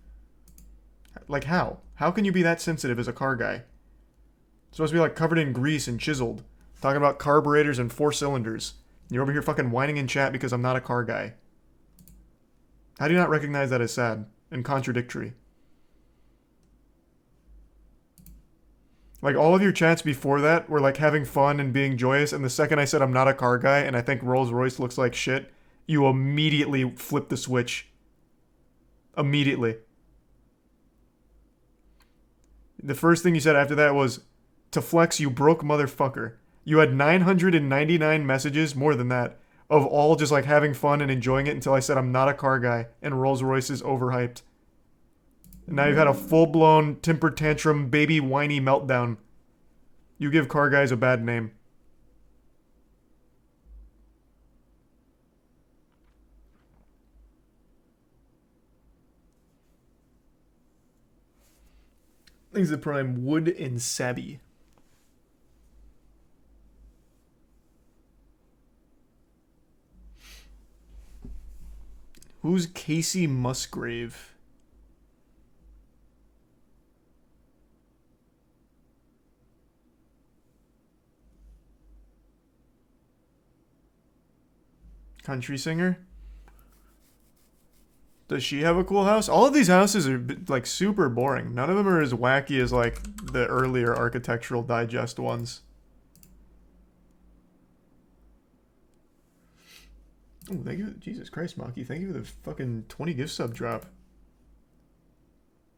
Like, how? How can you be that sensitive as a car guy? It's supposed to be like covered in grease and chiseled. Talking about carburetors and 4 cylinders. You're over here fucking whining in chat because I'm not a car guy. How do you not recognize that as sad and contradictory? Like, all of your chats before that were like having fun and being joyous, and the second I said I'm not a car guy and I think Rolls Royce looks like shit, you immediately flipped the switch. Immediately. The first thing you said after that was, to flex, you broke motherfucker. You had 999 messages, more than that, of all just like having fun and enjoying it until I said I'm not a car guy and Rolls Royce is overhyped. And now you've had a full-blown temper tantrum, baby whiny meltdown. You give car guys a bad name. Things that prime wood and sabby. Who's Casey Musgrave? Country singer? Does she have a cool house? All of these houses are like super boring. None of them are as wacky as like the earlier Architectural Digest ones. Oh, thank you. Jesus Christ, Maki. Thank you for the fucking 20 gift sub drop.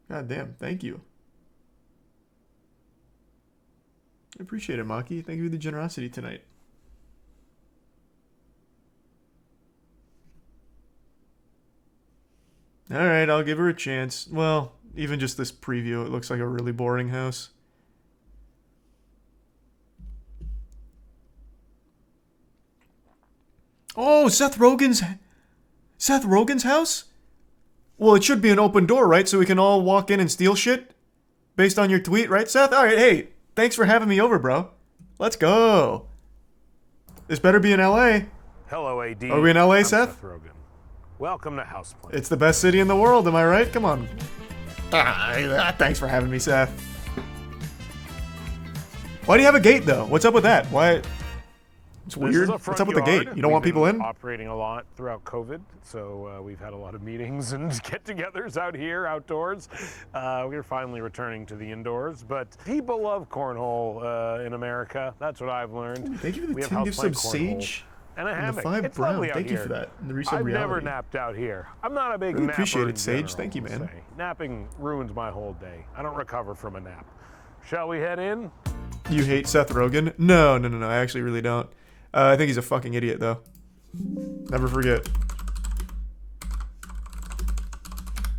God damn. Thank you. I appreciate it, Maki. Thank you for the generosity tonight. Alright, I'll give her a chance. Well, even just this preview, it looks like a really boring house. Oh, Seth Rogen's house? Well, it should be an open door, right? So we can all walk in and steal shit? Based on your tweet, right, Seth? Alright, hey, thanks for having me over, bro. Let's go. This better be in LA. Hello, AD. Are we in LA, I'm Seth? Rogen. Welcome to Houseplant. It's the best city in the world, am I right? Come on. Thanks for having me, Seth. Why do you have a gate, though? What's up with that? Why? It's weird. What's up with the gate? You don't want people in? Operating a lot throughout COVID, so we've had a lot of meetings and get-togethers out here, outdoors. We're finally returning to the indoors, but people love cornhole in America. That's what I've learned. Ooh, thank you for the 10 gifts of Sage. And a hammock. The 5 it's brown. lovely out Thank you here. for that. The resub I've reality. never napped out here. I'm not a big Really napper appreciate in it, Sage. general, Thank you, I'll man. say. Napping ruins my whole day. I don't recover from a nap. Shall we head in? You hate Seth Rogen? No. I actually really don't. I think he's a fucking idiot, though. Never forget.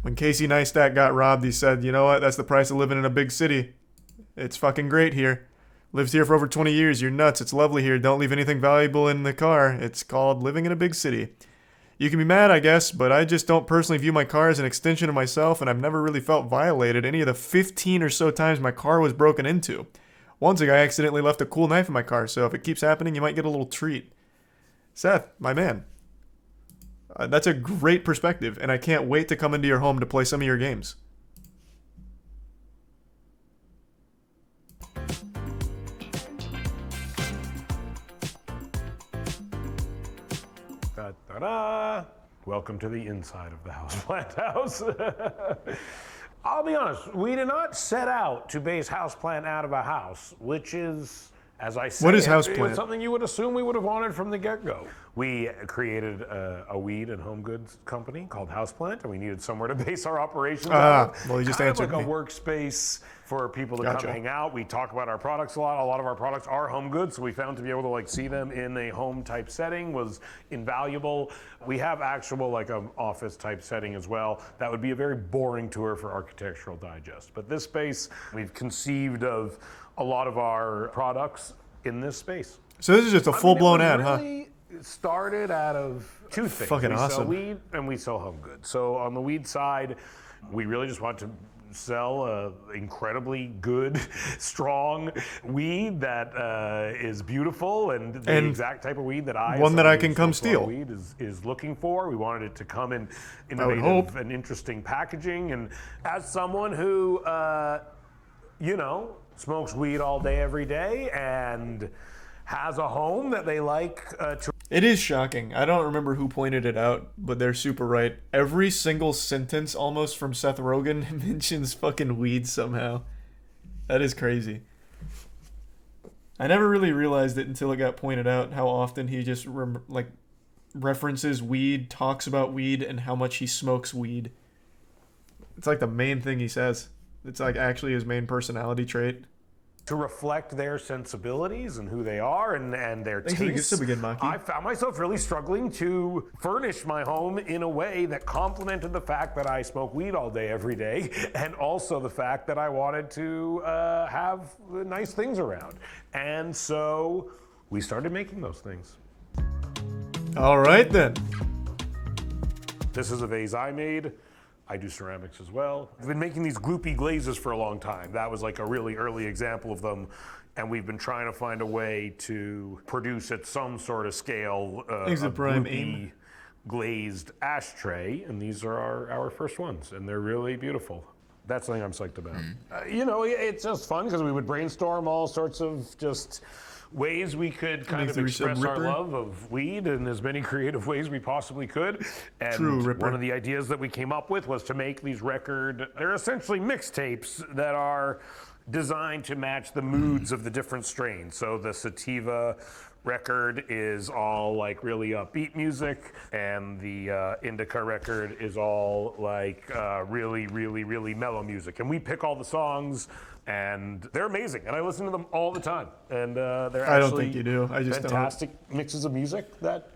When Casey Neistat got robbed, he said, you know what? That's the price of living in a big city. It's fucking great here. Lives here for over 20 years. You're nuts. It's lovely here. Don't leave anything valuable in the car. It's called living in a big city. You can be mad, I guess, but I just don't personally view my car as an extension of myself, and I've never really felt violated any of the 15 or so times my car was broken into. Once a guy accidentally left a cool knife in my car, so if it keeps happening, you might get a little treat. Seth, my man. That's a great perspective, and I can't wait to come into your home to play some of your games. Ta-da! Welcome to the inside of the Houseplant house. I'll be honest, we did not set out to base Houseplant out of a house, which is, as I said, What is Houseplant? something you would assume we would have wanted from the get-go. We created a weed and home goods company called Houseplant, and we needed somewhere to base our operations out of. Well, you just kind answered of like me. a workspace for people to Gotcha. come hang out. We talk about our products a lot. A lot of our products are home goods, so we found to be able to like see them in a home type setting was invaluable. We have actual like an office type setting as well. That would be a very boring tour for Architectural Digest. But this space, we've conceived of a lot of our products in this space. So this is just a full-blown ad, huh? It started out of two things. Fucking we awesome. sell weed and we sell home goods. So on the weed side, we really just want to sell incredibly good, strong weed that is beautiful and the And exact type of weed that I, one as that I somebody can who come smokes a lot of steal. weed is looking for. We wanted it to come in I would hope. innovative and interesting packaging. And as someone who, smokes weed all day, every day, and has a home that they like to. It is shocking. I don't remember who pointed it out, but they're super right. Every single sentence almost from Seth Rogen mentions fucking weed somehow. That is crazy. I never really realized it until it got pointed out how often he just references weed, talks about weed, and how much he smokes weed. It's like the main thing he says. It's like actually his main personality trait. to reflect their sensibilities and who they are and their Thanks for the tastes. gifts again, Maki. I found myself really struggling to furnish my home in a way that complemented the fact that I smoke weed all day, every day, and also the fact that I wanted to have nice things around. And so we started making those things. All right then. This is a vase I made. I do ceramics as well. I've been making these gloopy glazes for a long time. That was like a really early example of them. And we've been trying to find a way to produce at some sort of scale a gloopy glazed ashtray. And these are our first ones. And they're really beautiful. That's something I'm psyched about. You know, it's just fun because we would brainstorm all sorts of just ways we could kind of express our love of weed in as many creative ways we possibly could. And one of the ideas that we came up with was to make these they're essentially mixtapes that are designed to match the moods of the different strains. So the sativa record is all like really upbeat music, and the indica record is all like really, really, really mellow music. And we pick all the songs, and they're amazing, and I listen to them all the time. And they're actually I don't think you do. I just fantastic mixes of music that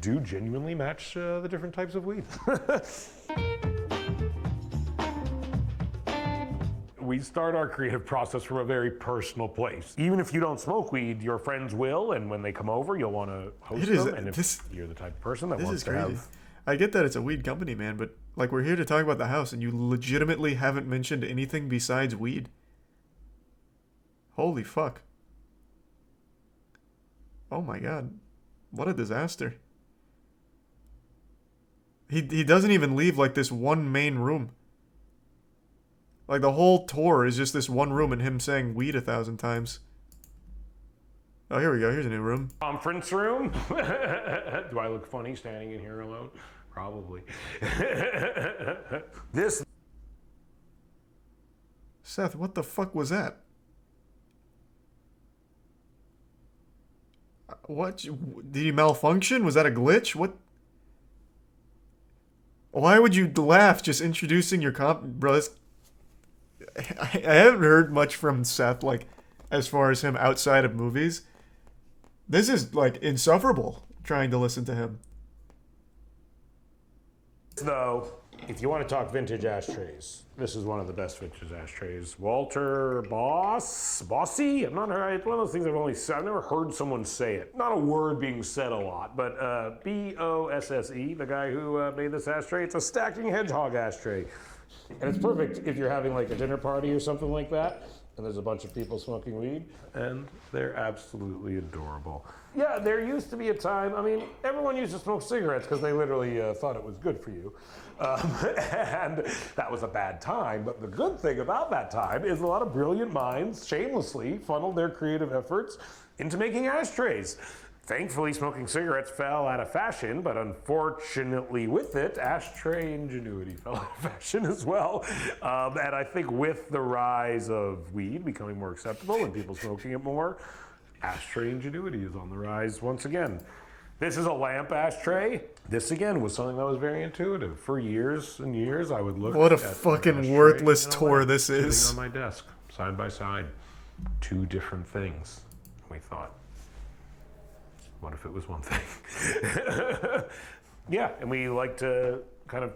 do genuinely match the different types of weed. We start our creative process from a very personal place. Even if you don't smoke weed, your friends will, and when they come over, you'll want to host them. And if you're the type of person that wants to have... I get that it's a weed company, man, but like we're here to talk about the house, and you legitimately haven't mentioned anything besides weed. Holy fuck. Oh my god. What a disaster. He doesn't even leave like this one main room. Like the whole tour is just this one room and him saying weed 1,000 times. Oh, here we go. Here's a new room. Conference room. Do I look funny standing in here alone? Probably. This. Seth, what the fuck was that? What? Did he malfunction? Was that a glitch? What? Why would you laugh just introducing your bro? I haven't heard much from Seth, like, as far as him outside of movies. This is, like, insufferable, trying to listen to him. Though, if you want to talk vintage ashtrays, this is one of the best vintage ashtrays. Walter Bossy? I'm not right. It's one of those things I've never heard someone say it. Not a word being said a lot, but B-O-S-S-E, the guy who made this ashtray. It's a stacking hedgehog ashtray. And it's perfect if you're having like a dinner party or something like that, and there's a bunch of people smoking weed, and they're absolutely adorable. Yeah, there used to be a time, I mean, everyone used to smoke cigarettes because they literally thought it was good for you. And that was a bad time, but the good thing about that time is a lot of brilliant minds shamelessly funneled their creative efforts into making ashtrays. Thankfully, smoking cigarettes fell out of fashion, but unfortunately with it, ashtray ingenuity fell out of fashion as well. And I think with the rise of weed becoming more acceptable and people smoking it more, ashtray ingenuity is on the rise once again. This is a lamp ashtray. This again was something that was very intuitive. For years and years, I would look What a at fucking worthless tour this is. Sitting on my desk, side by side. Two different things. We thought, what if it was one thing? Yeah, and we like to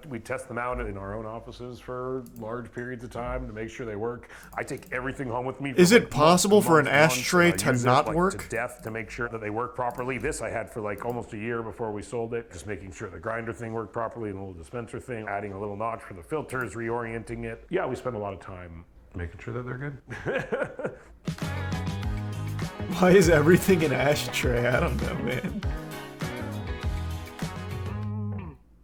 we test them out in our own offices for large periods of time to make sure they work. I take everything home with me. Is it possible for an ashtray to not work? To death to make sure that they work properly. This I had for like almost a year before we sold it. Just making sure the grinder thing worked properly and the little dispenser thing, adding a little notch for the filters, reorienting it. Yeah, we spend a lot of time making sure that they're good. Why is everything an ashtray? I don't know, man.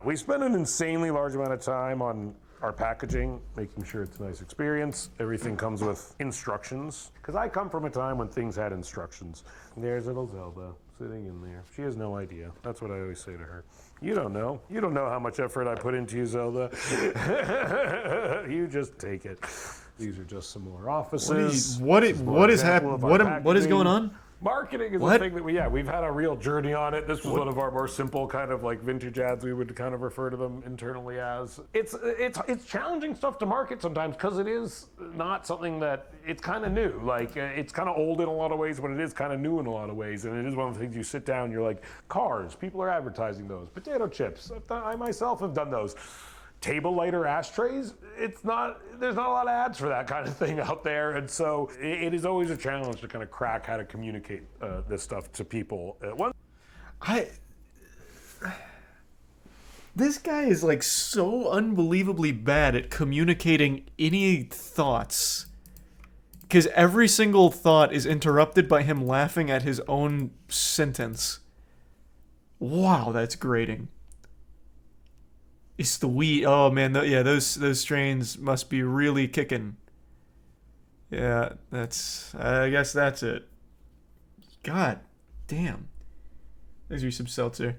We spend an insanely large amount of time on our packaging, making sure it's a nice experience. Everything comes with instructions. Because I come from a time when things had instructions. There's little Zelda sitting in there. She has no idea. That's what I always say to her. You don't know. You don't know how much effort I put into you, Zelda. You just take it. These are just some more offices. What is happening? What is going on? Marketing is a thing that we've had a real journey on it. This was one of our more simple kind of like vintage ads, we would kind of refer to them internally as. It's challenging stuff to market sometimes because it is not something that, it's kind of new. Like it's kind of old in a lot of ways, but it is kind of new in a lot of ways. And it is one of the things you sit down, you're like, cars, people are advertising those. Potato chips, I myself have done those. Table lighter ashtrays, there's not a lot of ads for that kind of thing out there, and so it is always a challenge to kind of crack how to communicate this stuff to people. This guy is like so unbelievably bad at communicating any thoughts, because every single thought is interrupted by him laughing at his own sentence. Wow, that's grating. It's the weed. Oh man, those strains must be really kicking. Yeah, I guess that's it. God damn. There's your some seltzer.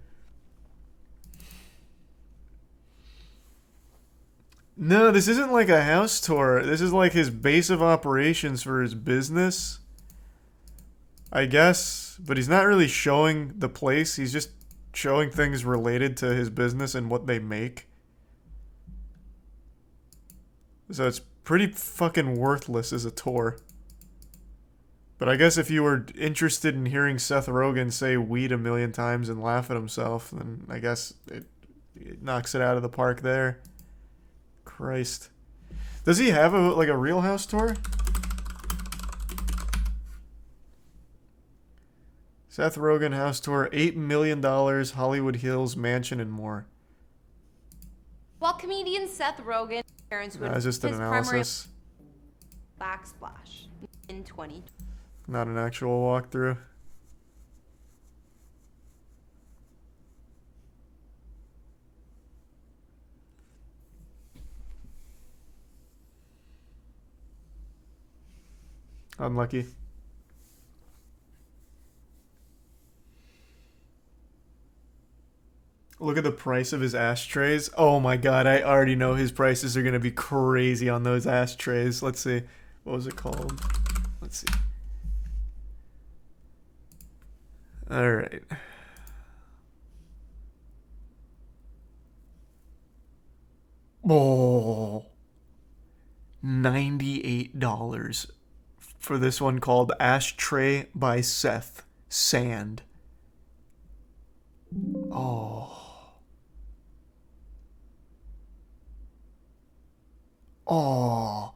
No, this isn't like a house tour. This is like his base of operations for his business, I guess. But he's not really showing the place. He's just showing things related to his business and what they make. So it's pretty fucking worthless as a tour. But I guess if you were interested in hearing Seth Rogen say weed a million times and laugh at himself, then I guess it knocks it out of the park there. Christ. Does he have a Real House tour? Seth Rogen house tour, $8 million, Hollywood Hills mansion and more. While comedian Seth Rogen parents would It's just an analysis. Backsplash in 2020. Not an actual walkthrough. Unlucky. Look at the price of his ashtrays. Oh my god, I already know his prices are going to be crazy on those ashtrays. Let's see. What was it called? Let's see. Alright. Oh. $98 for this one called Ashtray by Seth. Sand. Oh. Oh.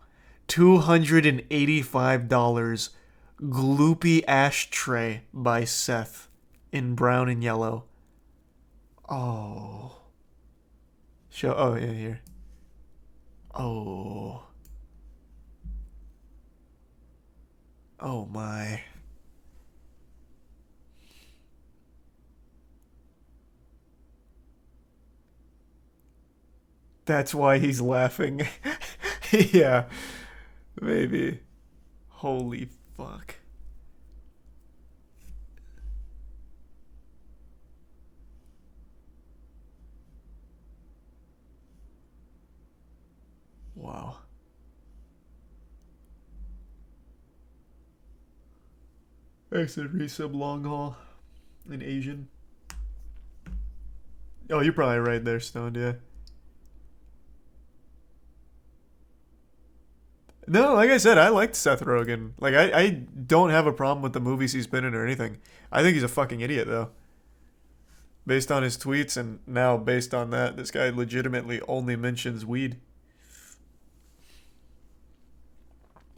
$285. Gloopy Ashtray by Seth in brown and yellow. Oh. Oh, yeah, here. Oh. Oh my. That's why he's laughing. Yeah. Maybe. Holy fuck. Wow. I said resub long haul in Asian. Oh, you're probably right there, Stoned, yeah. No, like I said, I liked Seth Rogen. Like, I don't have a problem with the movies he's been in or anything. I think he's a fucking idiot, though. Based on his tweets, and now based on that, this guy legitimately only mentions weed.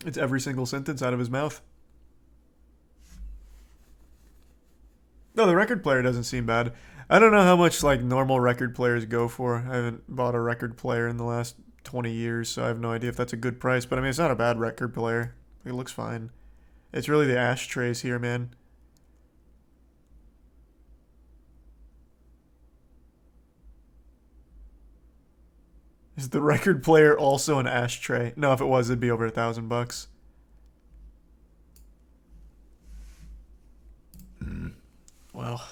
It's every single sentence out of his mouth. No, the record player doesn't seem bad. I don't know how much, like, normal record players go for. I haven't bought a record player in the last 20 years, so I have no idea if that's a good price. But I mean, it's not a bad record player. It looks fine. It's really the ashtrays here, man. Is the record player also an ashtray? No, if it was, it'd be over $1,000. Well,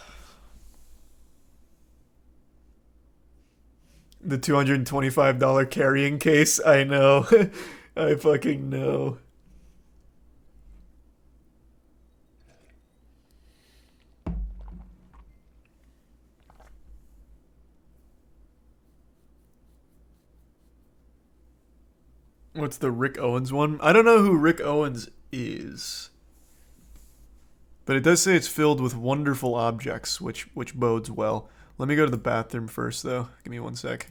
the $225 carrying case. I know. I fucking know. What's the Rick Owens one? I don't know who Rick Owens is. But it does say it's filled with wonderful objects, which bodes well. Let me go to the bathroom first, though. Give me 1 sec.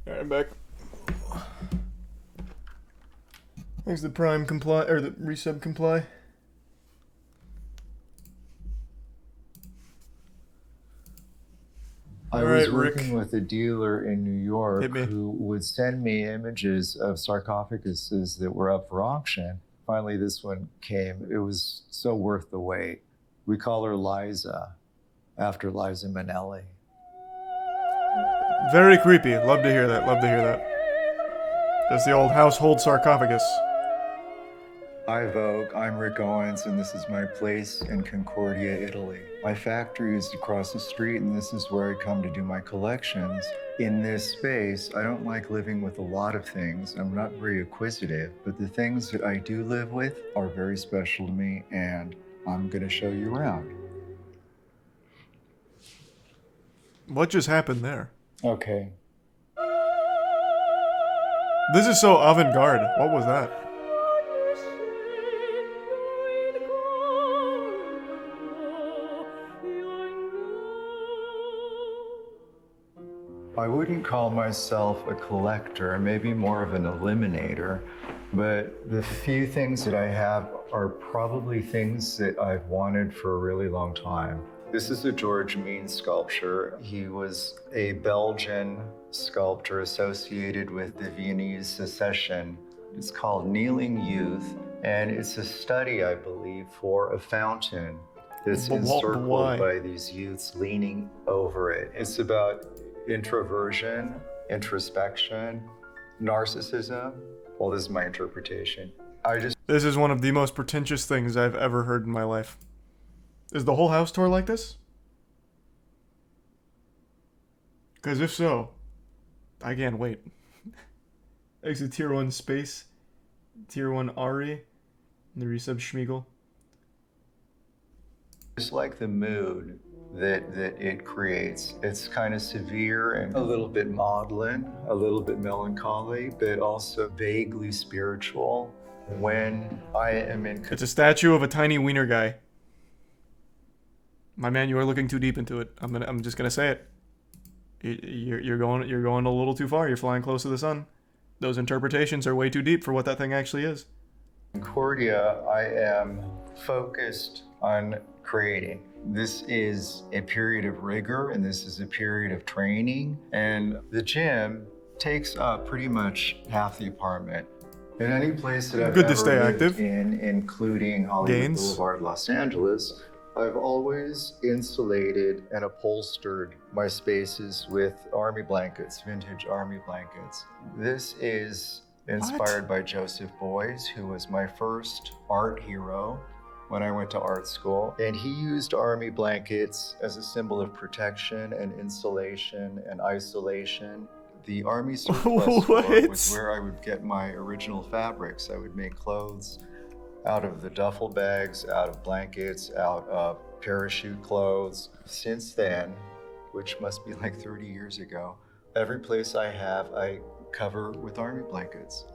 Alright, I'm back. Thanks the Prime comply, or the resub comply. I was working with a dealer in New York who would send me images of sarcophaguses that were up for auction. Finally, this one came. It was so worth the wait. We call her Liza, after Liza Minnelli. Very creepy. Love to hear that. Love to hear that. That's the old household sarcophagus. Hi Vogue, I'm Rick Owens and this is my place in Concordia, Italy. My factory is across the street and this is where I come to do my collections. In this space, I don't like living with a lot of things. I'm not very acquisitive, but the things that I do live with are very special to me and I'm gonna show you around. What just happened there? Okay. This is so avant-garde. What was that? I wouldn't call myself a collector, maybe more of an eliminator, but the few things that I have are probably things that I've wanted for a really long time. This is a George Mean sculpture. He was a Belgian sculptor associated with the Viennese Secession. It's called Kneeling Youth, and it's a study, I believe, for a fountain that's encircled by these youths leaning over it. It's about introversion, introspection, Narcissism? Well, this is my interpretation. This is one of the most pretentious things I've ever heard in my life. Is the whole house tour like this? Because if so, I can't wait. Exit Tier 1 Space, Tier 1 Ari, and the resub Schmiegel. Just like the mood that it creates. It's kind of severe and a little bit maudlin, a little bit melancholy, but also vaguely spiritual. When I am in... It's a statue of a tiny wiener guy. My man, you are looking too deep into it. I'm just gonna say it. You're going a little too far. You're flying close to the sun. Those interpretations are way too deep for what that thing actually is. In Concordia, I am focused on creating. This is a period of rigor, and this is a period of training. And the gym takes up pretty much half the apartment. In any place that I've ever lived in, including Hollywood Boulevard, Los Angeles, I've always insulated and upholstered my spaces with army blankets, vintage army blankets. This is inspired by Joseph Beuys, who was my first art hero when I went to art school. And he used army blankets as a symbol of protection and insulation and isolation. The army surplus store was where I would get my original fabrics. I would make clothes out of the duffel bags, out of blankets, out of parachute clothes. Since then, which must be like 30 years ago, every place I have, I cover with army blankets.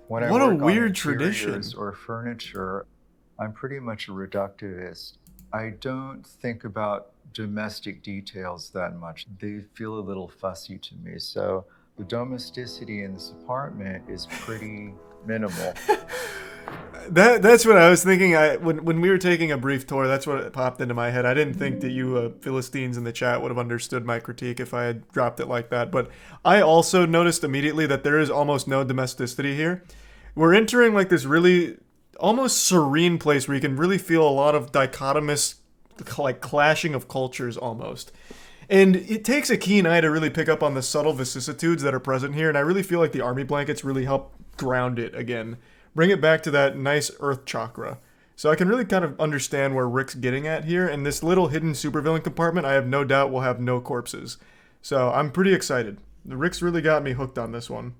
When I what a work weird on tradition. interiors or furniture, I'm pretty much a reductivist. I don't think about domestic details that much. They feel a little fussy to me. So the domesticity in this apartment is pretty minimal. That's what I was thinking. When we were taking a brief tour, that's what popped into my head. I didn't think that you Philistines in the chat would have understood my critique if I had dropped it like that. But I also noticed immediately that there is almost no domesticity here. We're entering like this really almost serene place where you can really feel a lot of dichotomous, like clashing of cultures almost. And it takes a keen eye to really pick up on the subtle vicissitudes that are present here. And I really feel like the army blankets really help ground it again. Bring it back to that nice earth chakra. So I can really kind of understand where Rick's getting at here. And this little hidden supervillain compartment, I have no doubt will have no corpses. So I'm pretty excited. Rick's really got me hooked on this one.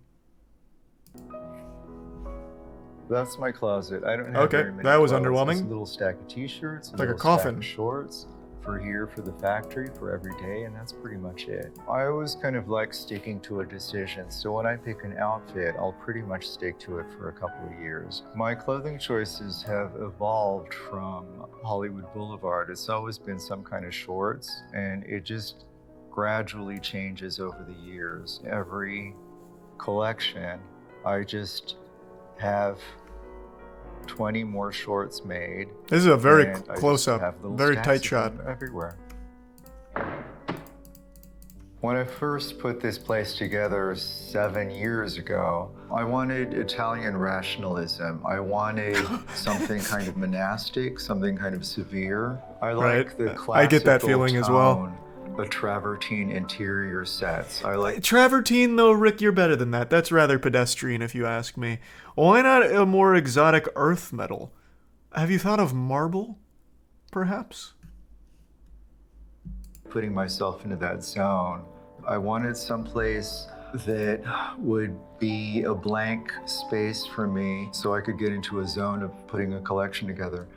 That's my closet. I don't have very many that was clothes. underwhelming. It's a little stack of t-shirts, Like a little coffin. stack of shorts for here, for the factory, for every day, and that's pretty much it. I always kind of like sticking to a decision, so when I pick an outfit, I'll pretty much stick to it for a couple of years. My clothing choices have evolved from Hollywood Boulevard. It's always been some kind of shorts, and it just gradually changes over the years. Every collection, I just have 20 more shorts made. This is a very close-up, very tight shot. Everywhere. When I first put this place together 7 years ago, I wanted Italian rationalism. I wanted something kind of monastic, something kind of severe. I like the classical I get that feeling as well. The travertine interior sets. I like travertine though, Rick, you're better than that. That's rather pedestrian if you ask me. Why not a more exotic earth metal? Have you thought of marble, perhaps? putting myself into that zone. I wanted someplace that would be a blank space for me so I could get into a zone of putting a collection together.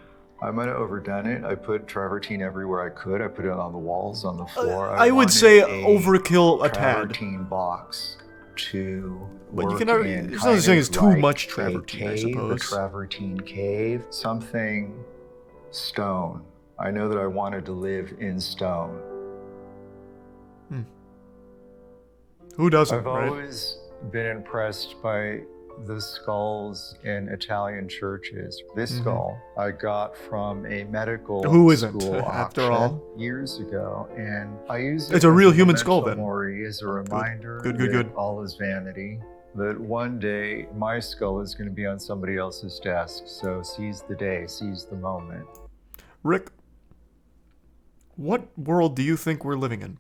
I might have overdone it. I put travertine everywhere I could. I put it on the walls, on the floor. I would say overkill a tad. Travertine box to but work you can in. there's no such thing as too like much travertine, I a suppose. travertine cave, something stone. I know that I wanted to live in stone. Who doesn't, I've right? always been impressed by the skulls in Italian churches. This skull I got from a medical Who isn't, school after auction all? years ago, and I use it It's a as real human skull, memento then. mori, as a reminder Good, that all is vanity. That one day my skull is going to be on somebody else's desk. So seize the day, seize the moment. Rick, what world do you think we're living in?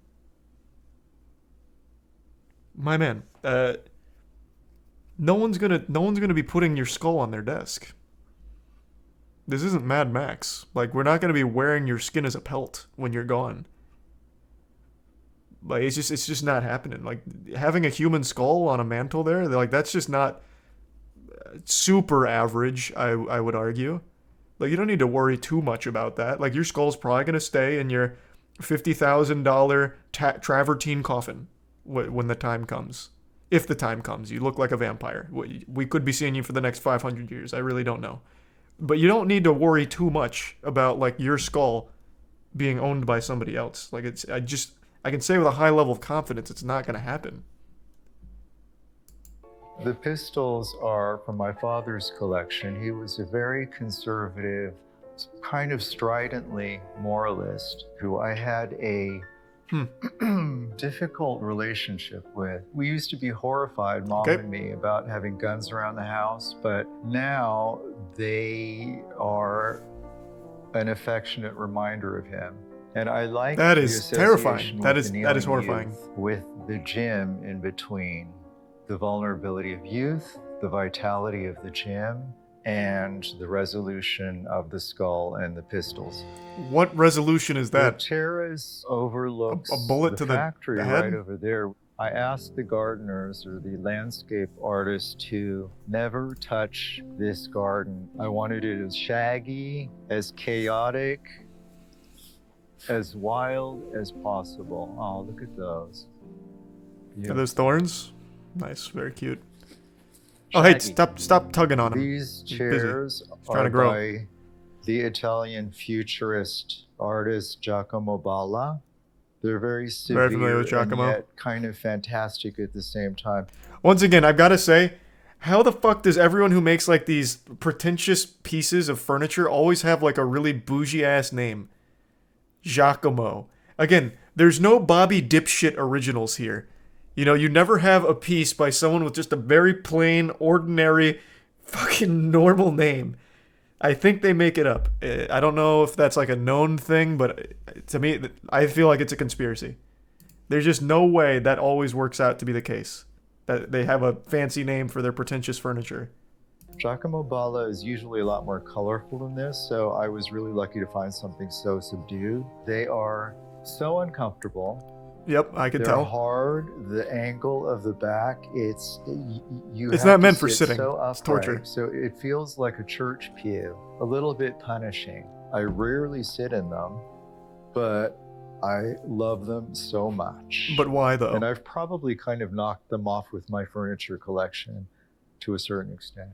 My man, no one's gonna be putting your skull on their desk. This isn't Mad Max. Like, we're not gonna be wearing your skin as a pelt when you're gone. Like, it's just not happening. Like, having a human skull on a mantle there, like, that's just not super average, I would argue. Like, you don't need to worry too much about that. Like, your skull's probably gonna stay in your $50,000 travertine coffin when the time comes. If the time comes. You look like a vampire. We could be seeing you for the next 500 years. I really don't know. But you don't need to worry too much about, like, your skull being owned by somebody else. Like, I can say with a high level of confidence it's not going to happen. The pistols are from my father's collection. He was a very conservative, kind of stridently moralist who I had a difficult relationship with. We used to be horrified, Mom and me, about having guns around the house, but now they are an affectionate reminder of him. And I like that the is terrifying. association That is with the horrifying. youth, with the gym in between. The vulnerability of youth, the vitality of the gym, and the resolution of the skull and the pistols. What resolution is that? The terrace overlooks a bullet the to the factory head? right over there. I asked the gardeners or the landscape artists to never touch this garden. I wanted it as shaggy, as chaotic, as wild as possible. Oh, look at those. Are those thorns? Nice, very cute. Oh, hey, stop tugging on him. These He's chairs busy. He's trying are to grow. by the Italian futurist artist Giacomo Balla. They're very severe familiar with Giacomo. and yet kind of fantastic at the same time. Once again, I've got to say, how the fuck does everyone who makes like these pretentious pieces of furniture always have like a really bougie ass name? Giacomo. Again, there's no Bobby dipshit originals here. You know, you never have a piece by someone with just a very plain, ordinary, fucking normal name. I think they make it up. I don't know if that's like a known thing, but to me, I feel like it's a conspiracy. There's just no way that always works out to be the case. That they have a fancy name for their pretentious furniture. Giacomo Balla is usually a lot more colorful than this, so I was really lucky to find something so subdued. They are so uncomfortable. Yep, I can They're tell. hard. The angle of the back, it's It's not meant for sitting. So It's torture. upright, so it feels like a church pew, a little bit punishing. I rarely sit in them, but I love them so much. But why though? And I've probably kind of knocked them off with my furniture collection to a certain extent.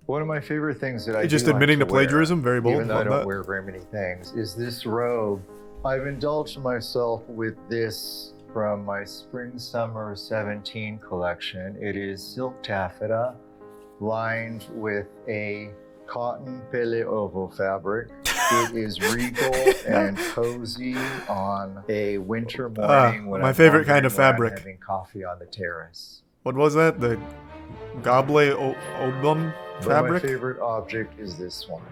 One of my favorite things that I Just do like admitting to wear, plagiarism, very bold. even though I Love don't that. wear very many things, is this robe. I've indulged myself with this from my Spring/Summer 17 collection. It is silk taffeta lined with a cotton pele ovo fabric. It is regal and cozy on a winter morning when my I'm favorite kind of wandering around fabric. having coffee on the terrace. What was that? The Goblet Obum But fabric? my favorite object is this one.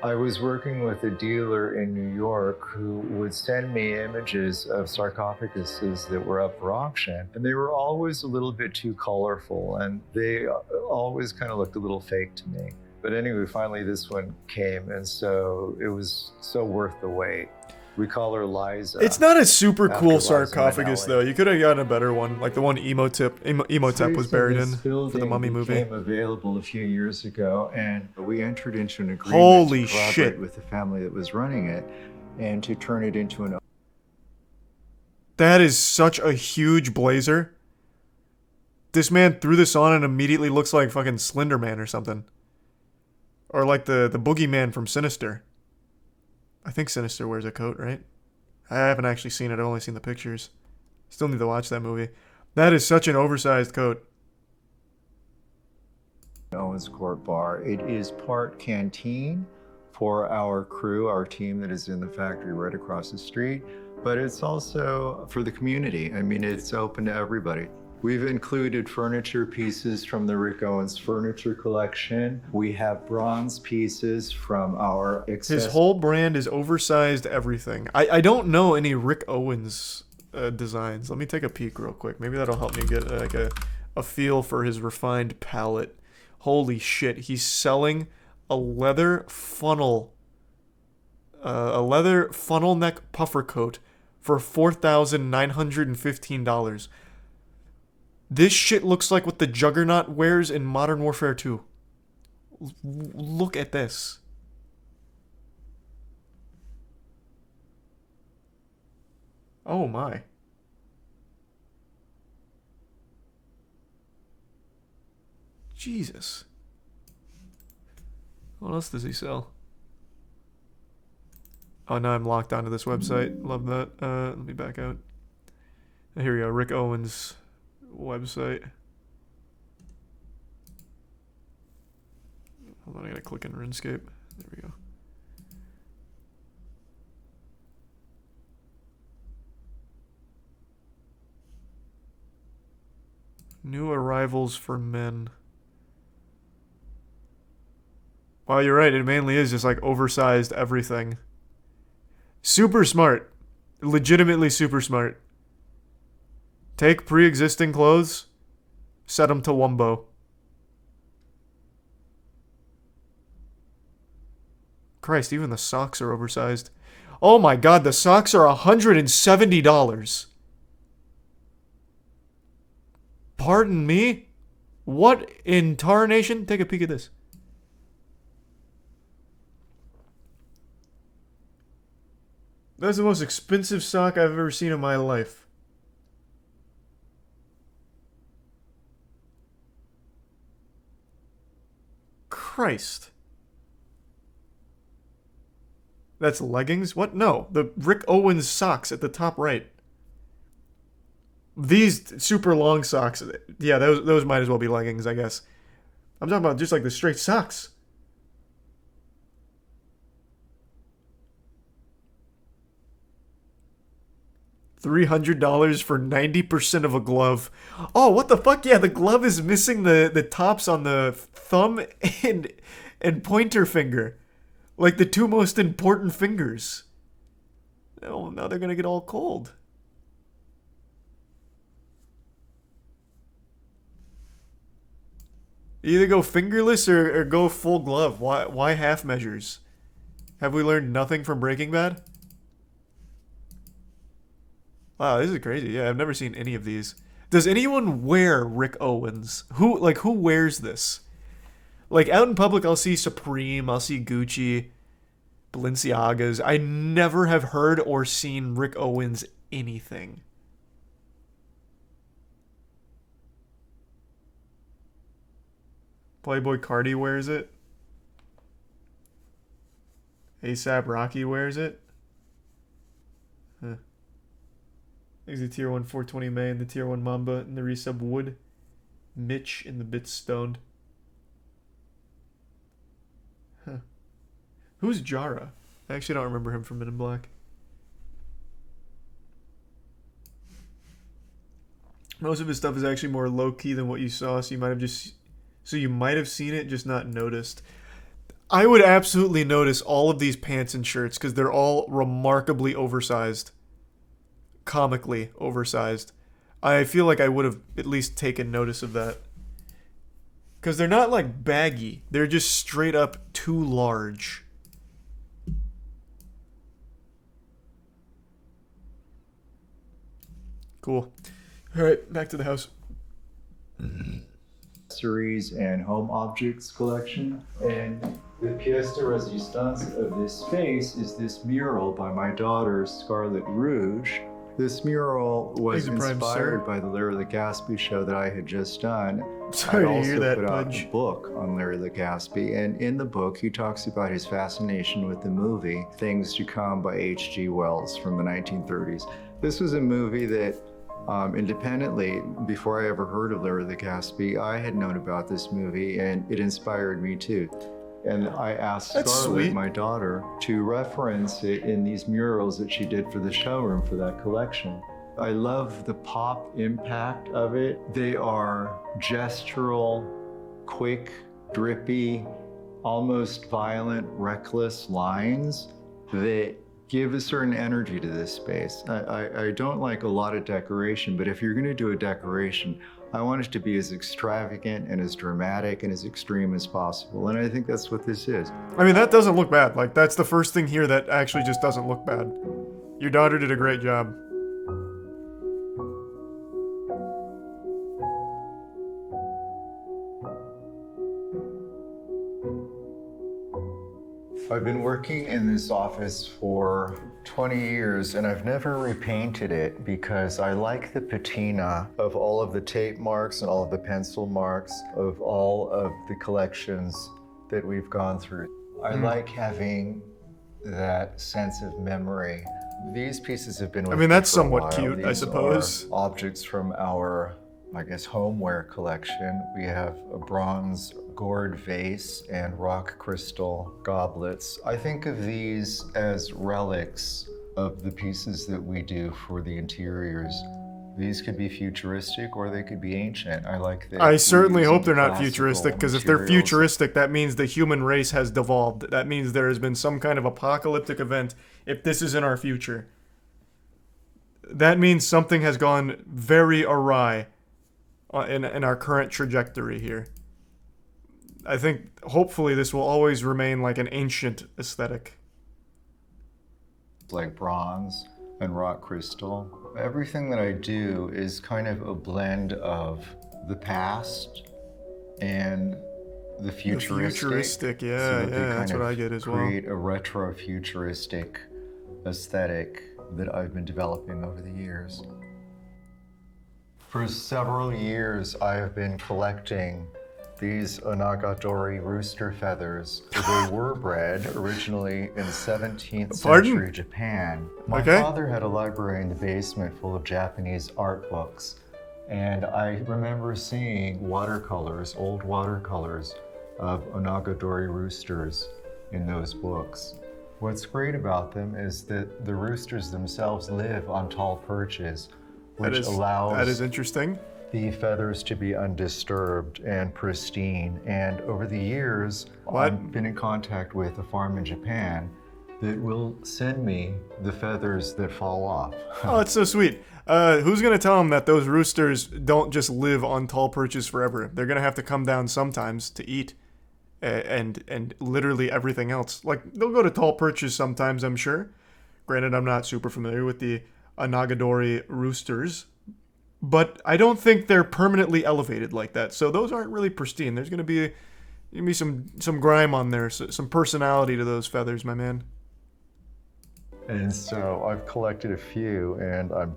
I was working with a dealer in New York who would send me images of sarcophaguses that were up for auction, and they were always a little bit too colorful, and they always kind of looked a little fake to me. But anyway, finally this one came, and so it was so worth the wait. We call her Liza. It's not a super after cool Liza sarcophagus Minnelli. though. You could have gotten a better one, like the one Emotep was buried in This for the Mummy movie. became available a few years ago, and we entered into an agreement Holy to collaborate shit. with the family that was running it, and to turn it into an. That is such a huge blazer. This man threw this on and immediately looks like fucking Slender Man or something. Or like the boogeyman from Sinister. I think Sinister wears a coat, right? I haven't actually seen it. I've only seen the pictures. Still need to watch that movie. That is such an oversized coat. Owens Court Bar. It is part canteen for our crew, our team that is in the factory right across the street, but it's also for the community. I mean, it's open to everybody. We've included furniture pieces from the Rick Owens furniture collection. We have bronze pieces from our His whole brand is oversized everything. I don't know any Rick Owens designs. Let me take a peek real quick. Maybe that'll help me get like a feel for his refined palate. Holy shit, he's selling a leather funnel neck puffer coat for $4,915. This shit looks like what the Juggernaut wears in Modern Warfare 2. Look at this. Oh my. Jesus. What else does he sell? Oh, now I'm locked onto this website. Love that. Let me back out. Here we go. Rick Owens' website. Hold on, I gotta click in RuneScape. There we go. New arrivals for men. Wow, you're right. It mainly is just like oversized everything. Super smart. Legitimately super smart. Take pre-existing clothes, set them to Wumbo. Christ, even the socks are oversized. Oh my god, the socks are $170. Pardon me? What in tarnation? Take a peek at this. That's the most expensive sock I've ever seen in my life. Christ. That's leggings? What? No. The Rick Owens socks at the top right. These super long socks. Yeah, those might as well be leggings, I guess. I'm talking about just like the straight socks. $300 for 90% of a glove. Oh, what the fuck? Yeah, the glove is missing the tops on the thumb and pointer finger. Like the two most important fingers. Oh, now they're gonna get all cold. Either go fingerless or go full glove. Why half measures? Have we learned nothing from Breaking Bad? Wow, this is crazy. Yeah, I've never seen any of these. Does anyone wear Rick Owens? Who wears this? Like, out in public, I'll see Supreme, I'll see Gucci, Balenciagas. I never have heard or seen Rick Owens anything. Playboy Cardi wears it. ASAP Rocky wears it. Huh. There's the tier 1 420 May and the tier 1 Mamba and the resub Wood. Mitch in the Bits Stoned. Huh. Who's Jara? I actually don't remember him from Men in Black. Most of his stuff is actually more low-key than what you saw, so you might have seen it, just not noticed. I would absolutely notice all of these pants and shirts because they're all remarkably oversized. Comically oversized. I feel like I would have at least taken notice of that. Because they're not like baggy. They're just straight up too large. Cool. Alright, back to the house. Accessories and home objects collection. And the pièce de résistance of this space is this mural by my daughter, Scarlet Rouge. This mural was inspired by the Larry the Gatsby show that I had just done. Sorry to hear that, put out Pudge. a book on Larry the Gatsby, and in the book he talks about his fascination with the movie Things to Come by H.G. Wells from the 1930s. This was a movie that independently, before I ever heard of Larry the Gatsby, I had known about this movie and it inspired me too. And I asked Scarlett, my daughter, to reference it in these murals that she did for the showroom for that collection. I love the pop impact of it. They are gestural, quick, drippy, almost violent, reckless lines that give a certain energy to this space. I don't like a lot of decoration, but if you're gonna do a decoration, I want it to be as extravagant and as dramatic and as extreme as possible. And I think that's what this is. I mean, that doesn't look bad. Like, that's the first thing here that actually just doesn't look bad. Your daughter did a great job. I've been working in this office for 20 years and I've never repainted it because I like the patina of all of the tape marks and all of the pencil marks of all of the collections that we've gone through. I like having that sense of memory. These pieces have been with me that's for a somewhat while. cute, I These suppose. are objects from our, I guess, homeware collection. We have a bronze gourd vase and rock crystal goblets. I think of these as relics of the pieces that we do for the interiors. These could be futuristic or they could be ancient. I like that. I certainly we're hope using they're not classical futuristic, because if they're materials. futuristic, that means the human race has devolved. That means there has been some kind of apocalyptic event if this is in our future. That means something has gone very awry in our current trajectory here. I think hopefully this will always remain like an ancient aesthetic. Like bronze and rock crystal. Everything that I do is kind of a blend of the past and the futuristic. Yeah, so that they kind that's of what I get as well. create a retro futuristic aesthetic that I've been developing over the years. For several years, I have been collecting these Onagadori rooster feathers. They were bred originally in 17th century Japan. My father had a library in the basement full of Japanese art books. And I remember seeing watercolors, old watercolors of Onagadori roosters in those books. What's great about them is that the roosters themselves live on tall perches, which allows that is interesting. The feathers to be undisturbed and pristine. And over the years, I've been in contact with a farm in Japan that will send me the feathers that fall off. Oh, that's so sweet. Who's going to tell them that those roosters don't just live on tall perches forever? They're going to have to come down sometimes to eat and literally everything else. Like, they'll go to tall perches sometimes, I'm sure. Granted, I'm not super familiar with the Onagadori roosters, but I don't think they're permanently elevated like that. So those aren't really pristine. There's going to be some grime on there, some personality to those feathers, my man. And so I've collected a few, and I'm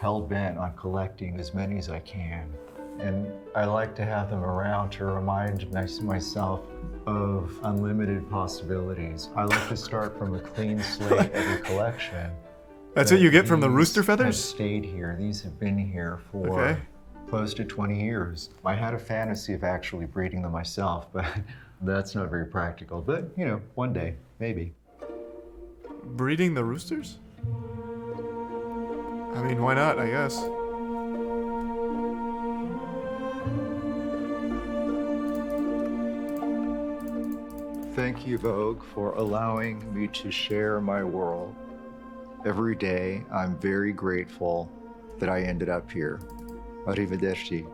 hell-bent on collecting as many as I can. And I like to have them around to remind myself of unlimited possibilities. I like to start from a clean slate every collection. That's what you get from the rooster These feathers? have stayed here. These have been here for close to 20 years. I had a fantasy of actually breeding them myself, but that's not very practical. But, you know, one day, maybe. Breeding the roosters? I mean, why not, I guess. Thank you, Vogue, for allowing me to share my world. Every day, I'm very grateful that I ended up here. Arrivederci.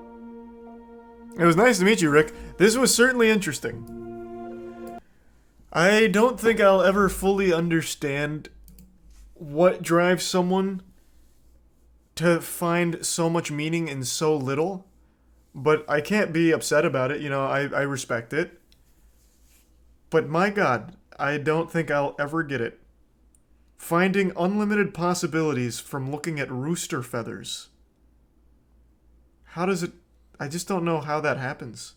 It was nice to meet you, Rick. This was certainly interesting. I don't think I'll ever fully understand what drives someone to find so much meaning in so little, but I can't be upset about it. You know, I respect it. But my God, I don't think I'll ever get it. Finding unlimited possibilities from looking at rooster feathers. How does it... I just don't know how that happens.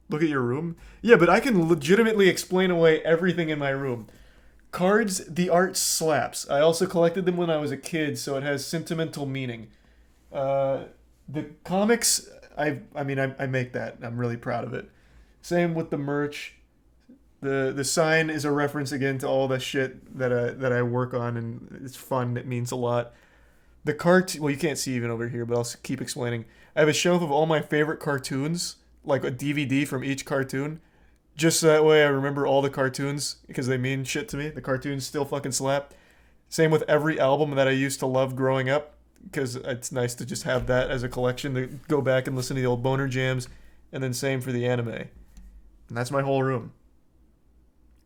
Look at your room? Yeah, but I can legitimately explain away everything in my room. Cards, the art slaps. I also collected them when I was a kid, so it has sentimental meaning. The comics, I make that. I'm really proud of it. Same with the merch. The sign is a reference again to all the shit that I work on, and it's fun. It means a lot. The well, you can't see even over here, but I'll keep explaining. I have a shelf of all my favorite cartoons, like a DVD from each cartoon, just so that way I remember all the cartoons because they mean shit to me. The cartoons still fucking slap. Same with every album that I used to love growing up. because it's nice to just have that as a collection to go back and listen to the old Boner jams, and then same for the anime. And that's my whole room.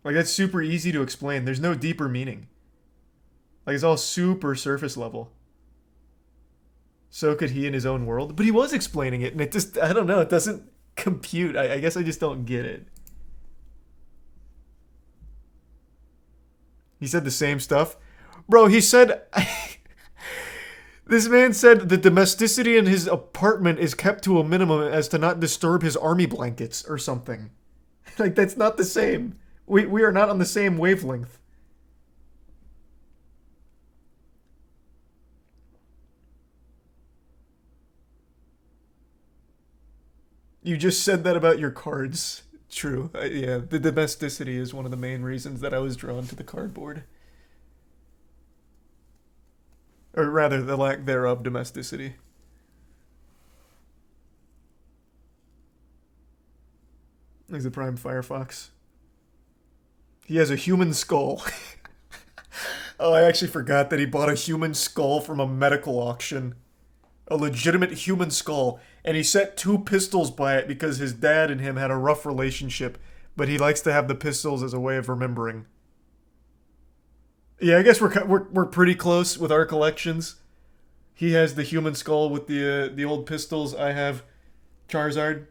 Like, that's super easy to explain. There's no deeper meaning. Like, it's all super surface level. So could he in his own world. But he was explaining it, and it just, I don't know, it doesn't compute. I guess I just don't get it. He said the same stuff. Bro, he said... This man said the domesticity in his apartment is kept to a minimum as to not disturb his army blankets or something. Like, that's not the same. We are not on the same wavelength. You just said that about your cards. True. Yeah, the domesticity is one of the main reasons that I was drawn to the cardboard. Or rather, the lack thereof domesticity. He's a prime Firefox. He has a human skull. Oh, I actually forgot that he bought a human skull from a medical auction. A legitimate human skull. And he set 2 pistols by it because his dad and him had a rough relationship. But he likes to have the pistols as a way of remembering. Yeah, I guess we're pretty close with our collections. He has the human skull with the old pistols. I have Charizard.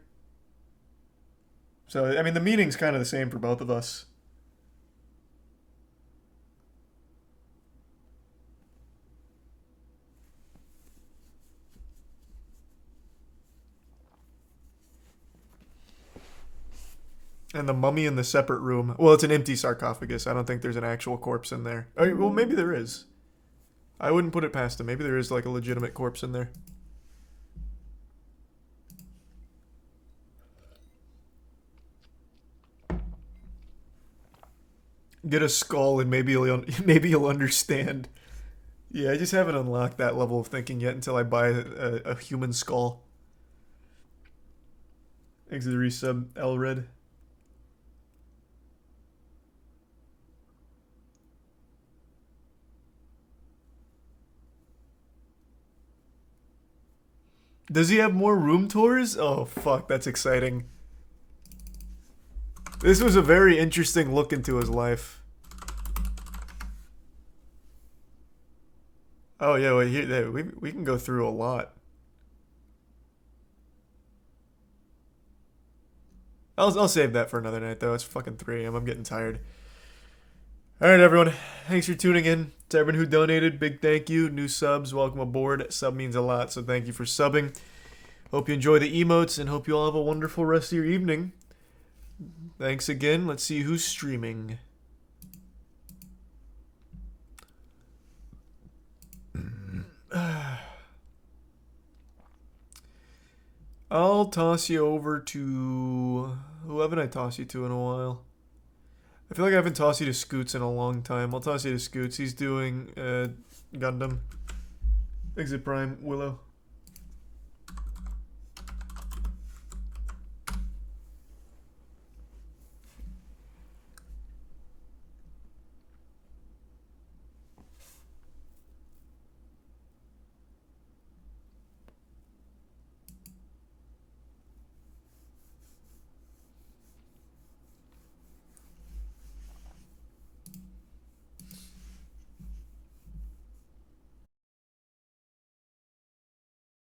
So, I mean, the meaning's kind of the same for both of us. And the mummy in the separate room. Well, it's an empty sarcophagus. I don't think there's an actual corpse in there. Well, maybe there is. I wouldn't put it past him. Maybe there is like a legitimate corpse in there. Get a skull and maybe you'll understand. Yeah, I just haven't unlocked that level of thinking yet until I buy a human skull. Thanks to the resub, Elred. Does he have more room tours? Oh, fuck, that's exciting. This was a very interesting look into his life. Oh, yeah, wait, here, we can go through a lot. I'll save that for another night, though. It's fucking 3 AM. I'm getting tired. Alright, everyone. Thanks for tuning in. To everyone who donated, big thank you. New subs, welcome aboard. Sub means a lot, so thank you for subbing. Hope you enjoy the emotes, and hope you all have a wonderful rest of your evening. Thanks again. Let's see who's streaming. I'll toss you over to... Who haven't I tossed you to in a while? I feel like I haven't tossed you to Scoots in a long time. I'll toss you to Scoots. He's doing Gundam. Exit Prime, Willow.